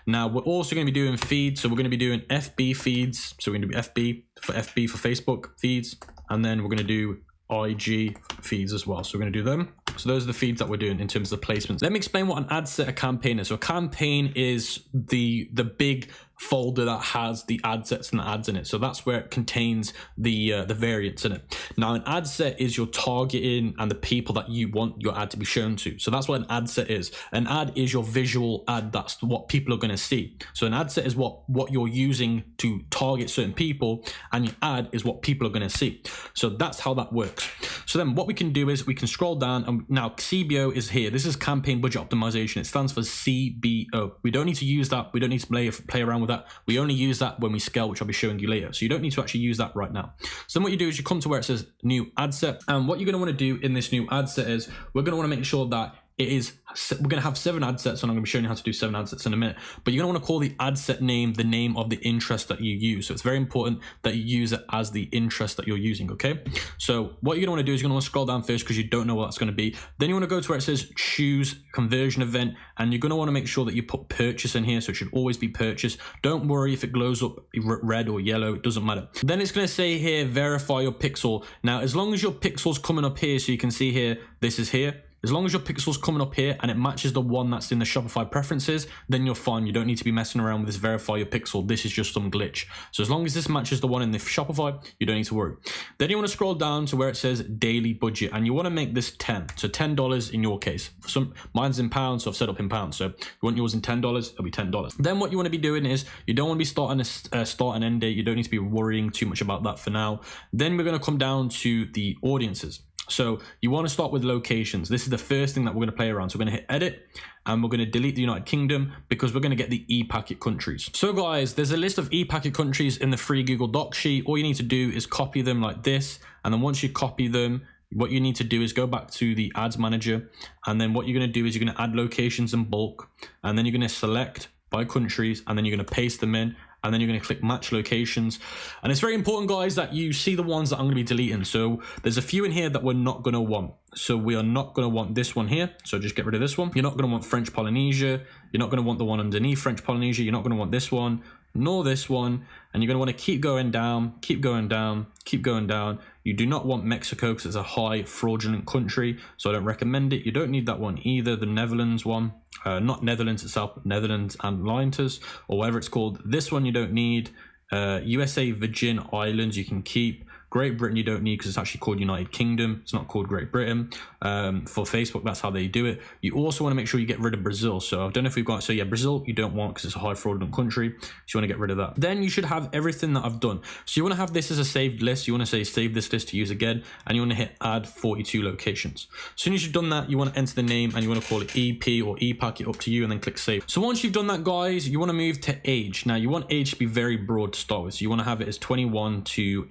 Now we're also going to be doing feeds. So we're going to be doing FB feeds. So we're going to do FB for Facebook feeds. And then we're going to do IG feeds as well. So we're going to do them. So those are the feeds that we're doing in terms of the placements. Let me explain what an ad set, a campaign is. So a campaign is the big folder that has the ad sets and the ads in it. So that's where it contains the variants in it. Now an ad set is your targeting and the people that you want your ad to be shown to. So that's what an ad set is. An ad is your visual ad. That's what people are going to see. So an ad set is what you're using to target certain people, and your ad is what people are going to see. So that's how that works. So then what we can do is we can scroll down, and now CBO is here. This is campaign budget optimization. It stands for CBO. We don't need to use that. We don't need to play around with that. We only use that when we scale, which I'll be showing you later. So you don't need to actually use that right now. So then what you do is you come to where it says new ad set. And what you're going to want to do in this new ad set is we're going to want to make sure that we're going to have 7 ad sets, and I'm going to be showing you how to do 7 ad sets in a minute. But you're going to want to call the ad set name the name of the interest that you use. So it's very important that you use it as the interest that you're using, okay? So what you're going to want to do is you're going to want to scroll down first because you don't know what that's going to be. Then you want to go to where it says choose conversion event, and you're going to want to make sure that you put purchase in here. So it should always be purchase. Don't worry if it glows up red or yellow, it doesn't matter. Then it's going to say here, verify your pixel. Now, as long as your pixel's coming up here, so you can see here, this is here. As long as your pixel's coming up here and it matches the one that's in the Shopify preferences, then you're fine. You don't need to be messing around with this verify your pixel. This is just some glitch. So as long as this matches the one in the Shopify, you don't need to worry. Then you want to scroll down to where it says daily budget, and you want to make this 10. So $10 in your case. Mine's in pounds, so I've set up in pounds. So if you want yours in $10, it'll be $10. Then what you want to be doing is you don't want to be starting a start and end date. You don't need to be worrying too much about that for now. Then we're going to come down to the audiences. So you want to start with locations. This is the first thing that we're going to play around. So we're going to hit edit, and we're going to delete the United Kingdom because we're going to get the ePacket countries. So guys, there's a list of ePacket countries in the free Google Docs sheet. All you need to do is copy them like this. And then once you copy them, what you need to do is go back to the ads manager. And then what you're going to do is you're going to add locations in bulk. And then you're going to select by countries, and then you're going to paste them in. And then you're going to click match locations. And it's very important, guys, that you see the ones that I'm going to be deleting. So there's a few in here that we're not going to want. So we are not going to want this one here. So just get rid of this one. You're not going to want French Polynesia. You're not going to want the one underneath French Polynesia. You're not going to want this one. ignore this one, and you're going to want to keep going down, keep going down, keep going down. You do not want Mexico because it's a high fraudulent country, so I don't recommend it. You don't need that one either, the Netherlands one, not Netherlands itself, but Netherlands and Lintus, or whatever it's called. This one you don't need. USA Virgin Islands you can keep. Great Britain you don't need because it's actually called United Kingdom. It's not called Great Britain. For Facebook, that's how they do it. You also want to make sure you get rid of Brazil. So I don't know if we've got, so yeah, Brazil you don't want because it's a high fraudulent country. So you want to get rid of that. Then you should have everything that I've done. So you want to have this as a saved list. You want to say save this list to use again, and you want to hit add 42 locations. As soon as you've done that, you want to enter the name and you want to call it EP or EPAC, it's up to you, and then click save. So once you've done that, guys, you want to move to age. Now you want age to be very broad to start with. So you want to have it as 21 to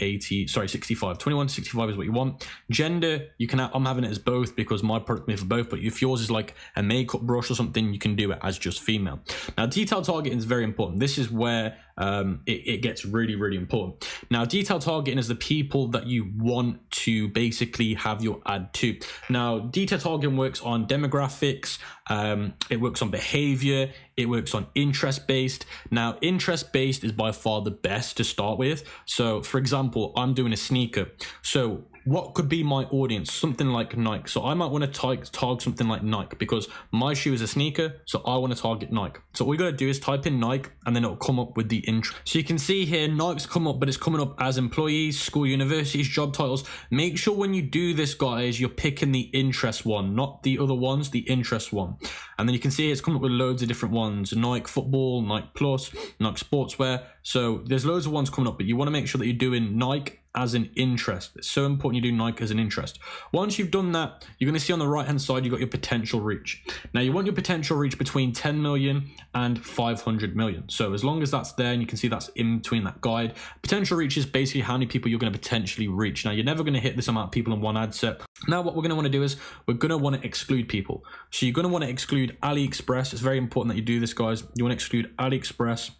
65. 21 to 65 is what you want. Gender, you can I'm having it as both because my product made for both, but if yours is like a makeup brush or something, you can do it as just female. Now detailed targeting is very important. This is where it gets really important. Now detailed targeting is the people that you want to basically have your ad to. Now detailed targeting works on demographics, it works on behavior, it works on interest based. Now interest based is by far the best to start with. So for example, I'm doing a sneaker, so what could be my audience? Something like Nike. So I might want to target something like Nike because my shoe is a sneaker, so I want to target Nike. So all you got to do is type in Nike and then it'll come up with the intro. So you can see here Nike's come up, but it's coming up as employees, school, universities, job titles. Make sure when you do this, guys, you're picking the interest one, not the other ones, the interest one. And then you can see it's come up with loads of different ones: Nike football, Nike plus, Nike sportswear. So there's loads of ones coming up, but you want to make sure that you're doing Nike as an interest. It's so important you do Nike as an interest. Once you've done that, you're going to see on the right hand side you've got your potential reach. Now you want your potential reach between 10 million and 500 million. So as long as that's there, and you can see that's in between that guide, potential reach is basically how many people you're going to potentially reach. Now you're never going to hit this amount of people in one ad set. Now what we're going to want to do is we're going to want to exclude people. So you're going to want to exclude AliExpress. It's very important that you do this, guys. You want to exclude AliExpress.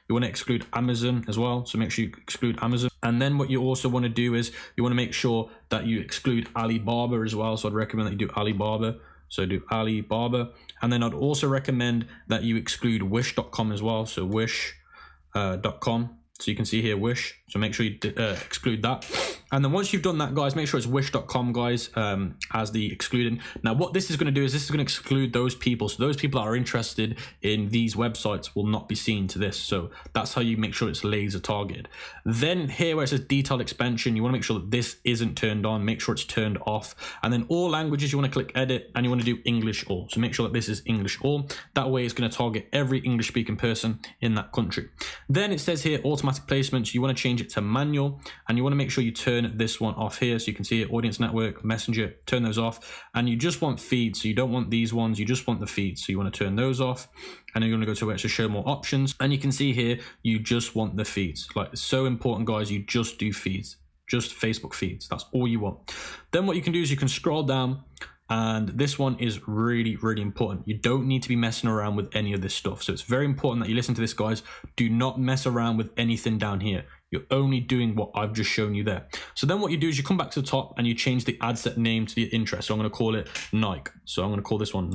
You want to exclude Amazon as well, so make sure you exclude Amazon. And then what you also want to do is you want to make sure that you exclude Alibaba as well. So I'd recommend that you do Alibaba. So do Alibaba. And then I'd also recommend that you exclude Wish.com as well. So Wish.com. So you can see here Wish. So make sure you exclude that. And then once you've done that, guys, make sure it's Wish.com, guys, as the excluding. Now what this is going to do is this is going to exclude those people. So those people that are interested in these websites will not be seen to this. So that's how you make sure it's laser targeted. Then here where it says detailed expansion, you want to make sure that this isn't turned on. Make sure it's turned off. And then all languages, you want to click edit and you want to do English all. So make sure that this is English all. That way it's going to target every English speaking person in that country. Then it says here automatic placements. You want to change it to manual, and you want to make sure you turn this one off here. So you can see it, audience network, messenger, turn those off. And you just want feeds. So you don't want these ones, you just want the feeds. So you want to turn those off, and then you're going to go to where it says show more options. And you can see here, you just want the feeds. Like, it's so important, guys, you just do feeds, just Facebook feeds. That's all you want. Then what you can do is you can scroll down, and this one is really important. You don't need to be messing around with any of this stuff. So it's very important that you listen to this, guys. Do not mess around with anything down here. You're only doing what I've just shown you there. So then what you do is you come back to the top and you change the ad set name to the interest. So I'm going to call it Nike. So I'm going to call this one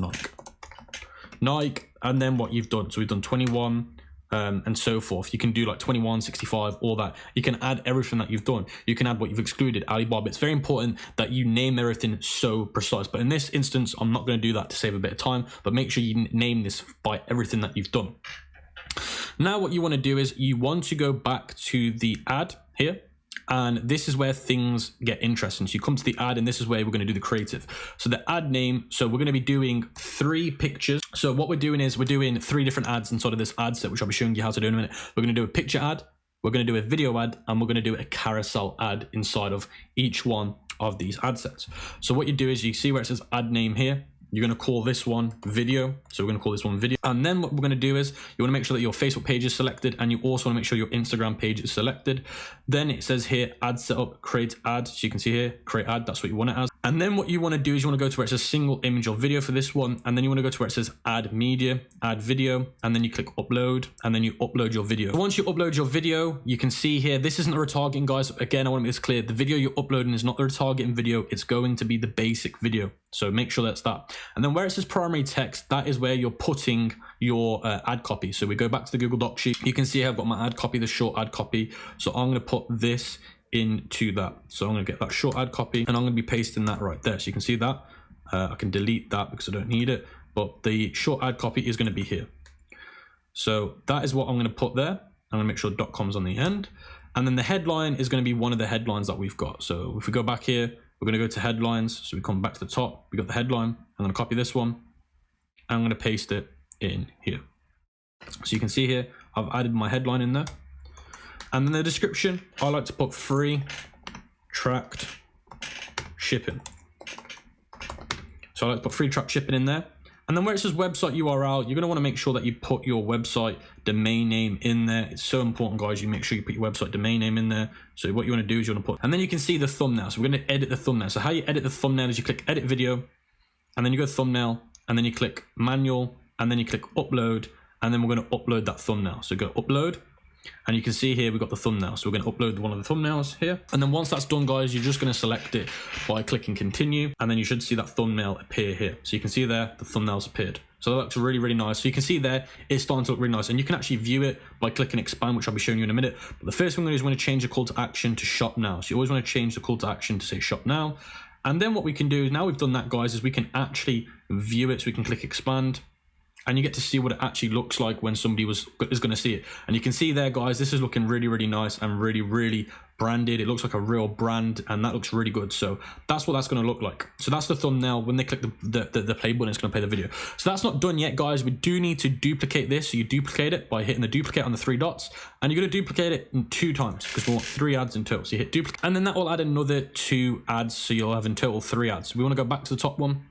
Nike. And then what you've done, so we've done 21 and so forth. You can do like 21, 65, all that. You can add everything that you've done. You can add what you've excluded, Alibaba. It's very important that you name everything so precise. But in this instance, I'm not going to do that to save a bit of time, but make sure you name this by everything that you've done. Now what you want to do is you want to go back to the ad here, and this is where things get interesting. So you come to the ad, and this is where we're going to do the creative. So the ad name, so we're going to be doing 3 pictures. So what we're doing is we're doing 3 different ads inside of this ad set, which I'll be showing you how to do in a minute. We're going to do a picture ad, we're going to do a video ad, and we're going to do a carousel ad inside of each one of these ad sets. So what you do is you see where it says ad name here. You're going to call this one video. So we're going to call this one video. And then what we're going to do is you want to make sure that your Facebook page is selected, and you also want to make sure your Instagram page is selected. Then it says here, ad setup, create ad. So you can see here, create ad. That's what you want it as. And then what you want to do is you want to go to where it says single image or video for this one. And then you want to go to where it says add media, add video. And then you click upload, and then you upload your video. Once you upload your video, you can see here, this isn't the retargeting, guys. Again, I want to make this clear. The video you're uploading is not the retargeting video. It's going to be the basic video. So make sure that's that. And then where it says primary text, that is where you're putting your ad copy. So we go back to the Google Doc sheet. You can see I've got my ad copy, the short ad copy. So I'm going to put this into that. So I'm going to get that short ad copy and I'm going to be pasting that right there. So you can see that. I can delete that because I don't need it, but the short ad copy is going to be here. So that is what I'm going to put there. I'm going to make sure .com's on the end. And then the headline is going to be one of the headlines that we've got. So if we go back here, we're going to go to headlines. So we come back to the top, we got the headline. I'm going to copy this one. I'm going to paste it in here. So you can see here, I've added my headline in there. And then the description, I like to put free tracked shipping. So I like to put free tracked shipping in there. And then where it says website URL, you're going to want to make sure that you put your website domain name in there. It's so important, guys. You make sure you put your website domain name in there. So what you want to do is you want to put, and then you can see the thumbnail. So we're going to edit the thumbnail. So how you edit the thumbnail is you click edit video, and then you go thumbnail, and then you click manual, and then you click upload, and then we're going to upload that thumbnail. So go upload. And you can see here we've got the thumbnail, so we're going to upload one of the thumbnails here. And then once that's done, guys, you're just going to select it by clicking continue, and then you should see that thumbnail appear here. So you can see there the thumbnail's appeared. So that looks really, really nice. So you can see there it's starting to look really nice, and you can actually view it by clicking expand, which I'll be showing you in a minute. But the first thing we're going to do is we're going to change the call to action to shop now. So you always want to change the call to action to say shop now. And then what we can do is, now we've done that, guys, is we can actually view it. So we can click expand, and you get to see what it actually looks like when somebody is going to see it. And you can see there, guys, this is looking really, really nice and really, really branded. It looks like a real brand, and that looks really good. So that's what that's going to look like. So that's the thumbnail. When they click the play button, it's going to play the video. So that's not done yet, guys. We do need to duplicate this. So you duplicate it by hitting the duplicate on the 3 dots, and you're going to duplicate it in 2 times because we want 3 ads in total. So you hit duplicate, and then that will add another 2 ads. So you'll have in total 3 ads. We want to go back to the top one.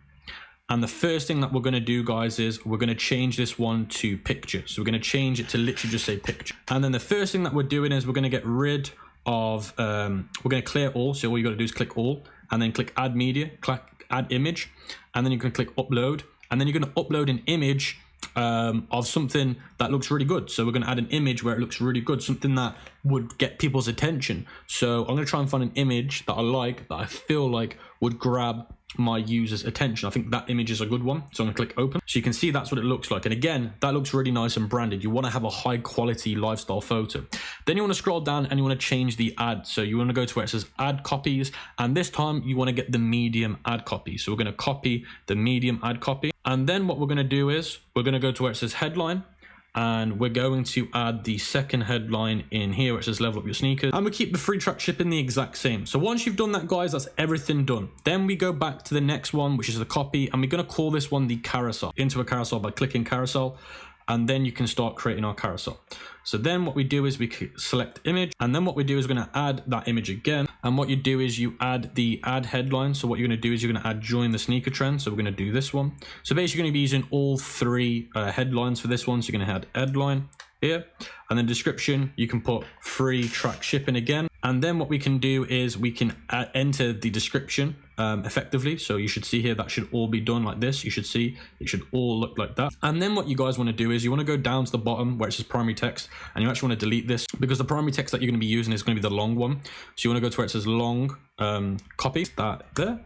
And the first thing that we're going to do, guys, is we're going to change this one to picture. So we're going to change it to literally just say picture. And then the first thing that we're doing is we're going to get rid of, we're going to clear all. So all you got to do is click all, and then click add media, click add image, and then you can click upload. And then you're going to upload an image of something that looks really good. So we're going to add an image where it looks really good, something that would get people's attention. So I'm going to try and find an image that I like, that I feel like would grab my users' attention. I think that image is a good one. So I'm gonna click open. So you can see that's what it looks like. And again, that looks really nice and branded. You want to have a high quality lifestyle photo. Then you want to scroll down and you want to change the ad. So you want to go to where it says ad copies. And this time you want to get the medium ad copy. So we're going to copy the medium ad copy. And then what we're going to do is we're going to go to where it says headline. And we're going to add the second headline in here, which says level up your sneakers. And we keep the free track shipping the exact same. So once you've done that, guys, that's everything done. Then we go back to the next one, which is the copy. And we're going to call this one the carousel. Into a carousel by clicking carousel. And then you can start creating our carousel. So then what we do is we select image, and then what we do is we're going to add that image again. And what you do is you add the ad headline. So what you're going to do is you're going to add join the sneaker trend. So we're going to do this one. So basically you're going to be using all 3 headlines for this one. So you're going to add headline here, and then description, you can put free track shipping again. And then what we can do is we can enter the description effectively. So you should see here, that should all be done like this. You should see it should all look like that. And then what you guys want to do is you want to go down to the bottom where it says primary text, and you actually want to delete this because the primary text that you're going to be using is going to be the long one. So you want to go to where it says long, copy that there.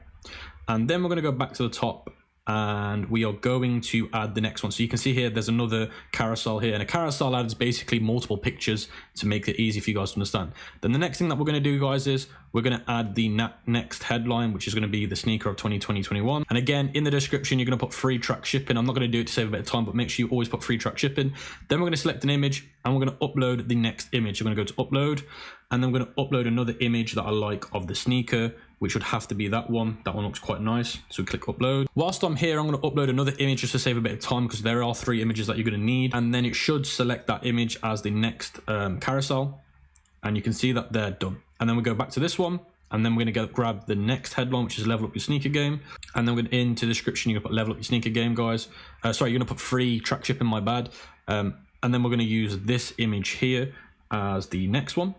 And then we're going to go back to the top, and we are going to add the next one. So you can see here there's another carousel here, and a carousel adds basically multiple pictures to make it easy for you guys to understand. Then the next thing that we're going to do, guys, is we're going to add the next headline, which is going to be the sneaker of 2020-21. And again, in the description you're going to put free track shipping. I'm not going to do it to save a bit of time, but make sure you always put free track shipping. Then we're going to select an image, and we're going to upload the next image. We're going to go to upload, and then we're going to upload another image that I like of the sneaker, which would have to be that one. That one looks quite nice. So click upload. Whilst I'm here, I'm going to upload another image just to save a bit of time, because there are 3 images that you're going to need. And then it should select that image as the next carousel. And you can see that they're done. And then we go back to this one, and then we're going to grab the next headline, which is level up your sneaker game. And then we're going to, into the description, you're going to put level up your sneaker game, guys. Sorry, you're going to put free track shipping, my bad. And then we're going to use this image here as the next one.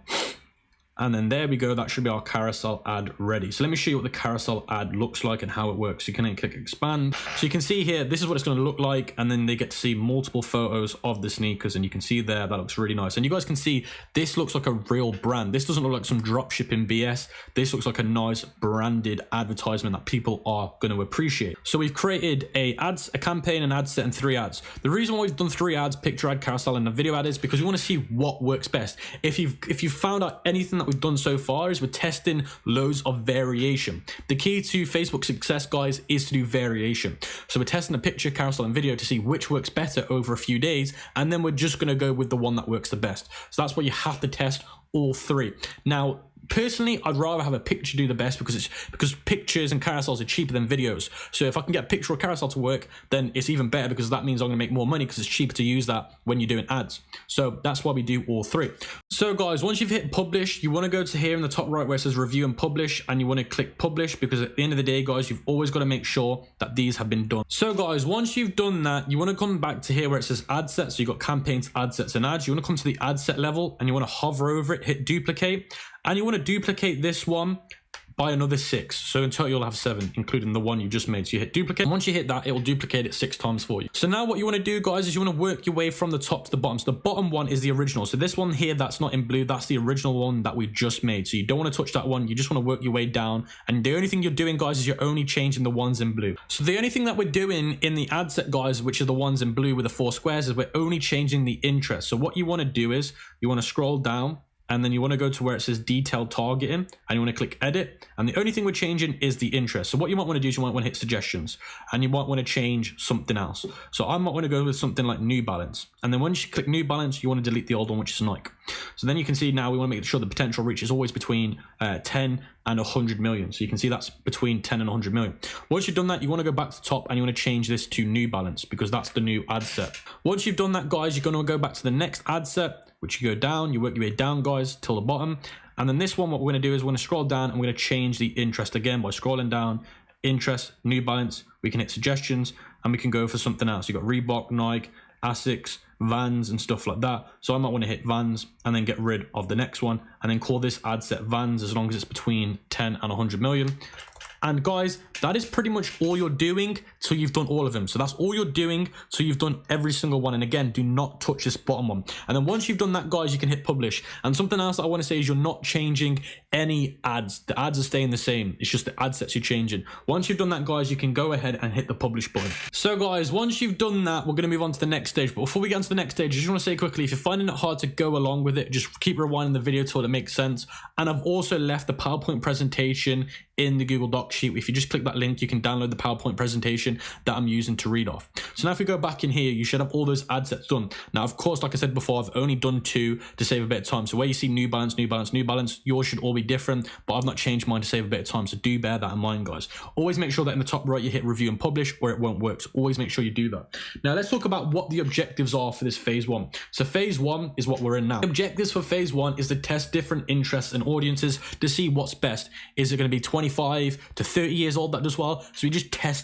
And then there we go, that should be our carousel ad ready. So let me show you what the carousel ad looks like and how it works. You can then click expand. So you can see here, this is what it's going to look like. And then they get to see multiple photos of the sneakers. And you can see there, that looks really nice. And you guys can see, this looks like a real brand. This doesn't look like some drop shipping BS. This looks like a nice branded advertisement that people are going to appreciate. So we've created a campaign, an ad set, and 3 ads. The reason why we've done 3 ads, picture ad, carousel, and a video ad, is because we want to see what works best. If you've found out anything that we've done so far, is we're testing loads of variation. The key to Facebook success, guys, is to do variation. So we're testing a picture, carousel, and video to see which works better over a few days, and then we're just going to go with the one that works the best. So that's why you have to test all 3. Now, personally, I'd rather have a picture do the best because pictures and carousels are cheaper than videos. So if I can get a picture or carousel to work, then it's even better, because that means I'm going to make more money, because it's cheaper to use that when you're doing ads. So that's why we do all 3. So guys, once you've hit publish, you want to go to here in the top right where it says review and publish, and you want to click publish, because at the end of the day, guys, you've always got to make sure that these have been done. So guys, once you've done that, you want to come back to here where it says ad sets. So you've got campaigns, ad sets, and ads. You want to come to the ad set level, and you want to hover over it, hit duplicate, and you want to duplicate this one by another 6. So in total you'll have 7, including the one you just made. So you hit duplicate, and once you hit that, it will duplicate it 6 times for you. So now what you want to do, guys, is you want to work your way from the top to the bottom. So the bottom one is the original. So this one here that's not in blue, that's the original one that we just made. So you don't want to touch that one. You just want to work your way down. And the only thing you're doing, guys, is you're only changing the ones in blue. So the only thing that we're doing in the ad set, guys, which are the ones in blue with the 4 squares, is we're only changing the interest. So what you want to do is you want to scroll down, and then you want to go to where it says detailed targeting, and you want to click edit, and the only thing we're changing is the interest. So what you might want to do is you might want to hit suggestions, and you might want to change something else. So I might want to go with something like New Balance, and then once you click New Balance, you want to delete the old one, which is Nike. So then you can see now we want to make sure the potential reach is always between 10 and 100 million. So you can see that's between 10 and 100 million. Once you've done that, you want to go back to the top, and you want to change this to New Balance, because that's the new ad set. Once you've done that, guys, you're going to go back to the next ad set, which you go down, you work your way down, guys, till the bottom. And then this one, what we're going to do is we're going to scroll down, and we're going to change the interest again by scrolling down, interest, New Balance. We can hit suggestions, and we can go for something else. You've got Reebok, Nike, Asics, Vans, and stuff like that. So I might want to hit Vans and then get rid of the next one, and then call this ad set Vans, as long as it's between 10 and 100 million. And guys, that is pretty much all you're doing till you've done all of them. So that's all you're doing till you've done every single one. And again, do not touch this bottom one. And then once you've done that, guys, you can hit publish. And something else that I want to say is you're not changing any ads. The ads are staying the same. It's just the ad sets you're changing. Once you've done that, guys, you can go ahead and hit the publish button. So guys, once you've done that, we're going to move on to the next stage. But before we get on to the next stage, I just want to say quickly, if you're finding it hard to go along with it, just keep rewinding the video till it makes sense. And I've also left the PowerPoint presentation in the Google Docs sheet. If you just click that link, you can download the PowerPoint presentation that I'm using to read off. So now if we go back in here, you should have all those ad sets done. Now, of course, like I said before, I've only done 2 to save a bit of time. So where you see New Balance, New Balance, New Balance, yours should all be different, but I've not changed mine to save a bit of time. So do bear that in mind, guys. Always make sure that in the top right, you hit review and publish, or it won't work. So always make sure you do that. Now let's talk about what the objectives are for this phase 1. So phase 1 is what we're in now. The objectives for phase 1 is to test different interests and audiences to see what's best. Is it going to be 25 to 30 years old that does well? So we just test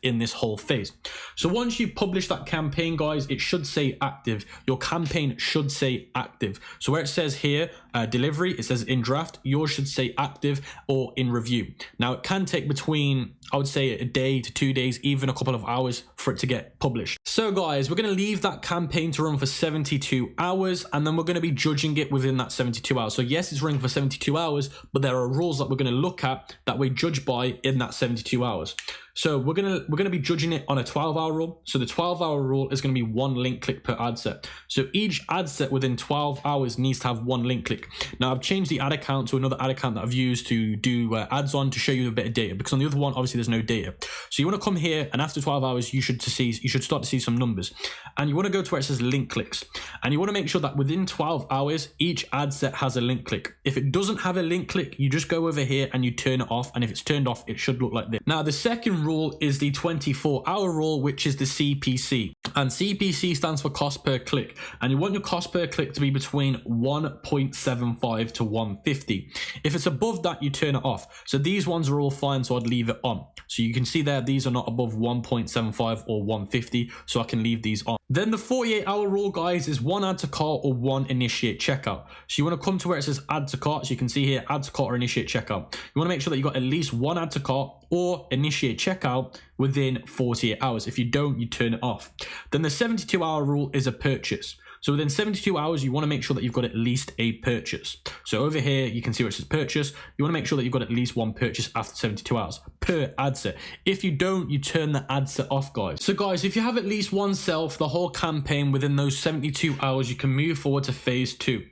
in this whole phase. So once you publish that campaign, guys, it should say active. Your campaign should say active. So where it says here, delivery, it says in draft, yours should say active or in review. Now it can take between, I would say, a day to 2 days, even a couple of hours for it to get published. So guys, we're going to leave that campaign to run for 72 hours, and then we're going to be judging it within that 72 hours. So yes, it's running for 72 hours, but there are rules that we're going to look at that we judge by in that 72 hours. So we're gonna be judging it on a 12-hour rule. So the 12-hour rule is gonna be 1 link click per ad set. So each ad set within 12 hours needs to have 1 link click. Now I've changed the ad account to another ad account that I've used to do ads on to show you a bit of data, because on the other one, obviously there's no data. So you wanna come here, and after 12 hours, you should start to see some numbers. And you wanna go to where it says link clicks. And you wanna make sure that within 12 hours, each ad set has a link click. If it doesn't have a link click, you just go over here and you turn it off. And if it's turned off, it should look like this. Now the second rule is the 24-hour rule, which is the CPC. And CPC stands for cost per click. And you want your cost per click to be between 1.75 to 150. If it's above that, you turn it off. So these ones are all fine, so I'd leave it on. So you can see there, these are not above 1.75 or 150, so I can leave these on. Then the 48-hour rule, guys, is one add to cart or one initiate checkout. So you want to come to where it says add to cart. So you can see here, add to cart or initiate checkout. You want to make sure that you got at least one add to cart or initiate checkout within 48 hours. If you don't, you turn it off. Then the 72-hour rule is a purchase. So within 72 hours, you want to make sure that you've got at least a purchase. So over here, you can see where it says purchase. You want to make sure that you've got at least one purchase after 72 hours per ad set. If you don't, you turn the ad set off, guys. So guys, if you have at least one sale for the whole campaign within those 72 hours, you can move forward to phase 2.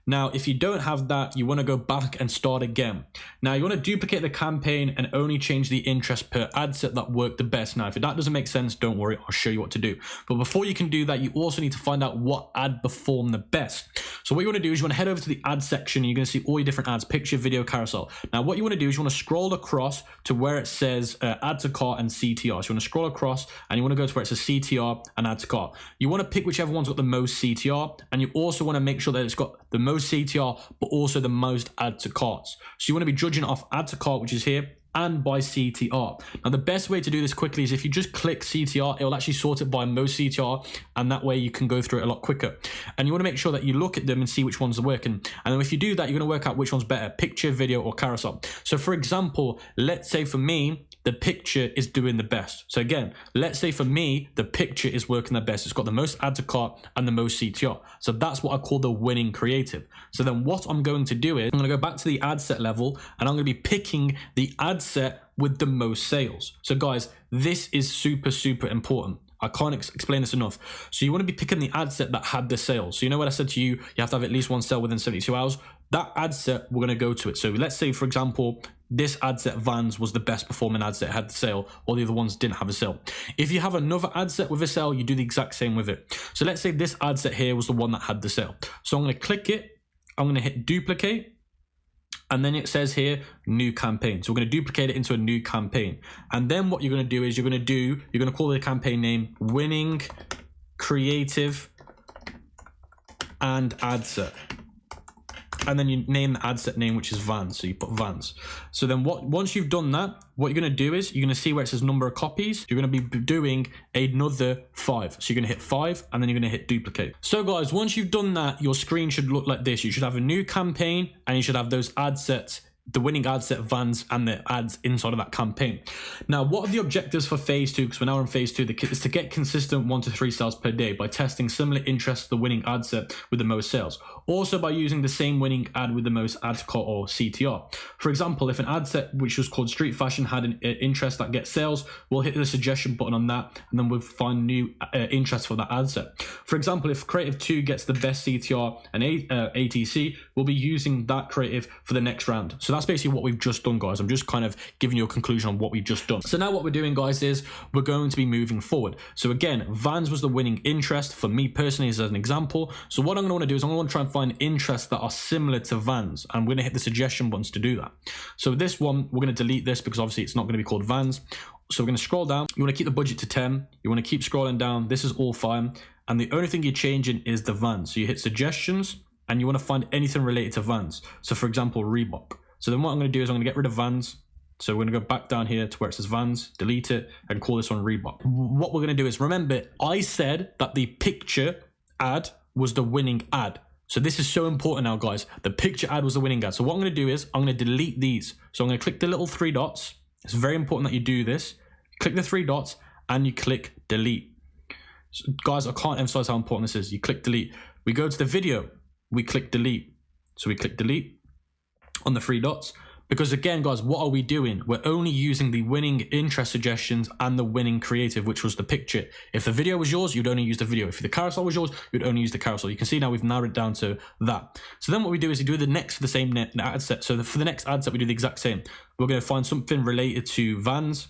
Now, if you don't have that, you want to go back and start again. Now, you want to duplicate the campaign and only change the interest per ad set that worked the best. Now, if that doesn't make sense, don't worry, I'll show you what to do. But before you can do that, you also need to find out what ad performed the best. So what you want to do is you want to head over to the ad section. And you're going to see all your different ads, picture, video, carousel. Now, what you want to do is you want to scroll across to where it says add to cart and CTR. So you want to scroll across and you want to go to where it says CTR and add to cart. You want to pick whichever one's got the most CTR, and you also want to make sure that it's got the most CTR, but also the most add to carts. So you want to be judging off add to cart, which is here, and by CTR. Now, the best way to do this quickly is if you just click CTR, it will actually sort it by most CTR, and that way you can go through it a lot quicker. And you want to make sure that you look at them and see which ones are working. And then if you do that, you're going to work out which one's better, picture, video, or carousel. So for example, let's say for me, the picture is doing the best. So again, let's say for me, the picture is working the best. It's got the most add to cart and the most CTR. So that's what I call the winning creative. So then what I'm going to do is I'm going to go back to the ad set level and I'm going to be picking the ad set with the most sales. So guys, this is super, super important. I can't explain this enough. So you want to be picking the ad set that had the sales. So you know what I said to you, you have to have at least one sale within 72 hours. That ad set, we're going to go to it. So let's say, for example, this ad set Vans was the best performing ad set, had the sale, or the other ones didn't have a sale. If you have another ad set with a sale, you do the exact same with it. So let's say this ad set here was the one that had the sale. So I'm going to click it. I'm going to hit duplicate. And then it says here, new campaign. So we're going to duplicate it into a new campaign. And then what you're going to do is you're going to call the campaign name Winning Creative and Ad Set. And then you name the ad set name, which is Vans. So you put Vans. So then once you've done that, what you're going to do is you're going to see where it says number of copies. You're going to be doing another 5. So you're going to hit 5 and then you're going to hit duplicate. So guys, once you've done that, your screen should look like this. You should have a new campaign and you should have those ad sets, the winning ad set Vans and the ads inside of that campaign. Now, what are the objectives for phase 2? Because we're now in phase 2, is to get consistent 1 to 3 sales per day by testing similar interests to the winning ad set with the most sales. Also by using the same winning ad with the most ad to cart or CTR. For example, if an ad set which was called street fashion had an interest that gets sales, we'll hit the suggestion button on that and then we'll find new interest for that ad set. For example, if creative 2 gets the best CTR and ATC, we'll be using that creative for the next round. So that's basically what we've just done, guys. I'm just kind of giving you a conclusion on what we've just done. So now what we're doing, guys, is we're going to be moving forward. So again, Vans was the winning interest for me personally as an example. So what I'm going to want to do is I'm going to want to try and find interests that are similar to Vans, and we're going to hit the suggestion buttons to do that. So this one, we're going to delete this because obviously it's not going to be called Vans. So we're going to scroll down. You want to keep the budget to 10. You want to keep scrolling down. This is all fine. And the only thing you're changing is the Vans. So you hit suggestions and you want to find anything related to Vans. So for example, Reebok. So then what I'm going to do is I'm going to get rid of Vans. So we're going to go back down here to where it says Vans, delete it, and call this one Reebok. What we're going to do is, remember, I said that the picture ad was the winning ad. So this is so important now, guys. The picture ad was the winning ad. So what I'm going to do is I'm going to delete these. So I'm going to click the little 3 dots. It's very important that you do this. Click the 3 dots and you click delete. So guys, I can't emphasize how important this is. You click delete. We go to the video. We click delete. So we click delete on the 3 dots. Because again, guys, what are we doing? We're only using the winning interest suggestions and the winning creative, which was the picture. If the video was yours, you'd only use the video. If the carousel was yours, you'd only use the carousel. You can see now we've narrowed it down to that. So then what we do is we do the next for the same ad set. So for the next ad set, we do the exact same. We're going to find something related to Vans.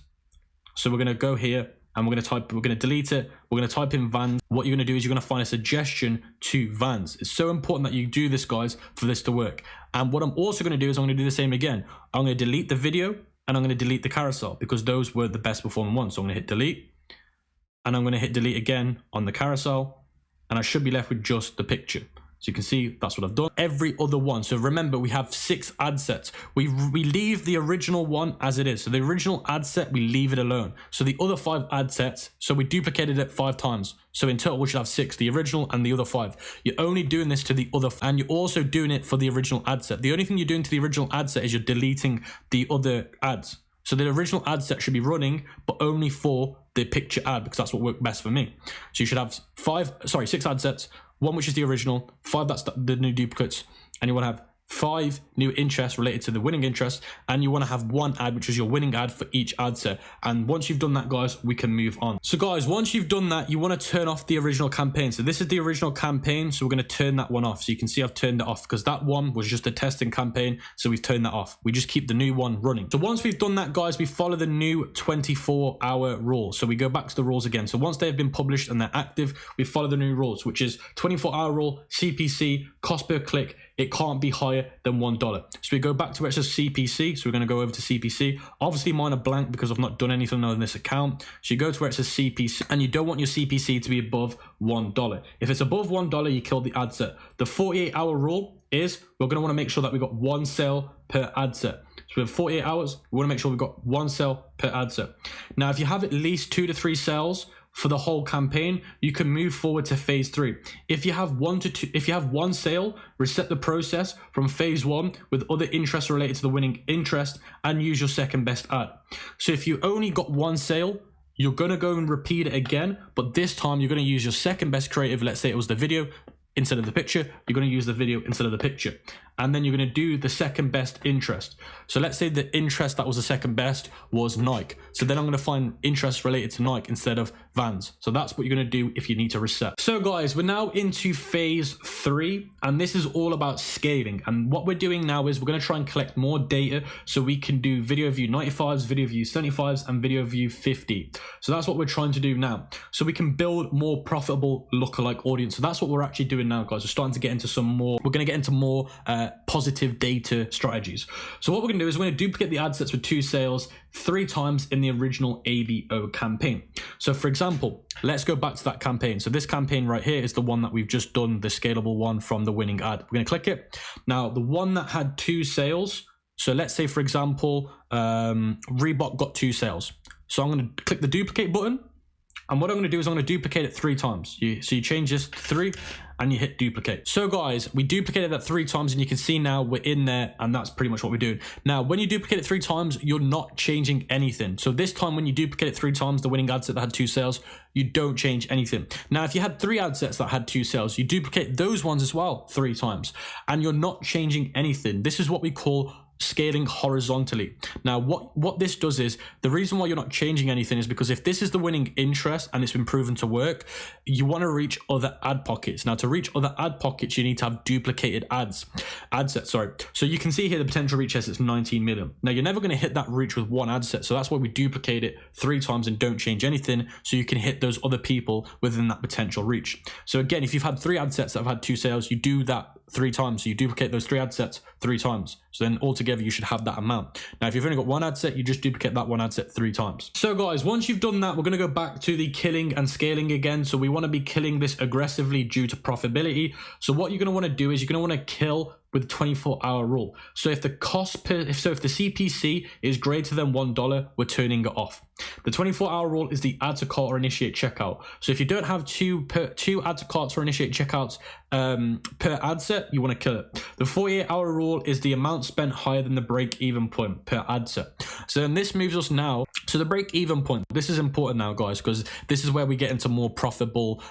So we're going to go here and we're going to delete it. We're going to type in Vans. What you're going to do is you're going to find a suggestion to Vans. It's so important that you do this, guys, for this to work. And what I'm also going to do is I'm going to do the same again. I'm going to delete the video and I'm going to delete the carousel because those were the best performing ones. So I'm going to hit delete and I'm going to hit delete again on the carousel and I should be left with just the picture. So you can see that's what I've done. Every other one. So remember, we have 6 ad sets. We leave the original one as it is. So the original ad set, we leave it alone. So the other 5 ad sets, so we duplicated it 5 times. So in total, we should have 6, the original and the other 5. You're only doing this to the other, and you're also doing it for the original ad set. The only thing you're doing to the original ad set is you're deleting the other ads. So the original ad set should be running, but only for the picture ad, because that's what worked best for me. So you should have 6 ad sets, 1 which is the original, 5 that's the new duplicates, and you want to have 5 new interests related to the winning interest, and you want to have 1 ad which is your winning ad for each ad set. And once you've done that, guys, we can move on. So guys, once you've done that, you want to turn off the original campaign. So this is the original campaign, so we're going to turn that one off. So you can see I've turned it off because that one was just a testing campaign, so we've turned that off. We just keep the new one running. So once we've done that, guys, we follow the new 24-hour rule. So we go back to the rules again. So once they've been published and they're active, we follow the new rules, which is 24-hour rule, CPC, cost per click. It can't be higher than $1. So we go back to where it says CPC. So we're going to go over to CPC. Obviously mine are blank because I've not done anything on this account. So you go to where it says CPC, and you don't want your CPC to be above $1. If it's above $1, you kill the ad set. The 48-hour rule is we're going to want to make sure that we got 1 sale per ad set. So we have 48 hours. We want to make sure we've got 1 sale per ad set. Now, if you have at least 2 to 3 sales for the whole campaign, you can move forward to phase 3. If you have 1 to 2, if you have 1 sale, reset the process from phase 1 with other interests related to the winning interest and use your second best ad. So if you only got 1 sale, you're going to go and repeat it again, but this time you're going to use your second best creative. Let's say it was the video instead of the picture. You're going to use the video instead of the picture, and then you're going to do the second best interest. So let's say the interest that was the second best was Nike. So then I'm going to find interest related to Nike instead of Vans. So that's what you're going to do if you need to reset. So guys, we're now into phase 3, and this is all about scaling. And what we're doing now is we're going to try and collect more data so we can do video view 95s, video view 75s, and video view 50. So that's what we're trying to do now, so we can build more profitable lookalike audience. So that's what we're actually doing now, guys. We're starting to get into some more, we're going to get into more positive data strategies. So what we're going to do is we're going to duplicate the ad sets with 2 sales 3 times in the original ABO campaign. So for example, let's go back to that campaign. So this campaign right here is the one that we've just done, the scalable one from the winning ad. We're going to click it. Now, the one that had 2 sales, so let's say for example, Reebok got 2 sales. So I'm going to click the duplicate button, and what I'm going to do is I'm going to duplicate it 3 times. So you change this to 3 and you hit duplicate. So guys, we duplicated that 3 times, and you can see now we're in there, and that's pretty much what we're doing. Now, when you duplicate it 3 times, you're not changing anything. So this time when you duplicate it 3 times, the winning ad set that had 2 sales, you don't change anything. Now, if you had 3 ad sets that had 2 sales, you duplicate those ones as well 3 times, and you're not changing anything. This is what we call scaling horizontally. Now, what this does is, the reason why you're not changing anything is because if this is the winning interest and it's been proven to work, you want to reach other ad pockets. Now, to reach other ad pockets, you need to have duplicated ad sets, sorry. So you can see here the potential reach says it's 19 million. Now, you're never going to hit that reach with 1 ad set. So that's why we duplicate it 3 times and don't change anything, so you can hit those other people within that potential reach. So again, if you've had 3 ad sets that have had 2 sales, you do that 3 times. So you duplicate those 3 ad sets 3 times. So then altogether you should have that amount. Now, if you've only got 1 ad set, you just duplicate that 1 ad set 3 times. So guys, once you've done that, we're going to go back to the killing and scaling again. So we want to be killing this aggressively due to profitability. So what you're going to want to do is you're going to want to kill with the 24-hour rule. So if the cost per, if the CPC is greater than $1, we're turning it off. The 24-hour rule is the add to cart or initiate checkout. So if you don't have two add to carts or initiate checkouts per ad set, you want to kill it. The 48-hour rule is the amount spent higher than the break-even point per ad set. So then this moves us now to the break-even point. This is important now, guys, because this is where we get into more profitable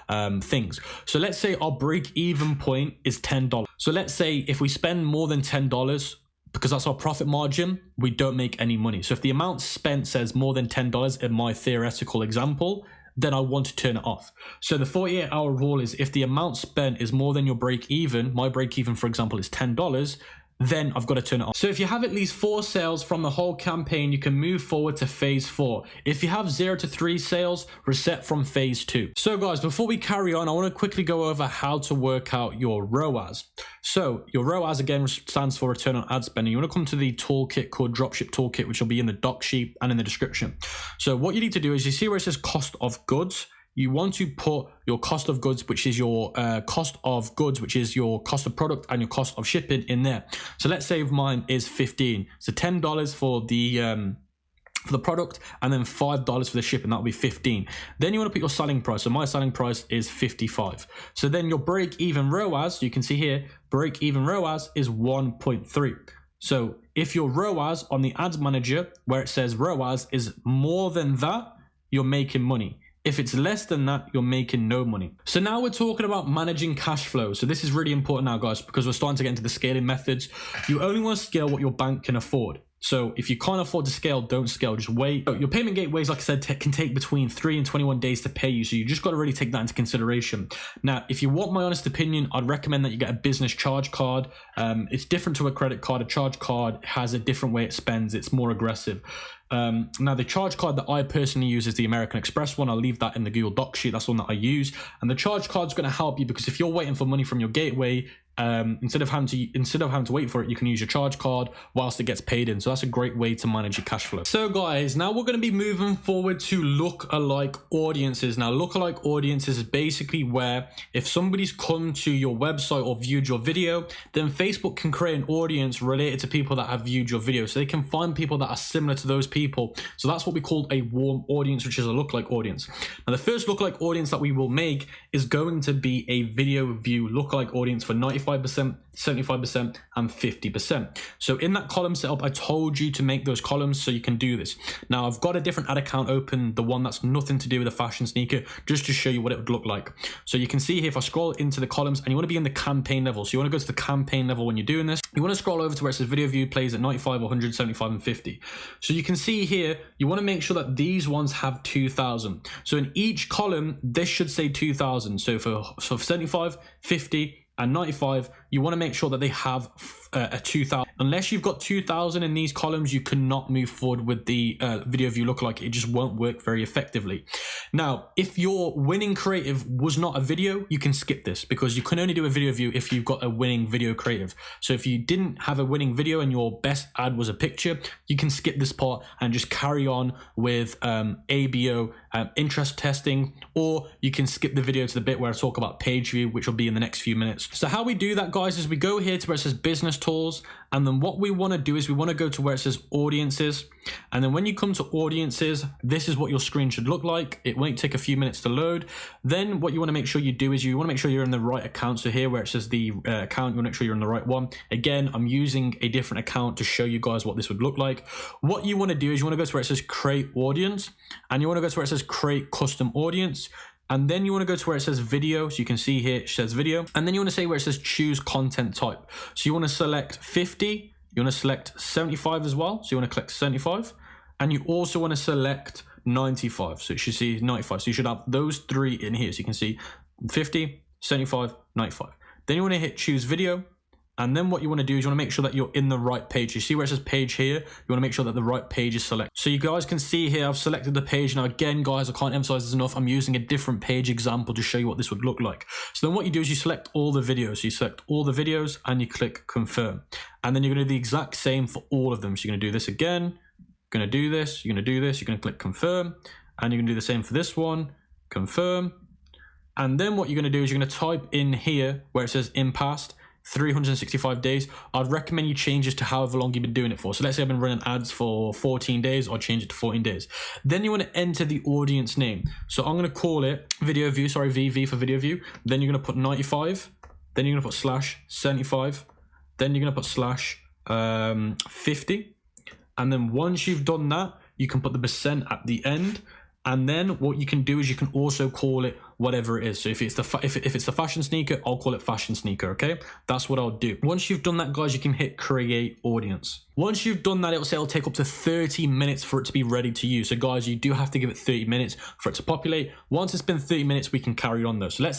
things. So let's say our break-even point is $10. So let's say if we spend more than $10, because that's our profit margin, we don't make any money. So if the amount spent says more than $10 in my theoretical example, then I want to turn it off. So the 48-hour rule is if the amount spent is more than your break even, my break even, for example, is $10, then I've got to turn it off. So if you have at least 4 sales from the whole campaign, you can move forward to phase 4. If you have 0 to 3 sales, reset from phase 2. So guys, before we carry on, I want to quickly go over how to work out your ROAS. So your ROAS again stands for return on ad spend. And you want to come to the toolkit called Dropship Toolkit, which will be in the doc sheet and in the description. So what you need to do is, you see where it says cost of goods? you want to put your cost of goods, which is your cost of goods, which is your cost of product and your cost of shipping in there. So let's say mine is 15. So $10 for the product, and then $5 for the shipping. That'll be 15. Then you want to put your selling price. So my selling price is 55. So then your break even ROAS, you can see here, break even ROAS is 1.3. So if your ROAS on the ads manager, where it says ROAS is more than that, you're making money. If it's less than that, you're making no money. So now we're talking about managing cash flow. So this is really important now, guys, because we're starting to get into the scaling methods. You only want to scale what your bank can afford. So if you can't afford to scale, don't scale, just wait. Your payment gateways, like I said, can take between 3 and 21 days to pay you. So you just got to really take that into consideration. Now, if you want my honest opinion, I'd recommend that you get a business charge card. It's different to a credit card. A charge card has a different way it spends. It's more aggressive. Now the charge card that I personally use is the American Express one. I'll leave that in the Google Doc sheet. That's the one that I use. And the charge card is going to help you because if you're waiting for money from your gateway, instead of having to wait for it, you can use your charge card whilst it gets paid in. So that's a great way to manage your cash flow. So guys, now we're going to be moving forward to lookalike audiences. Now lookalike audiences is basically where if somebody's come to your website or viewed your video, then Facebook can create an audience related to people that have viewed your video. So they can find people that are similar to those people. So that's what we call a warm audience, which is a lookalike audience. Now the first lookalike audience that we will make is going to be a video view lookalike audience for 95%, 75%, and 50%. So in that column setup, I told you to make those columns so you can do this. Now I've got a different ad account open, the one that's nothing to do with a fashion sneaker, just to show you what it would look like. So you can see here, if I scroll into the columns, and you want to be in the campaign level. So you want to go to the campaign level when you're doing this. You want to scroll over to where it says video view plays at 95, 100, 75, and 50. So you can see here, you want to make sure that these ones have 2,000. So in each column, this should say 2,000. So for 75, 50, and 95, you want to make sure that they have a 2,000. Unless you've got 2,000 in these columns, you cannot move forward with the video view lookalike. It just won't work very effectively. Now, if your winning creative was not a video, you can skip this because you can only do a video view if you've got a winning video creative. So if you didn't have a winning video and your best ad was a picture, you can skip this part and just carry on with ABO, interest testing, or you can skip the video to the bit where I talk about page view, which will be in the next few minutes. So how we do that, guys, is we go here to where it says business tools, and then what we want to do is we want to go to where it says audiences, and then when you come to audiences, this is what your screen should look like. It won't take a few minutes to load. Then what you want to make sure you do is you want to make sure you're in the right account. So here where it says the account, you want to make sure you're in the right one. Again, I'm using a different account to show you guys what this would look like. What you want to do is you want to go to where it says create audience, and you want to go to where it says create custom audience. And then you want to go to where it says video. So you can see here, it says video. And then you want to say where it says choose content type. So you want to select 50. You want to select 75 as well. So you want to click 75. And you also want to select 95. So you should see 95. So you should have those three in here. So you can see 50, 75, 95. Then you want to hit choose video. And then what you want to do is you want to make sure that you're in the right page. You see where it says page here? You want to make sure that the right page is selected. So you guys can see here, I've selected the page. Now again, guys, I can't emphasize this enough. I'm using a different page example to show you what this would look like. So then what you do is you select all the videos. So you select all the videos and you click confirm. And then you're going to do the exact same for all of them. So you're going to do this again. You're going to do this. You're going to do this. You're going to click confirm. And you're going to do the same for this one. Confirm. And then what you're going to do is you're going to type in here where it says in past 365 days. I'd recommend you change this to however long you've been doing it for. So let's say I've been running ads for 14 days, I'll change it to 14 days. Then you want to enter the audience name. So I'm going to call it video view, sorry, VV for video view. Then you're going to put 95. Then you're going to put slash 75. Then you're going to put slash 50. And then once you've done that, you can put the percent at the end. And then what you can do is you can also call it whatever it is. So if it's the fashion sneaker, I'll call it fashion sneaker, okay? That's what I'll do. Once you've done that, guys, you can hit create audience. Once you've done that, it'll say it'll take up to 30 minutes for it to be ready to use. So guys, you do have to give it 30 minutes for it to populate. Once it's been 30 minutes, we can carry on though. So let's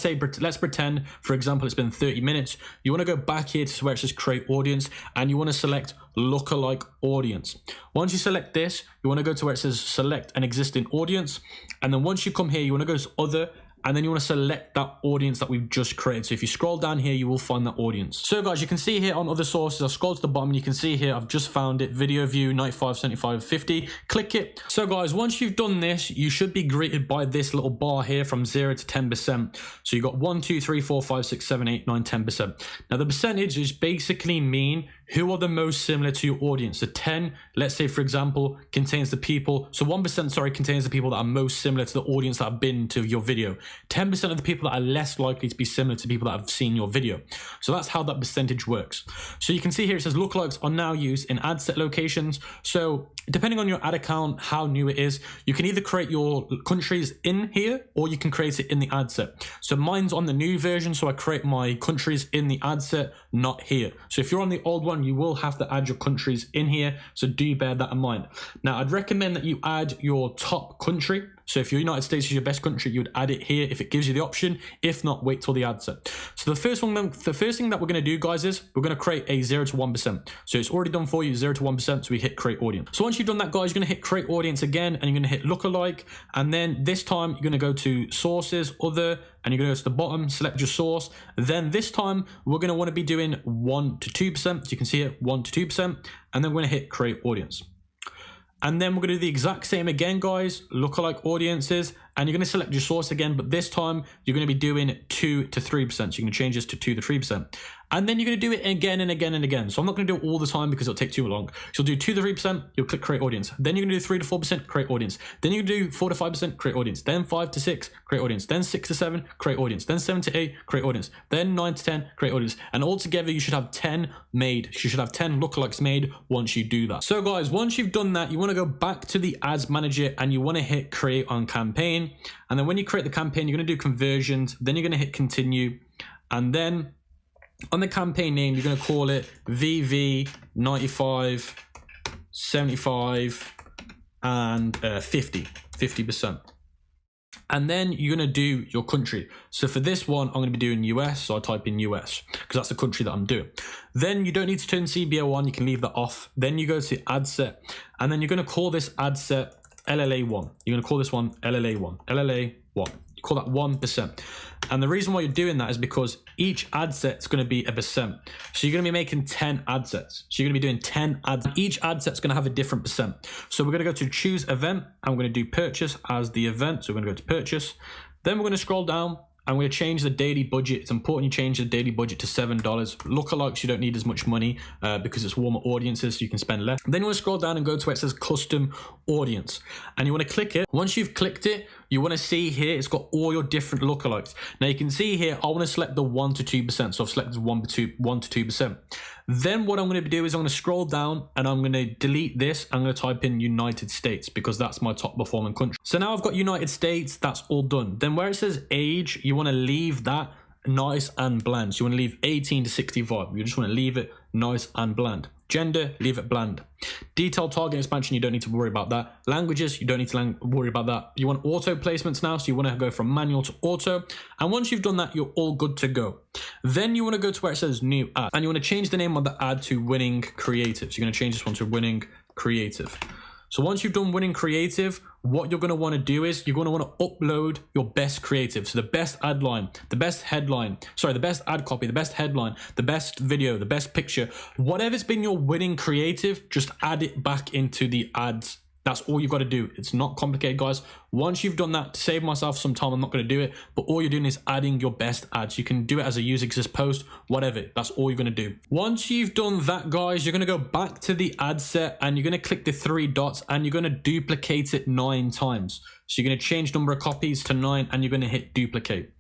pretend, for example, it's been 30 minutes. You want to go back here to where it says create audience, and you want to select lookalike audience. Once you select this, you want to go to where it says select an existing audience. And then once you come here, you want to go to other, and then you want to select that audience that we've just created. So if you scroll down here, you will find that audience. So guys, you can see here on other sources, I'll scroll to the bottom and you can see here, I've just found it, video view 95, 75, 50, click it. So guys, once you've done this, you should be greeted by this little bar here from 0 to 10%. So you got 1, 2, 3, 4, 5, 6, 7, 8, 9, 10%. Now the percentage is basically mean who are the most similar to your audience. The 10, let's say for example, contains the people, so 1%, sorry, contains the people that are most similar to the audience that have been to your video. 10% of the people that are less likely to be similar to people that have seen your video. So that's how that percentage works. So you can see here it says lookalikes are now used in ad set locations. So depending on your ad account, how new it is, you can either create your countries in here or you can create it in the ad set. So mine's on the new version, so I create my countries in the ad set, not here. So if you're on the old one, you will have to add your countries in here, so do bear that in mind. Now I'd recommend that you add your top country. So if your United States is your best country, you would add it here if it gives you the option. If not, wait till the ad set. So the first thing that we're going to do, guys, is we're going to create a 0 to 1%. So it's already done for you, 0 to 1%. So we hit create audience. So once you've done that, guys, you're going to hit create audience again, and you're going to hit lookalike. And then this time you're going to go to sources, other, and you're going to go to the bottom, select your source. Then this time we're going to want to be doing 1 to 2%. So you can see it, 1 to 2%. And then we're going to hit create audience. And then we're going to do the exact same again, guys, lookalike audiences, and you're going to select your source again, but this time you're going to be doing 2 to 3%. So you're going to change this to 2 to 3%. And then you're going to do it again and again and again. So I'm not going to do it all the time because it'll take too long. So you'll do 2 to 3%, you'll click create audience. Then you're going to do 3 to 4%, create audience. Then you do 4 to 5%, create audience. Then 5 to 6, create audience. Then 6 to 7, create audience. Then 7 to 8, create audience. Then 9 to 10, create audience. And altogether you should have 10 made. You should have 10 lookalikes made once you do that. So guys, once you've done that, you want to go back to the ads manager and you want to hit create on campaign. And then when you create the campaign, you're going to do conversions. Then you're going to hit continue. And then on the campaign name, you're going to call it VV 95, 75, and 50%. And then you're going to do your country. So for this one, I'm going to be doing US. So I type in US because that's the country that I'm doing. Then you don't need to turn CBO on. You can leave that off. Then you go to ad set, and then you're going to call this ad set LLA1. You're going to call this one LLA1. LLA1. You call that 1%. And the reason why you're doing that is because each ad set is going to be a percent. So you're going to be making 10 ad sets. So you're going to be doing 10 ads. Each ad set is going to have a different percent. So we're going to go to choose event, and we're going to do purchase as the event. So we're going to go to purchase. Then we're going to scroll down. I'm going to change the daily budget. It's important you change the daily budget to $7. Lookalikes, you don't need as much money because it's warmer audiences, so you can spend less. Then you want to scroll down and go to where it says custom audience. And you want to click it. Once you've clicked it, you want to see here, it's got all your different lookalikes. Now you can see here, I want to select the 1 to 2%. So I've selected 1 to 2%. Then what I'm going to do is I'm going to scroll down and I'm going to delete this. I'm going to type in United States because that's my top performing country. So now I've got United States, that's all done. Then where it says age, you want to leave that nice and bland. So you want to leave 18 to 65. You just want to leave it nice and bland. Gender, leave it bland. Detailed target expansion, you don't need to worry about that. Languages, you don't need to worry about that. You want auto placements now, so you want to go from manual to auto. And once you've done that, you're all good to go. Then you want to go to where it says new ad, and you want to change the name of the ad to winning creative. So you're going to change this one to winning creative. So once you've done winning creative, what you're going to want to do is you're going to want to upload your best creative. So the best ad line, the best headline, sorry, the best ad copy, the best headline, the best video, the best picture, whatever's been your winning creative, just add it back into the ads. That's all you've got to do. It's not complicated, guys. Once you've done that, to save myself some time, I'm not going to do it, but all you're doing is adding your best ads. You can do it as a user exist post, whatever. That's all you're going to do. Once you've done that, guys, you're going to go back to the ad set and you're going to click the 3 dots and you're going to duplicate it 9 times. So you're going to change number of copies to 9 and you're going to hit duplicate.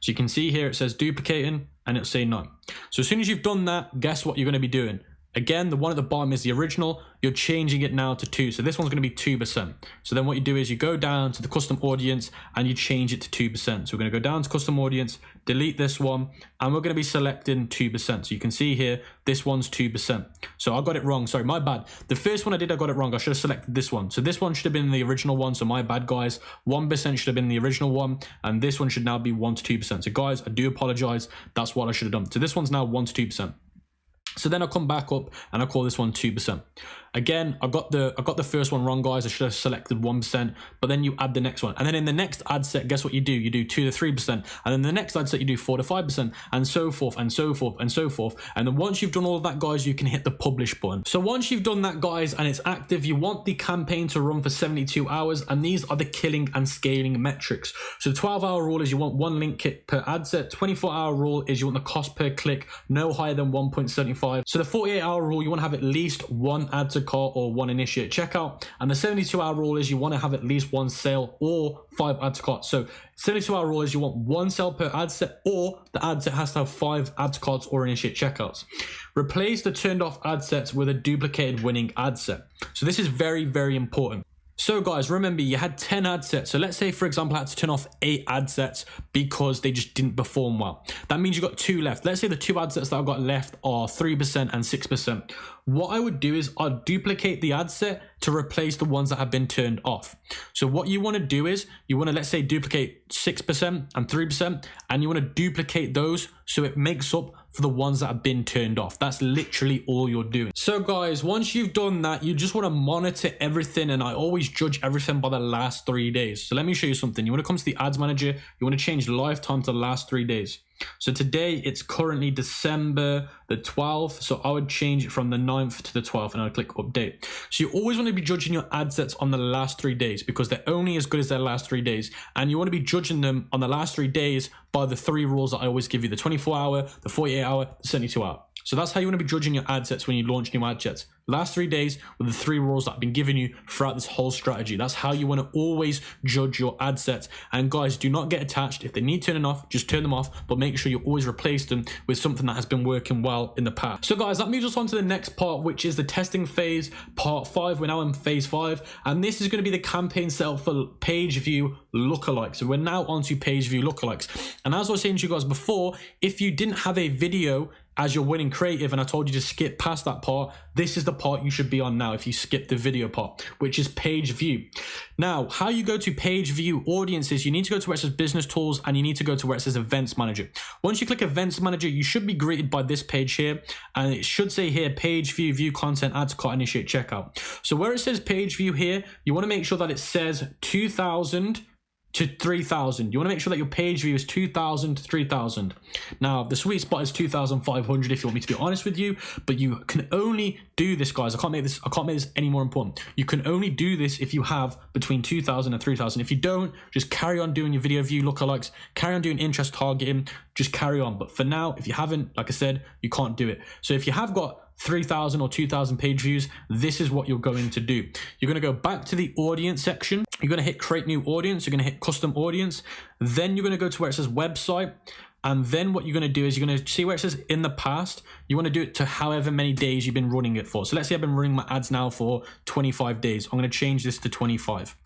So you can see here it says duplicating and it'll say 9. So as soon as you've done that, guess what you're going to be doing? Again, the one at the bottom is the original. You're changing it now to 2. So this one's going to be 2%. So then what you do is you go down to the custom audience and you change it to 2%. So we're going to go down to custom audience, delete this one, and we're going to be selecting 2%. So you can see here, this one's 2%. So I got it wrong. Sorry, my bad. The first one I got it wrong. I should have selected this one. So this one should have been the original one. So my bad, guys. 1% should have been the original one. And this one should now be 1 to 2%. So guys, I do apologize. That's what I should have done. So this one's now 1 to 2%. So then I'll come back up and I'll call this one 2%. Again, I got the first one wrong, guys. I should have selected 1%, but then you add the next one. And then in the next ad set, guess what you do? You do 2 to 3%. And then the next ad set, you do 4 to 5%, and so forth, and so forth, and so forth. And then once you've done all of that, guys, you can hit the publish button. So once you've done that, guys, and it's active, you want the campaign to run for 72 hours. And these are the killing and scaling metrics. So the 12-hour rule is you want 1 link kit per ad set. 24-hour rule is you want the cost per click no higher than 1.75. So the 48-hour rule, you want to have at least 1 add to cart or 1 initiate checkout. And the 72-hour rule is you want to have at least 1 sale or 5 add to cart. So 72-hour rule is you want 1 sale per ad set, or the ad set has to have 5 add to carts or initiate checkouts. Replace the turned off ad sets with a duplicated winning ad set. So this is very, very important. So guys, remember you had 10 ad sets. So let's say, for example, I had to turn off 8 ad sets because they just didn't perform well. That means you got 2 left. Let's say the 2 ad sets that I've got left are 3% and 6%. What I would do is I'd duplicate the ad set to replace the ones that have been turned off. So what you want to do is you want to, let's say, duplicate 6% and 3%, and you want to duplicate those so it makes up for the ones that have been turned off. That's literally all you're doing. So guys, once you've done that, you just want to monitor everything, and I always judge everything by the last 3 days. So let me show you something. You want to come to the ads manager, you want to change lifetime to the last 3 days. So today it's currently December the 12th. So I would change it from the 9th to the 12th, and I'd click update. So you always want to be judging your ad sets on the last 3 days because they're only as good as their last 3 days. And you want to be judging them on the last 3 days by the 3 rules that I always give you: the 24-hour, the 48-hour, the 72-hour. So that's how you want to be judging your ad sets when you launch new ad sets. Last 3 days with the 3 rules that I've been giving you throughout this whole strategy. That's how you want to always judge your ad sets. And guys, do not get attached. If they need turning off, just turn them off, but make sure you always replace them with something that has been working well in the past. So guys, that moves us on to the next part, which is the testing phase, part 5. We're now in phase 5, and this is going to be the campaign setup for page view lookalikes. So we're now onto page view lookalikes. And as I was saying to you guys before, if you didn't have a video as your winning creative and I told you to skip past that part, this is the part you should be on now if you skip the video part, which is page view. Now, how you go to page view audiences, you need to go to where it says business tools, and you need to go to where it says events manager. Once you click events manager, you should be greeted by this page here, and it should say here page view, view content, add to cart, initiate checkout. So where it says page view here, you want to make sure that it says 2,000 to 3,000. You want to make sure that your page view is 2,000 to 3,000. Now, the sweet spot is 2,500 if you want me to be honest with you, but you can only do this, guys. I can't make this any more important. You can only do this if you have between 2,000 and 3,000. If you don't, just carry on doing your video view lookalikes, carry on doing interest targeting, just carry on. But for now, if you haven't, like I said, you can't do it. So if you have got 3,000 or 2,000 page views, this is what you're going to do. You're going to go back to the audience section. You're going to hit create new audience. You're going to hit custom audience. Then you're going to go to where it says website. And then what you're going to do is you're going to see where it says in the past. You want to do it to however many days you've been running it for. So let's say I've been running my ads now for 25 days. I'm going to change this to 25.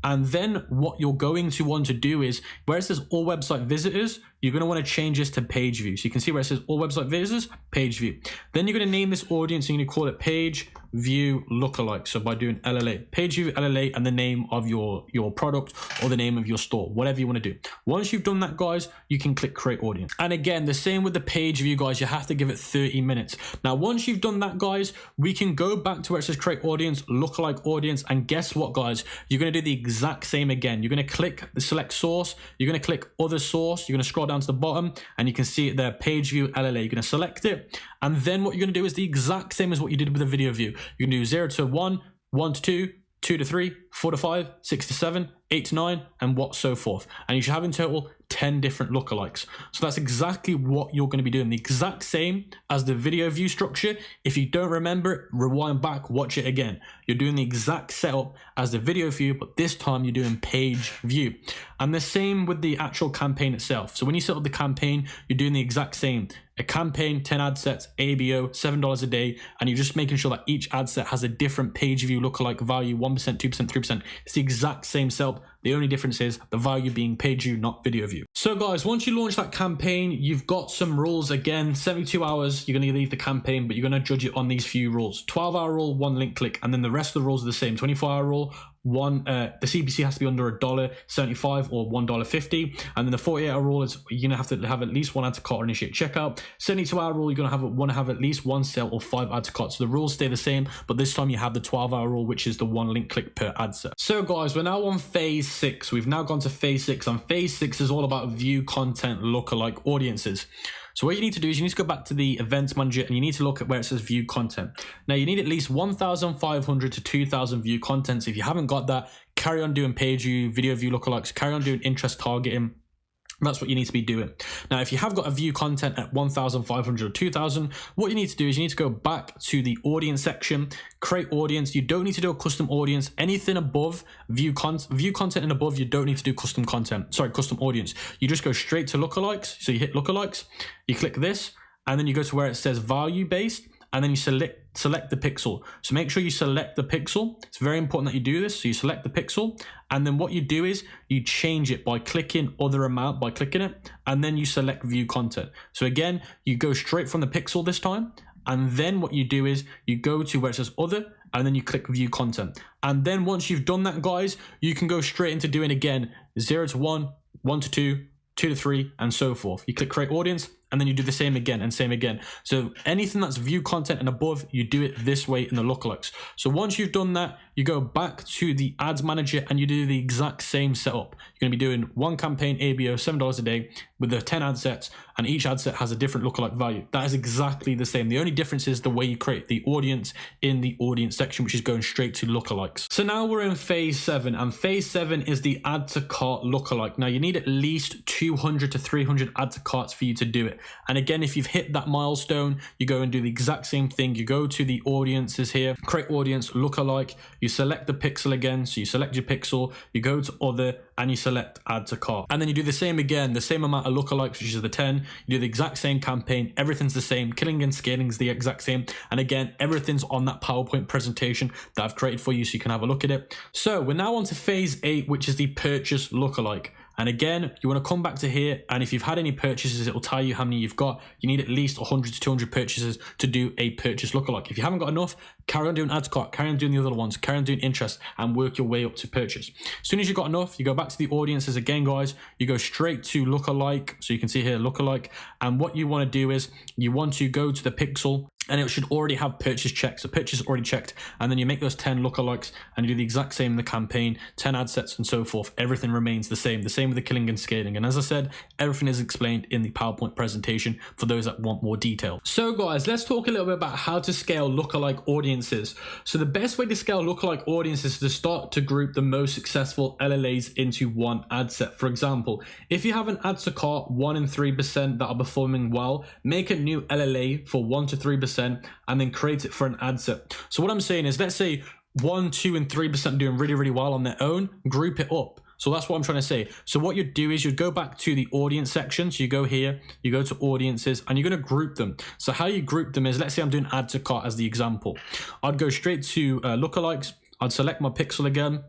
And then what you're going to want to do is where it says all website visitors, you're going to want to change this to page view. So you can see where it says all website visitors, page view. Then you're going to name this audience and you're going to call it page view lookalike. So by doing LLA, page view LLA, and the name of your product or the name of your store, whatever you want to do. Once you've done that, guys, you can click create audience. And again, the same with the page view, guys, you have to give it 30 minutes. Now, once you've done that, guys, we can go back to where it says create audience, lookalike audience. And guess what, guys, you're going to do the exact same again. You're going to click the select source. You're going to click other source. You're going to scroll down to the bottom and you can see it there, page view LLA. You're going to select it. And then what you're going to do is the exact same as what you did with the video view. You can do 0 to 1, 1 to 2, 2 to 3, 4 to 5, 6 to 7, 8 to 9, and what so forth. And you should have in total 10 different lookalikes. So that's exactly what you're going to be doing. The exact same as the video view structure. If you don't remember it, rewind back, watch it again. You're doing the exact setup as the video view, but this time you're doing page view. And the same with the actual campaign itself. So when you set up the campaign, you're doing the exact same. A campaign, 10 ad sets, ABO, $7 a day, and you're just making sure that each ad set has a different page view lookalike value, 1%, 2%, 3%. It's the exact same setup. The only difference is the value being page view, not video view. So guys, once you launch that campaign, you've got some rules. Again, 72 hours, you're going to leave the campaign, but you're going to judge it on these few rules. 12-hour rule, 1 link click, and then the rest of the rules are the same. 24-hour rule, the CPC has to be under $1.75 or $1.50. And then the 48-hour rule is you're gonna have to have at least one add to cart or initiate checkout. 72-hour rule, you're gonna want to have at least one sale or 5 add to cart. So the rules stay the same, but this time you have the 12-hour rule, which is the 1 link click per ad set. So guys, we're now on phase 6. We've now gone to phase 6, and phase 6 is all about view content lookalike audiences. So what you need to do is you need to go back to the events manager and you need to look at where it says view content. Now you need at least 1,500 to 2,000 view contents. If you haven't got that, carry on doing page view, video view lookalikes, carry on doing interest targeting. That's what you need to be doing. Now, if you have got a view content at 1,500 or 2,000, what you need to do is you need to go back to the audience section, create audience. You don't need to do a custom audience. Anything above view content and above, you don't need to do custom audience. You just go straight to lookalikes. So you hit lookalikes, you click this, and then you go to where it says value based, and then you select the pixel. So make sure you select the pixel. It's very important that you do this. So you select the pixel, and then what you do is you change it by clicking other amount, by clicking it, and then you select view content. So again, you go straight from the pixel this time, and then what you do is you go to where it says other, and then you click view content. And then once you've done that, guys, you can go straight into doing again 0 to 1, 1 to 2, 2 to 3, and so forth. You click create audience, and then you do the same again and same again. So anything that's view content and above, you do it this way in the lookalikes. So once you've done that, you go back to the ads manager and you do the exact same setup. You're gonna be doing one campaign ABO, $7 a day with the 10 ad sets, and each ad set has a different lookalike value. That is exactly the same. The only difference is the way you create the audience in the audience section, which is going straight to lookalikes. So now we're in phase 7, and phase 7 is the add to cart lookalike. Now you need at least 200 to 300 add to carts for you to do it. And again, if you've hit that milestone, you go and do the exact same thing. You go to the audiences here, create audience, lookalike, you select the pixel again. So you select your pixel, you go to other, and you select add to cart. And then you do the same again, the same amount of lookalikes, which is the 10. You do the exact same campaign. Everything's the same. Killing and scaling is the exact same. And again, everything's on that PowerPoint presentation that I've created for you so you can have a look at it. So we're now on to phase 8, which is the purchase lookalike. And again, you want to come back to here, and if you've had any purchases, it will tell you how many you've got. You need at least 100 to 200 purchases to do a purchase lookalike. If you haven't got enough, carry on doing add to cart, carry on doing the other ones, carry on doing interest, and work your way up to purchase. As soon as you've got enough, you go back to the audiences again, guys. You go straight to lookalike. So you can see here, lookalike. And what you want to do is you want to go to the pixel, and it should already have purchase checked. So purchase already checked. And then you make those 10 lookalikes and you do the exact same in the campaign, 10 ad sets and so forth. Everything remains the same with the killing and scaling. And as I said, everything is explained in the PowerPoint presentation for those that want more detail. So guys, let's talk a little bit about how to scale lookalike audiences. So the best way to scale lookalike audiences is to start to group the most successful LLAs into one ad set. For example, if you have an add to cart 1 and 3% that are performing well, make a new LLA for 1 to 3%, and then create it for an ad set. So what I'm saying is, let's say 1, 2, and 3% doing really, really well on their own, group it up. So that's what I'm trying to say. So what you'd do is you'd go back to the audience section. So you go here, you go to audiences, and you're going to group them. So how you group them is, let's say I'm doing add to cart as the example. I'd go straight to lookalikes. I'd select my pixel again.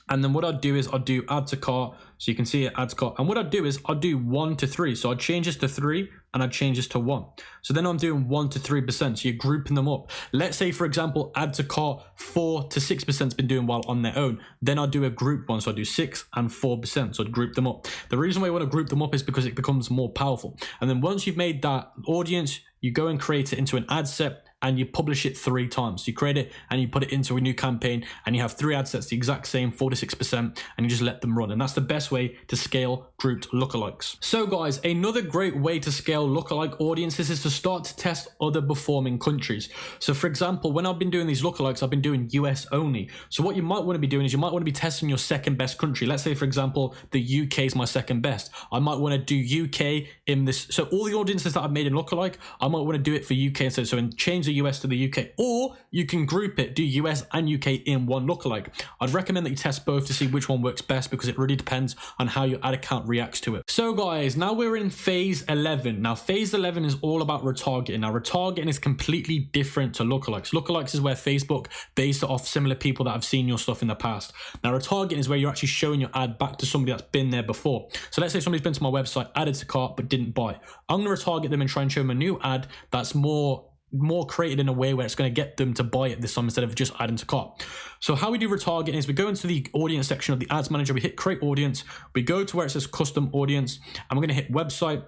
And then what I'd do is I'd do add to cart. So you can see it, add to cart. And what I'd do is I'd do 1 to 3. So I'd change this to 3 and I'd change this to 1. So then I'm doing 1 to 3%. So you're grouping them up. Let's say, for example, add to cart 4 to 6% has been doing well on their own. Then I'd do a group one. So I'd do 6 and 4%. So I'd group them up. The reason why I want to group them up is because it becomes more powerful. And then once you've made that audience, you go and create it into an ad set, and you publish it 3 times. You create it and you put it into a new campaign, and you have 3 ad sets, the exact same, 4 to 6%, and you just let them run. And that's the best way to scale grouped lookalikes. So guys, another great way to scale lookalike audiences is to start to test other performing countries. So for example, when I've been doing these lookalikes, I've been doing US only. So what you might want to be doing is you might want to be testing your second best country. Let's say, for example, the UK is my second best. I might want to do UK in this. So all the audiences that I've made in lookalike, I might want to do it for UK. So change the US to the UK, or you can group it, do US and UK in one lookalike. I'd recommend that you test both to see which one works best, because it really depends on how your ad account reacts to it. So guys, now we're in phase 11. Now phase 11 is all about retargeting. Now retargeting is completely different to lookalikes. Lookalikes is where Facebook based it off similar people that have seen your stuff in the past. Now retargeting is where you're actually showing your ad back to somebody that's been there before. So let's say somebody's been to my website, added to cart, but didn't buy. I'm going to retarget them and try and show them a new ad that's more more created in a way where it's going to get them to buy it this time instead of just adding to cart. So how we do retargeting is we go into the audience section of the ads manager, we hit create audience, we go to where it says custom audience, and we're going to hit website.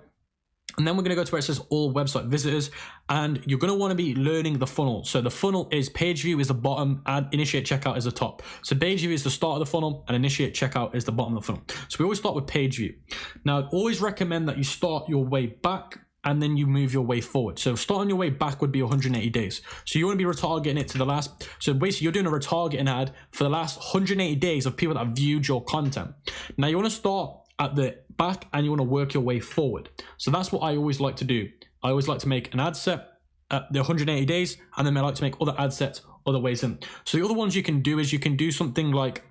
And then we're going to go to where it says all website visitors, and you're going to want to be learning the funnel. So the funnel is page view is the bottom and initiate checkout is the top. So page view is the start of the funnel and initiate checkout is the bottom of the funnel. So we always start with page view. Now, I'd always recommend that you start your way back and then you move your way forward. So starting your way back would be 180 days. So you want to be retargeting it to the last, so basically you're doing a retargeting ad for the last 180 days of people that have viewed your content. Now you want to start at the back and you want to work your way forward. So that's what I always like to do. I always like to make an ad set at the 180 days, and then I like to make other ad sets other ways in. So the other ones you can do is you can do something like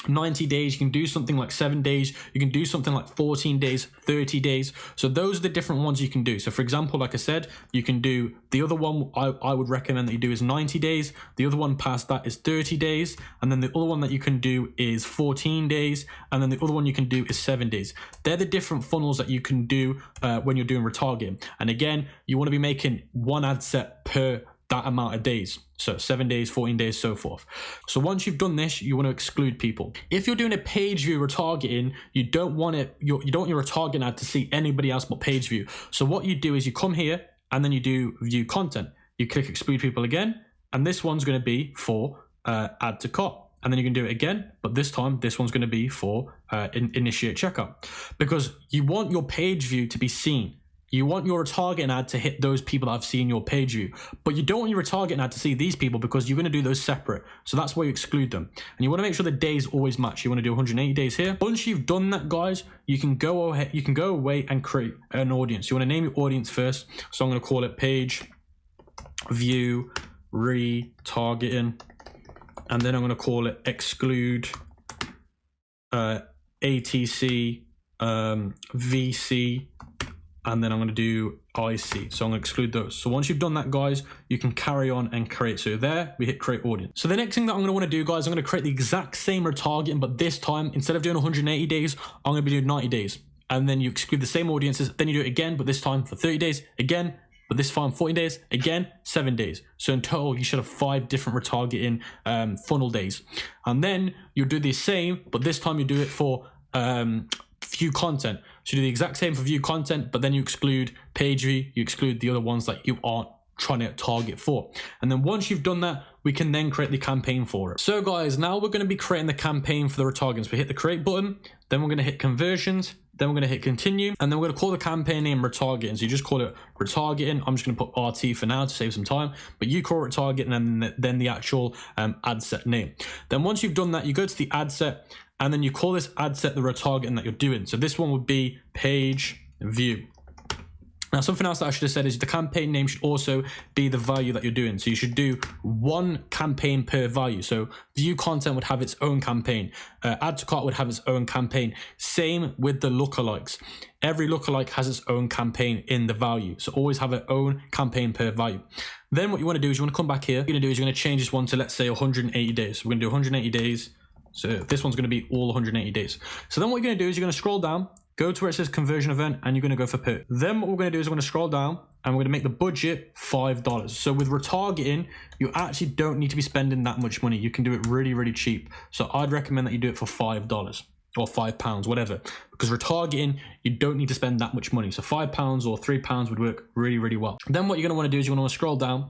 90 days, you can do something like 7 days, you can do something like 14 days, 30 days. So those are the different ones you can do. So for example, like I said, you can do the other one I would recommend that you do is 90 days. The other one past that is 30 days. And then the other one that you can do is 14 days. And then the other one you can do is 7 days. They're the different funnels that you can do when you're doing retargeting. And again, you want to be making one ad set per that amount of days. So 7 days, 14 days, so forth. So once you've done this, you want to exclude people. If you're doing a page view retargeting, you don't want your retargeting ad to see anybody else but page view. So what you do is you come here and then you do view content. You click exclude people again, and this one's going to be for add to cart. And then you can do it again, but this time this one's going to be for initiate checkout, because you want your page view to be seen. You want your retargeting ad to hit those people that have seen your page view, but you don't want your retargeting ad to see these people because you're going to do those separate. So that's why you exclude them. And you want to make sure the days always match. You want to do 180 days here. Once you've done that, guys, you can go ahead, you can go away and create an audience. You want to name your audience first. So I'm going to call it page view retargeting. And then I'm going to call it exclude ATC VC. And then I'm going to do IC. So I'm going to exclude those. So once you've done that, guys, you can carry on and create. So there we hit create audience. So the next thing that I'm going to want to do, guys, I'm going to create the exact same retargeting, but this time instead of doing 180 days, I'm going to be doing 90 days. And then you exclude the same audiences. Then you do it again, but this time for 30 days again, but this time 14 days again, 7 days. So in total, you should have 5 different retargeting funnel days. And then you do the same, but this time you do it for view content. So you do the exact same for view content, but then you exclude page view, you exclude the other ones that you aren't trying to target for. And then once you've done that, we can then create the campaign for it. So guys, now we're going to be creating the campaign for the retargeting. So we hit the create button, then we're going to hit conversions, then we're going to hit continue, and then we're going to call the campaign name retargeting. So you just call it retargeting. I'm just going to put RT for now to save some time, but you call it retargeting and then the actual ad set name. Then once you've done that, you go to the ad set, and then you call this ad set the retargeting that you're doing. So this one would be page view. Now, something else that I should have said is the campaign name should also be the value that you're doing. So you should do one campaign per value. So view content would have its own campaign. Add to cart would have its own campaign. Same with the lookalikes. Every lookalike has its own campaign in the value. So always have its own campaign per value. Then what you want to do is you want to come back here. What you're going to do is you're going to change this one to, let's say, 180 days. So we're going to do 180 days. So this one's going to be all 180 days. So then what you're going to do is you're going to scroll down, go to where it says conversion event, and you're going to go for per. Then what we're going to do is we're going to scroll down and we're going to make the budget $5. So with retargeting, you actually don't need to be spending that much money. You can do it really, really cheap. So I'd recommend that you do it for $5 or £5, whatever, because retargeting, you don't need to spend that much money. So £5 or £3 would work really, really well. Then what you're going to want to do is you're going to want to scroll down,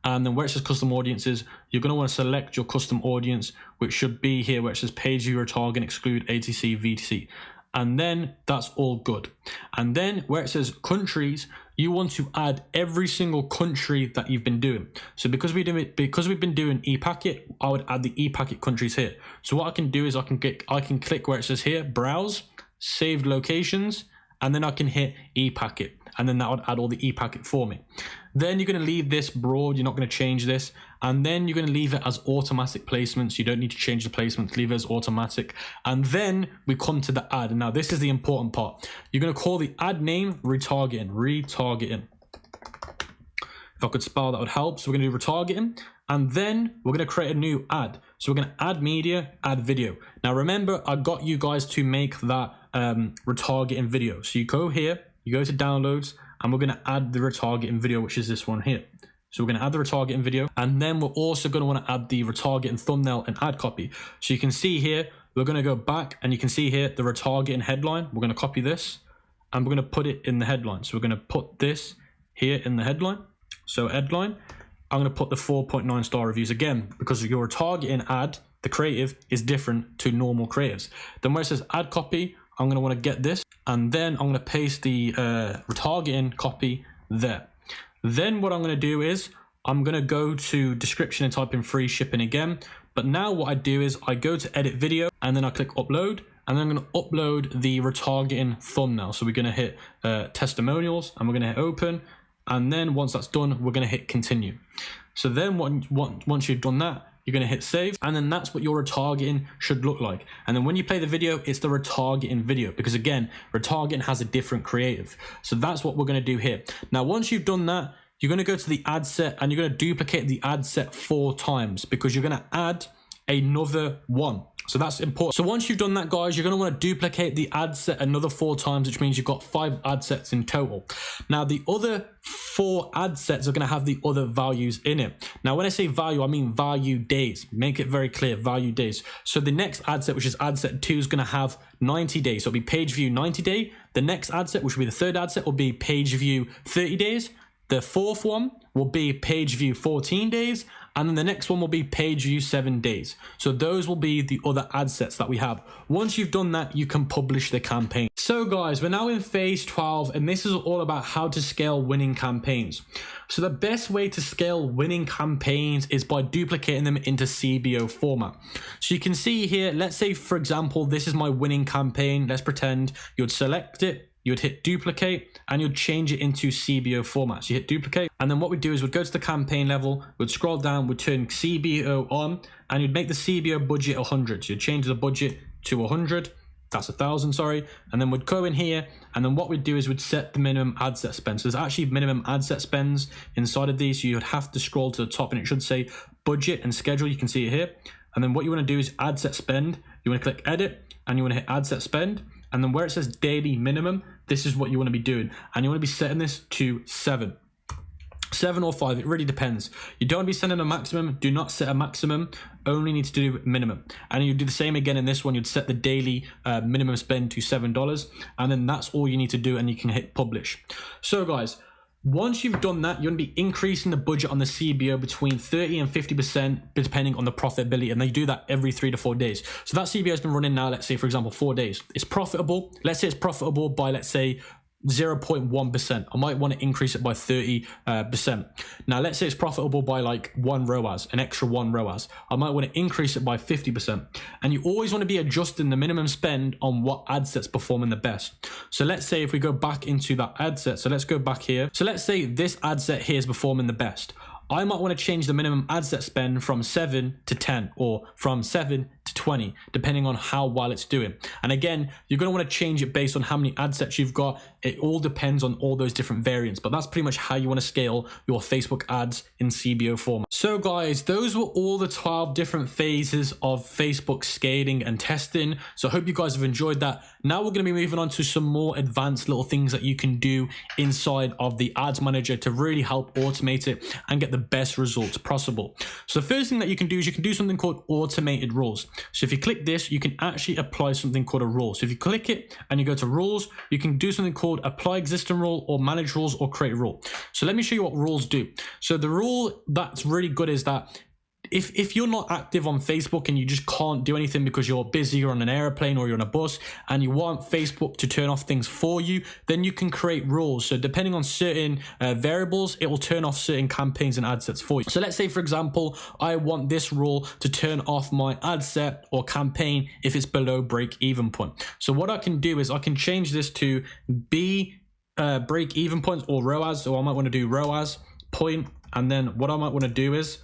and then where it says custom audiences, you're going to want to select your custom audience, which should be here where it says page view retargeting, exclude ATC, VTC. And then that's all good. And then where it says countries, you want to add every single country that you've been doing. So because we've been doing ePacket, I would add the ePacket countries here. So what I can do is I can click where it says here, browse, saved locations, and then I can hit ePacket. And then that would add all the ePacket for me. Then you're going to leave this broad. You're not going to change this. And then you're going to leave it as automatic placements. You don't need to change the placements. Leave it as automatic. And then we come to the ad. And now this is the important part. You're going to call the ad name retargeting. Retargeting. If I could spell, that would help. So we're going to do retargeting. And then we're going to create a new ad. So we're going to add media, add video. Now remember, I got you guys to make that retargeting video. So you go here. You go to downloads, and we're going to add the retargeting video, which is this one here. So we're going to add the retargeting video, and then we're also going to want to add the retargeting thumbnail and ad copy. So you can see here, we're going to go back and you can see here the retargeting headline. We're going to copy this and we're going to put it in the headline. So we're going to put this here in the headline. So headline, I'm going to put the 4.9 star reviews again, because your retargeting ad, the creative, is different to normal creatives. Then where it says ad copy, I'm going to want to get this, and then I'm going to paste the retargeting copy there. Then what I'm going to do is I'm going to go to description and type in free shipping again. But now what I do is I go to edit video and then I click upload, and then I'm going to upload the retargeting thumbnail. So we're going to hit testimonials and we're going to hit open. And then once that's done, we're going to hit continue. So then once you've done that, you're going to hit save, and then that's what your retargeting should look like. And then when you play the video, it's the retargeting video, because again, retargeting has a different creative. So that's what we're going to do here. Now, once you've done that, you're going to go to the ad set and you're going to duplicate the ad set 4 times, because you're going to add another one. So that's important. So once you've done that, guys, you're going to want to duplicate the ad set another 4 times, which means you've got 5 ad sets in total. Now, the other 4 ad sets are going to have the other values in it. Now, when I say value, I mean value days. Make it very clear, value days. So the next ad set, which is ad set 2, is going to have 90 days. So it'll be page view 90 day. The next ad set, which will be the 3rd ad set, will be page view 30 days. The 4th one will be page view 14 days. And then the next one will be page view 7 days. So those will be the other ad sets that we have. Once you've done that, you can publish the campaign. So guys, we're now in phase 12, and this is all about how to scale winning campaigns. So the best way to scale winning campaigns is by duplicating them into CBO format. So you can see here, let's say, for example, this is my winning campaign. Let's pretend you'd select it. You'd hit duplicate and you'd change it into CBO format. So you hit duplicate, and then what we'd do is we'd go to the campaign level, we'd scroll down, we'd turn CBO on, and you'd make the CBO budget 100. So you'd change the budget to 100. That's 1,000, sorry. And then we'd go in here, and then what we'd do is we'd set the minimum ad set spend. So there's actually minimum ad set spends inside of these. So you'd have to scroll to the top and it should say budget and schedule. You can see it here. And then what you want to do is ad set spend. You want to click edit and you want to hit ad set spend. And then where it says daily minimum, this is what you want to be doing. And you want to be setting this to 7. 7 or 5, it really depends. You don't want to be setting a maximum. Do not set a maximum. Only need to do minimum. And you do the same again in this one. You'd set the daily minimum spend to $7. And then that's all you need to do, and you can hit publish. So guys, once you've done that, you're going to be increasing the budget on the CBO between 30 and 50%, depending on the profitability. And they do that every 3 to 4 days. So that CBO has been running now, let's say, for example, 4 days. It's profitable. Let's say it's profitable by, let's say, 0.1%. I might want to increase it by 30%. Now, let's say it's profitable by like 1 ROAS, an extra 1 ROAS. I might want to increase it by 50%. And you always want to be adjusting the minimum spend on what ad set's performing the best. So let's say if we go back into that ad set, so let's go back here. So let's say this ad set here is performing the best. I might want to change the minimum ad set spend from 7 to 10 or from 7 to 20, depending on how well it's doing. And again, you're going to want to change it based on how many ad sets you've got. It all depends on all those different variants, but that's pretty much how you want to scale your Facebook ads in CBO format. So guys, those were all the 12 different phases of Facebook scaling and testing. So I hope you guys have enjoyed that. Now we're going to be moving on to some more advanced little things that you can do inside of the ads manager to really help automate it and get the best results possible. So the first thing that you can do is you can do something called automated rules. So if you click this, you can actually apply something called a rule. So if you click it and you go to rules, you can do something called apply existing rule or manage rules or create rule. So let me show you what rules do. So the rule that's really good is that if you're not active on Facebook and you just can't do anything because you're busy, you're on an airplane or you're on a bus and you want Facebook to turn off things for you, then you can create rules. So depending on certain variables, it will turn off certain campaigns and ad sets for you. So let's say, for example, I want this rule to turn off my ad set or campaign if it's below break even point. So what I can do is I can change this to be break even points or ROAS. So I might want to do ROAS point. And then what I might want to do is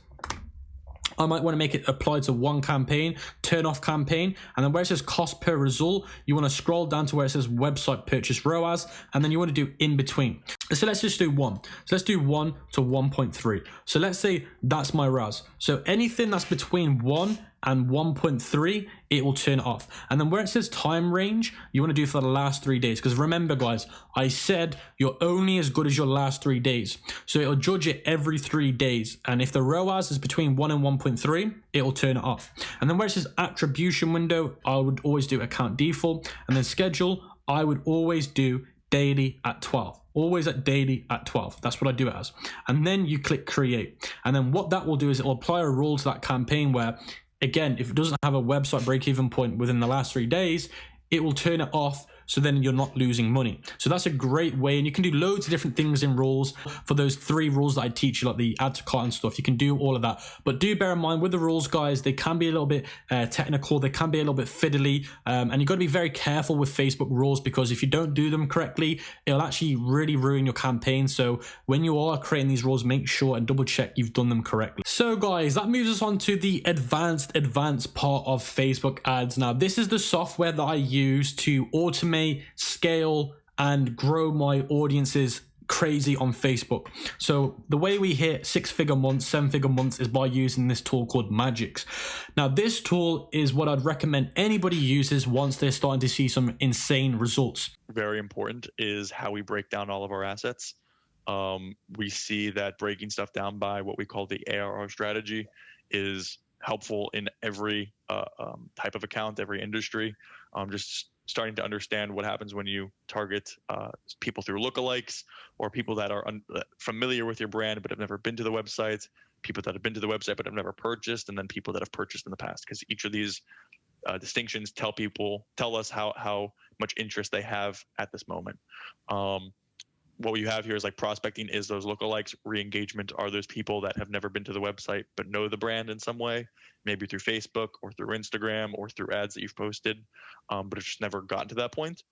I might want to make it apply to one campaign, turn off campaign, and then where it says cost per result, you want to scroll down to where it says website purchase ROAS, and then you want to do in between. So let's just do 1. So let's do 1 to 1.3. So let's say that's my ROAS. So anything that's between 1 and 1.3, it will turn it off. And then where it says time range, you want to do for the last 3 days. Because remember, guys, I said you're only as good as your last 3 days. So it'll judge it every 3 days. And if the ROAS is between 1 and 1.3, it will turn it off. And then where it says attribution window, I would always do account default. And then schedule, I would always do daily at 12. Always at daily at 12. That's what I do it as. And then you click create. And then what that will do is it will apply a rule to that campaign where, again, if it doesn't have a website break-even point within the last 3 days, it will turn it off, so then you're not losing money. So that's a great way, and you can do loads of different things in rules for those 3 rules that I teach you, like the add to cart and stuff. You can do all of that, but do bear in mind with the rules, guys, they can be a little bit technical, they can be a little bit fiddly, and you've got to be very careful with Facebook rules, because if you don't do them correctly, it'll actually really ruin your campaign. So when you are creating these rules, make sure and double check you've done them correctly. So guys, that moves us on to the advanced part of Facebook ads. Now, this is the software that I use to automate, scale, and grow my audiences crazy on Facebook. So the way we hit 6-figure months, 7-figure months is by using this tool called Magix. Now, this tool is what I'd recommend anybody uses once they're starting to see some insane results. Very important is how we break down all of our assets. We see that breaking stuff down by what we call the ARR strategy is helpful in every type of account, every industry. Just starting to understand what happens when you target people through lookalikes, or people that are familiar with your brand but have never been to the website, people that have been to the website but have never purchased, and then people that have purchased in the past, because each of these distinctions tell us how much interest they have at this moment. What we have here is like prospecting is those lookalikes. Re-engagement are those people that have never been to the website but know the brand in some way, maybe through Facebook or through Instagram or through ads that you've posted, but have just never gotten to that point.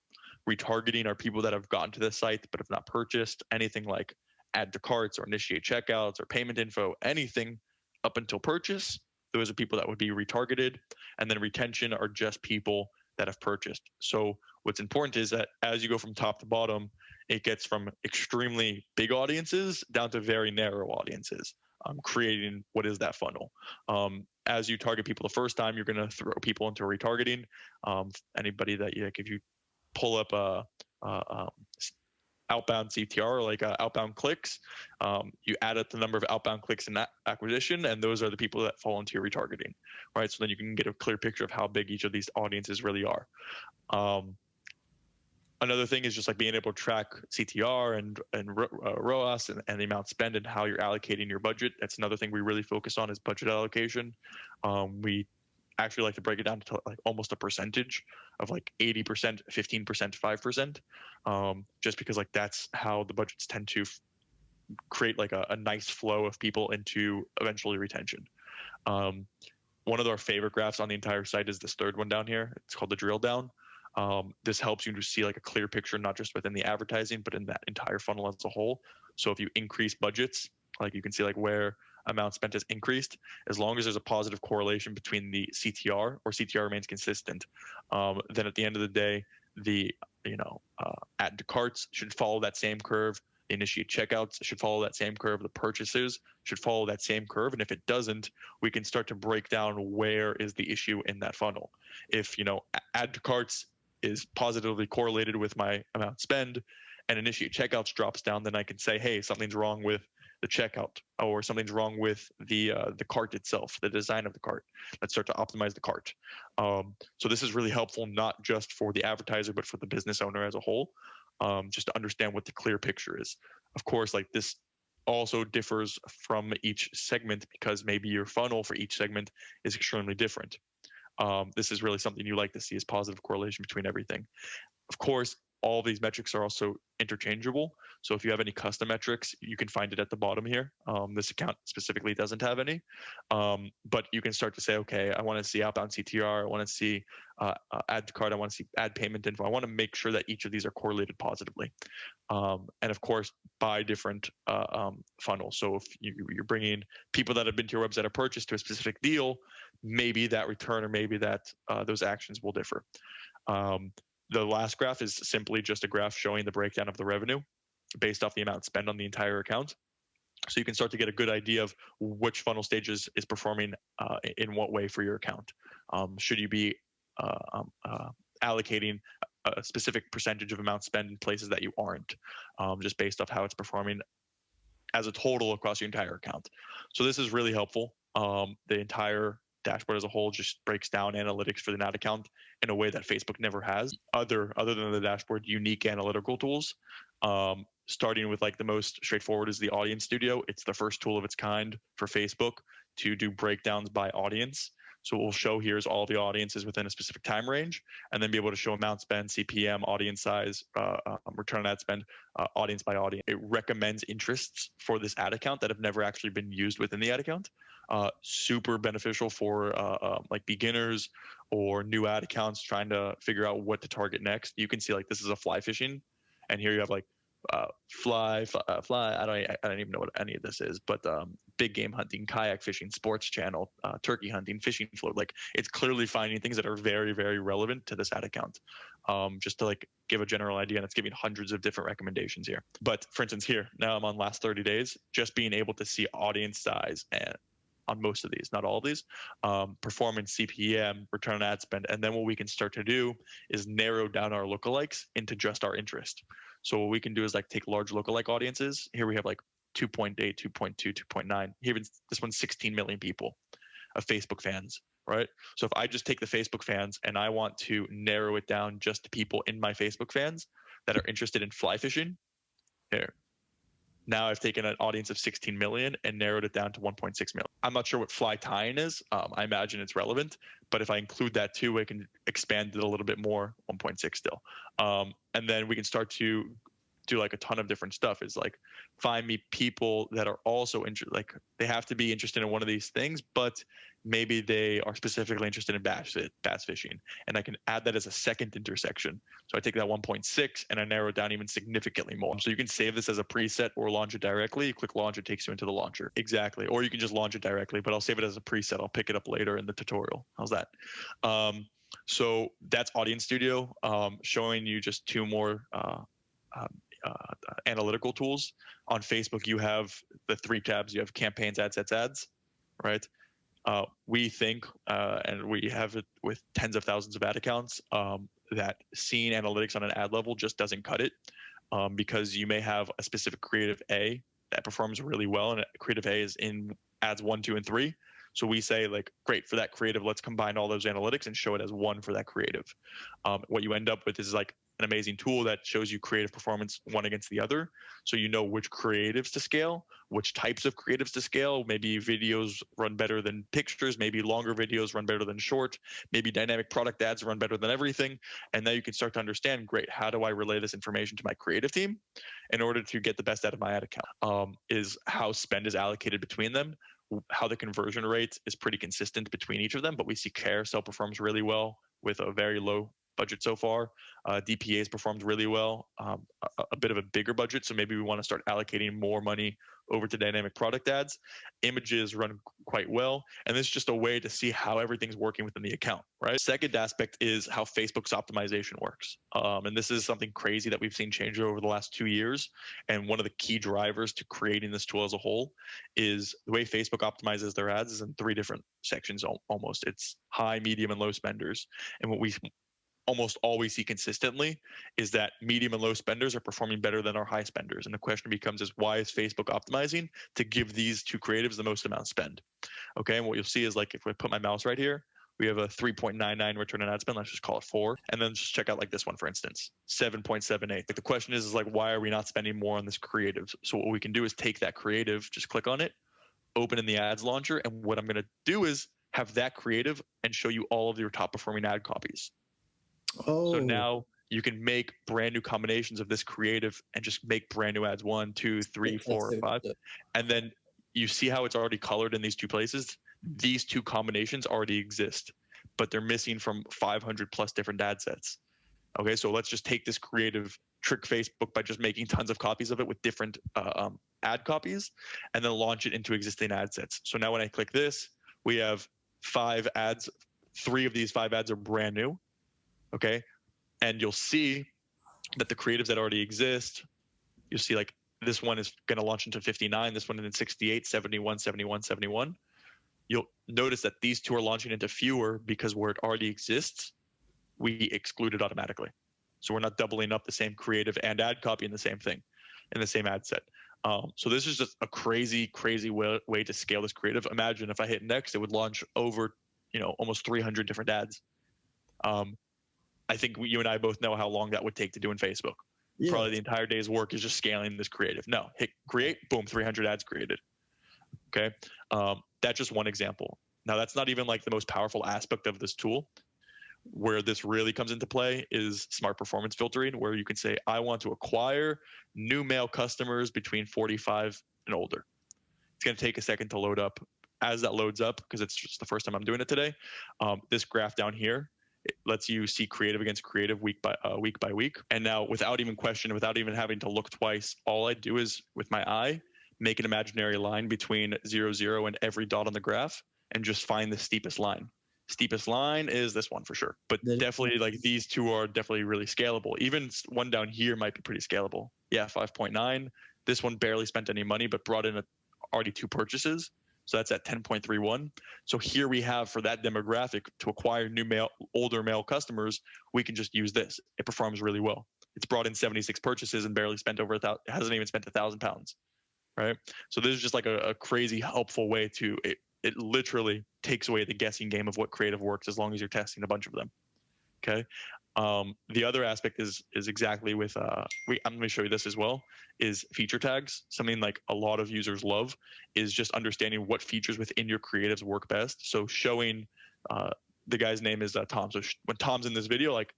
Retargeting are people that have gotten to the site but have not purchased anything, like add to carts or initiate checkouts or payment info, anything up until purchase. Those are people that would be retargeted. And then retention are just people that have purchased. So what's important is that as you go from top to bottom, it gets from extremely big audiences down to very narrow audiences, creating what is that funnel. As you target people the first time, you're going to throw people into retargeting. Anybody that if you pull up outbound CTR, like outbound clicks, you add up the number of outbound clicks in that acquisition, and those are the people that fall into your retargeting, right? So then you can get a clear picture of how big each of these audiences really are. Another thing is just like being able to track CTR and ROAS and the amount spent and how you're allocating your budget. That's another thing we really focus on is budget allocation. We actually like to break it down to like almost a percentage of like 80%, 15%, 5%, just because like that's how the budgets tend to create like a nice flow of people into eventually retention. One of our favorite graphs on the entire site is this third one down here. It's called the drill down. This helps you to see like a clear picture, not just within the advertising, but in that entire funnel as a whole. So if you increase budgets, like you can see like where amount spent has increased, as long as there's a positive correlation between the CTR or CTR remains consistent, then at the end of the day, the add to carts should follow that same curve. The initiate checkouts should follow that same curve. The purchases should follow that same curve. And if it doesn't, we can start to break down where is the issue in that funnel. If add to carts is positively correlated with my amount spend and initiate checkouts drops down, then I can say, hey, something's wrong with the checkout, or something's wrong with the cart itself, the design of the cart. Let's start to optimize the cart. So this is really helpful, not just for the advertiser, but for the business owner as a whole, just to understand what the clear picture is. Of course, like this also differs from each segment, because maybe your funnel for each segment is extremely different. This is really something you like to see, is positive correlation between everything. Of course, all of these metrics are also interchangeable. So if you have any custom metrics, you can find it at the bottom here. This account specifically doesn't have any, but you can start to say, okay, I want to see outbound CTR, I want to see add to cart, I want to see add payment info. I want to make sure that each of these are correlated positively. And of course, by different funnels. So if you're bringing people that have been to your website or purchased to a specific deal, maybe that return or maybe that those actions will differ. The last graph is simply just a graph showing the breakdown of the revenue based off the amount spent on the entire account. So you can start to get a good idea of which funnel stages is performing in what way for your account. Should you be allocating a specific percentage of amount spent in places that you aren't, just based off how it's performing as a total across your entire account. So this is really helpful. The entire dashboard as a whole just breaks down analytics for the ad account in a way that Facebook never has. Other than the dashboard, unique analytical tools. Starting with like the most straightforward is the Audience Studio. It's the first tool of its kind for Facebook to do breakdowns by audience. So what we'll show here is all the audiences within a specific time range, and then be able to show amount spent, CPM, audience size, return on ad spend, audience by audience. It recommends interests for this ad account that have never actually been used within the ad account. Super beneficial for like beginners or new ad accounts trying to figure out what to target next. You can see like this is a fly fishing, and here you have like fly. I don't even know what any of this is, but big game hunting, kayak fishing, sports channel, turkey hunting, fishing float. Like it's clearly finding things that are very, very relevant to this ad account. Just to like give a general idea, and it's giving hundreds of different recommendations here. But for instance, here now I'm on last 30 days, just being able to see audience size and on most of these, not all of these, performance, CPM, return on ad spend. And then what we can start to do is narrow down our lookalikes into just our interest. So what we can do is like take large lookalike audiences. Here we have like 2.8, 2.2, 2.9. Here, this one's 16 million people of Facebook fans, right? So if I just take the Facebook fans and I want to narrow it down just to people in my Facebook fans that are interested in fly fishing, here. Now I've taken an audience of 16 million and narrowed it down to 1.6 million. I'm not sure what fly tying is. I imagine it's relevant, but if I include that too, I can expand it a little bit more, 1.6 still. And then we can start to do like a ton of different stuff. Is like find me people that are also interested, like they have to be interested in one of these things, but maybe they are specifically interested in bass fishing, and I can add that as a second intersection. So I take that 1.6 and I narrow it down even significantly more. So you can save this as a preset or launch it directly. You click launch, it takes you into the launcher. Exactly. Or you can just launch it directly, but I'll save it as a preset. I'll pick it up later in the tutorial. How's that? So that's Audience Studio, showing you just two more analytical tools. On Facebook, you have the three tabs. You have campaigns, ads, sets, ads, right? We think, and we have it with tens of thousands of ad accounts, that seeing analytics on an ad level just doesn't cut it, because you may have a specific creative A that performs really well, and creative A is in ads 1, 2, and 3. So we say like, great, for that creative, let's combine all those analytics and show it as one for that creative. What you end up with is like an amazing tool that shows you creative performance one against the other. So you know which creatives to scale, which types of creatives to scale. Maybe videos run better than pictures, maybe longer videos run better than short, maybe dynamic product ads run better than everything. And now you can start to understand, great, how do I relay this information to my creative team in order to get the best out of my ad account? Is how spend is allocated between them, how the conversion rate is pretty consistent between each of them, but we see Carousel performs really well with a very low budget so far. DPA's performed really well, a bit of a bigger budget, so maybe we want to start allocating more money over to dynamic product ads. Images run quite well, and this is just a way to see how everything's working within the account, right? Second aspect is how Facebook's optimization works, and this is something crazy that we've seen change over the last 2 years, and one of the key drivers to creating this tool as a whole is the way Facebook optimizes their ads is in 3 different sections almost. It's high, medium, and low spenders, and what we almost always see consistently is that medium and low spenders are performing better than our high spenders. And the question becomes is, why is Facebook optimizing to give these two creatives the most amount spend? Okay, and what you'll see is like if I put my mouse right here, we have a 3.99 return on ad spend. Let's just call it 4. And then just check out like this one, for instance, 7.78. Like the question is like, why are we not spending more on this creative? So what we can do is take that creative, just click on it, open in the ads launcher. And what I'm going to do is have that creative and show you all of your top performing ad copies. Oh. So now you can make brand new combinations of this creative and just make brand new ads 1, 2, 3, 4, 5. And then you see how it's already colored in these 2 places. These 2 combinations already exist, but they're missing from 500 plus different ad sets. Okay, so let's just take this creative, trick Facebook by just making tons of copies of it with different ad copies, and then launch it into existing ad sets. So now when I click this, we have 5 ads. 3 of these 5 ads are brand new. Okay, and you'll see that the creatives that already exist, you'll see like this one is going to launch into 59, this one in 68, 71, 71, 71. You'll notice that these two are launching into fewer because where it already exists, we exclude it automatically. So we're not doubling up the same creative and ad copy in the same thing, in the same ad set. So this is just a crazy, crazy way to scale this creative. Imagine if I hit next, it would launch over, almost 300 different ads. I think you and I both know how long that would take to do in Facebook. Yeah. Probably the entire day's work is just scaling this creative. No, hit create, boom, 300 ads created. Okay, that's just one example. Now that's not even like the most powerful aspect of this tool. Where this really comes into play is smart performance filtering, where you can say, I want to acquire new male customers between 45 and older. It's going to take a second to load up. As that loads up, because it's just the first time I'm doing it today, this graph down here, it lets you see creative against creative week by week. And now without even question, without even having to look twice, all I do is with my eye, make an imaginary line between 0, 0 and every dot on the graph and just find the steepest line. Steepest line is this one for sure, but definitely like these two are definitely really scalable. Even one down here might be pretty scalable. Yeah, 5.9. This one barely spent any money, but brought in already 2 purchases. So that's at 10.31. So here we have for that demographic to acquire older male customers, we can just use this. It performs really well. It's brought in 76 purchases and barely spent over hasn't even spent £1,000, right? So this is just like a crazy helpful way to it literally takes away the guessing game of what creative works as long as you're testing a bunch of them. Okay. The other aspect is exactly with I'm going to show you this as well, is feature tags. Something like a lot of users love is just understanding what features within your creatives work best. So showing the guy's name is Tom. So when Tom's in this video, like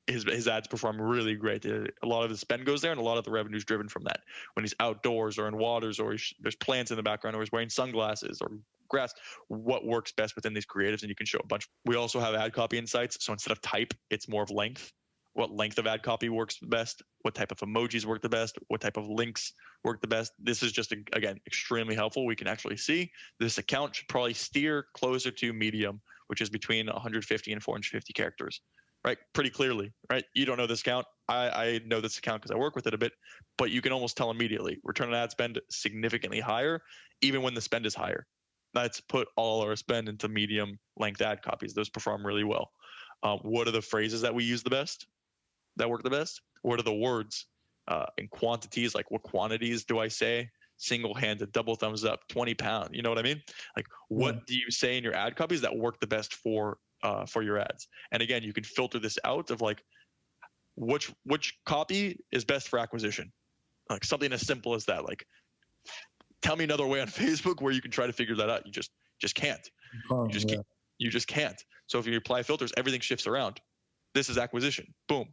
his ads perform really great. A lot of the spend goes there and a lot of the revenue is driven from that. When he's outdoors or in waters or there's plants in the background or he's wearing sunglasses or grass, what works best within these creatives, and you can show a bunch. We also have ad copy insights. So instead of type, it's more of length. What length of ad copy works the best? What type of emojis work the best? What type of links work the best? This is just, again, extremely helpful. We can actually see this account should probably steer closer to medium, which is between 150 and 450 characters, right? Pretty clearly, right? You don't know this account. I know this account because I work with it a bit, but you can almost tell immediately. Return on ad spend significantly higher, even when the spend is higher. Let's put all our spend into medium length ad copies. Those perform really well. What are the phrases that we use the best, that work the best? What are the words in quantities? Like what quantities do I say? Single-handed, double thumbs up, 20 pound. You know what I mean? Like what do you say in your ad copies that work the best for your ads? And again, you can filter this out of like which copy is best for acquisition. Like something as simple as that. Like tell me another way on Facebook where you can try to figure that out. You just can't. You just can't. So if you apply filters, everything shifts around. This is acquisition. Boom.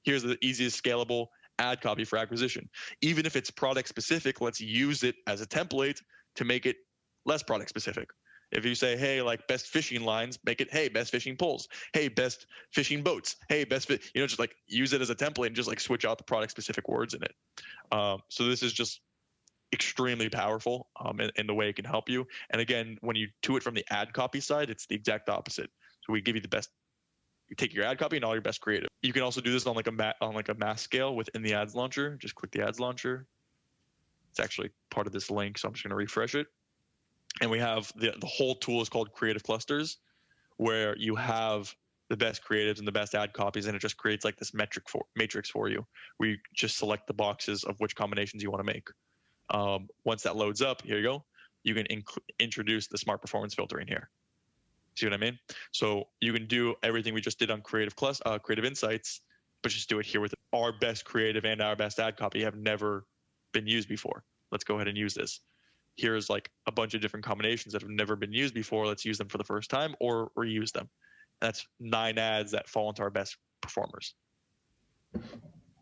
Here's the easiest scalable ad copy for acquisition. Even if it's product specific, let's use it as a template to make it less product specific. If you say, hey, like best fishing lines, make it, hey, best fishing poles. Hey, best fishing boats. Hey, just like use it as a template and just like switch out the product specific words in it. So this is just extremely powerful in the way it can help you. And again, when you do it from the ad copy side, it's the exact opposite. So we give you the best. You take your ad copy and all your best creative. You can also do this on like a mass scale within the ads launcher. Just click the ads launcher. It's actually part of this link, so I'm just going to refresh it. And we have the whole tool is called Creative Clusters, where you have the best creatives and the best ad copies, and it just creates like this matrix for you, where you just select the boxes of which combinations you want to make. Once that loads up, here you go. You can introduce the smart performance filtering here. See what I mean? So you can do everything we just did on Creative Insights, but just do it here with our best creative and our best ad copy have never been used before. Let's go ahead and use this. Here's like a bunch of different combinations that have never been used before. Let's use them for the first time or reuse them. That's 9 ads that fall into our best performers.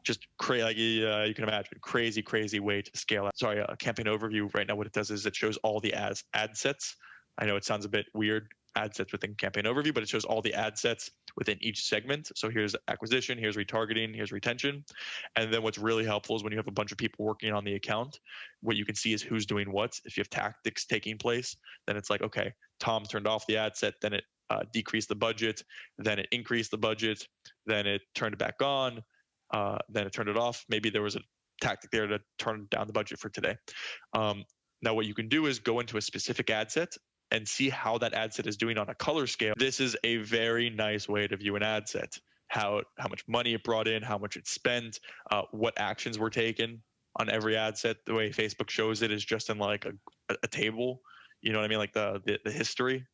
Just like you can imagine, crazy way to scale out. Sorry, campaign overview right now, what it does is it shows all the ad sets. I know it sounds a bit weird, ad sets within campaign overview, but it shows all the ad sets within each segment. So here's acquisition, here's retargeting, here's retention. And then what's really helpful is when you have a bunch of people working on the account, what you can see is who's doing what. If you have tactics taking place, then it's like, okay, Tom turned off the ad set, then it decreased the budget, then it increased the budget, then it turned it back on, then it turned it off. Maybe there was tactic there to turn down the budget for today. Now, what you can do is go into a specific ad set and see how that ad set is doing on a color scale. This is a very nice way to view an ad set. How much money it brought in, how much it spent, what actions were taken on every ad set. The way Facebook shows it is just in like a table. You know what I mean? Like the history.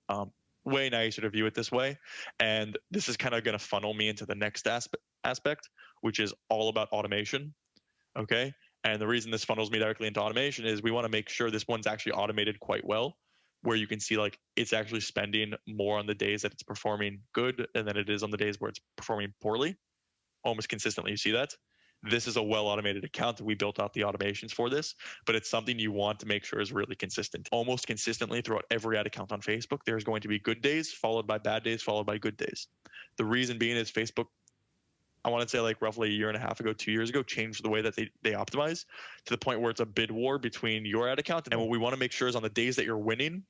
Way nicer to view it this way. And this is kind of going to funnel me into the next aspect, which is all about automation. Okay. And the reason this funnels me directly into automation is we want to make sure this one's actually automated quite well, where you can see like it's actually spending more on the days that it's performing good and than it is on the days where it's performing poorly. Almost consistently, you see that. This is a well automated account that we built out the automations for this, but it's something you want to make sure is really consistent. Almost consistently throughout every ad account on Facebook, there's going to be good days followed by bad days followed by good days. The reason being is Facebook, I want to say like roughly a year and a half ago, 2 years ago, changed the way that they optimize to the point where it's a bid war between your ad account. And what we want to make sure is on the days that you're winning,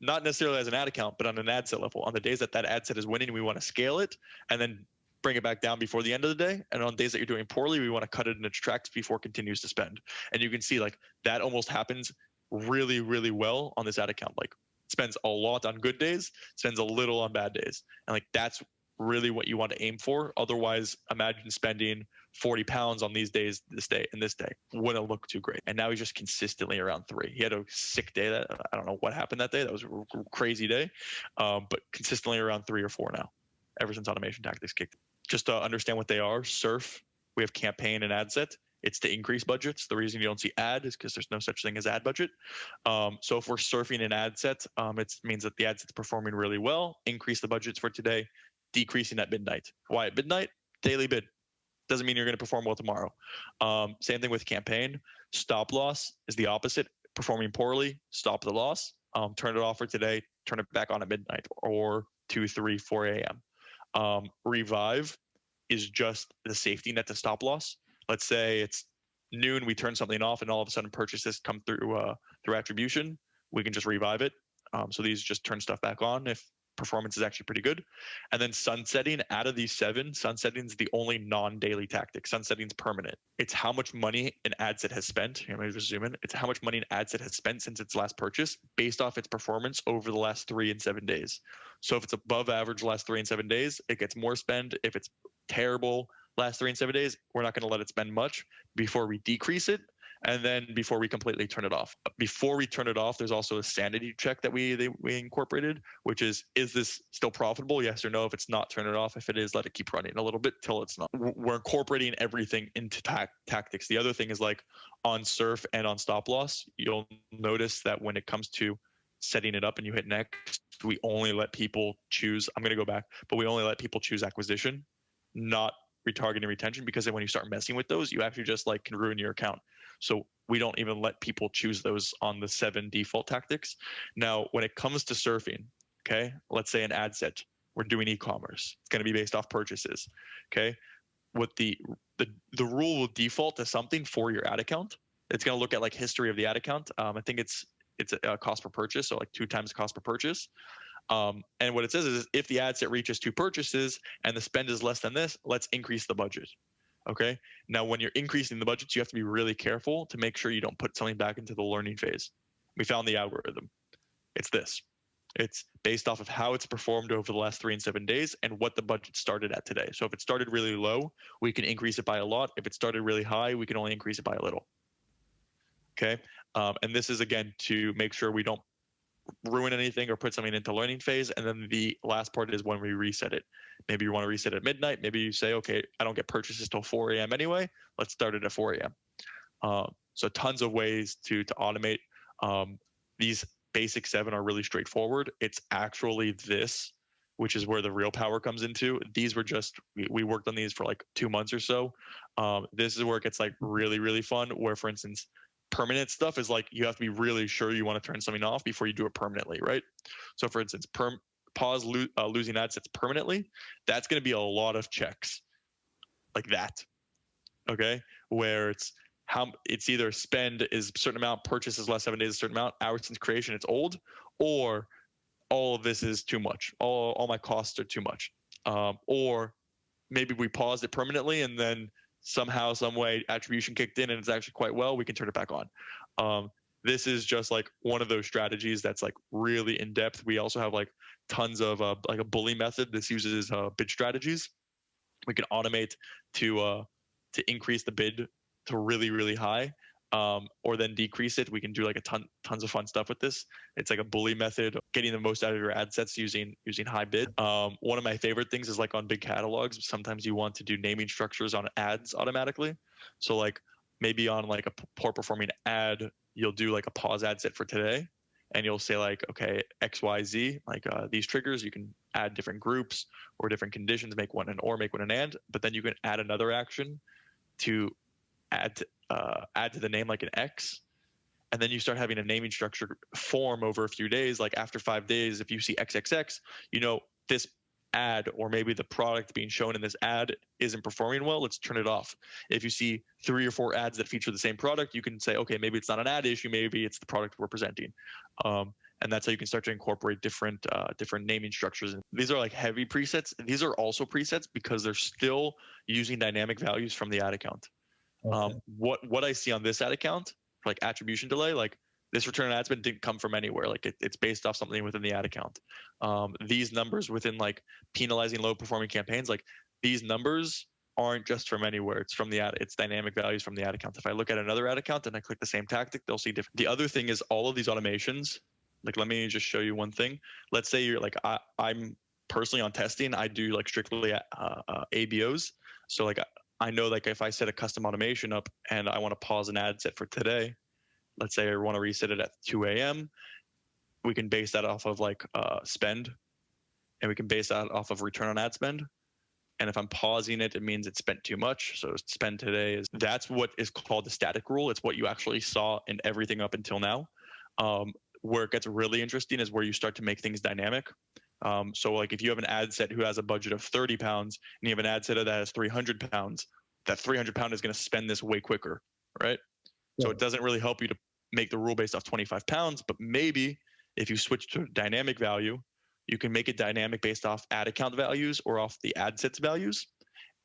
not necessarily as an ad account, but on an ad set level, on the days that ad set is winning, we want to scale it and then bring it back down before the end of the day. And on days that you're doing poorly, we want to cut it in its tracks before it continues to spend. And you can see like that almost happens really, really well on this ad account. Like spends a lot on good days, spends a little on bad days. And like that's really what you want to aim for. Otherwise, imagine spending 40 pounds on these days, this day, and this day. Wouldn't look too great. And now he's just consistently around 3. He had a sick day that I don't know what happened that day. That was a crazy day. But consistently around 3 or 4 now, ever since automation tactics kicked in. Just to understand what they are, Surf, we have campaign and ad set. It's to increase budgets. The reason you don't see ad is because there's no such thing as ad budget. So if we're surfing an ad set, it means that the ad set's performing really well. Increase the budgets for today, decreasing at midnight. Why at midnight? Daily bid. Doesn't mean you're going to perform well tomorrow. Same thing with campaign. Stop loss is the opposite. Performing poorly, stop the loss. Turn it off for today. Turn it back on at midnight or 2, 3, 4 a.m. Revive is just the safety net to stop loss. Let's say it's noon, we turn something off, and all of a sudden purchases come through attribution. We can just revive it. So these just turn stuff back on if performance is actually pretty good. And then sunsetting, out of these 7, sunsetting is the only non-daily tactic. Sunsetting is permanent. It's how much money an ad set has spent. Here, let me just zoom in. It's how much money an ad set has spent since its last purchase based off its performance over the last 3 and 7 days. So if it's above average last 3 and 7 days, it gets more spend. If it's terrible last 3 and 7 days, we're not going to let it spend much before we decrease it. And then before we completely turn it off. Before we turn it off, there's also a sanity check that we incorporated, which is this still profitable? Yes or no. If it's not, turn it off. If it is, let it keep running a little bit till it's not. We're incorporating everything into tactics. The other thing is like on Surf and on stop loss, you'll notice that when it comes to setting it up and you hit next, we only let people choose. I'm going to go back, but we only let people choose acquisition, not retargeting retention, because then when you start messing with those, you actually just like can ruin your account. So we don't even let people choose those on the 7 default tactics. Now, when it comes to surfing, okay, let's say an ad set, we're doing e-commerce. It's going to be based off purchases, okay? What the rule will default to something for your ad account. It's going to look at like history of the ad account. I think it's a cost per purchase, so like 2 times the cost per purchase. And what it says is if the ad set reaches 2 purchases and the spend is less than this, let's increase the budget. Okay. Now, when you're increasing the budgets, you have to be really careful to make sure you don't put something back into the learning phase. We found the algorithm. It's this. It's based off of how it's performed over the last 3 and 7 days and what the budget started at today. So if it started really low, we can increase it by a lot. If it started really high, we can only increase it by a little. Okay. And this is, again, to make sure we don't ruin anything or put something into learning phase. And then the last part is when we reset it. Maybe you want to reset at midnight. Maybe you say, okay, I don't get purchases till 4 a.m. anyway. Let's start it at 4 a.m. So tons of ways to automate. These basic 7 are really straightforward. It's actually this, which is where the real power comes into. These were just, we worked on these for like 2 months or so. This is where it gets like really, really fun, where, for instance, permanent stuff is like you have to be really sure you want to turn something off before you do it permanently, right? So for instance, pause losing ad sets permanently, that's going to be a lot of checks like that, okay? Where it's either spend is a certain amount, purchase is last 7 days a certain amount, hours since creation it's old, or all of this is too much, all my costs are too much, or maybe we paused it permanently and then somehow, some way, attribution kicked in and it's actually quite well, we can turn it back on. This is just like one of those strategies that's like really in depth. We also have like tons of like a bully method. This uses bid strategies. We can automate to increase the bid to really, really high, or then decrease it. We can do like tons of fun stuff with this. It's like a bully method, getting the most out of your ad sets using high bid. One of my favorite things is like on big catalogs. Sometimes you want to do naming structures on ads automatically. So like maybe on like a poor performing ad, you'll do like a pause ad set for today, and you'll say like, okay, XYZ, like these triggers, you can add different groups or different conditions, make one an or, make one an and, but then you can add another action to add to the name like an X, and then you start having a naming structure form over a few days. Like after 5 days, if you see XXX, you know this ad or maybe the product being shown in this ad isn't performing well, let's turn it off. If you see 3 or 4 ads that feature the same product, you can say, okay, maybe it's not an ad issue, maybe it's the product we're presenting. And that's how you can start to incorporate different naming structures. And these are like heavy presets. These are also presets because they're still using dynamic values from the ad account. Okay. What I see on this ad account, like attribution delay, like this return on ad spend didn't come from anywhere. Like it's based off something within the ad account. These numbers within like penalizing low performing campaigns, like these numbers aren't just from anywhere. It's from the ad. It's dynamic values from the ad account. If I look at another ad account and I click the same tactic, they'll see different. The other thing is all of these automations. Like let me just show you one thing. Let's say you're like I'm personally on testing. I do like strictly ABOs. So like I know like if I set a custom automation up and I want to pause an ad set for today, let's say I want to reset it at 2 a.m. We can base that off of like spend, and we can base that off of return on ad spend. And if I'm pausing it, it means it spent too much. So spend today that's what is called the static rule. It's what you actually saw in everything up until now. Where it gets really interesting is where you start to make things dynamic. So like if you have an ad set who has a budget of 30 pounds and you have an ad set that has 300 pounds, that 300 pound is going to spend this way quicker, right? Yeah. So it doesn't really help you to make the rule based off 25 pounds, but maybe if you switch to dynamic value, you can make it dynamic based off ad account values or off the ad sets values.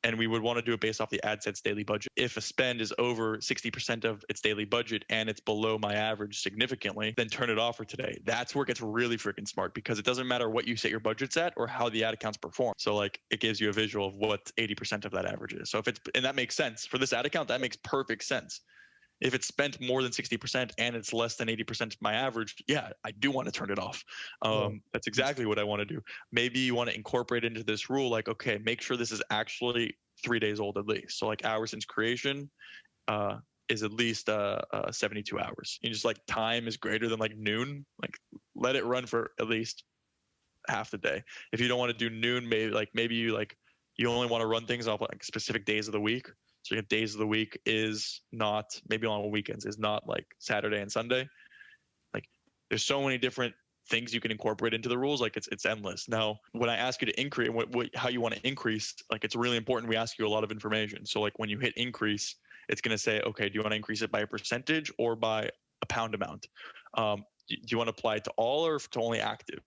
And we would want to do it based off the ad sets daily budget. If a spend is over 60% of its daily budget and it's below my average significantly, then turn it off for today. That's where it gets really freaking smart, because it doesn't matter what you set your budgets at or how the ad accounts perform. So like it gives you a visual of what 80% of that average is. So if it's, and that makes sense for this ad account, that makes perfect sense. If it's spent more than 60% and it's less than 80% of my average, yeah, I do want to turn it off. That's exactly what I want to do. Maybe you want to incorporate into this rule, like, okay, make sure this is actually 3 days old at least. So like hours since creation is at least 72 hours. You just like time is greater than like noon, like let it run for at least half the day. If you don't want to do noon, maybe you only want to run things off like specific days of the week. So your days of the week is not, maybe on weekends, is not like Saturday and Sunday. Like there's so many different things you can incorporate into the rules. Like it's endless. Now, when I ask you to increase, how you want to increase, like it's really important. We ask you a lot of information. So like when you hit increase, it's going to say, okay, do you want to increase it by a percentage or by a pound amount? Do you want to apply it to all or to only active?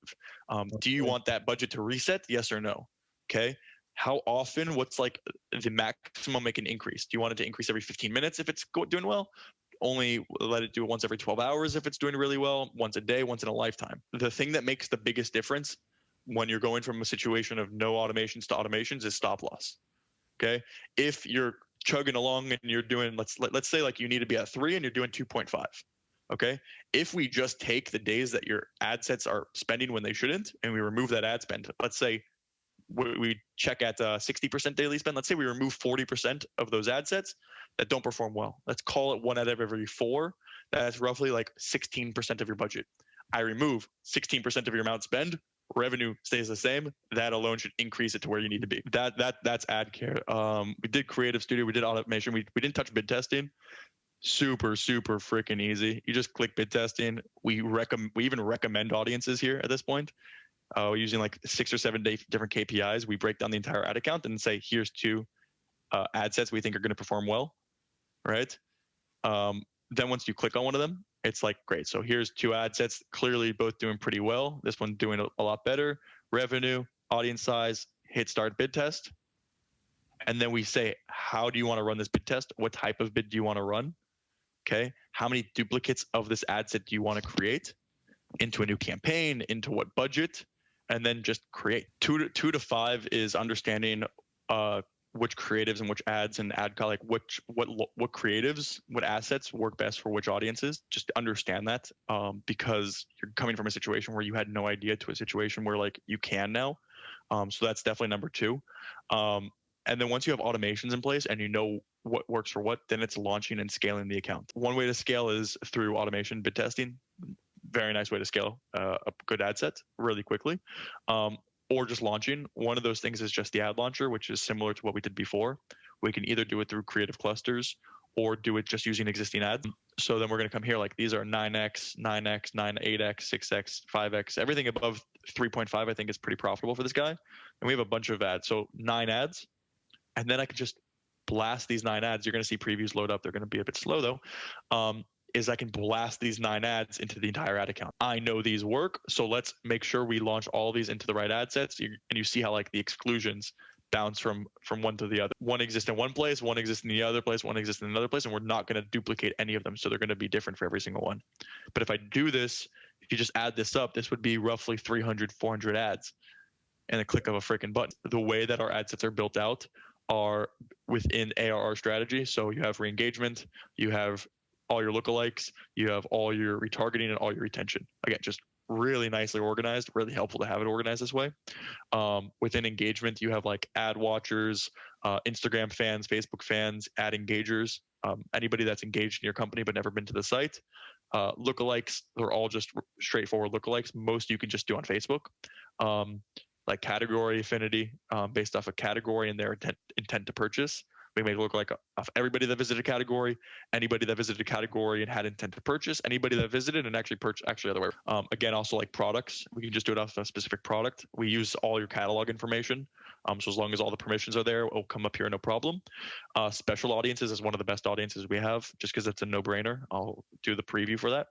Do you want that budget to reset? Yes or no? Okay. How often? What's like the maximum it can increase? Do you want it to increase every 15 minutes if it's doing well? Only let it do it once every 12 hours if it's doing really well, once a day, once in a lifetime. The thing that makes the biggest difference when you're going from a situation of no automations to automations is stop loss. Okay. If you're chugging along and you're doing, let's say like you need to be at 3 and you're doing 2.5. Okay. If we just take the days that your ad sets are spending when they shouldn't, and we remove that ad spend, let's say we check at 60% daily spend. Let's say we remove 40% of those ad sets that don't perform well. Let's call it 1 out of every 4. That's roughly like 16% of your budget. I remove 16% of your amount spend. Revenue stays the same. That alone should increase it to where you need to be. That's ad care. We did Creative Studio. We did automation. We didn't touch bid testing. Super freaking easy. You just click bid testing. We even recommend audiences here at this point. We're using like 6 or 7 different KPIs. We break down the entire ad account and say, here's 2 ad sets we think are going to perform well, right? Then once you click on one of them, it's like, great. So here's 2 ad sets, clearly both doing pretty well. This one doing a lot better. Revenue, audience size, hit start bid test. And then we say, how do you want to run this bid test? What type of bid do you want to run? Okay. How many duplicates of this ad set do you want to create into a new campaign, into what budget, and then just create. Two to five is understanding which creatives and which ads and like what creatives, what assets work best for which audiences. Just understand that because you're coming from a situation where you had no idea to a situation where like you can now. So that's definitely number two. And then once you have automations in place and you know what works for what, then it's launching and scaling the account. One way to scale is through automation bid testing. Very nice way to scale a good ad set really quickly. Or just launching. One of those things is just the ad launcher, which is similar to what we did before. We can either do it through creative clusters or do it just using existing ads. So then we're going to come here like these are 9x, 9x, 8x, 6x, 5x. Everything above 3.5 I think is pretty profitable for this guy. And we have a bunch of ads. So 9 ads. And then I could just blast these 9 ads. You're going to see previews load up. They're going to be a bit slow though. Is I can blast these 9 ads into the entire ad account. I know these work, so let's make sure we launch all these into the right ad sets. And you see how like the exclusions bounce from one to the other. One exists in one place, one exists in the other place, one exists in another place, and we're not going to duplicate any of them. So they're going to be different for every single one. But if I do this, if you just add this up, this would be roughly 300, 400 ads and a click of a freaking button. The way that our ad sets are built out are within ARR strategy. So you have re-engagement, you have all your lookalikes, you have all your retargeting and all your retention. Again, just really nicely organized, really helpful to have it organized this way. Within engagement, you have like ad watchers, Instagram fans, Facebook fans, ad engagers, anybody that's engaged in your company but never been to the site. Lookalikes, they're all just straightforward lookalikes. Most you can just do on Facebook. Like category affinity, based off a category and their intent to purchase. We make it look like of everybody that visited a category, anybody that visited a category and had intent to purchase, anybody that visited and actually purchased, actually other way. Again, also like products, we can just do it off a specific product. We use all your catalog information. So as long as all the permissions are there, it'll come up here, no problem. Special audiences is one of the best audiences we have just because it's a no-brainer. I'll do the preview for that.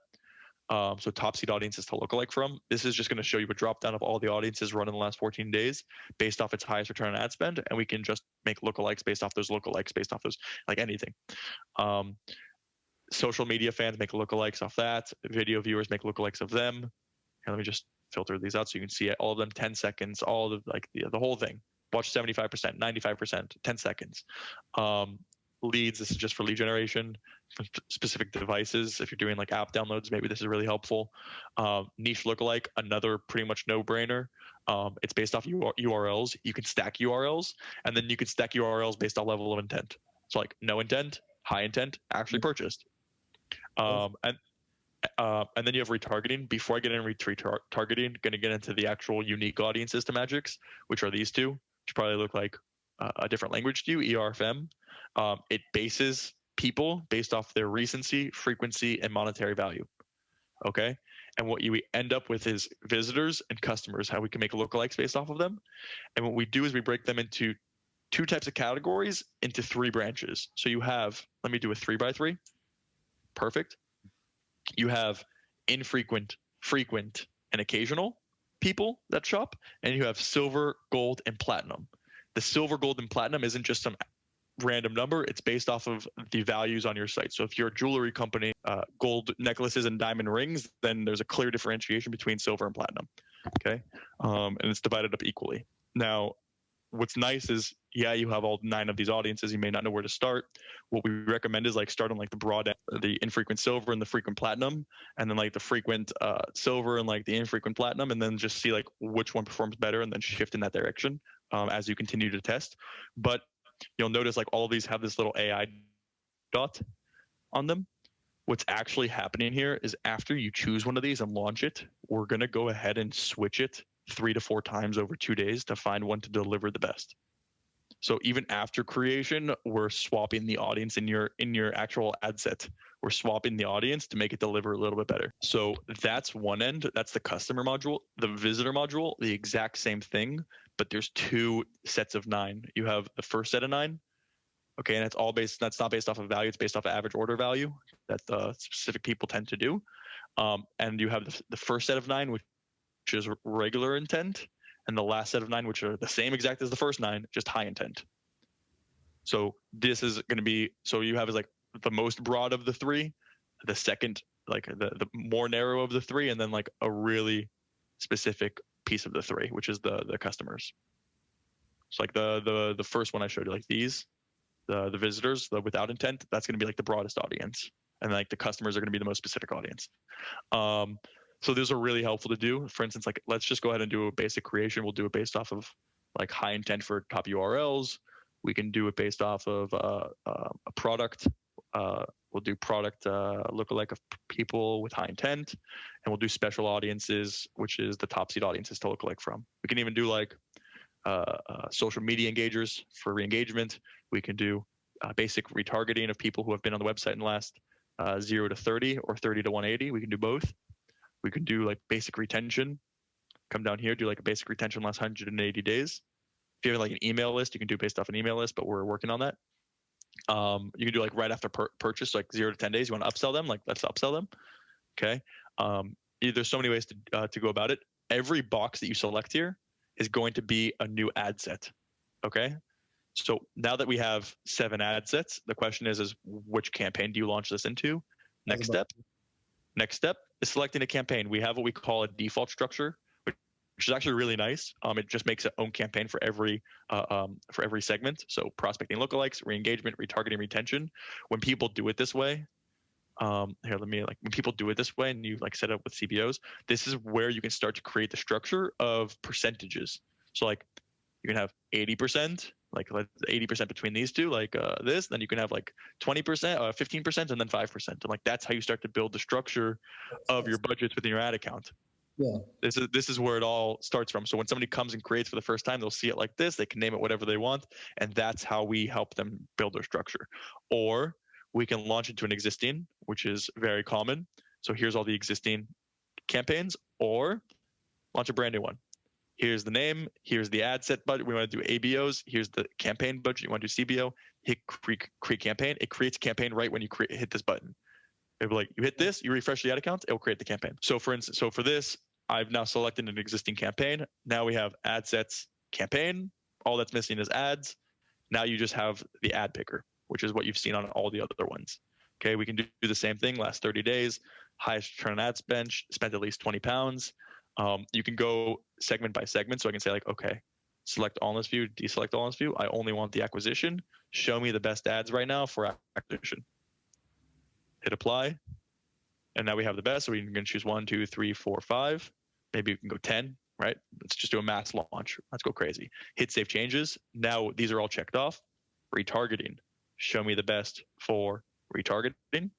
So top seed audiences to lookalike from. This is just going to show you a drop down of all the audiences run in the last 14 days based off its highest return on ad spend. And we can just make lookalikes based off those lookalikes, based off those, like anything. Social media fans make lookalikes off that. Video viewers make lookalikes of them. And let me just filter these out so you can see it. All of them 10 seconds, all of like the whole thing. Watch 75%, 95%, 10 seconds. Leads, this is just for lead generation for specific devices. If you're doing like app downloads, maybe this is really helpful. Niche lookalike, another pretty much no-brainer. It's based off URLs. You can stack URLs, and then you can stack URLs based on level of intent. So like no intent, high intent, actually purchased. And then you have retargeting. Before I get into retargeting, going to get into the actual unique audiences to Magics, which are these two, which probably look like a different language to you, ERFM. It bases people based off their recency, frequency, and monetary value. Okay. And what you end up with is visitors and customers, how we can make lookalikes based off of them. And what we do is we break them into 2 types of categories into 3 branches. So you have, let me do a 3x3. Perfect. You have infrequent, frequent, and occasional people that shop. And you have silver, gold, and platinum. The silver, gold, and platinum isn't just some random number. It's based off of the values on your site. So if you're a jewelry company, gold necklaces and diamond rings, then there's a clear differentiation between silver and platinum. Okay. And it's divided up equally. Now, what's nice is, yeah, you have all 9 of these audiences. You may not know where to start. What we recommend is like start on like the broad end, the infrequent silver and the frequent platinum, and then like the frequent silver and like the infrequent platinum, and then just see like which one performs better and then shift in that direction as you continue to test. But you'll notice like all of these have this little AI dot on them. What's actually happening here is after you choose one of these and launch it, we're going to go ahead and switch it 3 to 4 times over 2 days to find one to deliver the best. So even after creation, we're swapping the audience in your actual ad set. We're swapping the audience to make it deliver a little bit better. So that's one end. That's the customer module. The visitor module, the exact same thing, but there's 2 sets of 9. You have the first set of 9. Okay, and that's not based off of value. It's based off of average order value that specific people tend to do. And you have the first set of 9, which is regular intent, and the last set of 9, which are the same exact as the first 9, just high intent. So this is going to be, so you have is like the most broad of the three, the second, like the more narrow of the three, and then like a really specific piece of the three, which is the customers. So like the first one I showed you, like these, the visitors, the without intent, that's going to be like the broadest audience, and like the customers are going to be the most specific audience. So those are really helpful to do. For instance, like let's just go ahead and do a basic creation. We'll do it based off of like high intent for top URLs. We can do it based off of a product. We'll do product lookalike of people with high intent, and we'll do special audiences, which is the top seed audiences to lookalike from. We can even do like social media engagers for re-engagement. We can do basic retargeting of people who have been on the website in the last 0 to 30 or 30 to 180. We can do both. We can do like basic retention. Come down here, do like a basic retention last 180 days. If you have like an email list, you can do based off an email list, but we're working on that. You can do like right after purchase, like 0 to 10 days. You want to upsell them, like let's upsell them. Okay. There's so many ways to go about it. Every box that you select here is going to be a new ad set. Okay. So now that we have 7 ad sets, the question is which campaign do you launch this into? Next step is selecting a campaign. We have what we call a default structure, which is actually really nice. It just makes its own campaign for every segment. So prospecting lookalikes, re-engagement, retargeting, retention. When people do it this way, when people do it this way and you like set it up with CBOs, this is where you can start to create the structure of percentages. So like you can have 80%, like 80% between these two, like this, then you can have like 20%, 15%, and then 5%. And like that's how you start to build the structure of your budgets within your ad account. Yeah. This is where it all starts from. So when somebody comes and creates for the first time, they'll see it like this. They can name it whatever they want, and that's how we help them build their structure. Or we can launch into an existing, which is very common. So here's all the existing campaigns, or launch a brand new one. Here's the name. Here's the ad set budget. We want to do ABOs. Here's the campaign budget. You want to do CBO. Hit create campaign. It creates a campaign right when you hit this button. It'll be like you hit this, you refresh the ad account, it will create the campaign. So for instance, for this, I've now selected an existing campaign. Now we have ad sets campaign. All that's missing is ads. Now you just have the ad picker, which is what you've seen on all the other ones. Okay, we can do the same thing. Last 30 days, highest return on ad spend, spent at least 20 pounds. You can go segment by segment. So I can say like, okay, select all in this view, deselect all in this view. I only want the acquisition. Show me the best ads right now for acquisition. Hit apply. And now we have the best. So we can choose 1, 2, 3, 4, 5. Maybe we can go 10, right? Let's just do a mass launch. Let's go crazy. Hit save changes. Now these are all checked off. Retargeting. Show me the best for retargeting.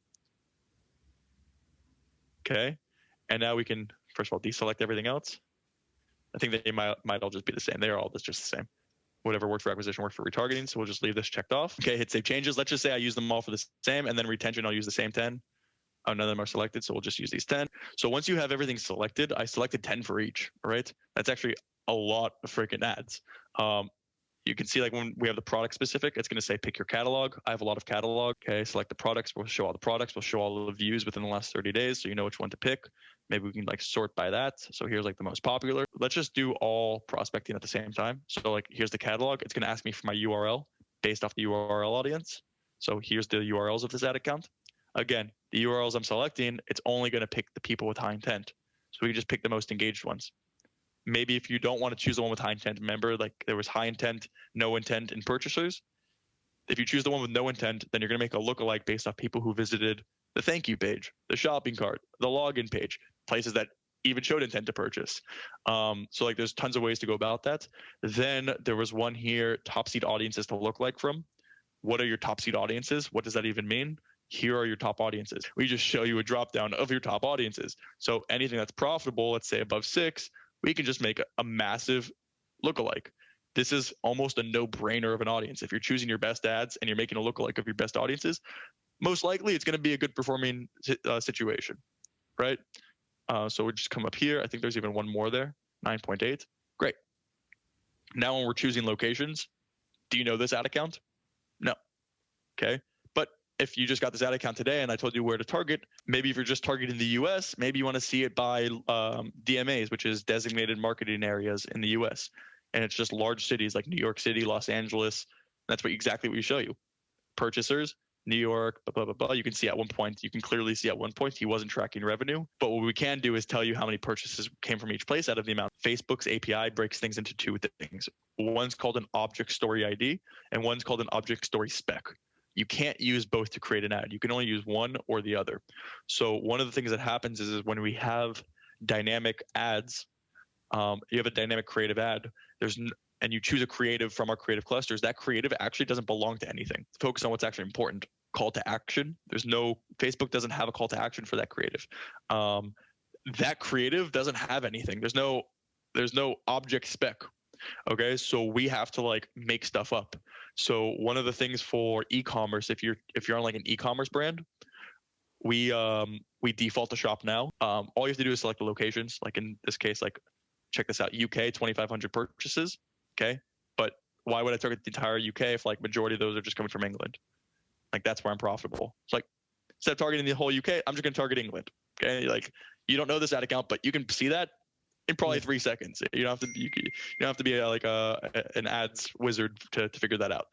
Okay. And now we can, first of all, deselect everything else. I think they might all just be the same. They're all just the same. Whatever worked for acquisition worked for retargeting. So we'll just leave this checked off. Okay, hit save changes. Let's just say I use them all for the same, and then retention, I'll use the same 10. None of them are selected, so we'll just use these 10. So once you have everything selected, I selected 10 for each, all right? That's actually a lot of freaking ads. You can see like when we have the product specific, it's going to say pick your catalog. I have a lot of catalog. Okay, select the products. We'll show all the products. We'll show all the views within the last 30 days, so you know which one to pick. Maybe we can like sort by that. So here's like the most popular. Let's just do all prospecting at the same time. So like here's the catalog. It's going to ask me for my URL based off the URL audience. So here's the URLs of this ad account. Again, the URLs I'm selecting, it's only going to pick the people with high intent. So we can just pick the most engaged ones. Maybe if you don't want to choose the one with high intent, remember like there was high intent, no intent, and purchasers. If you choose the one with no intent, then you're going to make a lookalike based off people who visited the thank you page, the shopping cart, the login page, places that even showed intent to purchase. So like there's tons of ways to go about that. Then there was one here, top seed audiences to look like from. What are your top seed audiences? What does that even mean? Here are your top audiences. We just show you a drop down of your top audiences. So anything that's profitable, let's say above 6, we can just make a massive lookalike. This is almost a no-brainer of an audience. If you're choosing your best ads and you're making a lookalike of your best audiences, most likely it's going to be a good performing situation, right? So we just come up here. I think there's even one more there, 9.8. Great. Now when we're choosing locations, do you know this ad account? No. Okay. But if you just got this ad account today and I told you where to target, maybe if you're just targeting the US, maybe you want to see it by DMAs, which is designated marketing areas in the US. And it's just large cities like New York City, Los Angeles, That's exactly what we show you. Purchasers, New York, blah, blah, blah, blah. You can see at one point, you can clearly see at one point he wasn't tracking revenue. But what we can do is tell you how many purchases came from each place out of the amount. Facebook's API breaks things into two things. One's called an object story ID and one's called an object story spec. You can't use both to create an ad. You can only use one or the other. So one of the things that happens is when we have dynamic ads, you have a dynamic creative ad, and you choose a creative from our creative clusters, that creative actually doesn't belong to anything. Focus on what's actually important. Call to action. Facebook doesn't have a call to action for that creative. That creative doesn't have anything. There's no object spec. Okay, so we have to like make stuff up. So one of the things for e-commerce, if you're on like an e-commerce brand, we default to shop now. All you have to do is select the locations. Like in this case, like check this out, UK 2,500 purchases. Okay, but why would I target the entire UK if like majority of those are just coming from England? Like that's where I'm profitable. It's like instead of targeting the whole UK, I'm just gonna target England. Okay, like you don't know this ad account, but you can see that in probably 3 seconds. You don't have to be like an ads wizard to figure that out.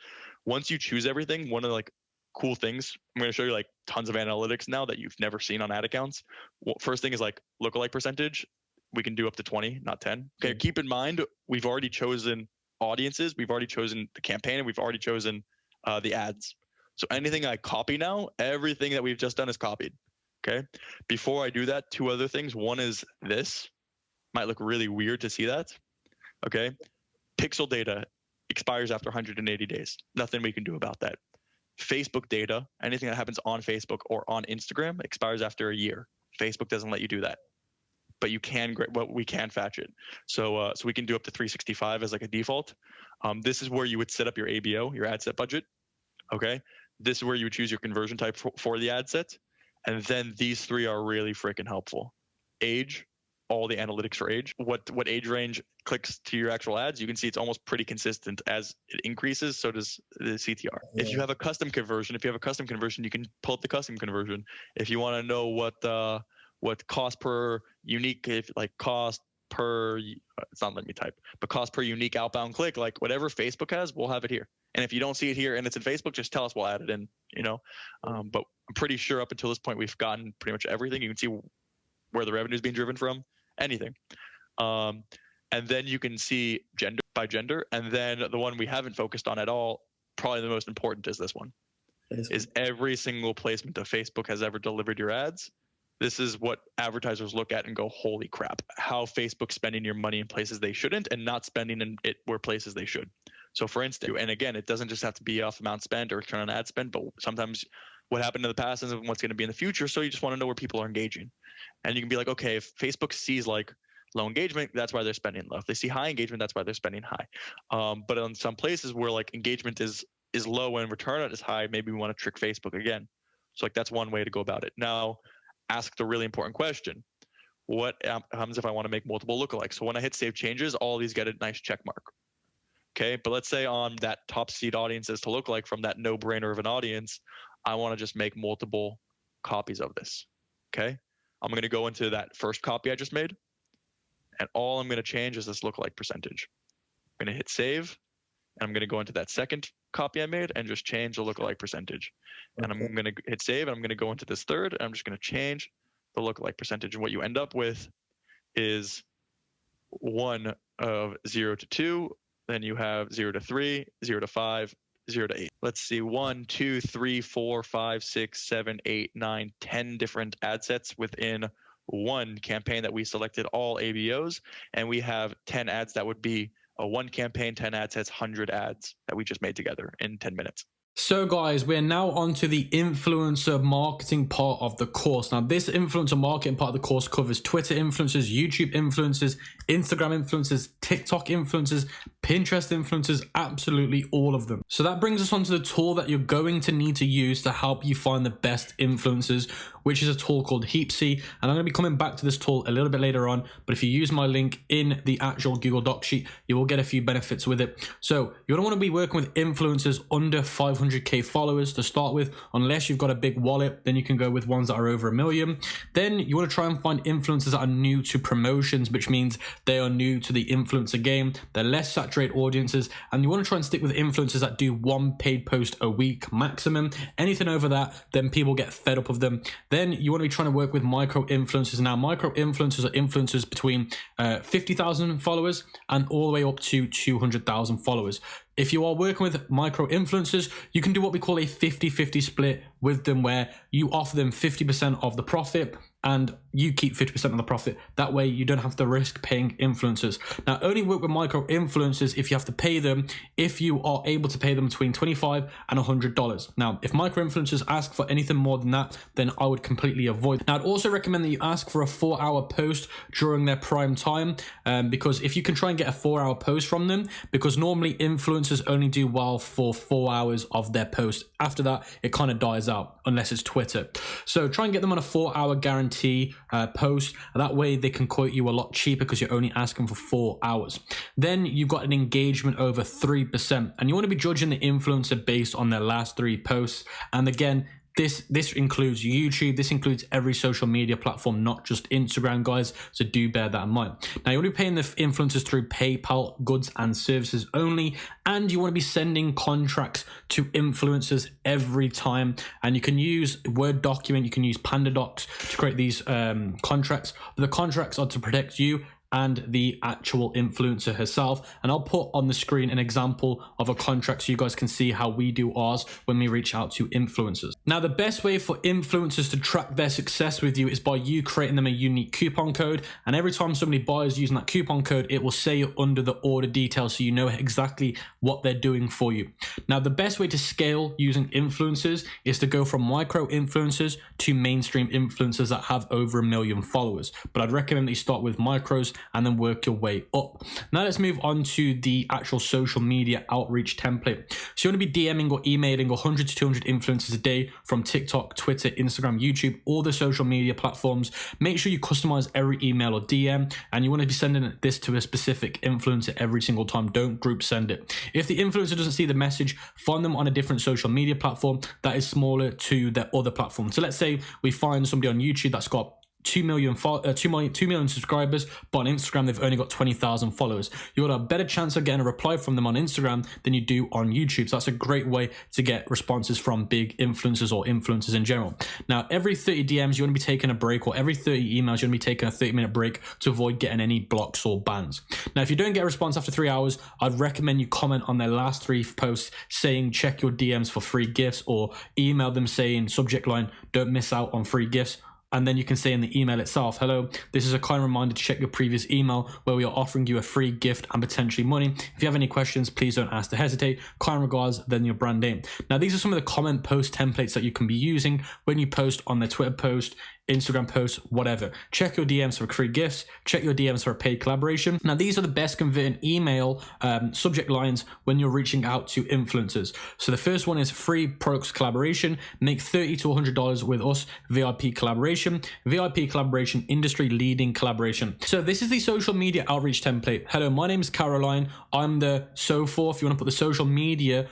Once you choose everything, one of the like cool things, I'm going to show you like tons of analytics now that you've never seen on ad accounts. Well, first thing is like lookalike percentage. We can do up to 20, not 10. Okay, keep in mind we've already chosen audiences, we've already chosen the campaign, and we've already chosen the ads. So anything I copy now, everything that we've just done is copied. Okay. Before I do that, 2 other things. One is this. Might look really weird to see that. Okay. Pixel data expires after 180 days. Nothing we can do about that. Facebook data, anything that happens on Facebook or on Instagram expires after a year. Facebook doesn't let you do that, but we can fetch it. So we can do up to 365 as like a default. This is where you would set up your ABO, your ad set budget. Okay. This is where you would choose your conversion type for the ad set. And then these 3 are really freaking helpful. Age, all the analytics for age, what age range clicks to your actual ads. You can see it's almost pretty consistent. As it increases, so does the CTR. Yeah. If you have a custom conversion, you can pull up the custom conversion. If you want to know what cost per unique, if like cost per, it's not letting me type, but cost per unique outbound click, like whatever Facebook has, we'll have it here. And if you don't see it here and it's in Facebook, just tell us, we'll add it in, but I'm pretty sure up until this point, we've gotten pretty much everything. You can see where the revenue is being driven from, anything. And then you can see gender by gender. And then the one we haven't focused on at all, probably the most important, is this one. Is every single placement that Facebook has ever delivered your ads. This is what advertisers look at and go, holy crap, how Facebook's spending your money in places they shouldn't and not spending in it where places they should. So for instance, and again, it doesn't just have to be off amount spent or return on ad spend, but sometimes what happened in the past isn't what's going to be in the future. So you just want to know where people are engaging. And you can be like, okay, if Facebook sees like low engagement, that's why they're spending low. If they see high engagement, that's why they're spending high. But in some places where like engagement is low and return is high, maybe we want to trick Facebook again. So like that's one way to go about it. Now, ask the really important question. What happens if I want to make multiple lookalikes? So when I hit save changes, all these get a nice check mark. Okay, but let's say on that top seed audiences to lookalike from that no-brainer of an audience, I want to just make multiple copies of this. Okay, I'm going to go into that first copy I just made, and all I'm going to change is this lookalike percentage. I'm going to hit save, and I'm going to go into that second copy I made and just change the lookalike percentage. Okay. And I'm going to hit save, and I'm going to go into this third, and I'm just going to change the lookalike percentage. And what you end up with is 1 of 0 to 2. Then you have 0 to 3, 0 to 5, 0 to 8. Let's see, 1, 2, 3, 4, 5, 6, 7, 8, 9, 10 different ad sets within one campaign that we selected all ABOs. And we have 10 ads that would be a one campaign, 10 ad sets, 100 ads that we just made together in 10 minutes. So guys, we're now on to the influencer marketing part of the course. Now this influencer marketing part of the course covers Twitter influencers, YouTube influencers, Instagram influencers, TikTok influencers, Pinterest influencers, absolutely all of them. So that brings us on to the tool that you're going to need to use to help you find the best influencers, which is a tool called Heapsy. And I'm going to be coming back to this tool a little bit later on, but if you use my link in the actual Google Doc sheet, you will get a few benefits with it. So you're going to want to be working with influencers under 500 500k followers to start with. Unless you've got a big wallet, then you can go with ones that are over 1 million. Then you want to try and find influencers that are new to promotions, which means they are new to the influencer game. They're less saturated audiences, and you want to try and stick with influencers that do 1 paid post a week maximum. Anything over that, then people get fed up of them. Then you want to be trying to work with micro influencers. Now, micro influencers are influencers between 50,000 followers and all the way up to 200,000 followers. If you are working with micro influencers, you can do what we call a 50-50 split with them, where you offer them 50% of the profit and you keep 50% of the profit. That way you don't have to risk paying influencers. Now, only work with micro influencers if you have to pay them, if you are able to pay them between $25 and $100. Now, if micro influencers ask for anything more than that, then I would completely avoid. Now, I'd also recommend that you ask for a 4-hour post during their prime time, because if you can try and get a 4-hour post from them, because normally influencers only do well for 4 hours of their post. After that, it kind of dies out unless it's Twitter. So try and get them on a 4-hour guarantee post. That way they can quote you a lot cheaper because you're only asking for 4 hours. Then you've got an engagement over 3%, and you want to be judging the influencer based on their last 3 posts. And again, this includes YouTube. This includes every social media platform, not just Instagram, guys. So do bear that in mind. Now, you want to be paying the influencers through PayPal, goods and services only. And you want to be sending contracts to influencers every time. And you can use Word document. You can use PandaDocs to create these contracts. But the contracts are to protect you and the actual influencer herself. And I'll put on the screen an example of a contract so you guys can see how we do ours when we reach out to influencers. Now, the best way for influencers to track their success with you is by you creating them a unique coupon code. And every time somebody buys using that coupon code, it will say it under the order details so you know exactly what they're doing for you. Now, the best way to scale using influencers is to go from micro influencers to mainstream influencers that have over 1 million followers. But I'd recommend that you start with micros and then work your way up. Now let's move on to the actual social media outreach template. So you want to be DMing or emailing 100 to 200 influencers a day from TikTok, Twitter, Instagram, YouTube, all the social media platforms. Make sure you customize every email or DM, and you want to be sending this to a specific influencer every single time. Don't group send it. If the influencer doesn't see the message, find them on a different social media platform that is smaller to their other platform. So let's say we find somebody on YouTube that's got 2 million subscribers, but on Instagram they've only got 20,000 followers. You've got a better chance of getting a reply from them on Instagram than you do on YouTube. So that's a great way to get responses from big influencers or influencers in general. Now, every 30 DMs you want to be taking a break, or every 30 emails you want to be taking a 30-minute break to avoid getting any blocks or bans. Now, if you don't get a response after 3 hours, I'd recommend you comment on their last 3 posts saying check your DMs for free gifts, or email them saying subject line, don't miss out on free gifts. And then you can say in the email itself, hello, this is a kind reminder to check your previous email where we are offering you a free gift and potentially money. If you have any questions, please don't ask to hesitate. Kind regards, then your brand name. Now, these are some of the comment post templates that you can be using when you post on their Twitter post, Instagram posts, whatever. Check your DMs for free gifts. Check your DMs for a paid collaboration. Now, these are the best converting email subject lines when you're reaching out to influencers. So the first one is free products collaboration. Make $30 to $100 with us. VIP collaboration. VIP collaboration, industry leading collaboration. So this is the social media outreach template. Hello, my name is Caroline. I'm the so forth. You want to put the social media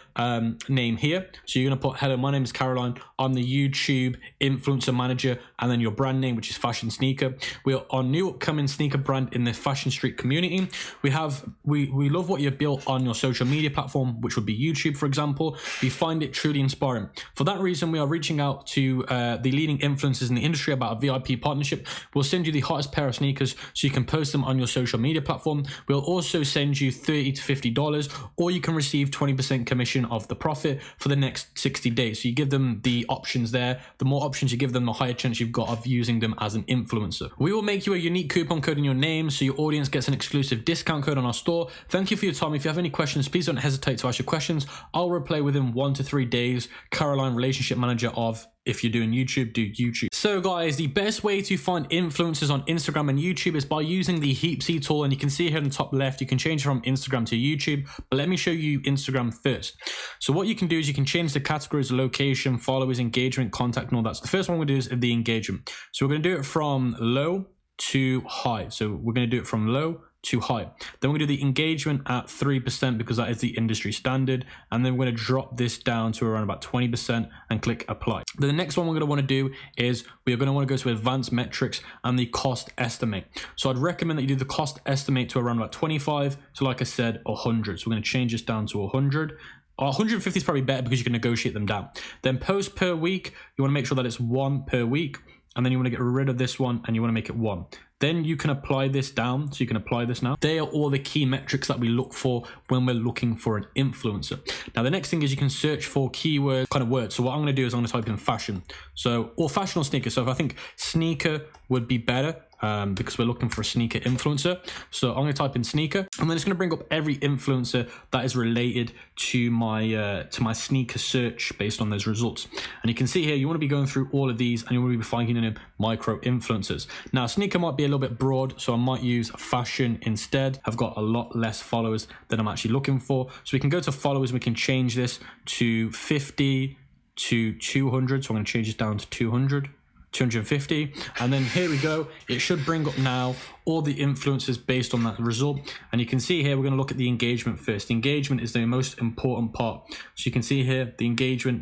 name here. So you're going to put, hello, my name is Caroline. I'm the YouTube influencer manager, and then your brand name, which is Fashion Sneaker. We are our new upcoming sneaker brand in the Fashion Street community. We love what you've built on your social media platform, which would be YouTube, for example. We find it truly inspiring. For that reason, we are reaching out to the leading influencers in the industry about a VIP partnership. We'll send you the hottest pair of sneakers so you can post them on your social media platform. We'll also send you $30 to $50, or you can receive 20% commission of the profit for the next 60 days. So you give them the options there. The more options you give them, the higher chance you've got of using them as an influencer. We will make you a unique coupon code in your name so your audience gets an exclusive discount code on our store. Thank you for your time. If you have any questions, please don't hesitate to ask your questions. I'll reply within 1 to 3 days. Caroline, relationship manager of If You're Doing YouTube, do YouTube. So guys, the best way to find influencers on Instagram and YouTube is by using the Heapsy tool. And you can see here in the top left, you can change from Instagram to YouTube, but let me show you Instagram first. So what you can do is you can change the categories, location, followers, engagement, contact, and all that. So the first one we're going to do is the engagement. So we're going to do it from low to high. So we're going to do it from low to high. Then we're going to do the engagement at 3% because that is the industry standard. And then we're going to drop this down to around about 20% and click apply. Then the next one we're going to want to do is we're going to want to go to advanced metrics and the cost estimate. So I'd recommend that you do the cost estimate to around about 25 to, like I said, 100. So we're going to change this down to 100. 150 is probably better because you can negotiate them down. Then post per week, you want to make sure that it's 1 per week. And then you want to get rid of this one and you want to make it 1. Then you can apply this down. So you can apply this now. They are all the key metrics that we look for when we're looking for an influencer. Now, the next thing is you can search for keyword kind of words. So what I'm going to do is I'm going to type in fashion. So, or fashion or sneaker. So if I think sneaker would be better, because we're looking for a sneaker influencer. So I'm going to type in sneaker, and then it's going to bring up every influencer that is related to my sneaker search based on those results. And you can see here, you want to be going through all of these and you want to be finding in micro influencers. Now, sneaker might be a little bit broad, so I might use fashion instead. I've got a lot less followers than I'm actually looking for. So we can go to followers, we can change this to 50 to 200. So I'm going to change this down to 250, and then here we go. It should bring up now all the influencers based on that result. And you can see here, we're going to look at the engagement first. The engagement is the most important part. So you can see here, the engagement.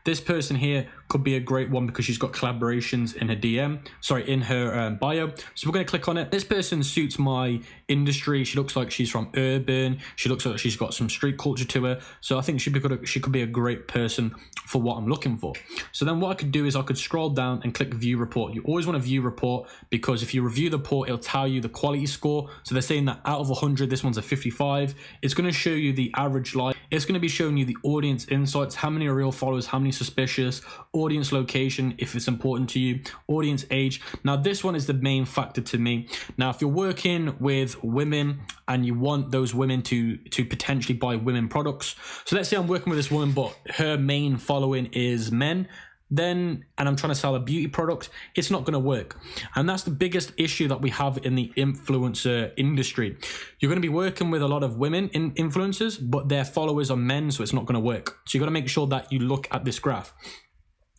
This person here could be a great one because she's got collaborations in her in her bio. So we're going to click on it. This person suits my industry. She looks like she's from urban. She looks like she's got some street culture to her. So I think she could be a great person for what I'm looking for. So then what I could do is I could scroll down and click view report. You always want to view report because if you review the report, it'll tell you the quality score. So they're saying that out of 100, this one's a 55. It's going to show you the average like. It's going to be showing you the audience insights, how many are real followers, how many suspicious, audience location, if it's important to you, audience age. Now, this one is the main factor to me. Now, if you're working with women and you want those women to potentially buy women products. So let's say I'm working with this woman, but her main following is men. And I'm trying to sell a beauty product, it's not going to work. And that's the biggest issue that we have in the influencer industry. You're going to be working with a lot of women influencers, but their followers are men, so it's not going to work. So you got to make sure that you look at this graph.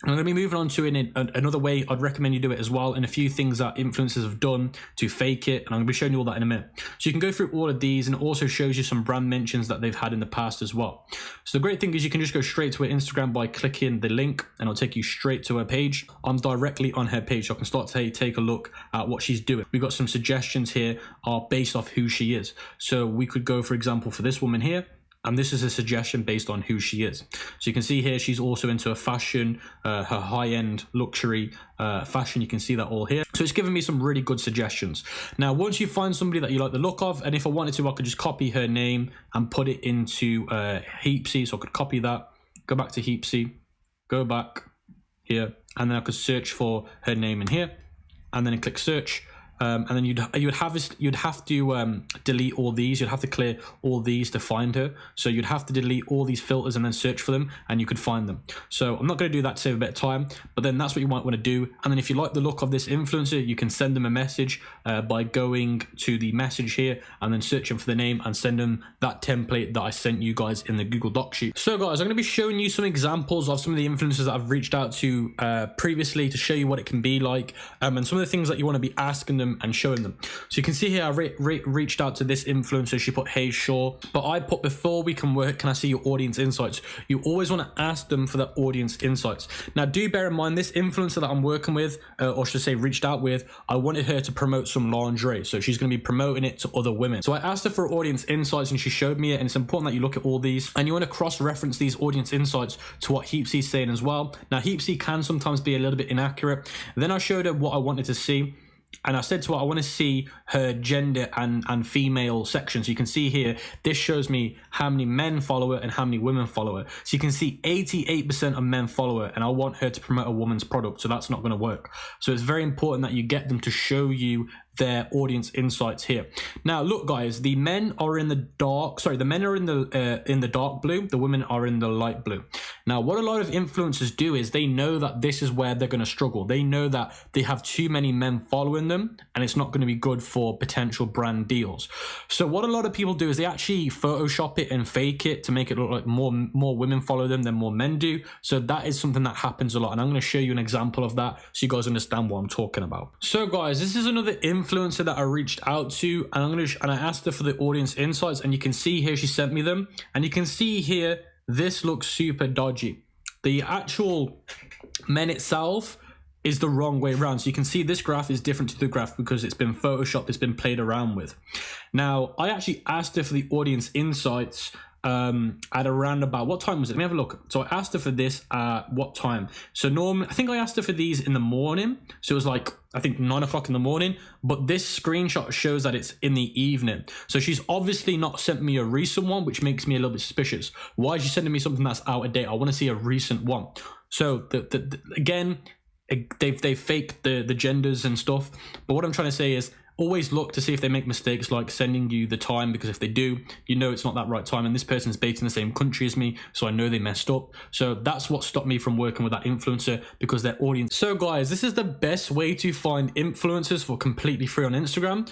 I'm going to be moving on to another way I'd recommend you do it as well, and a few things that influencers have done to fake it, and I'm going to be showing you all that in a minute. So you can go through all of these, and it also shows you some brand mentions that they've had in the past as well. So the great thing is you can just go straight to her Instagram by clicking the link, and it'll take you straight to her page. I'm directly on her page, so I can start to take a look at what she's doing. We've got some suggestions here are based off who she is. So we could go, for example, for this woman here. And this is a suggestion based on who she is. So you can see here, she's also into a fashion, her high-end luxury fashion. You can see that all here. So it's giving me some really good suggestions. Now, once you find somebody that you like the look of, and if I wanted to, I could just copy her name and put it into Heapsy. So I could copy that, go back to Heapsy, go back here, and then I could search for her name in here, and then click search. And then you'd have to delete all these. You'd have to clear all these to find her. So you'd have to delete all these filters and then search for them, and you could find them. So I'm not going to do that to save a bit of time, but then that's what you might want to do. And then if you like the look of this influencer, you can send them a message by going to the message here and then searching for the name and send them that template that I sent you guys in the Google Doc sheet. So guys, I'm going to be showing you some examples of some of the influencers that I've reached out to previously to show you what it can be like, and some of the things that you want to be asking them and showing them. So you can see here I reached out to this influencer. She put Hey Shaw, but I put before we can work, can I see your audience insights? You always want to ask them for that audience insights. Now do bear in mind, this influencer that I'm working with, or should I say reached out with, I wanted her to promote some lingerie, so she's going to be promoting it to other women. So I asked her for audience insights and she showed me it, and it's important that you look at all these and you want to cross-reference these audience insights to what Heapsy's saying as well. Now Heapsy can sometimes be a little bit inaccurate. Then I showed her what I wanted to see, and I said to her, I want to see her gender and female section. So you can see here, this shows me how many men follow her and how many women follow her. So you can see 88% of men follow her, and I want her to promote a woman's product. So that's not going to work. So it's very important that you get them to show you their audience insights here. Now look guys, the men are in the dark, sorry, the men are in the dark blue, the women are in the light blue. Now, what a lot of influencers do is they know that this is where they're going to struggle. They know that they have too many men following them and it's not going to be good for potential brand deals. So what a lot of people do is they actually Photoshop it and fake it to make it look like more women follow them than more men do. So that is something that happens a lot. And I'm going to show you an example of that so you guys understand what I'm talking about. So guys, this is another influencer that I reached out to, and I asked her for the audience insights, and you can see here she sent me them, and you can see here this looks super dodgy. The actual men itself is the wrong way around. So you can see this graph is different to the graph because it's been photoshopped, it's been played around with. Now, I actually asked her for the audience insights at around about, what time was it? Let me have a look. So I asked her for this at what time? So normally, I think I asked her for these in the morning. So it was like, I think 9 o'clock in the morning, but this screenshot shows that it's in the evening. So she's obviously not sent me a recent one, which makes me a little bit suspicious. Why is she sending me something that's out of date? I want to see a recent one. So again, they've faked the genders and stuff. But what I'm trying to say is, always look to see if they make mistakes like sending you the time, because if they do, you know it's not that right time, and this person's based in the same country as me, so I know they messed up. So that's what stopped me from working with that influencer, because their audience. So guys, this is the best way to find influencers for completely free on Instagram.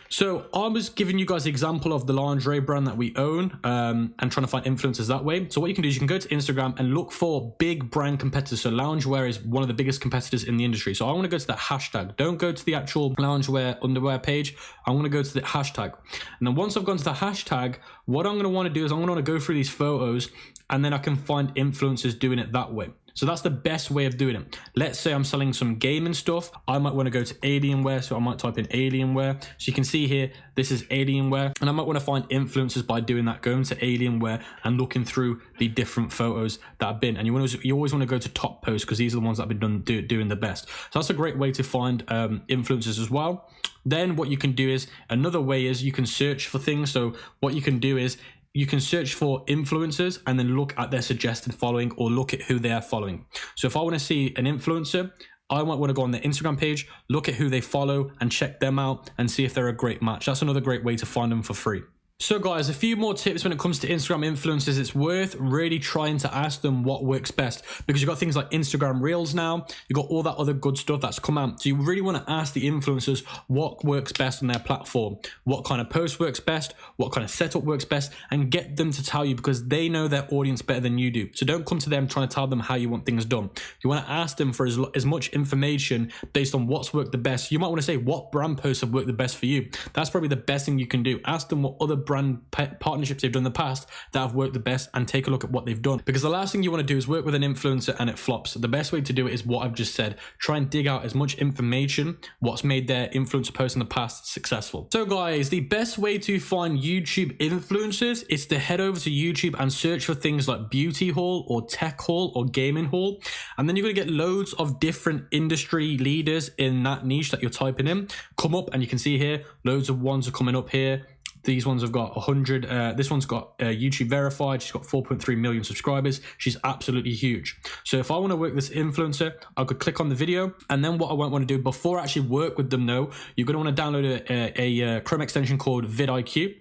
So I was giving you guys the example of the lingerie brand that we own, and trying to find influencers that way. So what you can do is you can go to Instagram and look for big brand competitors. So loungewear is one of the biggest competitors in the industry. So I want to go to the hashtag. Don't go to the actual loungewear underwear page. I'm going to go to the hashtag. And then once I've gone to the hashtag, what I'm going to want to do is I'm going to want to go through these photos, and then I can find influencers doing it that way. So that's the best way of doing it. Let's say I'm selling some gaming stuff. I might want to go to Alienware. So I might type in Alienware. So you can see here, this is Alienware. And I might want to find influencers by doing that, going to Alienware and looking through the different photos that have been. And you always want to go to top posts, because these are the ones that have been doing the best. So that's a great way to find influencers as well. Then what you can do is, another way is you can search for things. So what you can do is, you can search for influencers and then look at their suggested following, or look at who they are following. So if I want to see an influencer, I might want to go on their Instagram page, look at who they follow and check them out and see if they're a great match. That's another great way to find them for free. So guys, a few more tips when it comes to Instagram influencers. It's worth really trying to ask them what works best, because you've got things like Instagram Reels now, you've got all that other good stuff that's come out. So you really want to ask the influencers what works best on their platform, what kind of post works best, what kind of setup works best, and get them to tell you, because they know their audience better than you do. So don't come to them trying to tell them how you want things done. You want to ask them for as much information based on what's worked the best. You might want to say what brand posts have worked the best for you. That's probably the best thing you can do. Ask them what other brand partnerships they've done in the past that have worked the best, and take a look at what they've done, because the last thing you want to do is work with an influencer and it flops. The best way to do it is what I've just said. Try and dig out as much information, what's made their influencer posts in the past successful. So guys, the best way to find YouTube influencers is to head over to YouTube and search for things like beauty haul or tech haul or gaming haul, and then you're going to get loads of different industry leaders in that niche that you're typing in come up, and you can see here loads of ones are coming up here. These ones have got 100. This one's got YouTube verified. She's got 4.3 million subscribers. She's absolutely huge. So if I want to work this influencer, I could click on the video. And then what I want to do before I actually work with them, though, you're going to want to download a Chrome extension called vidIQ.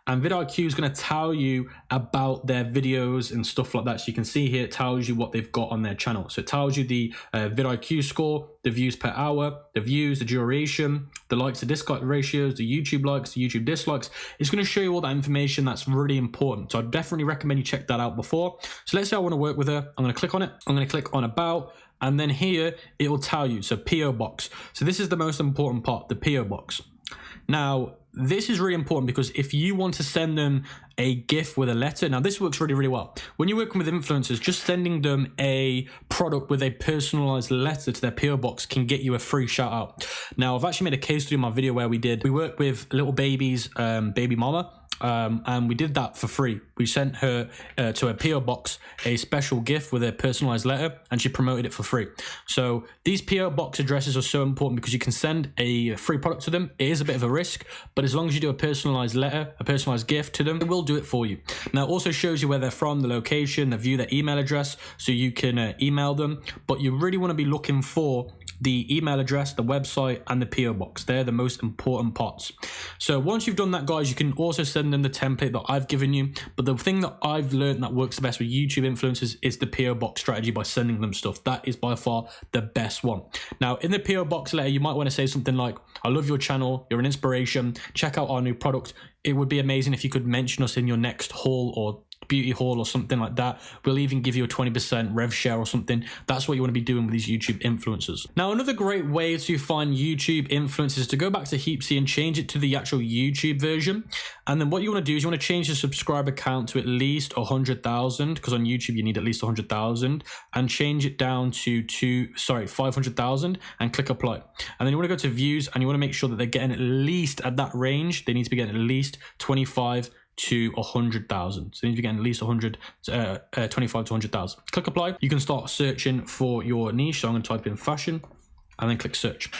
And vidIQ is going to tell you about their videos and stuff like that. So you can see here, it tells you what they've got on their channel. So it tells you the vidIQ score, the views per hour, the views, the duration, the likes to dislike ratios, the YouTube likes, the YouTube dislikes. It's going to show you all that information that's really important. So I definitely recommend you check that out before. So let's say I want to work with her. I'm going to click on it. I'm going to click on about. And then here it will tell you. So PO box. So this is the most important part, the PO box. Now, this is really important, because if you want to send them a GIF with a letter, now this works really, really well. When you're working with influencers, just sending them a product with a personalized letter to their PO box can get you a free shout out. Now, I've actually made a case study in my video where we worked with little baby's baby mama. And we did that for free. We sent her to a PO box a special gift with a personalized letter, and she promoted it for free. So these PO box addresses are so important, because you can send a free product to them. It is a bit of a risk, but as long as you do a personalized letter, a personalized gift to them, it will do it for you. Now, it also shows you where they're from, the location, the view, their email address, so you can email them. But you really want to be looking for the email address, the website, and the PO box. They're the most important parts. So once you've done that, guys, you can also send given them the template that I've given you, but the thing that I've learned that works the best with YouTube influencers is the PO box strategy by sending them stuff. That is by far the best one. Now, in the PO box letter, you might want to say something like, I love your channel, you're an inspiration, check out our new product. It would be amazing if you could mention us in your next haul or beauty haul or something like that. We'll even give you a 20% rev share or something. That's what you want to be doing with these YouTube influencers. Now, another great way to find YouTube influencers is to go back to Heapsy and change it to the actual YouTube version. And then what you want to do is you want to change the subscriber count to at least 100,000, because on YouTube you need at least 100,000, and change it down to 500,000 and click apply. And then you want to go to views and you want to make sure that they're getting at least at that range. They need to be getting at least 25 to 100,000. So you need to get at least 25 to 100,000. Click apply. You can start searching for your niche. So I'm going to type in fashion and then click search.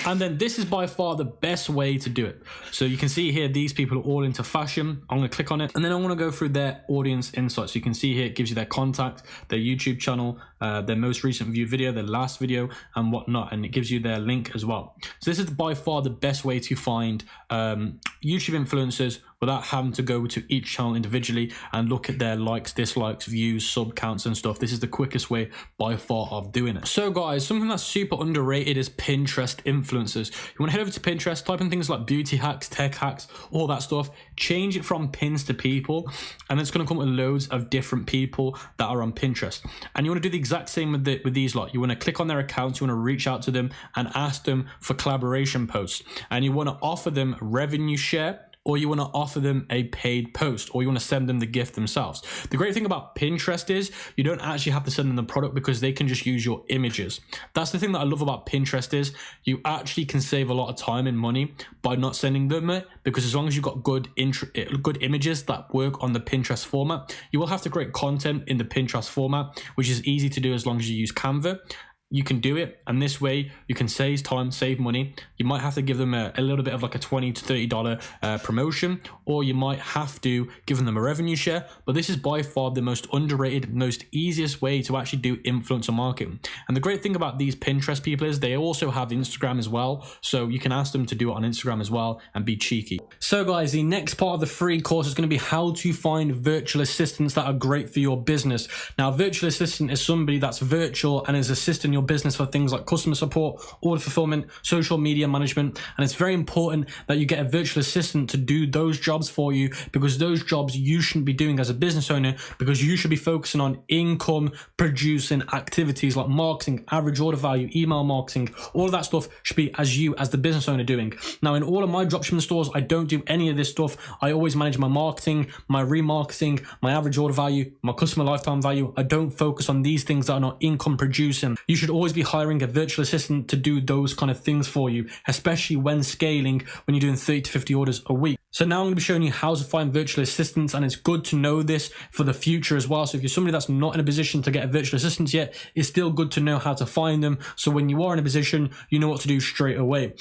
And then this is by far the best way to do it. So you can see here, these people are all into fashion. I'm going to click on it and then I want to go through their audience insights. So you can see here, it gives you their contact, their YouTube channel, their most recent viewed video, their last video and whatnot. And it gives you their link as well. So this is by far the best way to find YouTube influencers without having to go to each channel individually and look at their likes, dislikes, views, sub counts and stuff. This is the quickest way by far of doing it. So guys, something that's super underrated is Pinterest influencers. You want to head over to Pinterest, type in things like beauty hacks, tech hacks, all that stuff, change it from pins to people, and it's going to come with loads of different people that are on Pinterest. And you want to do the exact same with these lot. You want to click on their accounts, you want to reach out to them and ask them for collaboration posts, and you want to offer them revenue share, or you want to offer them a paid post, or you want to send them the gift themselves. The great thing about Pinterest is you don't actually have to send them the product because they can just use your images. That's the thing that I love about Pinterest is you actually can save a lot of time and money by not sending them it, because as long as you've got good images that work on the Pinterest format, you will have to create content in the Pinterest format, which is easy to do as long as you use Canva. You can do it, and this way you can save time, save money. You might have to give them a little bit of like a $20 to $30 promotion, or you might have to give them a revenue share, but this is by far the most underrated, most easiest way to actually do influencer marketing. And the great thing about these Pinterest people is they also have Instagram as well, so you can ask them to do it on Instagram as well and be cheeky. So guys, the next part of the free course is going to be how to find virtual assistants that are great for your business. Now, virtual assistant is somebody that's virtual and is assisting your business for things like customer support, order fulfillment, social media management. And it's very important that you get a virtual assistant to do those jobs for you, because those jobs you shouldn't be doing as a business owner, because you should be focusing on income producing activities like marketing, average order value, email marketing. All of that stuff should be as you as the business owner doing. Now, in all of my dropshipping stores, I don't do any of this stuff. I always manage my marketing, my remarketing, my average order value, my customer lifetime value. I don't focus on these things that are not income producing. You should always be hiring a virtual assistant to do those kind of things for you, especially when scaling, when you're doing 30 to 50 orders a week. So now I'm going to be showing you how to find virtual assistants, and it's good to know this for the future as well. So if you're somebody that's not in a position to get a virtual assistant yet, it's still good to know how to find them. So when you are in a position, you know what to do straight away.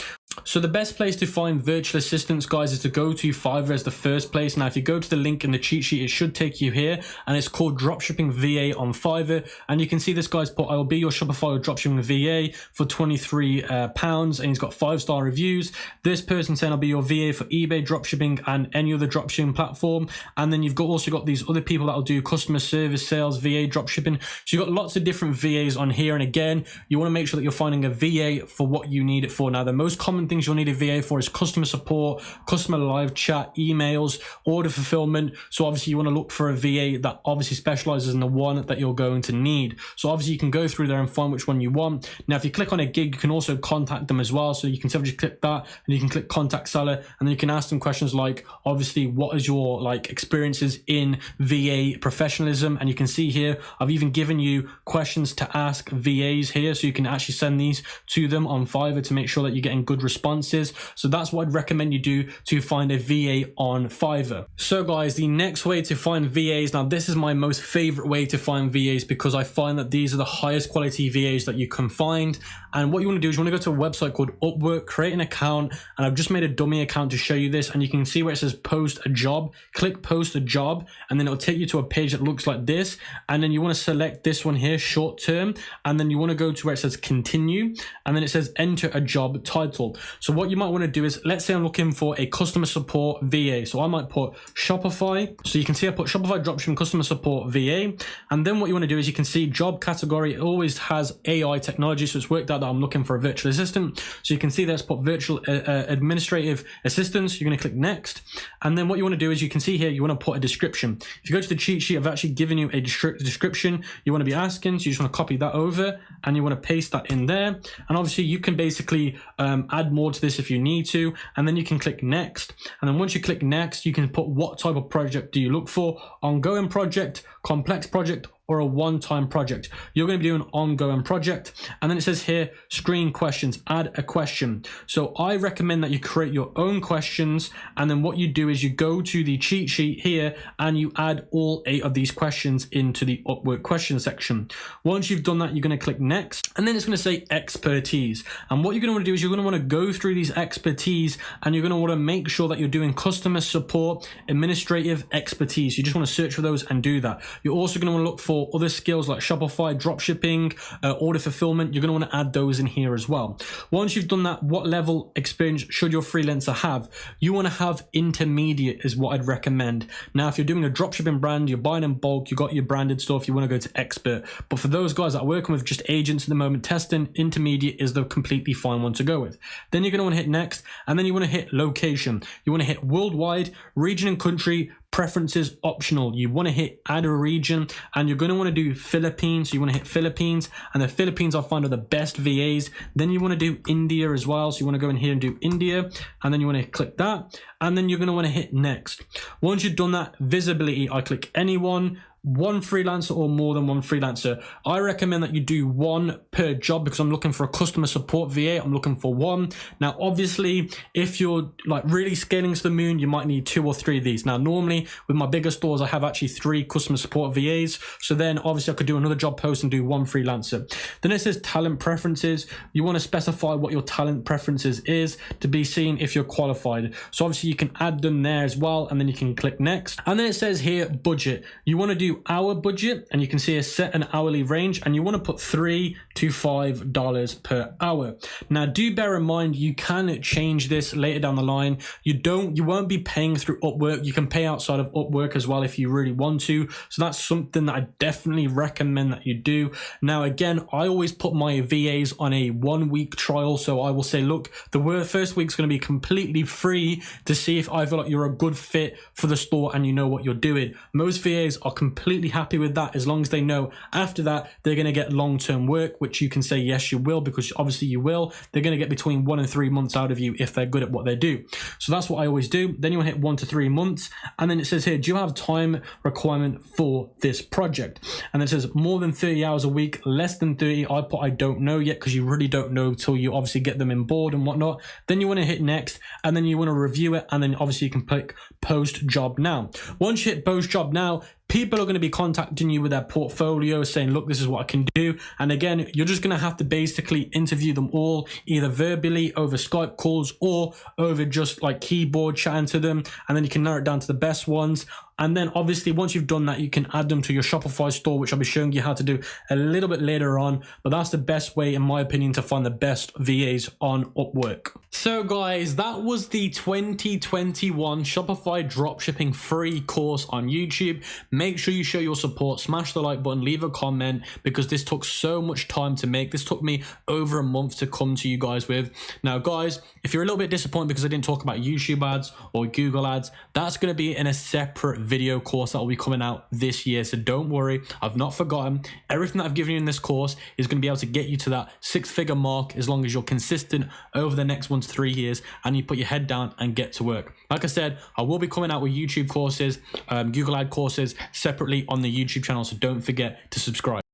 So the best place to find virtual assistants, guys, is to go to Fiverr as the first place. Now, if you go to the link in the cheat sheet, it should take you here, and it's called Dropshipping VA on Fiverr. And you can see this guy's put, I will be your Shopify or Dropshipping VA for £23, and he's got 5-star reviews. This person saying I'll be your VA for eBay dropshipping and any other dropshipping platform. And then you've also got these other people that'll do customer service, sales, VA dropshipping. So you've got lots of different VAs on here. And again, you want to make sure that you're finding a VA for what you need it for. Now, the most common things you'll need a VA for is customer support, customer live chat, emails, order fulfillment. So obviously you want to look for a VA that obviously specializes in the one that you're going to need. So obviously you can go through there and find which one you want. Now, if you click on a gig, you can also contact them as well. So you can simply just click that and you can click contact seller, and then you can ask them questions like, obviously, what is your experiences in VA professionalism? And you can see here, I've even given you questions to ask VAs here. So you can actually send these to them on Fiverr to make sure that you're getting good responses. So that's what I'd recommend you do to find a VA on Fiverr. So guys, the next way to find VAs, now this is my most favorite way to find VAs, because I find that these are the highest quality VAs that you can find, And what you want to do is you want to go to a website called Upwork, create an account, and I've just made a dummy account to show you this, and you can see where it says post a job. Click post a job, and then it'll take you to a page that looks like this, and then you want to select this one here, short term, and then you want to go to where it says continue, and then it says enter a job title. So what you might want to do is, let's say I'm looking for a customer support VA, so I might put Shopify. So you can see I put Shopify dropshipping customer support VA, and then what you want to do is you can see job category, it always has AI technology, so it's worked out that I'm looking for a virtual assistant. So you can see there's put virtual administrative assistants. You're going to click next, and then what you want to do is you can see here you want to put a description. If you go to the cheat sheet, I've actually given you a description you want to be asking, so you just want to copy that over and you want to paste that in there, and obviously you can basically add more to this if you need to, and then you can click next, and then once you click next you can put what type of project do you look for: ongoing project, complex project, or a one-time project. You're going to be doing an ongoing project. And then it says here, screen questions, add a question. So I recommend that you create your own questions, and then what you do is you go to the cheat sheet here and you add all 8 of these questions into the Upwork question section. Once you've done that, you're going to click next, and then it's going to say expertise. And what you're going to want to do is you're going to want to go through these expertise, and you're going to want to make sure that you're doing customer support, administrative expertise. You just want to search for those and do that. You're also going to want to look for other skills like Shopify, dropshipping, order fulfillment. You're going to want to add those in here as well. Once you've done that, what level experience should your freelancer have? You want to have intermediate is what I'd recommend. Now, if you're doing a dropshipping brand, you're buying in bulk, you got your branded stuff, you want to go to expert. But for those guys that are working with just agents at the moment, testing, intermediate is the completely fine one to go with. Then you're going to want to hit next, and then you want to hit location. You want to hit worldwide, region and country, preferences optional. You want to hit add a region, and you're going to want to do Philippines. So you want to hit Philippines, and the Philippines I find are the best VAs. Then you want to do India as well. So you want to go in here and do India, and then you want to click that, and then you're going to want to hit next. Once you've done that, visibility, I click anyone, one freelancer or more than one freelancer. I recommend that you do 1 per job because I'm looking for a customer support VA. I'm looking for 1. Now, obviously, if you're like really scaling to the moon, you might need 2 or 3 of these. Now, normally with my bigger stores, I have actually 3 customer support VAs. So then obviously I could do another job post and do 1 freelancer. Then it says talent preferences. You want to specify what your talent preferences is to be seen if you're qualified. So obviously you can add them there as well, and then you can click next. And then it says here budget. You want to do hour budget, and you can see a set an hourly range, and you want to put $3 to $5 per hour. Now, do bear in mind you can change this later down the line. You won't be paying through Upwork. You can pay outside of Upwork as well if you really want to. So that's something that I definitely recommend that you do. Now, again, I always put my VAs on a 1-week trial. So I will say, look, the first week's going to be completely free to see if I feel like you're a good fit for the store and you know what you're doing. Most VAs are completely happy with that as long as they know after that they're going to get long-term work, which you can say yes you will, because obviously you will. They're going to get between 1 and 3 months out of you if they're good at what they do. So that's what I always do. Then you want to hit 1 to 3 months, and then it says here, do you have time requirement for this project? And it says more than 30 hours a week, less than 30. I put I don't know yet, because you really don't know till you obviously get them in board and whatnot. Then you want to hit next, and then you want to review it, and then obviously you can click post job now. Once you hit post job now, people are going to be contacting you with their portfolio saying, look, this is what I can do. And again, you're just going to have to basically interview them all, either verbally over Skype calls or over just like keyboard chatting to them. And then you can narrow it down to the best ones. And then obviously once you've done that, you can add them to your Shopify store, which I'll be showing you how to do a little bit later on. But that's the best way, in my opinion, to find the best VAs on Upwork. So guys, that was the 2021 Shopify dropshipping free course on YouTube. Make sure you show your support, smash the like button, leave a comment, because this took so much time to make. This took me over a month to come to you guys with. Now guys, if you're a little bit disappointed because I didn't talk about YouTube ads or Google ads, that's going to be in a separate video course that will be coming out this year. So don't worry, I've not forgotten. Everything that I've given you in this course is going to be able to get you to that 6-figure mark as long as you're consistent over the next 1 to 3 years and you put your head down and get to work. Like I said, I will be coming out with YouTube courses, Google ad courses separately on the YouTube channel, so don't forget to subscribe.